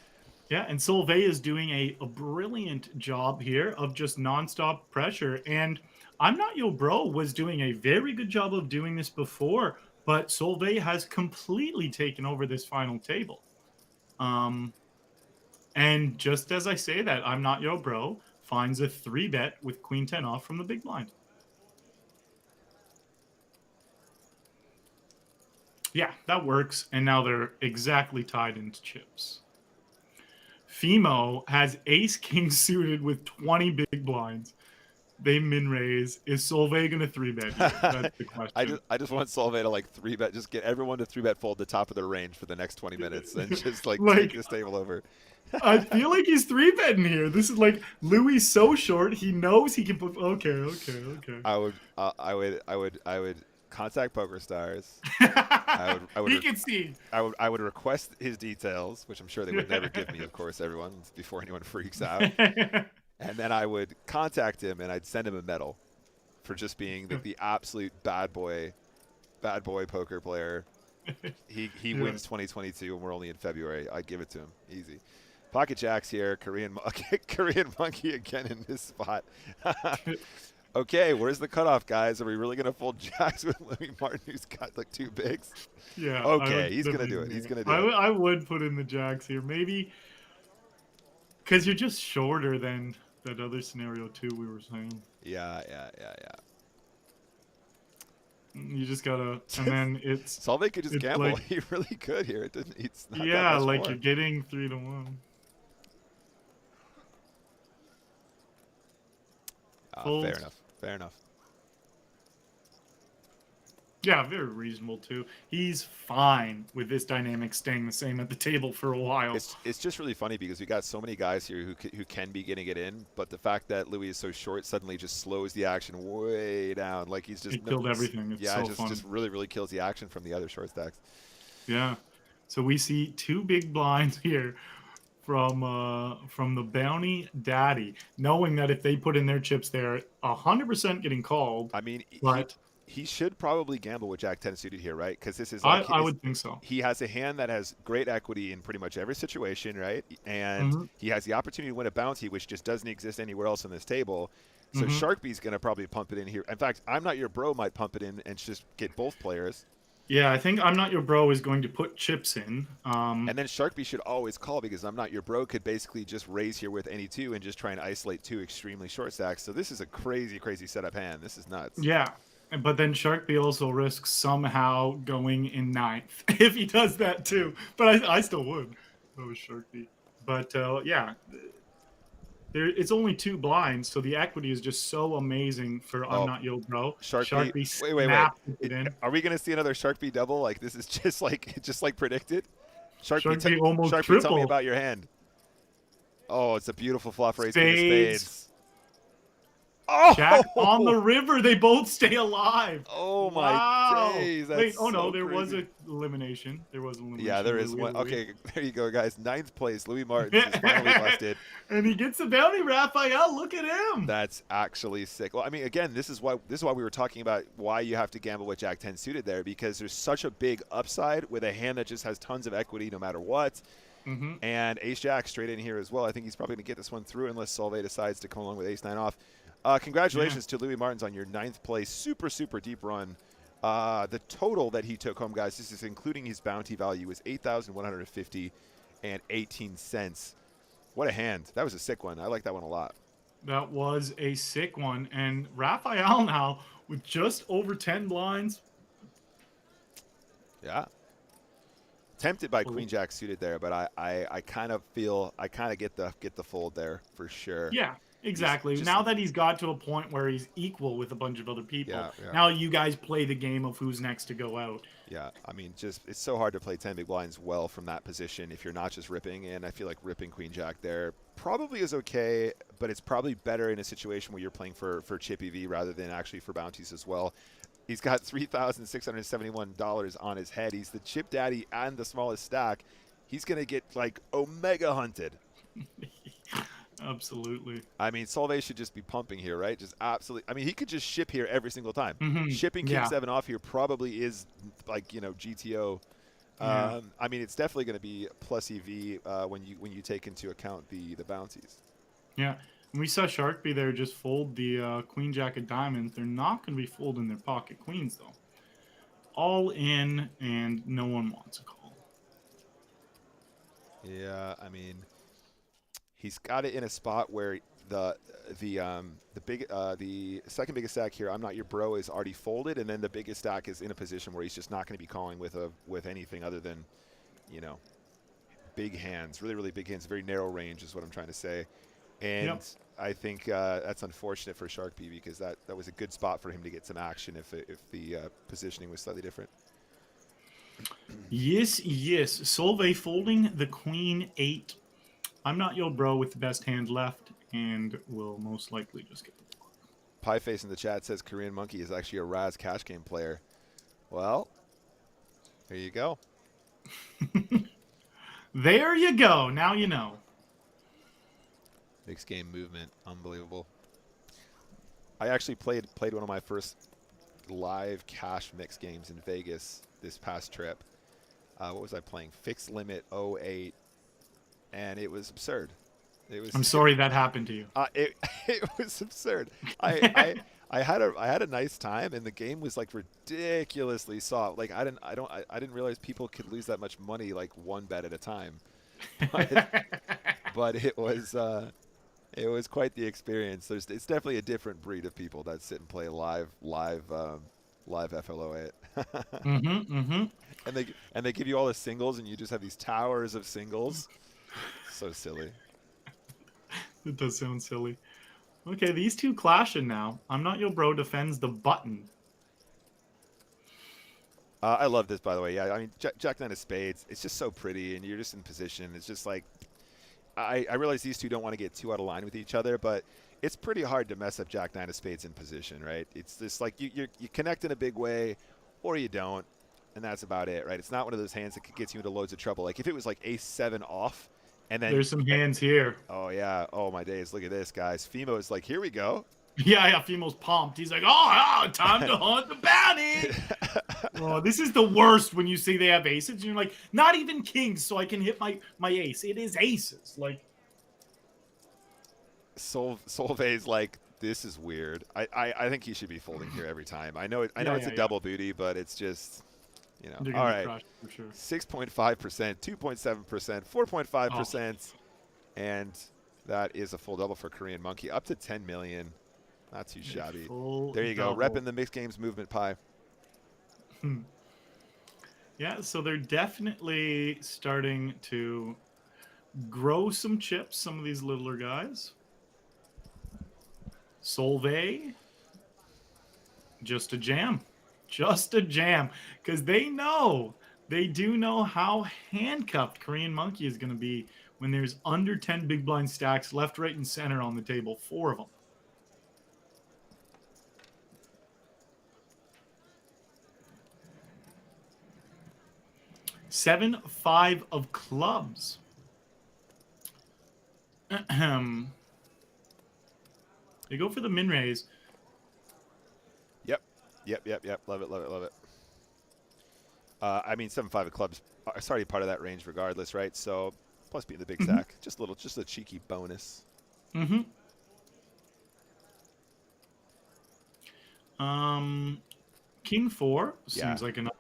Yeah, and Solveig is doing a brilliant job here of just nonstop pressure. And I'm Not Yo Bro was doing a very good job of doing this before, but Solveig has completely taken over this final table. And just as I say that, I'm Not Yo Bro finds a 3-bet with Queen 10 off from the big blind. Yeah, that works. And now they're exactly tied into chips. Fimo has ace king suited with 20 big blinds. They min raise. Is Solveig going to 3-bet here? That's the question. I just want Solvay to like 3-bet, just get everyone to 3-bet fold the top of their range for the next 20 minutes and just like take Like, this table over. I feel like he's 3-betting here. This is like Louis so short. He knows he can put. Okay. I would contact PokerStars. He can see. I would request his details, which I'm sure they would never give me, of course, everyone, before anyone freaks out. And then I would contact him and I'd send him a medal for just being the absolute bad boy poker player. He wins 2022 and we're only in February. I'd give it to him. Easy. Pocket jacks here. Korean monkey again in this spot. Okay, where's the cutoff, guys? Are we really going to fold jacks with Louis Martin, who's got like 2 bigs? Yeah. Okay, he's going to do it. He's going to do it. I would put in the jacks here. Maybe because you're just shorter than that other scenario, too, we were saying. Yeah. You just got to, and then it's... Solveig could just gamble. Like, he really could here. It's not yeah, that much like more. you're getting 3-1. Fair enough. Yeah, very reasonable too. He's fine with this dynamic staying the same at the table for a while. It's just really funny because we got so many guys here who can be getting it in, but the fact that Louis is so short suddenly just slows the action way down. Like he's just killed everything. It's so fun. Just really kills the action from the other short stacks. Yeah. So we see 2 big blinds here from the Bounty Daddy, knowing that if they put in their chips, they're 100% getting called. I mean, but he should probably gamble with Jack 10 suited here, right? Because this is like I would think so. He has a hand that has great equity in pretty much every situation, right? And he has the opportunity to win a bounty, which just doesn't exist anywhere else on this table. So Sharkby's going to probably pump it in here. In fact, I'm Not Your Bro might pump it in and just get both players. Yeah, I think I'm Not Your Bro is going to put chips in. And then Sharkby should always call because I'm Not Your Bro could basically just raise here with any 2 and just try and isolate 2 extremely short stacks. So this is a crazy setup hand. This is nuts. Yeah. But then Sharkby also risks somehow going in 9th if he does that too. But I still would. That was Sharkby. But yeah, it's only 2 blinds, so the equity is just so amazing for I'm Not Your Bro. Sharkby wait. Are we going to see another Sharkby double? Like this is just like predicted. Sharkby almost triple. Tell me about your hand. Oh, it's a beautiful flop raise for the spades. Oh! Jack on the river. They both stay alive. Oh my days! That's Wait, oh no, so there crazy. was an elimination. Yeah, there is one. Okay, there you go, guys. 9th place, Louis Martin is finally busted, and he gets the bounty. Raphael, look at him. That's actually sick. Well, I mean, again, this is why we were talking about why you have to gamble with Jack 10 suited there, because there's such a big upside with a hand that just has tons of equity no matter what. And Ace Jack straight in here as well. I think he's probably gonna get this one through unless Solveig decides to come along with Ace 9 off. Congratulations to Louis Martins on your 9th place. Super deep run. The total that he took home, guys, this is including his bounty value, is $8,150 and 18 cents. What a hand. That was a sick one. I like that one a lot. That was a sick one. And Raphael now with just over 10 blinds. Yeah. Tempted by Queen Jack suited there, but I kind of get the fold there for sure. Yeah. Exactly. Now that he's got to a point where he's equal with a bunch of other people, yeah. Now you guys play the game of who's next to go out. Yeah, I mean, it's so hard to play 10 big blinds well from that position if you're not just ripping, and I feel like ripping Queen Jack there probably is okay, but it's probably better in a situation where you're playing for chip EV rather than actually for bounties as well. He's got $3,671 on his head. He's the chip daddy and the smallest stack. He's going to get, like, omega hunted. Absolutely. I mean, Solveig should just be pumping here, right? Just absolutely. I mean, he could just ship here every single time. Shipping King 7 off here probably is, like, you know, GTO. I mean, it's definitely going to be plus EV when you take into account the bounties. Yeah. We saw Sharkby there just fold the Queen Jack of Diamonds. They're not going to be folding their pocket queens, though. All in, and no one wants a call. Yeah, I mean, he's got it in a spot where the second biggest stack here, I'm Not Your Bro, is already folded, and then the biggest stack is in a position where he's just not going to be calling with anything other than, you know, big hands, really, really big hands, very narrow range is what I'm trying to say. And Yep. I think that's unfortunate for Sharkby because that was a good spot for him to get some action if the positioning was slightly different. Yes, yes. Solveig folding the queen 8. I'm not your bro with the best hand left, and will most likely just get the block. Pieface in the chat says Korean Monkey is actually a Raz cash game player. Well, there you go. There you go. Now you know. Mixed game movement, unbelievable. I actually played one of my first live cash mix games in Vegas this past trip. What was I playing? Fixed limit 08, and it was absurd. It was. I'm sorry that happened to you. It was absurd. I had a nice time, and the game was like ridiculously soft. Like I didn't realize people could lose that much money like one bet at a time. But it was quite the experience. It's definitely a different breed of people that sit and play live FLO8. And they give you all the singles, and you just have these towers of singles. So silly. It does sound silly. Okay, these two clashing now. I'm not your bro defends the button. I love this, by the way. Yeah, I mean, Jack Nine of Spades. It's just so pretty, and you're just in position. It's just like I realize these two don't want to get too out of line with each other, but it's pretty hard to mess up Jack Nine of Spades in position, right? It's just like you connect in a big way, or you don't, and that's about it, right? It's not one of those hands that gets you into loads of trouble. Like if it was like Ace 7 off, and then there's some hands here. Oh yeah, oh my days! Look at this, guys. Fimo is like, here we go. Yeah, Fimo's pumped. He's like, oh, time to hunt the bounty. Oh, this is the worst when you see they have aces. And you're like, not even kings, so I can hit my ace. It is aces. Like, Solveig's like, this is weird. I think he should be folding here every time. I know it's a double booty, but it's just, you know. All right, 6.5%, 2.7%, 4.5%, and that is a full double for Korean Monkey, up to 10 million. Not too shabby. There you go, repping the mixed games movement pie. Yeah, so they're definitely starting to grow some chips, some of these littler guys. Solveig, just a jam. Just a jam. Because they do know how handcuffed Korean Monkey is going to be when there's under 10 big blind stacks left, right, and center on the table. 4 of them. Seven, 5 of clubs. They go for the min raise. Yep. Love it. I mean, 7-5 of clubs are already part of that range regardless, right? So, plus being the big stack. Just a cheeky bonus. King 4 seems like a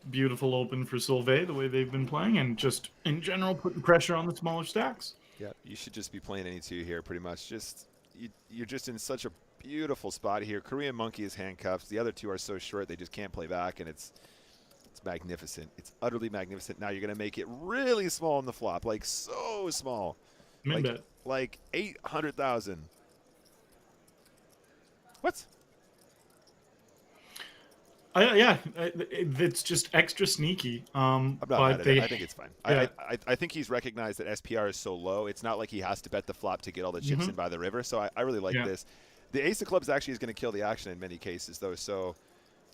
beautiful open for Solveig, the way they've been playing, and just in general putting pressure on the smaller stacks. Yeah, you should just be playing any two here, pretty much. You're just in such a beautiful spot here. Korean Monkey is handcuffed. The other two are so short they just can't play back, and it's magnificent. It's utterly magnificent. Now you're going to make it really small on the flop, like so small, like 800,000. What? It's just extra sneaky. I'm not mad at it. I think it's fine. Yeah. I think he's recognized that SPR is so low. It's not like he has to bet the flop to get all the chips in by the river. So I really like this. The ace of clubs actually is going to kill the action in many cases, though. So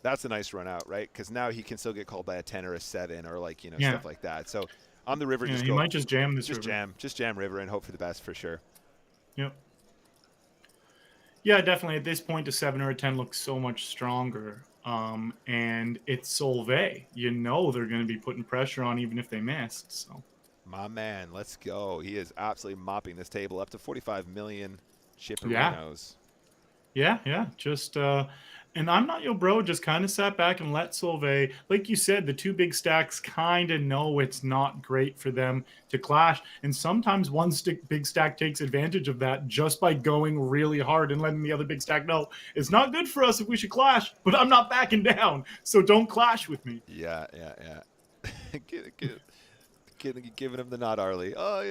that's a nice run out, right? Because now he can still get called by a 10 or a 7 or like stuff like that. So on the river, he might just jam this river. Just jam river and hope for the best for sure. Yep. Yeah, definitely. At this point, a 7 or a 10 looks so much stronger. And it's Solveig. You know they're going to be putting pressure on even if they missed. So, my man, let's go. He is absolutely mopping this table up to 45 million chipperinos. Yeah. Just and I'm not your bro. Just kind of sat back and let Solveig, like you said, the two big stacks kind of know it's not great for them to clash. And sometimes one big stack takes advantage of that just by going really hard and letting the other big stack know it's not good for us if we should clash, but I'm not backing down. So don't clash with me. Yeah. giving him the nod, Arlie. Oh,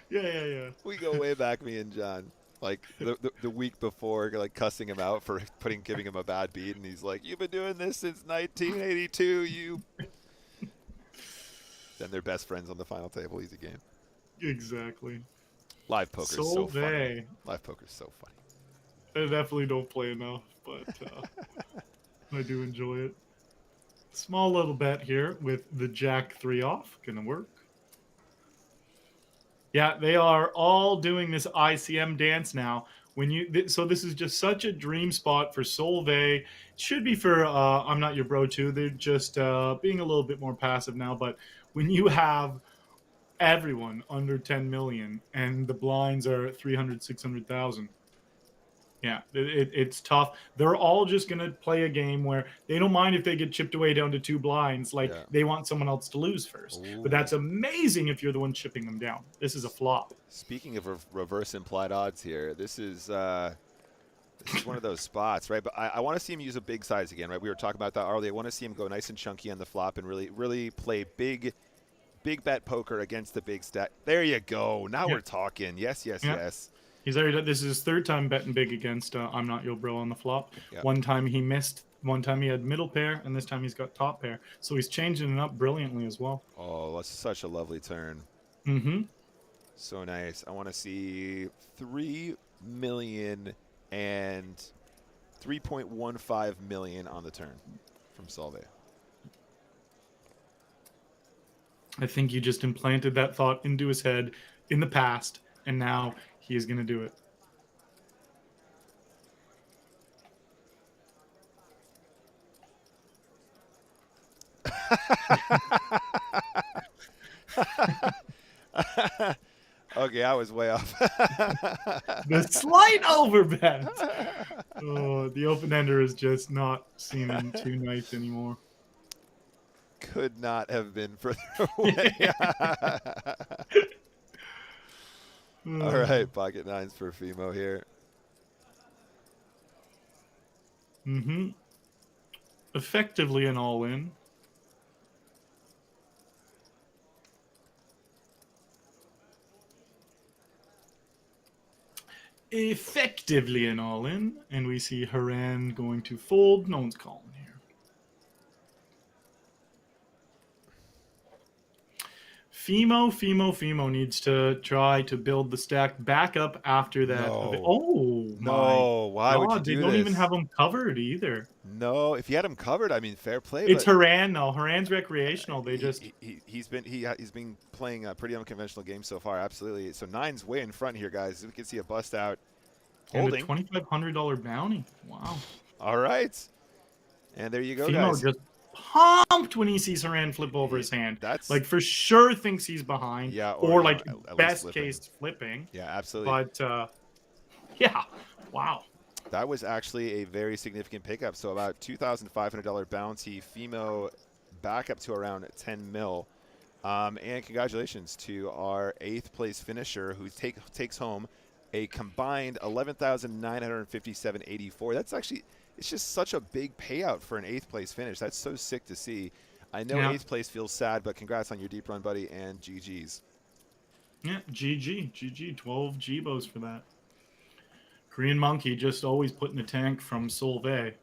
Yeah. we go way back, me and John. Like the week before, like cussing him out for giving him a bad beat, and he's like, "You've been doing this since 1982, you." Then they're best friends on the final table. Easy game. Exactly. Live poker is so funny. Solvay. Live poker is so funny. I definitely don't play enough, but I do enjoy it. Small little bet here with the Jack 3 off. Gonna work. Yeah, they are all doing this ICM dance now. So this is just such a dream spot for Solvay. It should be for I'm Not Your Bro too. They're just being a little bit more passive now. But when you have everyone under 10 million and the blinds are 300, 600,000. Yeah, it's tough. They're all just going to play a game where they don't mind if they get chipped away down to 2 blinds. Like, they want someone else to lose first. Ooh. But that's amazing if you're the one chipping them down. This is a flop. Speaking of reverse implied odds here, this is one of those spots, right? But I want to see him use a big size again, right? We were talking about that earlier. I want to see him go nice and chunky on the flop and really play big bet poker against the big stack. There you go. Now we're talking. Yes. He's already done. This is his 3rd time betting big against I'm Not Your Bro on the flop. One time he missed. One time he had middle pair, and this time he's got top pair. So he's changing it up brilliantly as well. Oh, that's such a lovely turn. Mm-hmm. So nice. I want to see 3 million and 3.15 million on the turn from Solvay. I think you just implanted that thought into his head in the past, and now he is going to do it. Okay, I was way off. The slight overbet. Oh, the open-ender is just not seeming too nice anymore. Could not have been further away. All right, pocket nines for Fimo here. Mm-hmm. Effectively an all-in. Effectively an all-in. And we see Haran going to fold. No one's calling here. Fimo needs to try to build the stack back up after that. No, why would you do They don't this? even have them covered either. No, if you had him covered, I mean, fair play. It's Haran though. Haran's recreational. They he's been playing a pretty unconventional game so far. Absolutely. So 9's way in front here, guys. We can see a bust out. Holding. And a $2,500 bounty. Wow. All right. And there you go, Fimo guys. Just pumped when he sees Haran flip over his hand. That's like for sure thinks he's behind. Yeah, or like best case flipping. Yeah, absolutely. But yeah, wow. That was actually a very significant pickup. So about $2,500 bounty. Fimo back up to around 10 mil. And congratulations to our 8th place finisher who takes home a combined $11,957.84. That's actually, it's just such a big payout for an 8th place finish. That's so sick to see. I know 8th place feels sad, but congrats on your deep run, buddy, and GG's. Yeah, GG, 12 Gbos for that. Korean Monkey just always put in the tank from Solvay.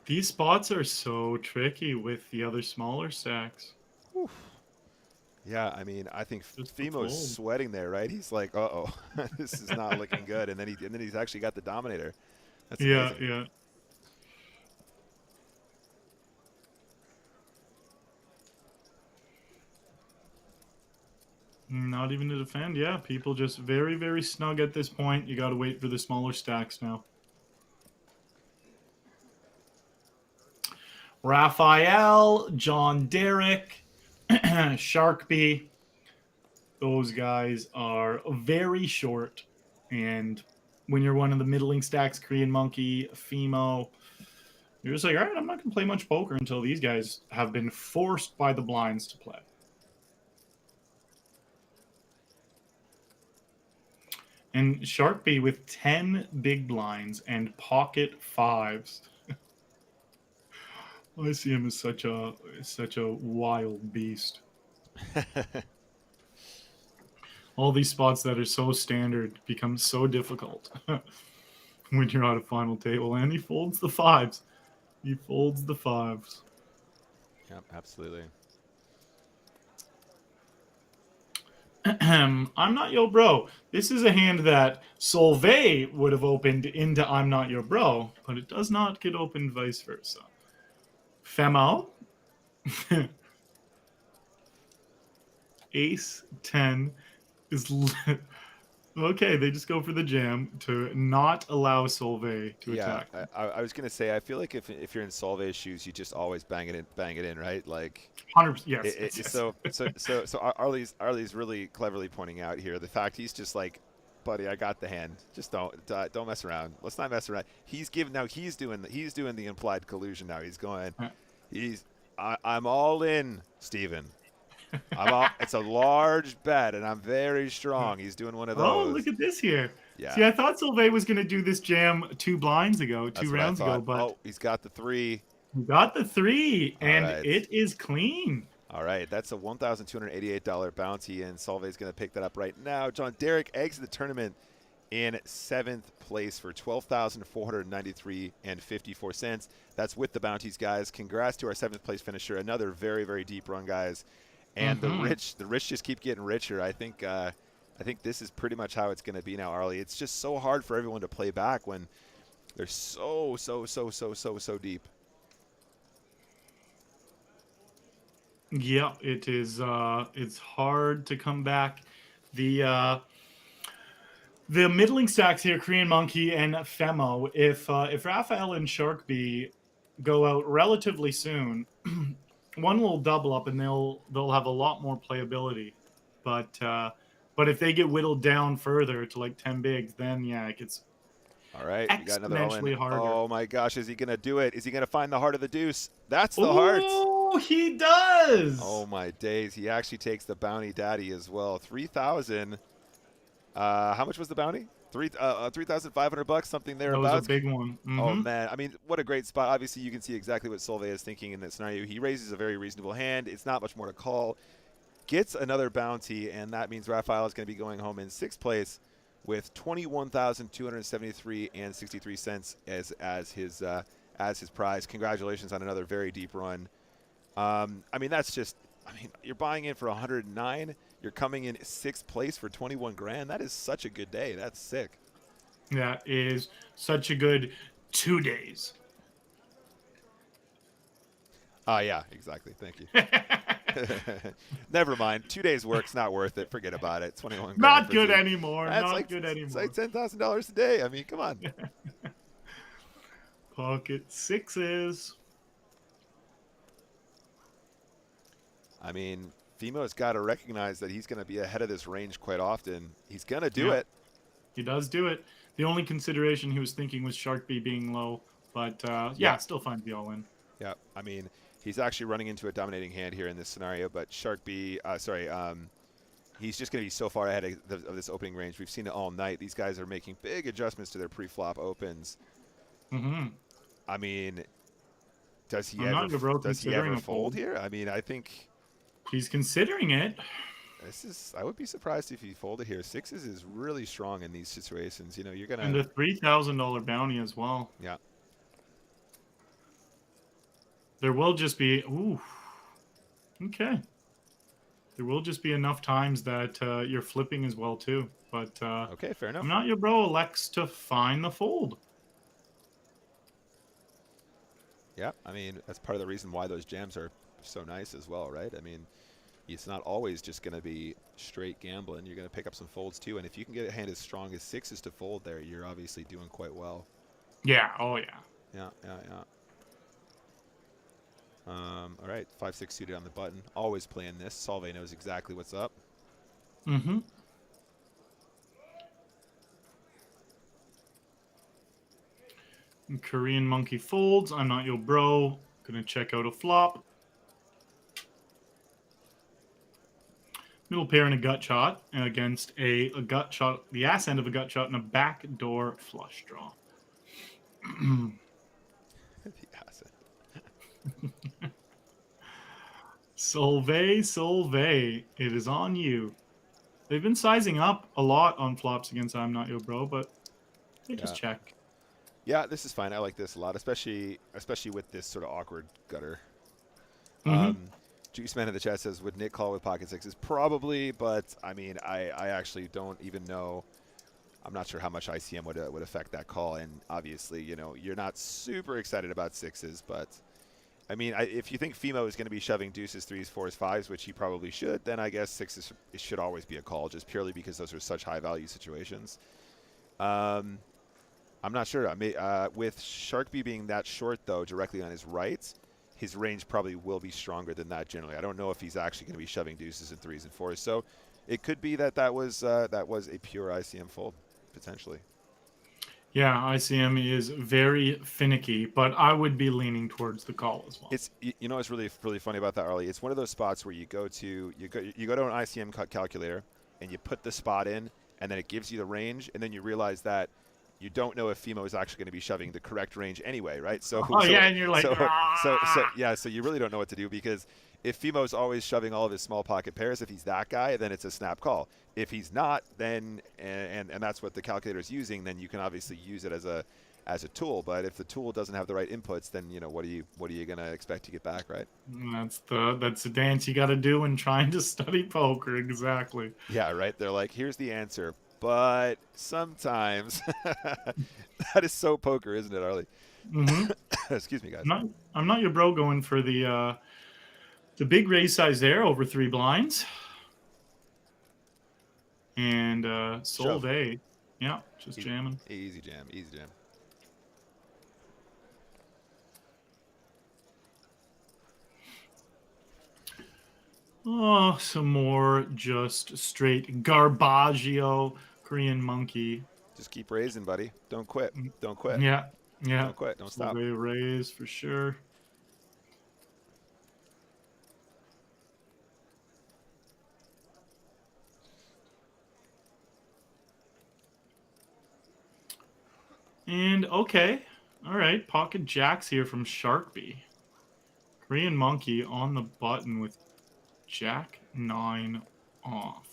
These spots are so tricky with the other smaller stacks. Oof. Yeah, I mean, I think Fimo's sweating there, right? He's like, "Uh-oh, this is not looking good." And then he's actually got the dominator. That's amazing. Yeah. Not even to defend. Yeah, people just very, very snug at this point. You got to wait for the smaller stacks now. Raphael, John Derrick, Sharkby. Those guys are very short. And when you're one of the middling stacks, Korean Monkey, Fimo, you're just like, all right, I'm not going to play much poker until these guys have been forced by the blinds to play. And Sharkby with 10 big blinds and pocket fives. I see him as such a wild beast. All these spots that are so standard become so difficult when you're on a final table. And he folds the fives. He folds the fives. Yep, absolutely. I'm not your bro. This is a hand that Solvay would have opened into I'm not your bro, but it does not get opened vice versa. Femo. Ace 10 is okay. They just go for the jam to not allow Solvay to Yeah, attack. I was gonna say I feel like if you're in Solvay's shoes, you just always bang it in, right? Like 100%. Yes. Yes. Yes. Arlie's really cleverly pointing out here the fact he's just like, buddy, I got the hand. Just don't mess around. Let's not mess around. He's doing the implied collusion now. He's going, I'm all in, Steven. It's a large bet, and I'm very strong. He's doing one of those. Oh, look at this here. Yeah. See, I thought Solvay was going to do this jam two rounds ago, That's two what I rounds thought. ago, but He's got the 3. he got the 3, and right. it is clean. All right, that's a $1,288 bounty, and Solvay's going to pick that up right now. John Derek exits the tournament in 7th place for $12,493.54. That's with the bounties, guys. Congrats to our 7th place finisher. Another very, very deep run, guys. And the rich just keep getting richer. I think this is pretty much how it's going to be now, Arlie. It's just so hard for everyone to play back when they're so deep. Yeah, it is. It's hard to come back. The middling stacks here, Korean Monkey and Femo. If Raphael and Sharkbee go out relatively soon, one will double up and they'll have a lot more playability. But if they get whittled down further to like 10 bigs, then yeah, it gets all right. We got another exponentially harder. Oh my gosh, is he gonna do it? Is he gonna find the heart of the deuce? That's the heart. Oh, he does. Oh my days. He actually takes the bounty daddy as well. 3,000. How much was the bounty? $3,500, something thereabouts. That was a big one. Oh man, I mean, what a great spot. Obviously, you can see exactly what Solvay is thinking in this scenario. He raises a very reasonable hand. It's not much more to call. Gets another bounty, and that means Raphael is going to be going home in 6th place with $21,273.63 as his prize. Congratulations on another very deep run. I mean, you're buying in for 109. You're coming in 6th place for 21 grand. That is such a good day. That's sick. That is such a good 2 days. Yeah, exactly. Thank you. Never mind. 2 days work's not worth it. Forget about it. 21 grand. Not good anymore. Good anymore. It's like $10,000 a day. I mean, come on. Pocket 6s. I mean, Femo's got to recognize that he's going to be ahead of this range quite often. He's going to do it. He does do it. The only consideration he was thinking was Sharkbee being low, but still fine to be all in. Yeah, I mean, he's actually running into a dominating hand here in this scenario, but Sharkbee, he's just going to be so far ahead of this opening range. We've seen it all night. These guys are making big adjustments to their pre-flop opens. I mean, does he ever fold here? I mean, I think he's considering it. I would be surprised if he folded here. 6s is really strong in these situations. You know, you're gonna and a $3,000 bounty as well. Yeah. There will just be okay. There will just be enough times that you're flipping as well too. But okay, fair enough. I'm not your bro elects to find the fold. Yeah, I mean, that's part of the reason why those jams are so nice as well, right? I mean, it's not always just going to be straight gambling. You're going to pick up some folds too, and if you can get a hand as strong as 6s to fold there, you're obviously doing quite well. Yeah, oh yeah. Yeah. All right, 5-6 suited on the button. Always playing this. Solvay knows exactly what's up. Korean Monkey folds. I'm not your bro. Gonna check out a flop. Middle pair and a gut shot against a gut shot, the ass end of a gut shot, and a backdoor flush draw. The ass end. Solvay, it is on you. They've been sizing up a lot on flops against I'm Not Your Bro, but they just Yeah. check. Yeah, this is fine. I like this a lot, especially with this sort of awkward gutter. Mm-hmm. Juice Man in the chat says, would Nick call with pocket sixes? Probably, but I mean, I actually don't even know. I'm not sure how much ICM would affect that call, and obviously, you know, you're not super excited about sixes, but I mean, if you think Fimo is going to be shoving deuces, threes, fours, fives, which he probably should, then I guess sixes it should always be a call, just purely because those are such high value situations. I'm not sure. I mean, with Sharkby being that short though, directly on his right, his range probably will be stronger than that generally. I don't know if he's actually going to be shoving deuces and threes and fours, so it could be that was a pure ICM fold potentially. Yeah, ICM is very finicky, but I would be leaning towards the call as well. It's, you know what's really funny about that, Arlie? It's one of those spots where you go to an ICM calculator and you put the spot in, and then it gives you the range, and then you realize that you don't know if Fimo is actually going to be shoving the correct range anyway, right? So yeah, and you're like, so you really don't know what to do, because if Fimo's always shoving all of his small pocket pairs, if he's that guy, then it's a snap call. If he's not, then and that's what the calculator is using, then you can obviously use it as a tool. But if the tool doesn't have the right inputs, then you know what are you gonna expect to get back, right? That's the dance you got to do when trying to study poker. Exactly. Yeah, right. They're like, here's the answer, but sometimes that is so poker, isn't it, Arlie? Mm-hmm. Excuse me, guys. I'm not your bro going for the big raise size there over 3 blinds. And Solvay, yeah, just jamming. Easy jam, easy jam. Oh, some more just straight Garbaggio Korean monkey. Just keep raising, buddy. Don't quit. Don't quit. Yeah. Don't quit. Don't stop. Solvay raise for sure. And okay. All right. Pocket jacks here from Sharkby. Korean monkey on the button with jack 9 off.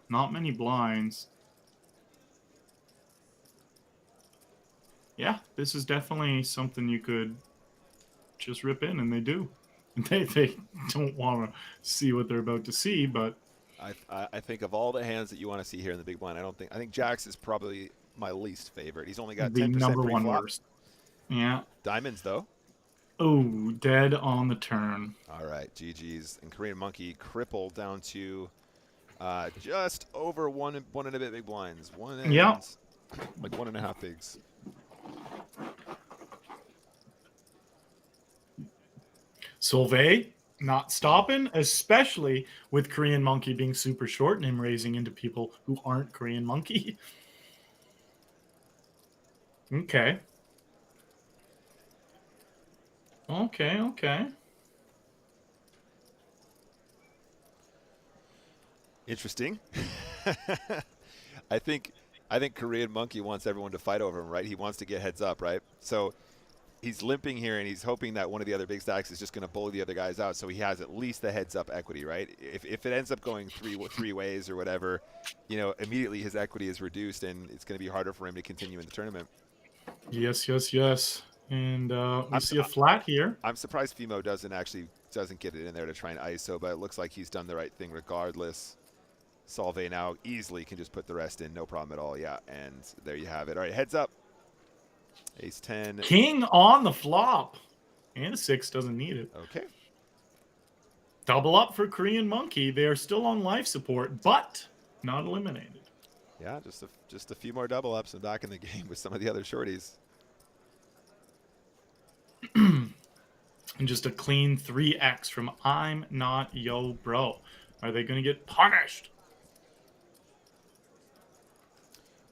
Not many blinds. Yeah, this is definitely something you could just rip in, and they do. They don't want to see what they're about to see, but I think of all the hands that you want to see here in the big blind, I think Jacks is probably my least favorite. He's only got 10% the number one pre-flop. worst. Yeah. Diamonds though. Oh, dead on the turn. All right, GG's. And Korean monkey crippled down to just over one and a bit big blinds. Like 1.5 bigs. Solvay not stopping, especially with Korean monkey being super short and him raising into people who aren't Korean monkey. Okay. Interesting. I think Korean monkey wants everyone to fight over him, right? He wants to get heads up, right? So he's limping here, and he's hoping that one of the other big stacks is just going to bully the other guys out, so he has at least the heads up equity, right? If it ends up going three ways or whatever, you know, immediately his equity is reduced, and it's going to be harder for him to continue in the tournament. Yes. And we see a flat here. I'm surprised Fimo doesn't get it in there to try and ISO, but it looks like he's done the right thing regardless. Solvay now easily can just put the rest in, no problem at all. Yeah, and there you have it. All right, heads up. Ace 10. King on the flop. And a 6 doesn't need it. Okay. Double up for Korean monkey. They are still on life support, but not eliminated. Yeah, just a few more double ups and back in the game with some of the other shorties. And just a clean 3x from I'm Not Yo Bro. Are they going to get punished?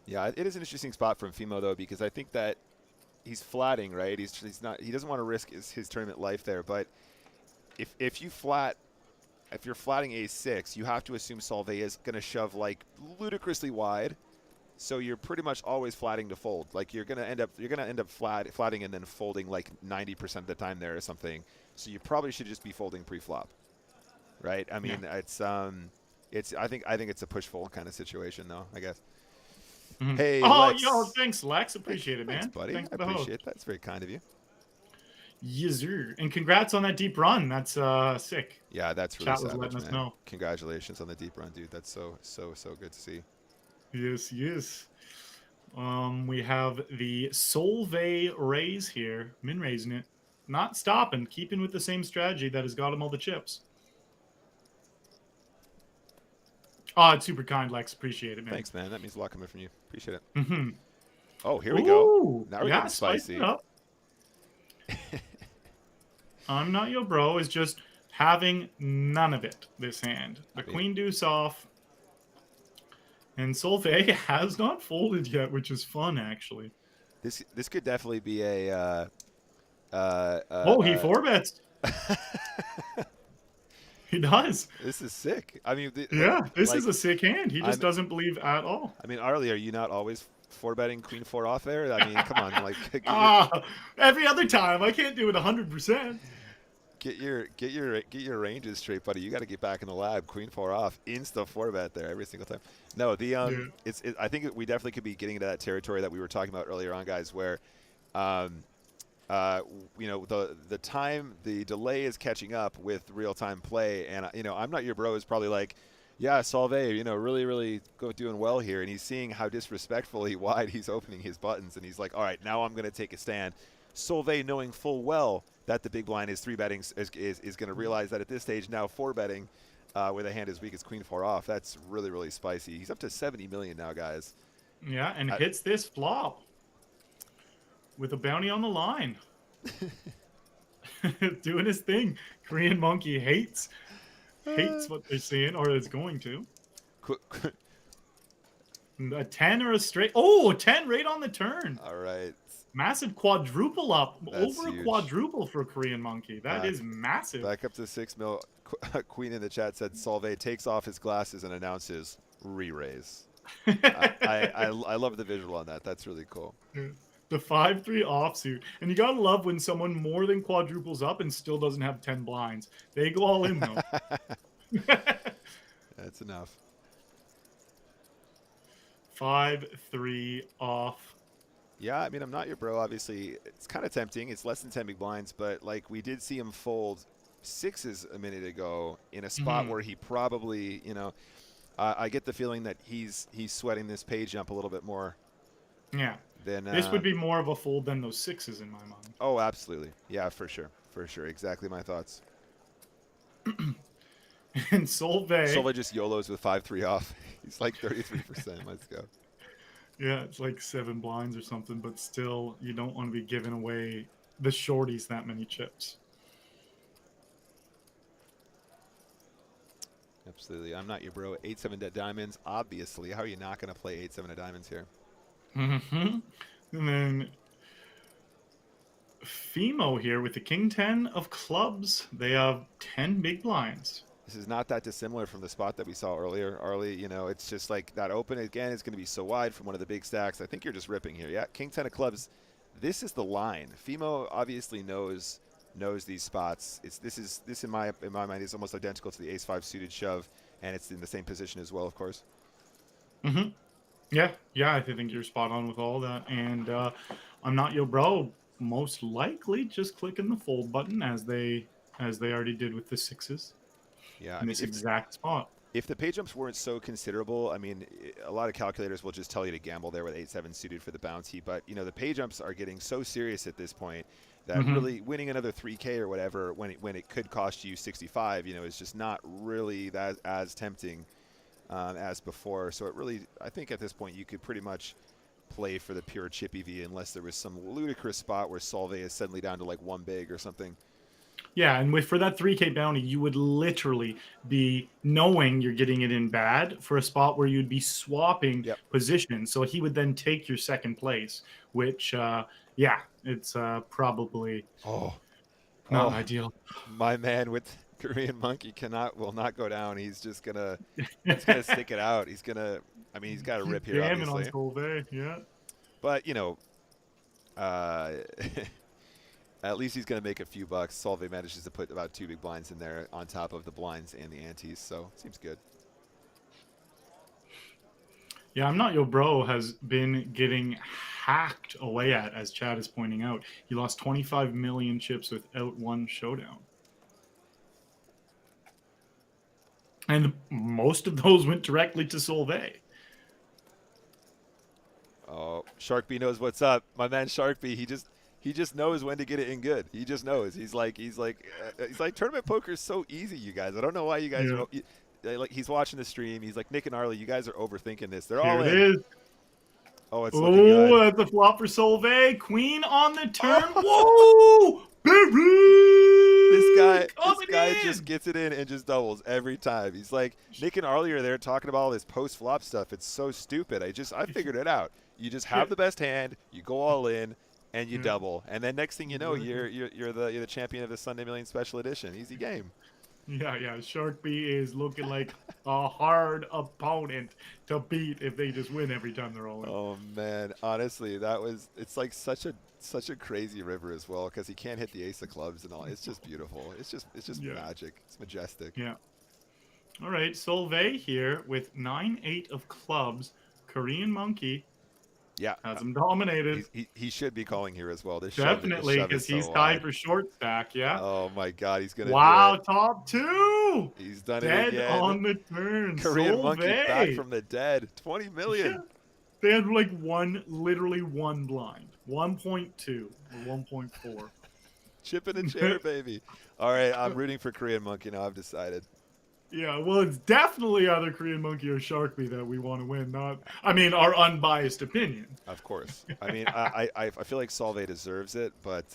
Yeah, it is an interesting spot from Fimo though, because I think that he's flatting, right? He doesn't want to risk his tournament life there, but if you're flatting a6, you have to assume Solvay is going to shove like ludicrously wide. So you're pretty much always flatting to fold. Like you're gonna end up flatting and then folding like 90% of the time there or something. So you probably should just be folding pre-flop, right? I mean, it's I think it's a push fold kind of situation though, I guess. Hey Oh, yo, Lex, thanks, Lex. Appreciate it, thanks man. buddy. Thanks I for the host. appreciate that. It's very kind of you. Yes, sir. And congrats on that deep run. That's sick. Yeah, that's really Chat was savage, letting us man. know. Congratulations on the deep run, dude. That's so good to see. Yes, yes. We have the Solvay raise here. Min raising it. Not stopping, keeping with the same strategy that has got him all the chips. Oh, it's super kind, Lex. Appreciate it, man. Thanks, man. That means a lot coming from you. Appreciate it. Mm-hmm. Oh, here we go. Ooh, Now we're yeah, getting spice spicy. it up. I'm not your bro is just having none of it this hand. The queen deuce off. And Solvay has not folded yet, which is fun, actually. This could definitely be a. He four bets. He does. This is sick. I mean, this is a sick hand. He just doesn't believe at all. I mean, Arlie, are you not always four betting queen four off there? I mean, come on, like every other time. I can't do it 100%. Get your ranges straight, buddy. You got to get back in the lab. Queen four off, insta four bet there every single time. No, I think we definitely could be getting into that territory that we were talking about earlier on, guys, where, the delay is catching up with real time play, and I'm not your bro is probably like, yeah, Solvay, really doing well here, and he's seeing how disrespectfully wide he's opening his buttons, and he's like, all right, now I'm going to take a stand. Solvay, knowing full well that the big blind is three betting, is going to realize that at this stage now four betting with a hand as weak as queen four off. That's really spicy. He's up to 70 million now, guys. Yeah, and hits this flop with a bounty on the line. Doing his thing. Korean Monkey hates what they're seeing, or is going to. A 10 or a straight. Oh, a 10 right on the turn. All right. Massive quadruple up. That's over huge. A quadruple for Korean Monkey. That is massive. Back up to 6 mil. Queen in the chat said Solvay takes off his glasses and announces re-raise. I love the visual on that. That's really cool. The 5-3 offsuit. And you gotta love when someone more than quadruples up and still doesn't have 10 blinds. They go all in though. That's enough. 5-3 off. Yeah, I mean, I'm not your bro. Obviously, it's kind of tempting. It's less than 10 big blinds, but like we did see him fold sixes a minute ago in a spot where he probably, I get the feeling that he's sweating this pay jump a little bit more. Yeah. Than, this would be more of a fold than those sixes in my mind. Oh, absolutely. Yeah, for sure. Exactly my thoughts. And Solvay just YOLOs with 5-3 off. He's like 33%. Let's go. Yeah, it's like 7 blinds or something, but still, you don't want to be giving away the shorties that many chips. Absolutely. I'm not your bro. 8-7 of diamonds. Obviously. How are you not going to play 8-7 of diamonds here? Mm-hmm. And then Fimo here with the king 10 of clubs. They have 10 big blinds. This is not that dissimilar from the spot that we saw earlier, Arlie. It's just like that open again is going to be so wide from one of the big stacks. I think you're just ripping here. Yeah, king 10 of clubs. This is the line. Fimo obviously knows these spots. This in my mind is almost identical to the ace 5 suited shove, and it's in the same position as well, of course. Mm-hmm. Yeah, I think you're spot on with all that. And I'm not your bro. Most likely just clicking the fold button as they already did with the sixes. Yeah, in this exact spot. If the pay jumps weren't so considerable, I mean, a lot of calculators will just tell you to gamble there with 8-7 suited for the bounty. But the pay jumps are getting so serious at this point that really winning another 3K or whatever when it could cost you 65, is just not really that as tempting as before. So it really, I think at this point you could pretty much play for the pure chip EV unless there was some ludicrous spot where Solvay is suddenly down to like 1 big or something. Yeah, and for that 3K bounty, you would literally be knowing you're getting it in bad for a spot where you'd be swapping positions. So he would then take your second place, which, it's probably not ideal. My man with Korean Monkey will not go down. He's just gonna stick it out. He's gonna. I mean, he's got a rip here, Jamming on obviously. Solvay, yeah. But uh, at least he's gonna make a few bucks. Solvay manages to put about 2 big blinds in there on top of the blinds and the antes, so seems good. Yeah, I'm Not Your Bro has been getting hacked away at, as Chad is pointing out. He lost 25 million chips without one showdown. And most of those went directly to Solvay. Oh, Sharkbee knows what's up. My man Sharkbee, he just knows when to get it in good. He just knows. He's like tournament poker is so easy, you guys. I don't know why you guys like. He's watching the stream. He's like, Nick and Arlie, you guys are overthinking this. They're all in. Here it is. Oh, it's looking good. That's a flop for Solvay. Queen on the turn. Whoa! This guy just gets it in and just doubles every time. He's like, Nick and Arlie are there talking about all this post-flop stuff. It's so stupid. I figured it out. You just have the best hand, you go all in, and you double. And then next thing you know, you're the champion of the Sunday Million Special Edition. Easy game. Yeah. Sharkbee is looking like a hard opponent to beat if they just win every time they're all in. Oh man, honestly, it's like such a crazy river as well, because he can't hit the ace of clubs and all. It's just beautiful. It's just magic. It's majestic. Yeah. All right, Solvay here with 9-8 of clubs. Korean Monkey. Yeah, has him dominated. He should be calling here as well. Definitely, because he's tied for short stack. Yeah. Oh my God, he's gonna. Wow, top 2. He's done dead it again. On the turn. Korean Solvay. Monkey back from the dead. 20 million. Yeah. They had like literally one blind, 1.2 or 1.4. Chip in a chair, baby. All right, I'm rooting for Korean Monkey now. I've decided. Yeah, well, it's definitely either Korean Monkey or Sharkbee that we want to win. Our unbiased opinion. Of course. I mean, I feel like Solvay deserves it, but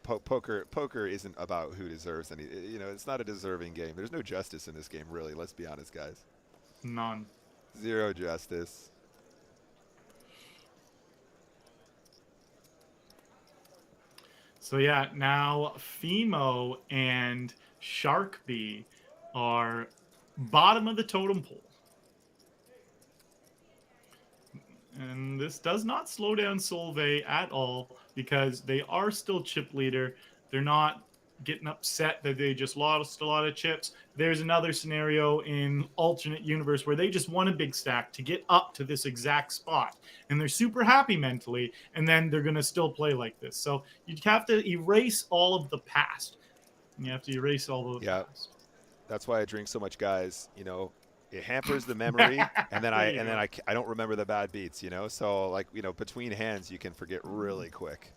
poker isn't about who deserves any. It's not a deserving game. There's no justice in this game, really. Let's be honest, guys. None. Zero justice. So yeah, now Fimo and Sharkbee are bottom of the totem pole. And this does not slow down Solvay at all, because they are still chip leader. They're not getting upset that they just lost a lot of chips. There's another scenario in alternate universe where they just won a big stack to get up to this exact spot, and they're super happy mentally, and then they're going to still play like this. So you have to erase all of the past. You have to erase all the past. That's why I drink so much, guys. It hampers the memory, and then I don't remember the bad beats. So like between hands you can forget really quick.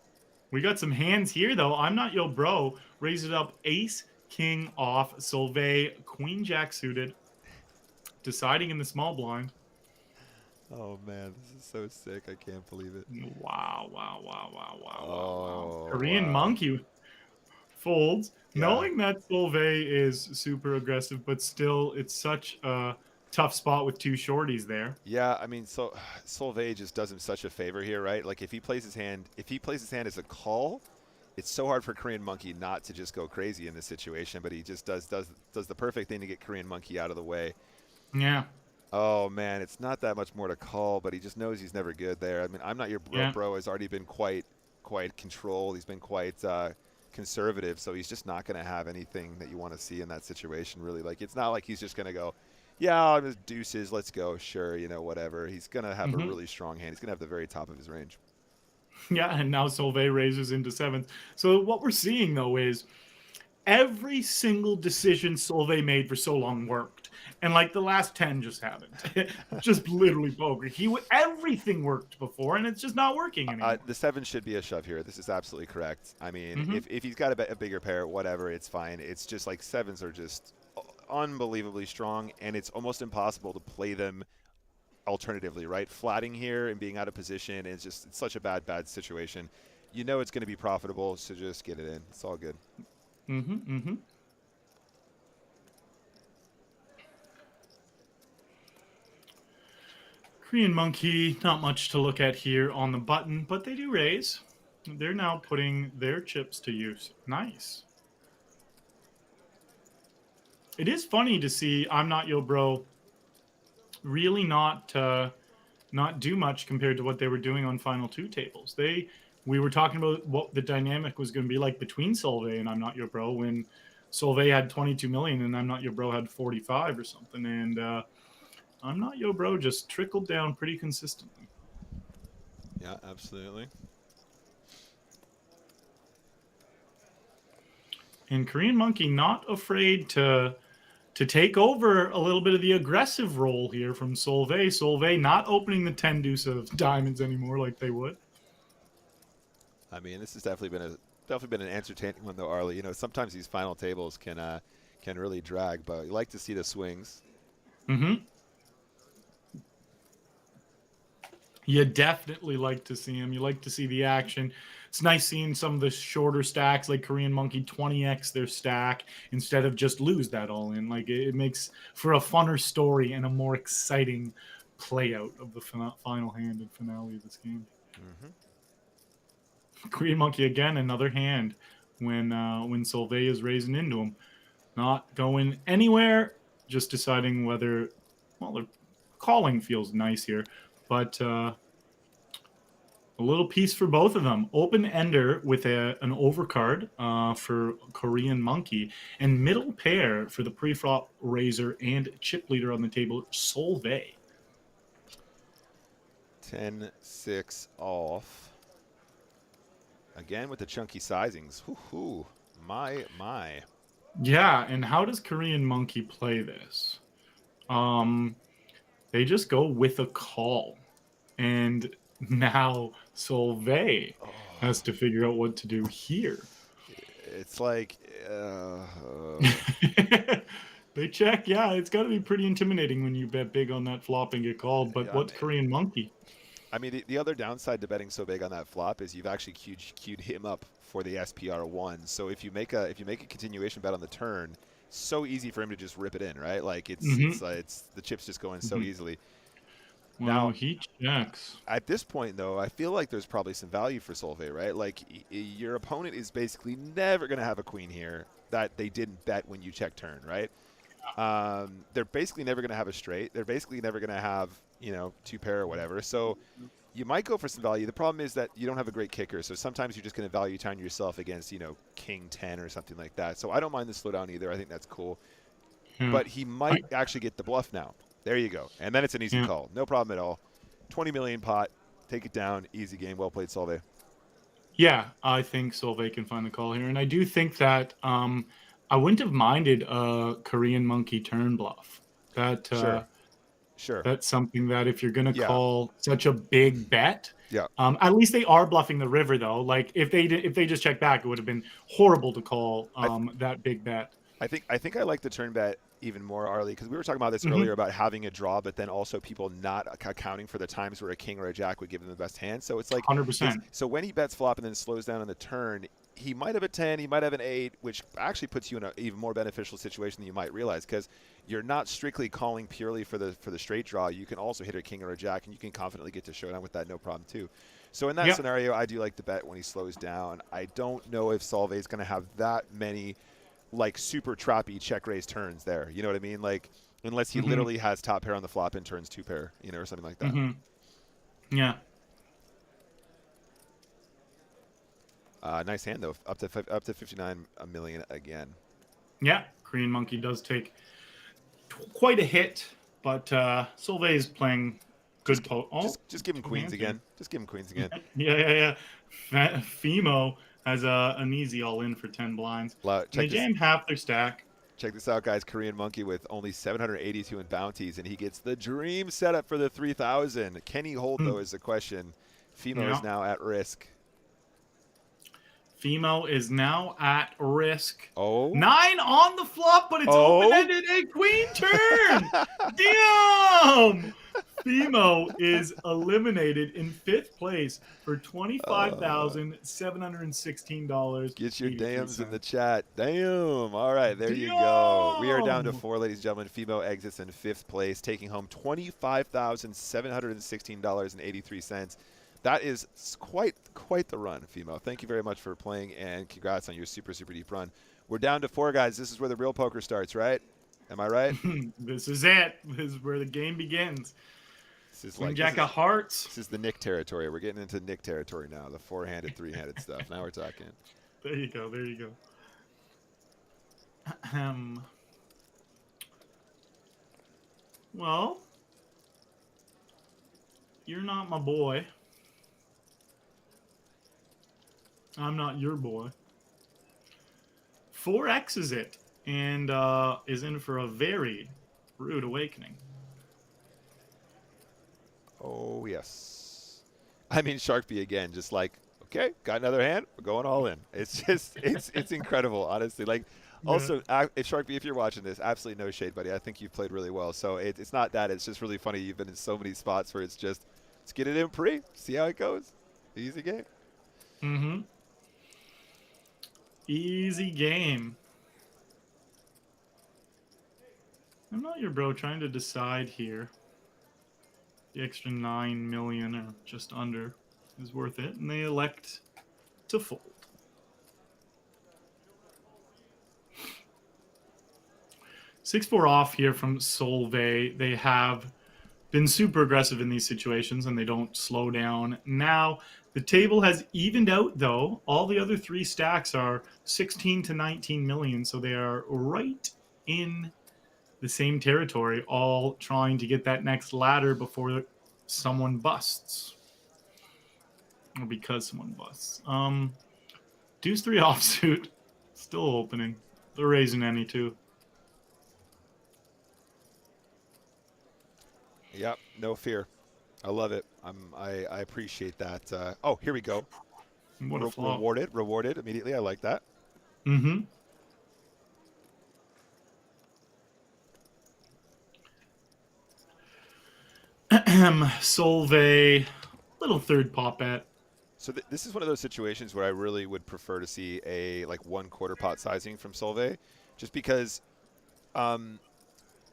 We got some hands here though. I'm Not Your Bro raised it up ace king off. Solvay queen jack suited, deciding in the small blind. Oh man, this is so sick. I can't believe it. Wow. Korean Monkey folds. Yeah. Knowing that Solvay is super aggressive, but still it's such a tough spot with 2 shorties there. Yeah, I mean, so Solvay just does him such a favor here, right? Like if he plays his hand as a call, it's so hard for Korean Monkey not to just go crazy in this situation, but he just does the perfect thing to get Korean Monkey out of the way. Yeah. Oh man, it's not that much more to call, but he just knows he's never good there. I mean, I'm Not Your Bro has already been quite controlled. He's been quite conservative, so he's just not going to have anything that you want to see in that situation, really. Like, it's not like he's just going to go, yeah, I'm just deuces, let's go, sure, whatever. He's going to have a really strong hand. He's going to have the very top of his range. Yeah, and now Solvay raises into 7th. So what we're seeing, though, is every single decision Solvay made for so long worked. And like the last 10 just haven't. Just literally poker. Everything worked before, and it's just not working anymore. The 7 should be a shove here. This is absolutely correct. I mean, if he's got a bigger pair, whatever, it's fine. It's just like 7s are just unbelievably strong, and it's almost impossible to play them alternatively, right? Flatting here and being out of position is just it's such a bad situation. It's going to be profitable, so just get it in. It's all good. Korean Monkey, not much to look at here on the button, but they do raise. They're now putting their chips to use. Nice. It is funny to see I'm Not Yo Bro really not do much compared to what they were doing on final two tables. We were talking about what the dynamic was going to be like between Solvay and I'm Not Your Bro when Solvay had 22 million and I'm Not Your Bro had 45 or something, and I'm Not Yo Bro just trickled down pretty consistently. Yeah, absolutely. And Korean Monkey not afraid to take over a little bit of the aggressive role here from Solvay. Solvay not opening the 10 deuce of diamonds anymore like they would. I mean, this has definitely been an entertaining one though, Arlie. You know, sometimes these final tables can really drag, but you like to see the swings. Mm-hmm. You definitely like to see him. You like to see the action. It's nice seeing some of the shorter stacks like Korean Monkey 20x their stack instead of just lose that all in. Like it makes for a funner story and a more exciting play out of the final hand and finale of this game. Mm-hmm. Korean Monkey again, another hand when Solvay is raising into him. Not going anywhere, just deciding whether, well, the calling feels nice here, but a little piece for both of them. Open ender with an overcard for Korean Monkey, and middle pair for the pre-flop raiser and chip leader on the table, Solvay. 10-6 off. Again with the chunky sizings. Hoo-hoo. My. Yeah, and how does Korean Monkey play this? They just go with a call. And now Solvay has to figure out what to do here. It's like... They check. Yeah, it's got to be pretty intimidating when you bet big on that flop and get called. But what's Korean Monkey? I mean, the other downside to betting so big on that flop is you've actually queued him up for the SPR1. So if you make a continuation bet on the turn, so easy for him to just rip it in, right? Like it's the chips just going so easily. Well, now he checks. At this point, though, I feel like there's probably some value for Solvay, right? Like your opponent is basically never going to have a queen here that they didn't bet when you check turn, right? They're basically never going to have a straight. They're basically never going to have, you know, two pair or whatever. So you might go for some value. The problem is that you don't have a great kicker. So sometimes you're just going to value time yourself against, you know, king 10 or something like that. So I don't mind the slowdown either. I think that's cool. But he might actually get the bluff now. There you go. And then it's an easy call. No problem at all. 20 million pot. Take it down. Easy game. Well played, Solvay. Yeah, I think Solvay can find the call here. And I do think that I wouldn't have minded a Korean Monkey turn bluff. That Sure. That's something that if you're going to call such a big bet, at least they are bluffing the river though. Like if they just checked back, it would have been horrible to call that big bet. I think I like the turn bet even more, Arlie, because we were talking about this earlier about having a draw, but then also people not accounting for the times where a king or a jack would give them the best hand. So it's like 100%. So when he bets flop and then slows down on the turn, he might have a 10, he might have an 8, which actually puts you in an even more beneficial situation than you might realize, because you're not strictly calling purely for the straight draw. You can also hit a king or a jack, and you can confidently get to showdown with that no problem too. So in that scenario, I do like the bet when he slows down. I don't know if Solvay is going to have that many like super trappy check raise turns there. You know what I mean? Like unless he literally has top pair on the flop and turns two pair, you know, or something like that. Yeah. Nice hand though, up to 59 million again. Yeah, Korean Monkey does take quite a hit, but Solvay is playing good. Just give him queens again. Just give him queens again. Yeah. Fimo has an easy all in for 10 blinds. They jam half their stack. Check this out, guys. Korean Monkey with only 782 in bounties, and he gets the dream setup for the 3,000. Can he hold, though, is the question. Fimo is now at risk. Fimo is now at risk. 9 on the flop, but it's open-ended and queen turn. Damn! Fimo is eliminated in 5th place for $25,716. Get your dams in the chat. Damn. All right, there you go. We are down to 4, ladies and gentlemen. Fimo exits in 5th place, taking home $25,716.83. That is quite the run, Fimo. Thank you very much for playing, and congrats on your super deep run. We're down to 4, guys. This is where the real poker starts, right? Am I right? This is it. This is where the game begins. This is Queen like Jack of Hearts. this is the Nick territory. We're getting into Nick territory now. The four-handed, three-handed stuff. Now we're talking. There you go. There you go. Well, you're not my boy. I'm not your boy. 4X is it, and is in for a very rude awakening. Oh yes. I mean Sharkbee again, just like, okay, got another hand, we're going all in. It's just it's incredible, honestly. Like also if Sharkbee, if you're watching this, absolutely no shade, buddy. I think you've played really well. So it's not that, it's just really funny you've been in so many spots where it's just let's get it in pre, see how it goes. Easy game. Mm-hmm. Easy game. I'm not your bro trying to decide here. The extra 9 million or just under is worth it, and they elect to fold. Six-4 off here from Solvay. They have been super aggressive in these situations, and they don't slow down. Now, the table has evened out, though. All the other three stacks are 16 to 19 million, so they are right in the same territory, all trying to get that next ladder before someone busts. Or because someone busts. Deuce 3 offsuit. Still opening. They're raising any too. Yep, no fear. I love it. I appreciate that. Oh, here we go. What a flop. Rewarded immediately. I like that. Mm-hmm. Solvay, little third pop bet. So this is one of those situations where I really would prefer to see a like 1/4 pot sizing from Solvay, just because, well,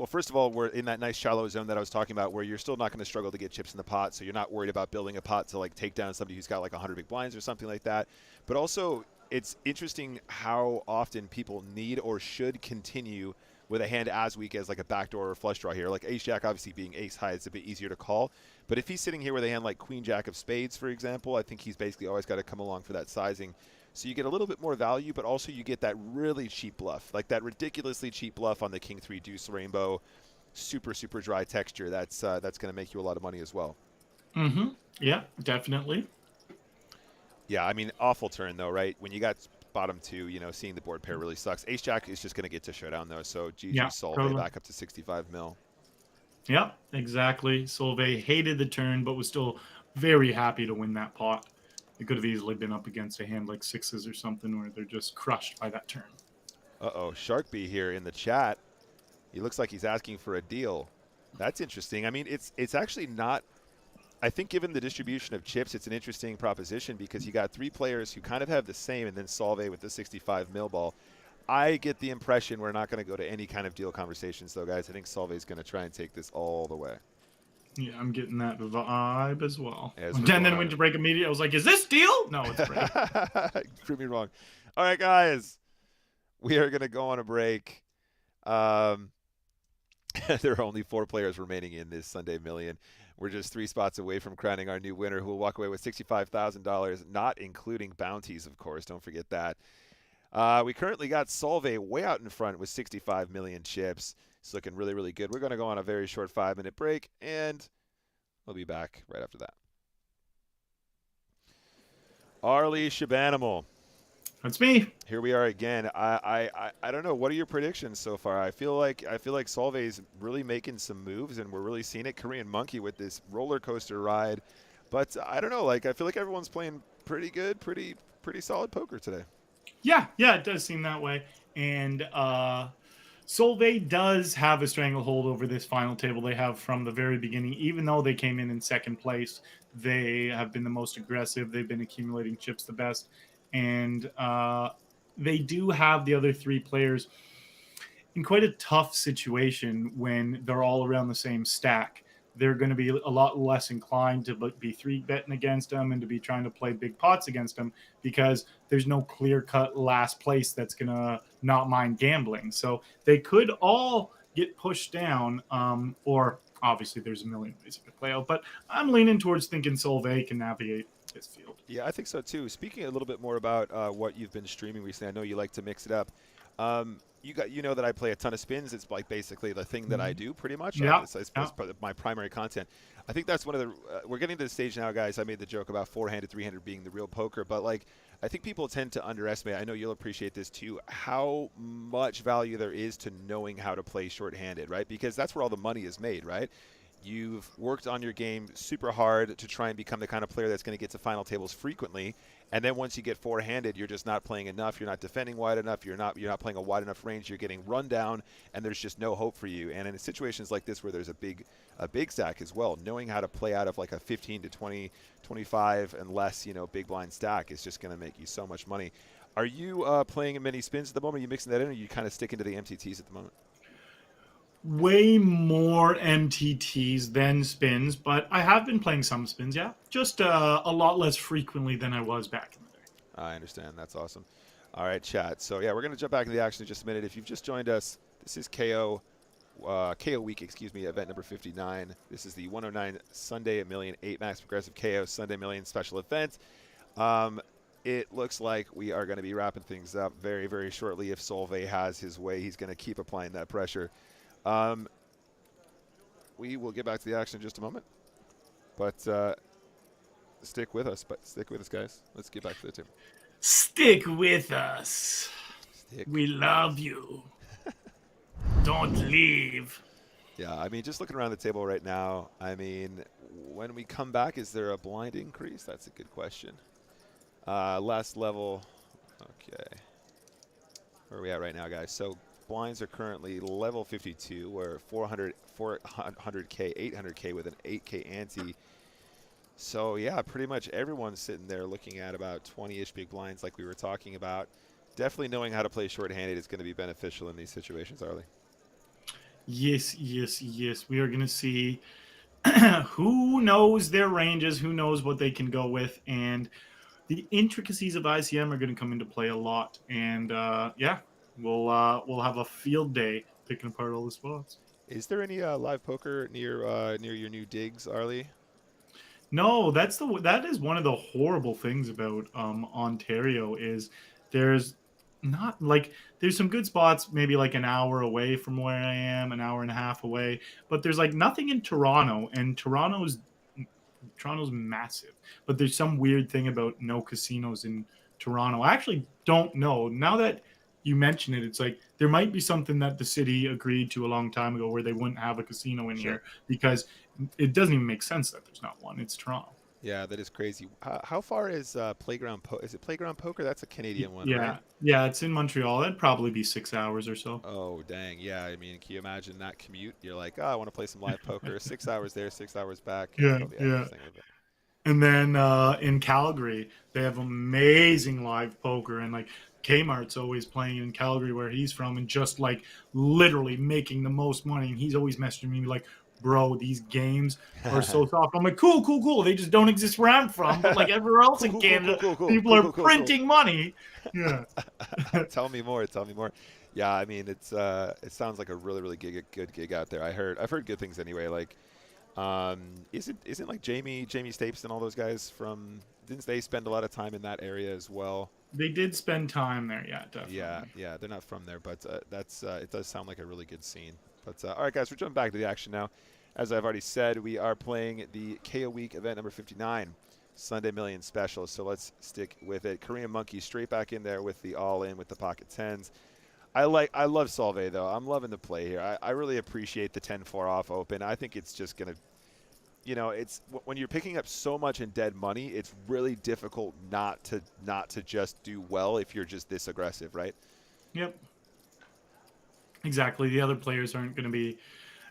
first of all, we're in that nice shallow zone that I was talking about, where you're still not going to struggle to get chips in the pot, so you're not worried about building a pot to like take down somebody who's got like 100 big blinds or something like that. But also, it's interesting how often people need or should continue with a hand as weak as like a backdoor or flush draw here. Like ace jack, obviously being ace high, it's a bit easier to call. But if he's sitting here with a hand like queen jack of spades, for example, I think he's basically always got to come along for that sizing. So you get a little bit more value, but also you get that really cheap bluff, like that ridiculously cheap bluff on the king 3 deuce rainbow, super dry texture. That's going to make you a lot of money as well. Mm-hmm. Yeah, definitely. Yeah, I mean, awful turn though, right? When you got bottom two, you know, seeing the board pair really sucks. Ace jack is just going to get to showdown though, so GG Solvay totally. Back up to 65 mil. Yep, exactly. Solvay hated the turn, but was still very happy to win that pot. It could have easily been up against a hand like sixes or something where they're just crushed by that turn. Uh-oh, Sharkbee here in the chat. He looks like he's asking for a deal. That's interesting. I mean, it's actually not, I think given the distribution of chips, it's an interesting proposition because you got three players who kind of have the same, and then Solvay with the 65 mil ball. I get the impression we're not going to go to any kind of deal conversations, though, guys. I think Solvay's going to try and take this all the way. Yeah, I'm getting that vibe as well. And then went to break immediately. I was like, is this deal? No, it's break. Prove me wrong. All right, guys. We are going to go on a break. There are only 4 players remaining in this Sunday Million. We're just 3 spots away from crowning our new winner, who will walk away with $65,000, not including bounties, of course. Don't forget that. We currently got Solvay way out in front with 65 million chips. It's looking really good. We're going to go on a very short 5-minute break, and we'll be back right after that. Arlie Shabanimal. That's me. Here we are again. I don't know. What are your predictions so far? I feel like Solvay's really making some moves, and we're really seeing it. Korean Monkey with this roller coaster ride, but I don't know. Like I feel like everyone's playing pretty good, pretty solid poker today. Yeah, it does seem that way. And Solvay does have a stranglehold over this final table. They have from the very beginning, even though they came in second place, they have been the most aggressive. They've been accumulating chips the best. And they do have the other 3 players in quite a tough situation when they're all around the same stack. They're going to be a lot less inclined to be 3-betting against them and to be trying to play big pots against them because there's no clear-cut last place that's going to not mind gambling. So they could all get pushed down, or obviously there's a million ways it could play out. But I'm leaning towards thinking Solvay can navigate this field. Yeah, I think so too. Speaking a little bit more about what you've been streaming recently, I know you like to mix it up. You know that I play a ton of spins. It's like basically the thing that I do pretty much. Yeah, It's yeah. my primary content. I think that's one of the. We're getting to the stage now, guys. I made the joke about four-handed, three-handed being the real poker, but like I think people tend to underestimate. I know you'll appreciate this too. How much value there is to knowing how to play short-handed, right? Because that's where all the money is made, right? You've worked on your game super hard to try and become the kind of player that's going to get to final tables frequently. And then once you get four-handed, you're just not playing enough. You're not defending wide enough. You're not playing a wide enough range. You're getting run down, and there's just no hope for you. And in situations like this where there's a big stack as well, knowing how to play out of like a 15 to 20, 25 and less, big blind stack is just going to make you so much money. Are you playing many spins at the moment? Are you mixing that in, or are you kind of sticking to the MTTs at the moment? Way more MTTs than spins, but I have been playing some spins, yeah. Just a lot less frequently than I was back in the day. I understand. That's awesome. All right, chat. So, yeah, we're going to jump back into the action in just a minute. If you've just joined us, this is KO Week, event number 59. This is the 109 Sunday at Million 8 Max Progressive KO Sunday Million special event. It looks like we are going to be wrapping things up very, very shortly. If Solvay has his way, he's going to keep applying that pressure. We will get back to the action in just a moment, but stick with us. Guys. Let's get back to the table. Stick with us. We love you. Don't leave. Yeah, I mean, just looking around the table right now, I mean, when we come back, is there a blind increase? That's a good question. Last level. Okay. Where are we at right now, guys? So blinds are currently level 52. We're 400K, 800K with an 8K ante. So, yeah, pretty much everyone's sitting there looking at about 20-ish big blinds like we were talking about. Definitely knowing how to play short-handed is going to be beneficial in these situations, Arlie. Yes, yes, yes. We are going to see who knows their ranges, who knows what they can go with, and the intricacies of ICM are going to come into play a lot. And, yeah, we'll have a field day picking apart all the spots. Is there any live poker near your new digs, Arlie? No, that is one of the horrible things about Ontario is there's not like there's some good spots maybe like an hour away from where I am, an hour and a half away, but there's like nothing in Toronto, and Toronto's massive, but there's some weird thing about no casinos in Toronto. I actually don't know. Now that you mention it, it's like there might be something that the city agreed to a long time ago where they wouldn't have a casino in here because it doesn't even make sense that there's not one. It's Toronto. Yeah, that is crazy. How far is Playground Poker? Is it Playground Poker? That's a Canadian one, yeah, right? Yeah, it's in Montreal. That'd probably be 6 hours or so. Oh, dang. Yeah, I mean, can you imagine that commute? You're like, oh, I want to play some live poker. 6 hours there, 6 hours back. Yeah. Yeah. And then in Calgary, they have amazing live poker, and like Kmart's always playing in Calgary where he's from, and just like literally making the most money. And he's always messaging me like, bro, these games are so soft. I'm like, cool. They just don't exist where I'm from. But like everywhere else in Canada, people are printing money. Yeah. Tell me more. Yeah, I mean, it sounds like a really, really good gig out there. I've heard good things anyway. Like, isn't like Jamie Stapes and all those guys from? Didn't they spend a lot of time in that area as well? They did spend time there, yeah, definitely. Yeah, they're not from there, but it does sound like a really good scene. But all right, guys, we're jumping back to the action now. As I've already said, we are playing the KO Week event number 59, Sunday Million Special. So let's stick with it. Korean Monkey straight back in there with the all-in with the pocket tens. I love Solvay though. I'm loving the play here. I really appreciate the 10-4 off open. I think it's just gonna, it's when you're picking up so much in dead money, it's really difficult not to just do well if you're just this aggressive, right? Yep. Exactly. The other players aren't going to be.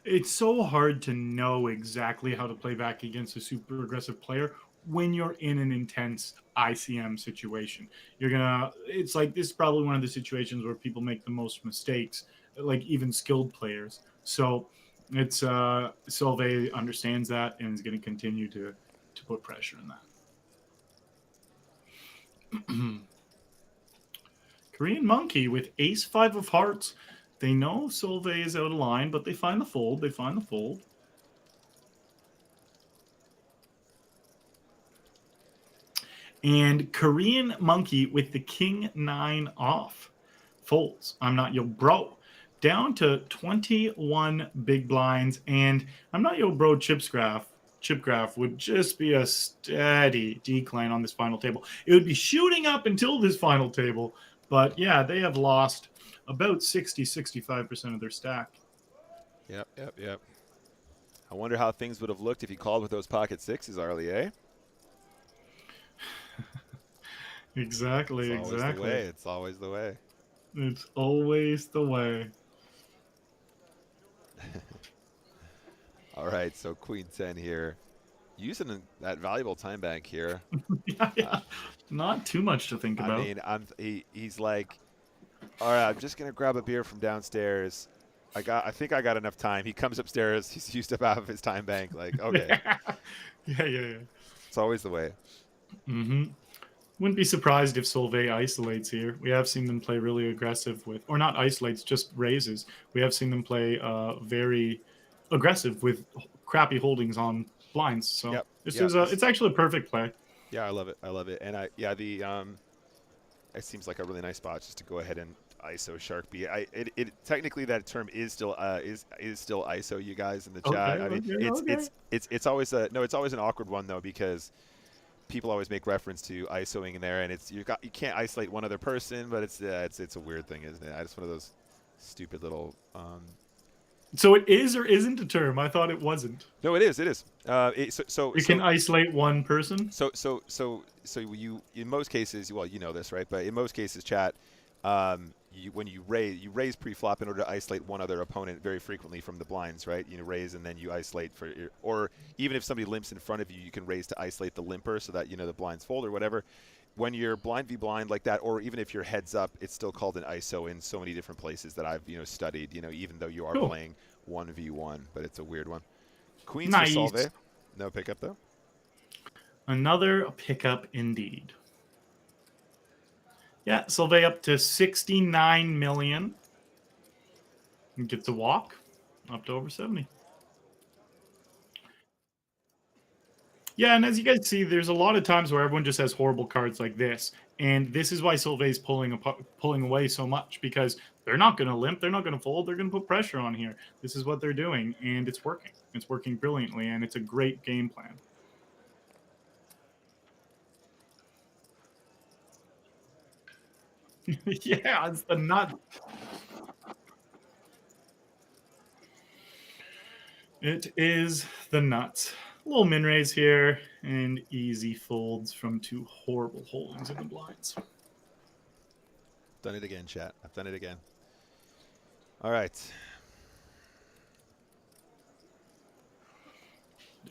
It's so hard to know exactly how to play back against a super aggressive player when you're in an intense ICM situation. It's like this is probably one of the situations where people make the most mistakes, like even skilled players. So it's Solvay understands that and is going to continue to put pressure in that. Korean Monkey with ace 5 of hearts. They know Solvay is out of line, but they find the fold. They find the fold. And Korean Monkey with the King 9 off. Folds. I'm not your bro. Down to 21 big blinds. And I'm not your bro Chip graph would just be a steady decline on this final table. It would be shooting up until this final table. But yeah, they have lost about 65% of their stack. Yep. I wonder how things would have looked if he called with those pocket sixes, Arlie, eh? Exactly. It's always the way. It's always the way. It's always the way. All right, so Queen 10 here. Using that valuable time bank here. Yeah. Not too much to think about. I mean, he's like, all right, I'm just gonna grab a beer from downstairs. I think I got enough time. He comes upstairs. He's used up half of his time bank. Like, okay. Yeah. It's always the way. Mm-hmm. Wouldn't be surprised if Solvay isolates here. We have seen them play really aggressive with, or not isolates, just raises. We have seen them play very aggressive with crappy holdings on blinds. So it's actually a perfect play. Yeah, I love it. And it seems like a really nice spot just to go ahead and ISO Shark B. Technically that term is still ISO, you guys in the chat. Okay, I mean, it's always an awkward one though, because people always make reference to ISOing in there, and you can't isolate one other person, but it's a weird thing, isn't it? It's one of those stupid little. So it is or isn't a term? I thought it wasn't. No, it is. So you can isolate one person. So you in most cases, well, you know this, right? But in most cases, chat, when you raise pre-flop in order to isolate one other opponent very frequently from the blinds, right? You raise and then you isolate or even if somebody limps in front of you, you can raise to isolate the limper so that the blinds fold or whatever. When you're blind v blind like that, or even if you're heads up, it's still called an ISO in so many different places that I've studied. Even though you are playing 1v1, but it's a weird one. Queens for Solvay. No pickup though. Another pickup indeed. Yeah, Solvay up to 69 million. And gets a walk up to over 70. Yeah, and as you guys see, there's a lot of times where everyone just has horrible cards like this. And this is why Solvay's pulling away so much, because they're not going to limp, they're not going to fold, they're going to put pressure on here. This is what they're doing, and it's working. It's working brilliantly, and it's a great game plan. Yeah, it's the nut. It is the nuts. A little min raise here and easy folds from two horrible holdings in the blinds. Done it again, chat. I've done it again. All right.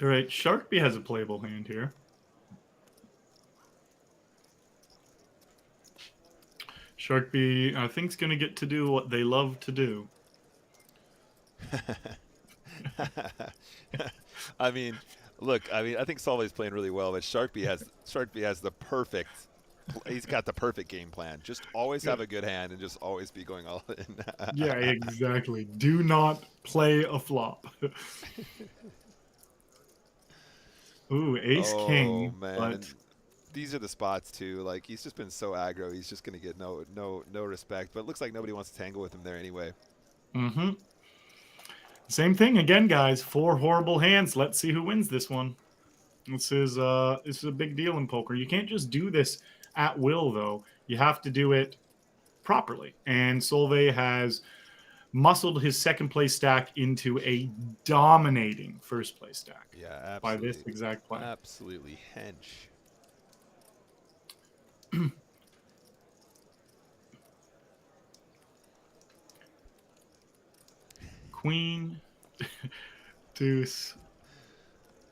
All right, Shark B has a playable hand here. Shark B, I think, is going to get to do what they love to do. I mean, look, I think Solvay's playing really well, but Shark B has the perfect. He's got the perfect game plan. Just always have a good hand and just always be going all in. Yeah, exactly. Do not play a flop. Ooh, ace king. Man. But these are the spots too. Like, he's just been so aggro. He's just gonna get no respect. But it looks like nobody wants to tangle with him there anyway. Mm-hmm. Same thing again, guys. 4 horrible hands. Let's see who wins this one. This is a big deal in poker. You can't just do this at will, though. You have to do it properly. And Solvay has muscled his second place stack into a dominating first place stack. Yeah, absolutely. By this exact plan. Absolutely hench. Queen, deuce.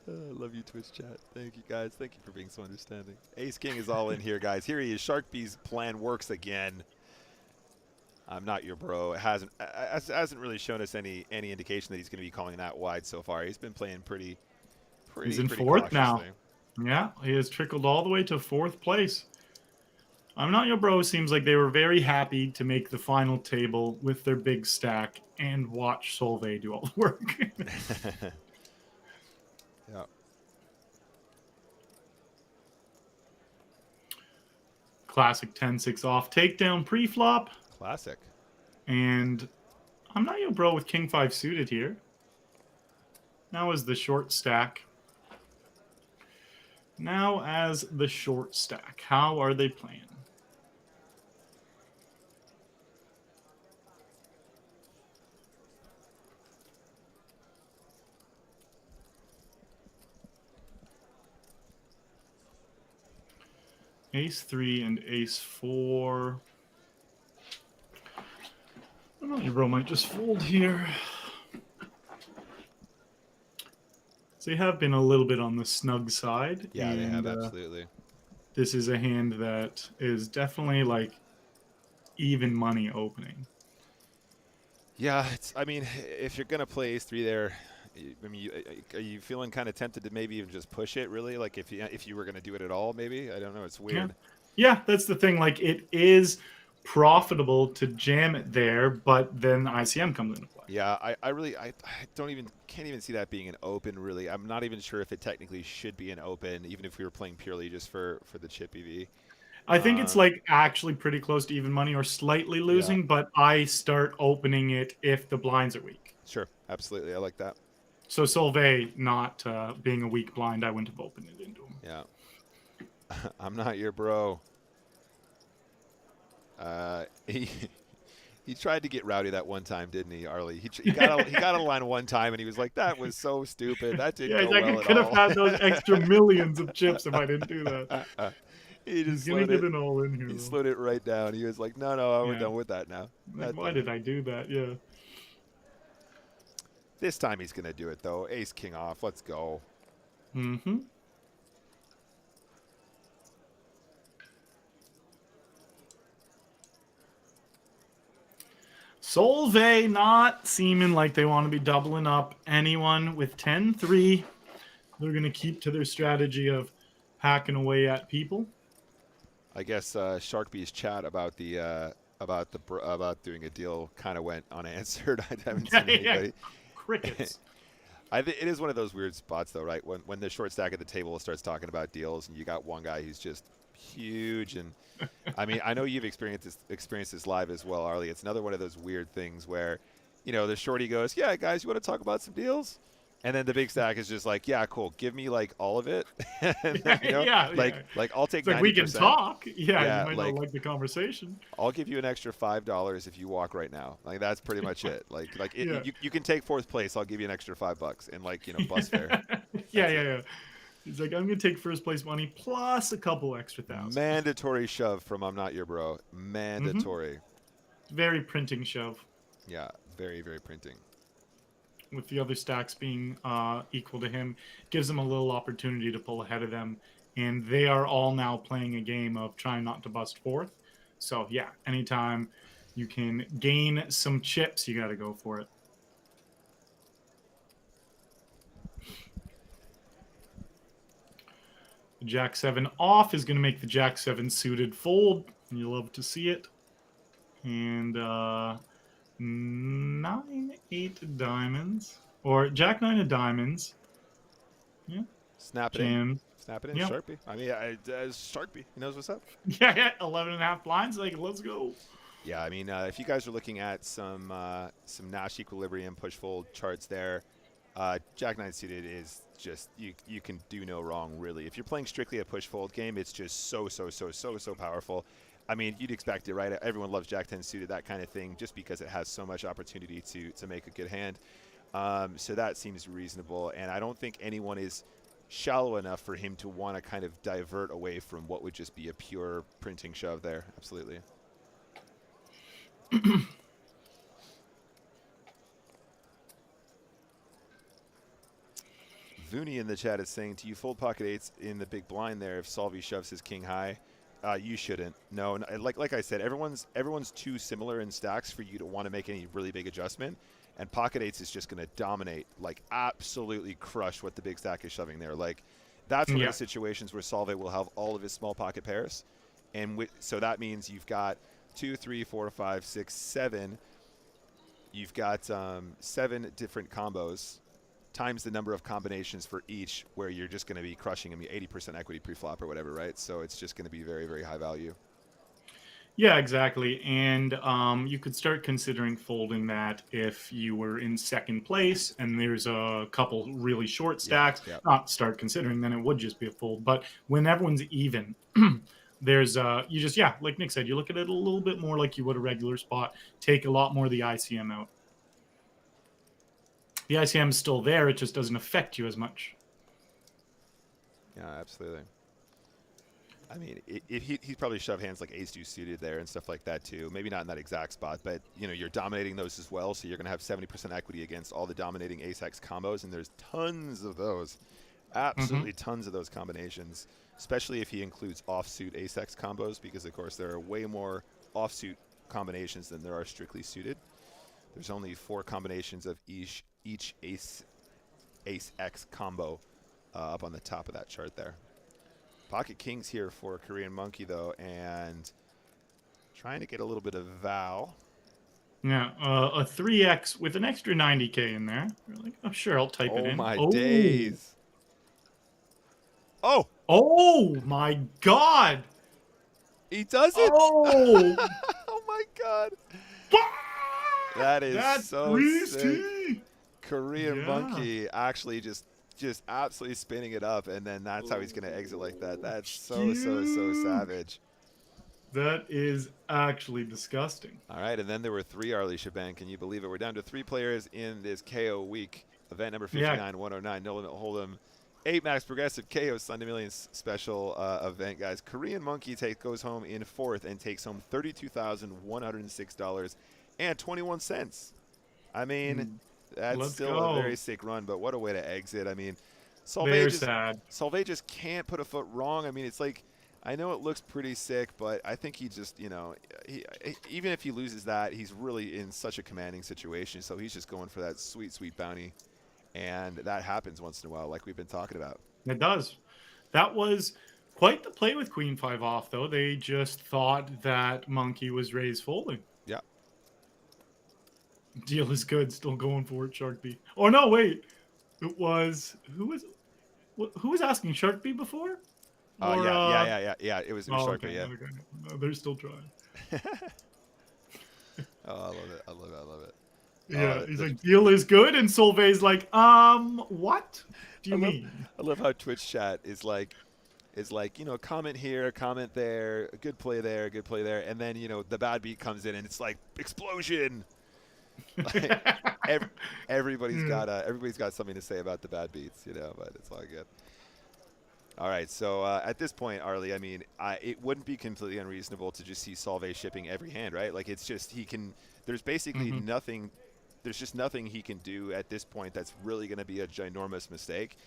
Love you, Twitch chat. Thank you, guys. Thank you for being so understanding. Ace King is all in here, guys. Here he is. Shark B's plan works again. I'm not your bro. It hasn't really shown us any indication that he's going to be calling that wide so far. He's been playing pretty. He's in fourth now. Yeah, he has trickled all the way to fourth place. I'm Not Your Bro seems like they were very happy to make the final table with their big stack and watch Solvay do all the work. Yeah. Classic 10-6 off takedown pre-flop. Classic. And I'm Not Your Bro with King 5 suited here. Now as the short stack. Now as the short stack. How are they playing? Ace 3 and Ace 4. I don't know, your bro might just fold here. So they have been a little bit on the snug side. Yeah, they have, absolutely. This is a hand that is definitely like even money opening. Yeah, I mean, if you're gonna play Ace 3 there, I mean, are you feeling kind of tempted to maybe even just push it? Really, like if you were gonna do it at all, maybe. I don't know. It's weird. Yeah, that's the thing. Like it is profitable to jam it there, but then ICM comes into play. Yeah, I really can't even see that being an open. Really, I'm not even sure if it technically should be an open, even if we were playing purely just for the chip EV. I think it's like actually pretty close to even money or slightly losing, but I start opening it if the blinds are weak. Sure, absolutely, I like that. So Solvay not being a weak blind, I wouldn't have opened it into him. Yeah. I'm Not Your Bro. He tried to get rowdy that one time, didn't he, Arlie? He got a line one time, and he was like, "That was so stupid. That didn't go well at all." I could have had those extra millions of chips if I didn't do that. He's gonna get it all in here. He slowed it right down. He was like, "No, we're done with that now." Like, why did I do that? Yeah. This time he's gonna do it though. Ace King off. Let's go. Mm-hmm. Solvay not seeming like they want to be doubling up anyone with 10-3. They're going to keep to their strategy of hacking away at people. I guess Sharkbee's chat about the about doing a deal kind of went unanswered. I haven't seen anybody. Crickets. I think it is one of those weird spots though, right? When the short stack at the table starts talking about deals, and you got one guy who's just huge, and I mean, I know you've experienced this live as well, Arlie. It's another one of those weird things where, you know, the shorty goes, "Yeah, guys, you want to talk about some deals?" And then the big stack is just like, "Yeah, cool. Give me like all of it." Like I'll take. It's like 90%. we can talk. Yeah, you might like, not like the conversation. I'll give you an extra $5 if you walk right now. Like that's pretty much it. You can take fourth place. I'll give you an extra $5 and bus fare. Yeah. He's like, I'm gonna take first place money plus a couple extra thousand. Mandatory shove from I'm Not Your Bro. Mandatory. Very printing shove. Yeah, very, very printing. With the other stacks being equal to him, gives him a little opportunity to pull ahead of them. And they are all now playing a game of trying not to bust fourth. So, yeah, anytime you can gain some chips, you got to go for it. The Jack 7 off is going to make the Jack 7 suited fold. You love to see it. And 9-8 diamonds. Or Jack 9 of diamonds. Yeah. Snap it in. Yep. Sharpie. I mean, Sharpie. He knows what's up. Yeah. 11.5 blinds. Like, let's go. Yeah, I mean, if you guys are looking at some Nash equilibrium push fold charts there, Jack 9 suited is just you can do no wrong, really. If you're playing strictly a push fold game, it's just so powerful. I mean, you'd expect it, right? Everyone loves Jack 10 suited, that kind of thing, just because it has so much opportunity to make a good hand. So that seems reasonable, and I don't think anyone is shallow enough for him to want to kind of divert away from what would just be a pure printing shove there. Absolutely. Vooney in the chat is saying, "Do you fold pocket eights in the big blind there if Solvay shoves his king high?" You shouldn't. No, like I said, everyone's too similar in stacks for you to want to make any really big adjustment. And pocket eights is just going to dominate, like absolutely crush what the big stack is shoving there. Like that's one of the situations where Solvay will have all of his small pocket pairs, And so that means you've got 2, 3, 4, 5, 6, 7. You've got 7 different combos times the number of combinations for each, where you're just going to be crushing them 80% equity pre-flop or whatever, right? So it's just going to be very, very high value. Yeah, exactly. And you could start considering folding that if you were in second place and there's a couple really short stacks. Yeah. Not start considering, then it would just be a fold. But when everyone's even, there's you just, yeah, like Nick said, you look at it a little bit more like you would a regular spot. Take a lot more of the ICM out. The ICM is still there. It just doesn't affect you as much. Yeah, absolutely. I mean, he'd probably shove hands like ace-2 suited there and stuff like that too. Maybe not in that exact spot, but you're dominating those as well, so you're going to have 70% equity against all the dominating ace-x combos, and there's tons of those. Absolutely tons of those combinations, especially if he includes offsuit ace-x combos, because of course there are way more offsuit combinations than there are strictly suited. There's only 4 combinations of each ace-x combo up on the top of that chart there. Pocket kings here for Korean Monkey, though, and trying to get a little bit of Val. Yeah, a 3x with an extra 90K in there. You're like, oh, sure, I'll type it in. Oh, my days. Oh! Oh, my God! He does it! Oh! Oh, my God. That's so sick. Korean Monkey actually just absolutely spinning it up, and then that's how he's going to exit like that. That's so savage. That is actually disgusting. All right, and then there were 3 Arlie Shaban. Can you believe it? We're down to 3 players in this KO week. Event number 59, 109, no limit hold'em. 8 max progressive KO Sunday Millions special event, guys. Korean Monkey goes home in 4th and takes home $32,106.21. I mean, that's still a very sick run, but what a way to exit. I mean, Solveig just can't put a foot wrong. I mean, it's like, I know it looks pretty sick, but I think he just, even if he loses that, he's really in such a commanding situation. So he's just going for that sweet, sweet bounty. And that happens once in a while, like we've been talking about. It does. That was quite the play with Queen 5 off, though. They just thought that Monkey was raised folding. Yeah. Deal is good. Still going for it, Shark B. Oh, no, wait. It was... Who was asking Shark B before? Yeah. It was Shark B, yeah. Okay. No, they're still trying. Oh, I love it. Yeah, he's like, deal is good, and Solveig's like, what do you mean? I love how Twitch chat is like, comment here, comment there, good play there, and then the bad beat comes in and it's like explosion. Like, everybody's got something to say about the bad beats, but it's all good. All right, so at this point, Arlie, I mean, it wouldn't be completely unreasonable to just see Solveig shipping every hand, right? Like, it's just there's basically nothing. There's just nothing he can do at this point that's really going to be a ginormous mistake.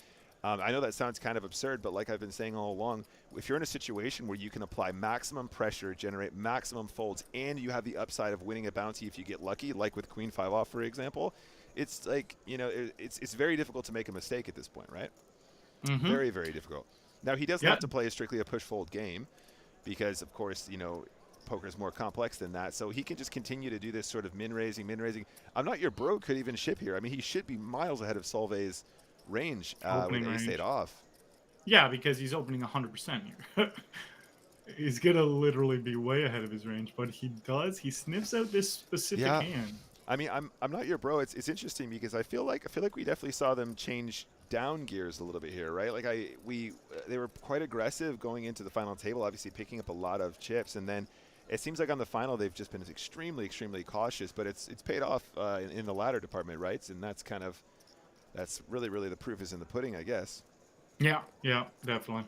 I know that sounds kind of absurd, but like I've been saying all along, if you're in a situation where you can apply maximum pressure, generate maximum folds, and you have the upside of winning a bounty if you get lucky, like with Queen 5 off, for example, it's like, it's very difficult to make a mistake at this point, right? Very, very difficult. Now, he doesn't have to play strictly a push-fold game because, of course, poker is more complex than that. So he can just continue to do this sort of min-raising. I'm Not Your Bro could even ship here. I mean, he should be miles ahead of Solveig's range with ace-8 off. Yeah, because he's opening 100% here. He's going to literally be way ahead of his range, but he sniffs out this specific hand. I mean, I'm Not Your Bro. It's interesting because I feel like we definitely saw them change down gears a little bit here, right? Like they were quite aggressive going into the final table, obviously picking up a lot of chips, and then it seems like on the final they've just been extremely, extremely cautious, but it's paid off in the ladder department, right? And that's really, really the proof is in the pudding, I guess. Yeah, definitely.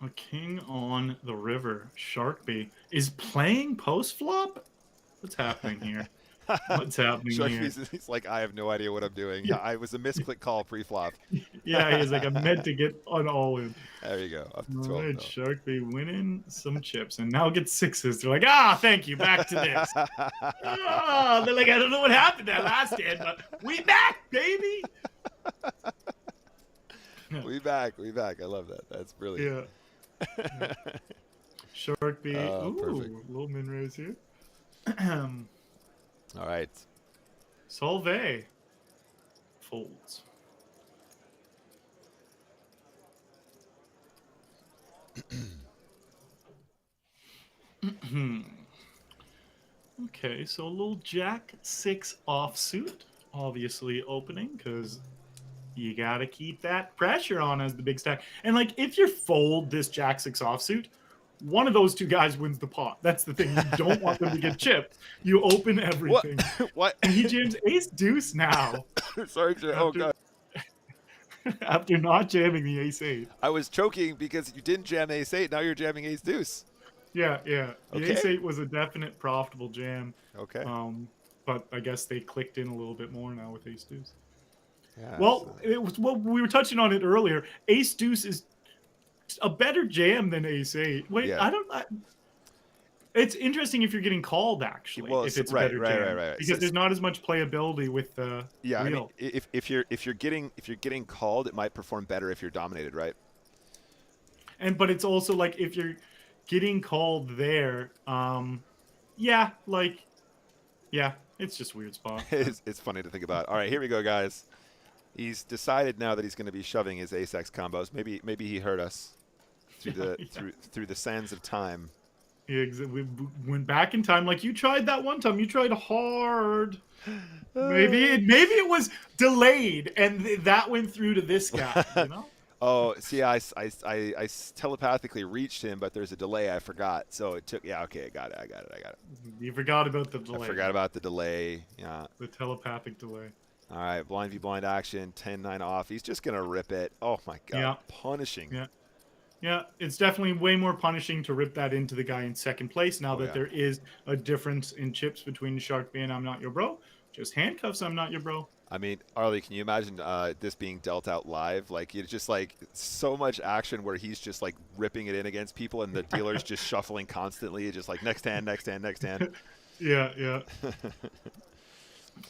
A king on the river. Sharkby is playing post flop. What's happening here? What's happening here? He's like, I have no idea what I'm doing. Yeah, I was a misclick call pre-flop. Yeah, he's like, I meant to get on all in. There you go. Up to 12. All right, Sharkby winning some chips, and now gets 6s. They're like, thank you, back to this. They're like, I don't know what happened that last hand, but we back, baby. We back. I love that. That's brilliant. Yeah. Shark B. Oh, Ooh, perfect. little min raise here. All right. Solvay folds. Okay, so a little Jack 6 offsuit, obviously opening because you got to keep that pressure on as the big stack. And like, if you fold this Jack 6 offsuit, one of those two guys wins the pot. That's the thing. You don't want them to get chipped. You open What? everything. What? And he jams ace deuce now. Sorry, Jay. Oh god. After not jamming the ace 8. I was choking because you didn't jam ace 8. Now you're jamming ace deuce. Yeah, yeah. The Okay. ace 8 was a definite profitable jam. Okay. But I guess they clicked in a little bit more now with ace deuce. Yeah, Well, it was, well, we were touching on it earlier. Ace deuce is a better jam than ace 8. Wait, Yeah. It's interesting if you're getting called, actually. Well, if it's a right, better right, jam, right, right. because So- there's not as much playability with the yeah, I mean, wheel. if you're getting called, it might perform better if you're dominated, right? But it's also like if you're getting called there, yeah, it's just a weird spot. It's funny to think about. All right, here we go, guys. He's decided now that he's going to be shoving his ace-x combos. Maybe he heard us through the through the sands of time. Yeah, we went back in time. Like you tried that one time. You tried hard. Maybe it was delayed, and that went through to this guy. You know? Oh, see, I telepathically reached him, but there's a delay. I forgot, so it took. Yeah, okay, I got it. You forgot about the delay. I forgot about the delay. Yeah. The telepathic delay. All right, blind v blind action, 10-9 off. He's just gonna rip it. Oh my god, Yeah. punishing. Yeah. Yeah, it's definitely way more punishing to rip that into the guy in second place now that there is a difference in chips between Shark B and I'm Not Your Bro. Just handcuffs, I'm Not Your Bro. I mean, Arlie, can you imagine this being dealt out live? Like, it's just like so much action where he's just like ripping it in against people and the dealer's just shuffling constantly, just like next hand, next hand, next hand. Yeah.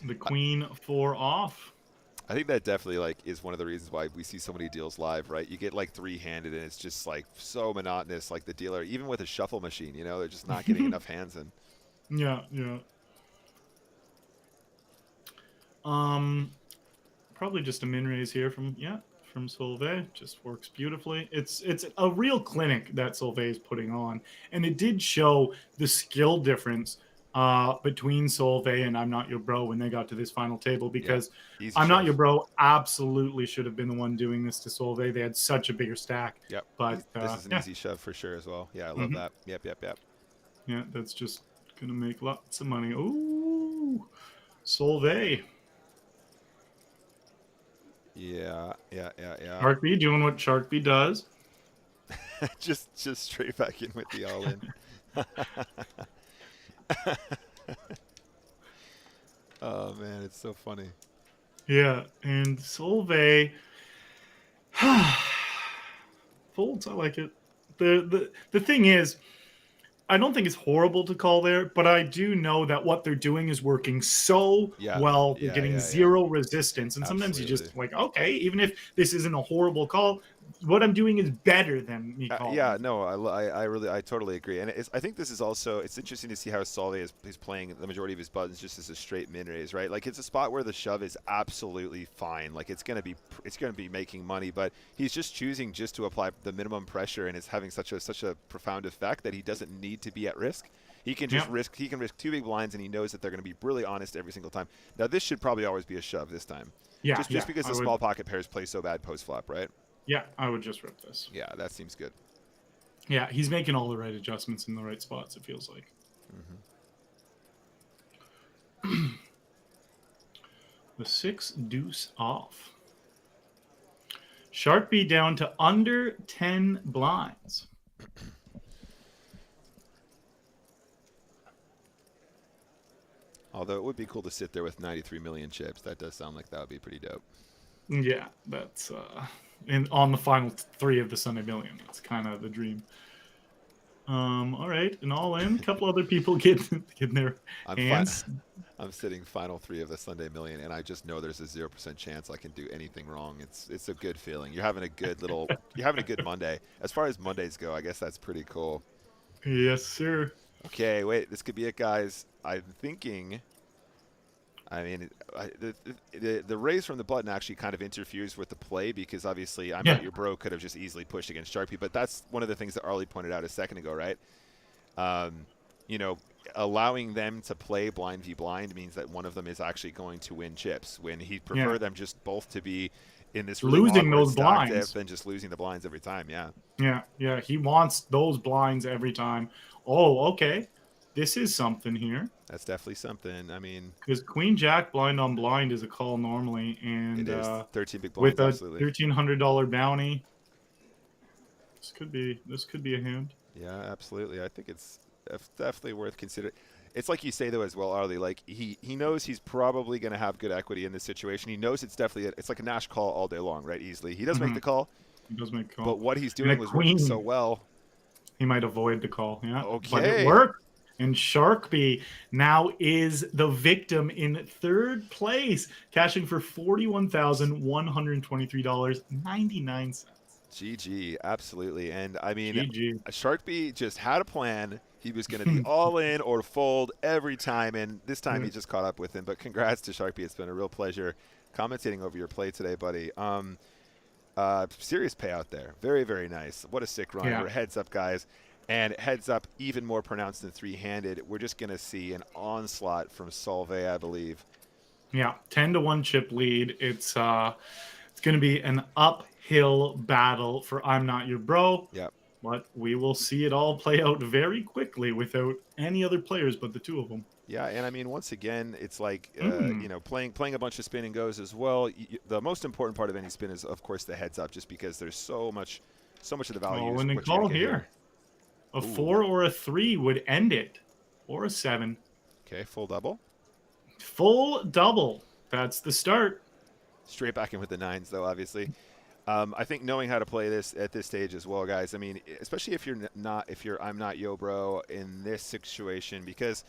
The queen 4 off. I think that definitely like is one of the reasons why we see so many deals live, right? You get like three-handed and it's just like so monotonous. Like the dealer, even with a shuffle machine, you know, they're just not getting enough hands in. Yeah. Probably just a min raise here from Solvay. Just works beautifully. It's a real clinic that Solvay is putting on, and it did show the skill difference between Solvay and I'm Not Your Bro when they got to this final table, because I'm Not Your Bro absolutely should have been the one doing this to Solvay. They had such a bigger stack. Yep. But this is an easy shove for sure as well. Yeah, I love that. Yep. Yeah, that's just gonna make lots of money. Ooh, Solvay. Yeah. Shark B doing what Shark B does. just straight back in with the all-in. Oh man, it's so funny. Yeah, and Solvay folds. I like it. The thing is, I don't think it's horrible to call there, but I do know that what they're doing is working so well. They're getting zero resistance, and sometimes you just like, okay, even if this isn't a horrible call, what I'm doing is better than me calling. I totally agree, and I think this is also, it's interesting to see how Solvay is playing the majority of his buttons just as a straight min raise, right? Like it's a spot where the shove is absolutely fine, like it's gonna be making money, but he's just choosing just to apply the minimum pressure, and it's having such a profound effect that he doesn't need to be at risk. He can just risk two big blinds, and he knows that they're going to be really honest every single time. Now this should probably always be a shove this time. Just because the small pocket pairs play so bad post flop, right? Yeah, I would just rip this. Yeah, that seems good. Yeah, he's making all the right adjustments in the right spots, it feels like. The 6 deuce off. Shark B down to under 10 blinds. Although it would be cool to sit there with 93 million chips. That does sound like that would be pretty dope. Yeah, that's on the final 3 of the Sunday Million. That's kind of the dream. All right, and all in. A couple other people getting their I'm fine. hands. I'm sitting final 3 of the Sunday Million, and I just know there's a 0% chance I can do anything wrong. It's a good feeling. You're having a good Monday. As far as Mondays go, I guess that's pretty cool. Yes, sir. Okay, wait, this could be it, guys. I'm thinking. I mean, the raise from the button actually kind of interferes with the play because obviously I'm Yeah. not your bro could have just easily pushed against Sharpie, but that's one of the things that Arlie pointed out a second ago, right? Um, you know, allowing them to play blind v blind means that one of them is actually going to win chips. When he'd prefer Yeah. them just both to be in this really Losing awkward those stack dip blinds. than just losing the blinds every time. Yeah, Yeah. Yeah. He wants those blinds every time. Oh, okay. This is something here. that's definitely something. I mean, Because Queen Jack blind on blind is a call normally, it and is 13 big with blinds, a absolutely. $1,300 bounty, this could be a hand. Yeah, absolutely. I think it's definitely worth considering. It's like you say though as well, Arlie. Like he knows he's probably going to have good equity in this situation. He knows it's definitely it's like a Nash call all day long, right? Easily. He does make the call, He does make a call. but what he's And a doing was working so queen, well. he might avoid the call. Yeah, but it Okay. worked. And Sharkby now is the victim in third place, cashing for $41,123.99. GG, absolutely. And I mean, GG. Sharkby just had a plan. He was going to be all in or fold every time, and this time he just caught up with him. But congrats to Sharkby. It's been a real pleasure commentating over your play today, buddy. Serious payout there. Very, very nice. What a sick run. Yeah. We're heads up, guys. And heads up, even more pronounced than three-handed. We're just going to see an onslaught from Solve, I believe. Yeah, 10-1 chip lead. It's going to be an uphill battle for I'm Not Your Bro. Yep. But we will see it all play out very quickly without any other players but the two of them. Yeah, and I mean, once again, it's like you know, playing a bunch of spin and goes as well. The most important part of any spin is, of course, the heads up, just because there's so much of the value. Oh, and a call here. A 4 or a 3 would end it, or a 7. Okay, full double. Full double. That's the start. Straight back in with the 9s, though, obviously. I think knowing how to play this at this stage as well, guys. I mean, especially if you're I'm not yo bro in this situation, because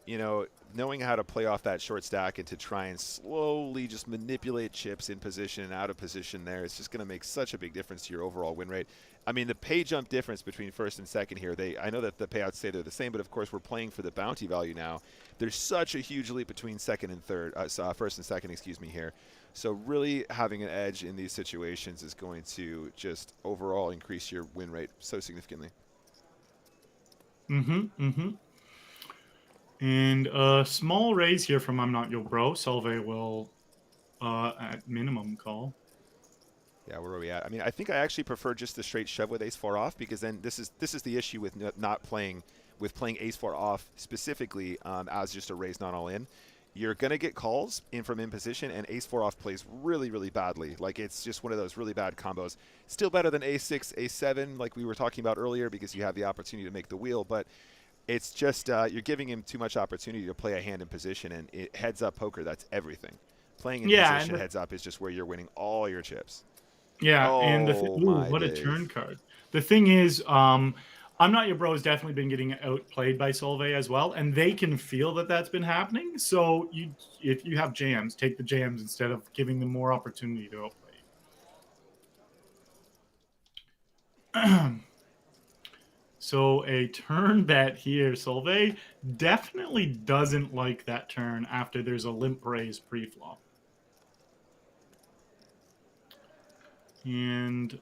you know, knowing how to play off that short stack and to try and slowly just manipulate chips in position and out of position there, it's just going to make such a big difference to your overall win rate. I mean, the pay jump difference between first and second here, I know that the payouts say they're the same, but of course we're playing for the bounty value now. There's such a huge leap between second and third, first and second, excuse me, here. So really having an edge in these situations is going to just overall increase your win rate so significantly. And a small raise here from I'm Not Your Bro. Solve will, at minimum, call. Yeah, where are we at? I mean, I think I actually prefer just the straight shove with ace-4 off, because then this is the issue with not playing ace-4 off specifically as just a raise not all in. You're going to get calls in from in position, and ace-4 off plays really, really badly. Like, it's just one of those really bad combos. Still better than ace-6, ace-7, like we were talking about earlier, because you have the opportunity to make the wheel, but it's just you're giving him too much opportunity to play a hand in position, and heads up poker, that's everything. Playing in position heads up is just where you're winning all your chips. Yeah, oh, and what a turn card. The thing is, I'm Not Your Bro has definitely been getting outplayed by Solve as well, and they can feel that that's been happening. So if you have jams, take the jams instead of giving them more opportunity to outplay. So a turn bet here. Solve definitely doesn't like that turn after there's a limp raise pre-flop. And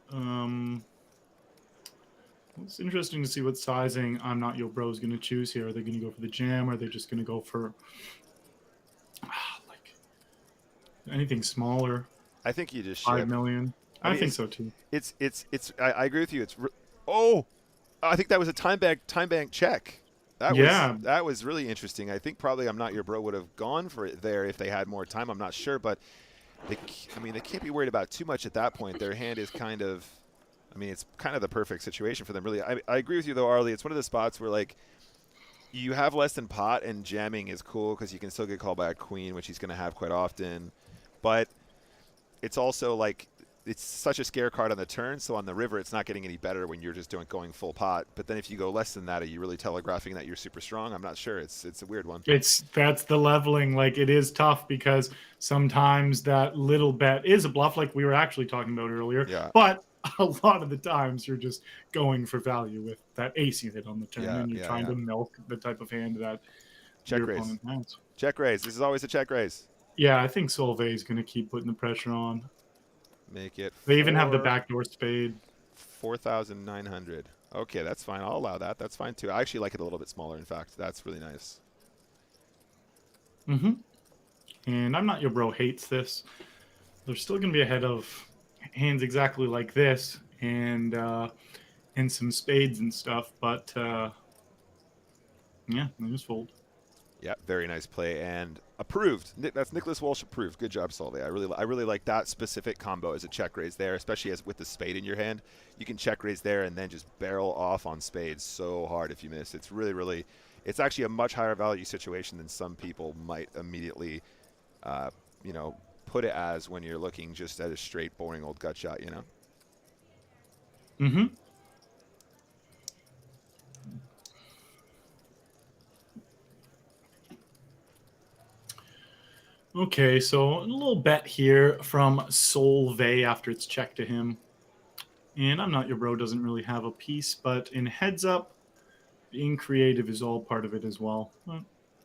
it's interesting to see what sizing I'm Not Your Bro is going to choose here. Are they going to go for the jam, or are they just going to go for like anything smaller? I think you just 5 million. I think so too. I agree with you. I think that was a time bank check. That was really interesting. I think probably I'm Not Your Bro would have gone for it there if they had more time. I'm not sure, but they can't be worried about too much at that point. Their hand is kind of, it's kind of the perfect situation for them, really. I agree with you, though, Arlie. It's one of the spots where, like, you have less than pot, and jamming is cool because you can still get called by a queen, which he's going to have quite often. But it's also, like, it's such a scare card on the turn. So on the river, it's not getting any better when you're just going full pot. But then if you go less than that, are you really telegraphing that you're super strong? I'm not sure. It's a weird one. That's the leveling. Like, it is tough because sometimes that little bet is a bluff, like we were actually talking about earlier. Yeah. But a lot of the times you're just going for value with that ace you hit on the turn, Yeah, and you're yeah, trying yeah. to milk the type of hand that Check your raise. opponent has. Check raise. This is always a check raise. Yeah, I think Solvay is going to keep putting the pressure on. Make it They even have the backdoor spade. 4,900. Okay, that's fine. I'll allow that. That's fine too. I actually like it a little bit smaller. In fact, that's really nice. Mm-hmm. And I'm Not Your Bro hates this. They're still going to be ahead of hands exactly like this, and some spades and stuff. But yeah, they just fold. Yeah, very nice play and approved. That's Nicholas Walsh approved. Good job, Solvay. I really like that specific combo as a check raise there, especially as with the spade in your hand. You can check raise there and then just barrel off on spades so hard if you miss. It's really, it's actually a much higher value situation than some people might immediately, put it as when you're looking just at a straight, boring old gut shot, you know? Mm-hmm. Okay, so a little bet here from Solvay after it's checked to him. And I'm Not Your Bro doesn't really have a piece, but in heads up, being creative is all part of it as well. But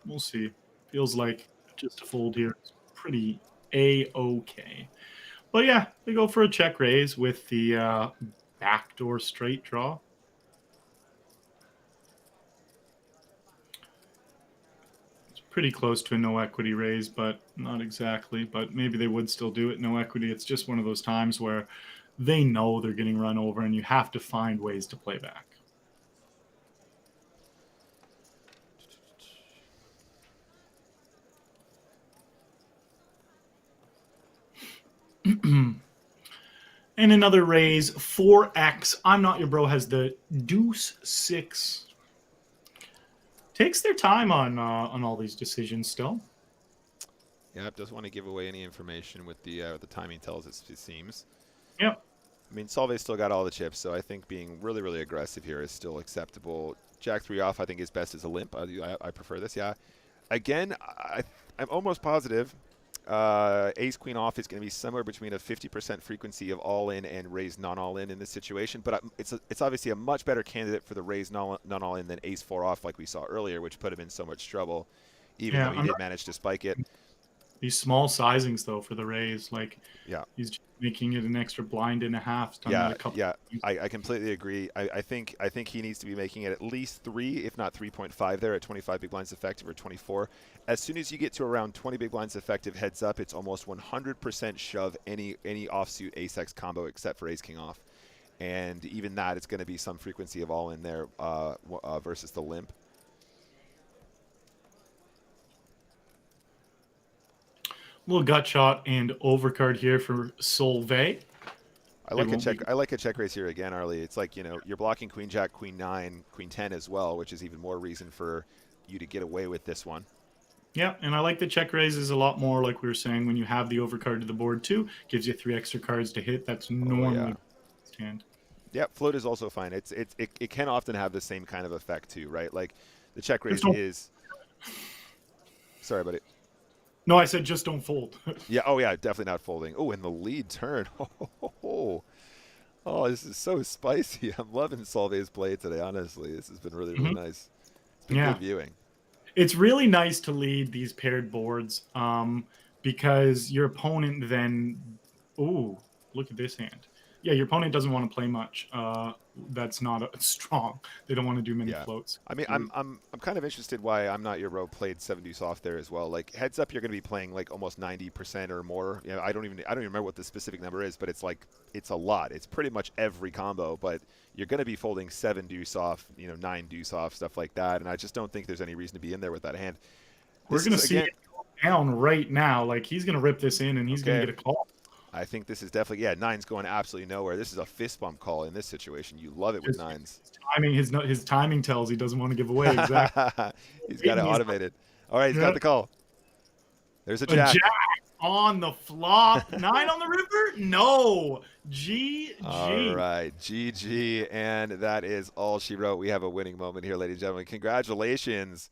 we'll see. Feels like just a fold here is pretty A-okay. But yeah, they go for a check raise with the backdoor straight draw. Pretty close to a no equity raise, but not exactly. But maybe they would still do it no equity. It's just one of those times where they know they're getting run over and you have to find ways to play back. And another raise, 4x. I'm Not Your Bro has the deuce 6. Takes their time on all these decisions still. Yep, doesn't want to give away any information with the timing tells it seems. Yep. I mean, Solvay's still got all the chips, so I think being really, really aggressive here is still acceptable. Jack 3 off, I think, is best as a limp. I prefer this, yeah. Again, I'm almost positive ace queen off is going to be somewhere between a 50% frequency of all in and raise non all in this situation, but it's obviously a much better candidate for the raise non all in than ace 4 off like we saw earlier, which put him in so much trouble, even though he did manage to spike it. These small sizings though for the raise, like he's just making it an extra blind and a half. I completely agree. I think he needs to be making it at least 3, if not 3.5 there at 25 big blinds effective or 24. As soon as you get to around 20 big blinds effective heads up, it's almost 100% shove any offsuit ace-x combo except for ace-king off. And even that, it's going to be some frequency of all in there versus the limp. Little gut shot and overcard here for Solvay. I like a check raise here again, Arlie. It's like, you're blocking queen jack, queen 9, queen 10 as well, which is even more reason for you to get away with this one. Yeah, and I like the check raises a lot more, like we were saying, when you have the overcard to the board too. Gives you 3 extra cards to hit. That's normally hand. Yeah, float is also fine. It can often have the same kind of effect too, right? Like the check raise is. Sorry, buddy. No, I said just don't fold. Yeah. Oh, yeah. Definitely not folding. Oh, and the lead turn. Oh, this is so spicy. I'm loving Solvay's play today. Honestly, this has been really, really nice. It's been good viewing. It's really nice to lead these paired boards because your opponent then. Ooh, look at this hand. Yeah, your opponent doesn't want to play much. That's not strong. They don't want to do many floats. I mean, I'm kind of interested why I'm Not Your Bro played 7 deuce off there as well. Like heads up, you're going to be playing like almost 90% or more. I don't even remember what the specific number is, but it's a lot. It's pretty much every combo. But you're going to be folding 7 deuce off, 9 deuce off, stuff like that. And I just don't think there's any reason to be in there with that hand. We're going to see it down right now. Like he's going to rip this in and he's going to get a call. I think this is definitely, 9's going absolutely nowhere. This is a fist bump call in this situation. You love it with 9s. His timing tells he doesn't want to give away. Exactly. He's got it automated. All right, he's got the call. There's a jack. on the flop. 9 on the river? No. GG. All right, GG, and that is all she wrote. We have a winning moment here, ladies and gentlemen. Congratulations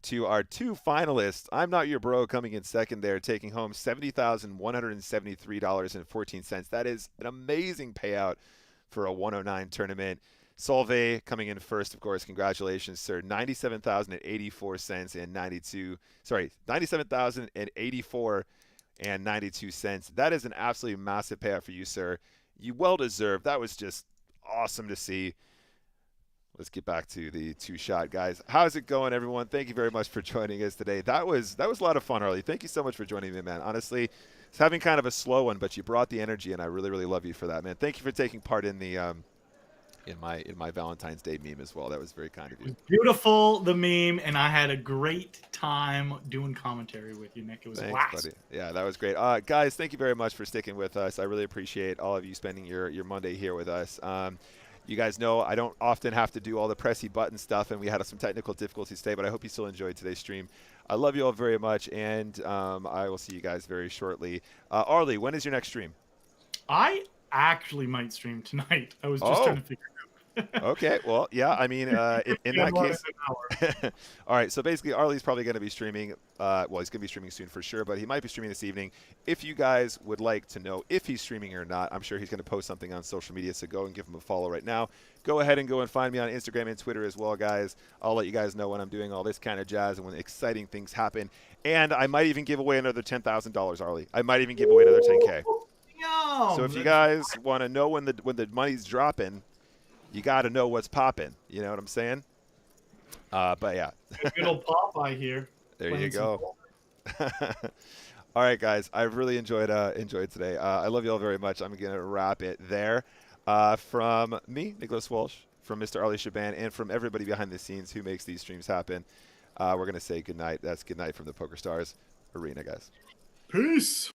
to our 2 finalists. I'm Not Your Bro coming in second there, taking home $70,173.14. That is an amazing payout for a 109 tournament. Solvay coming in first, of course. Congratulations, sir. 97,084 cents and 97,084 and 92 cents. That is an absolutely massive payout for you, sir. You well deserved. That was just awesome to see. Let's get back to the 2-shot, guys. How's it going, everyone? Thank you very much for joining us today. That was a lot of fun, Arlie. Thank you so much for joining me, man. Honestly, it's having kind of a slow one, but you brought the energy, and I really, really love you for that, man. Thank you for taking part in the in my Valentine's Day meme as well. That was very kind of you. Beautiful, the meme, and I had a great time doing commentary with you, Nick. It was a blast. Buddy. Yeah, that was great. Guys, thank you very much for sticking with us. I really appreciate all of you spending your Monday here with us. You guys know I don't often have to do all the pressy button stuff, and we had some technical difficulties today, but I hope you still enjoyed today's stream. I love you all very much, and I will see you guys very shortly. Arlie, when is your next stream? I actually might stream tonight. I was just trying to figure it out. Okay, well, yeah, I mean, in that case. All right, so basically, Arlie's probably going to be streaming. Well, he's going to be streaming soon for sure, but he might be streaming this evening. If you guys would like to know if he's streaming or not, I'm sure he's going to post something on social media, so go and give him a follow right now. Go ahead and go and find me on Instagram and Twitter as well, guys. I'll let you guys know when I'm doing all this kind of jazz and when exciting things happen. And I might even give away another $10,000, Arlie. I might even give away another 10K. So if you guys want to know when the money's dropping, you got to know what's popping. You know what I'm saying? But yeah. Good old Popeye here. There you go. All right, guys. I really enjoyed today. I love you all very much. I'm going to wrap it there. From me, Nicholas Walsh, from Mr. Arlie Shaban, and from everybody behind the scenes who makes these streams happen, we're going to say goodnight. That's goodnight from the PokerStars Arena, guys. Peace.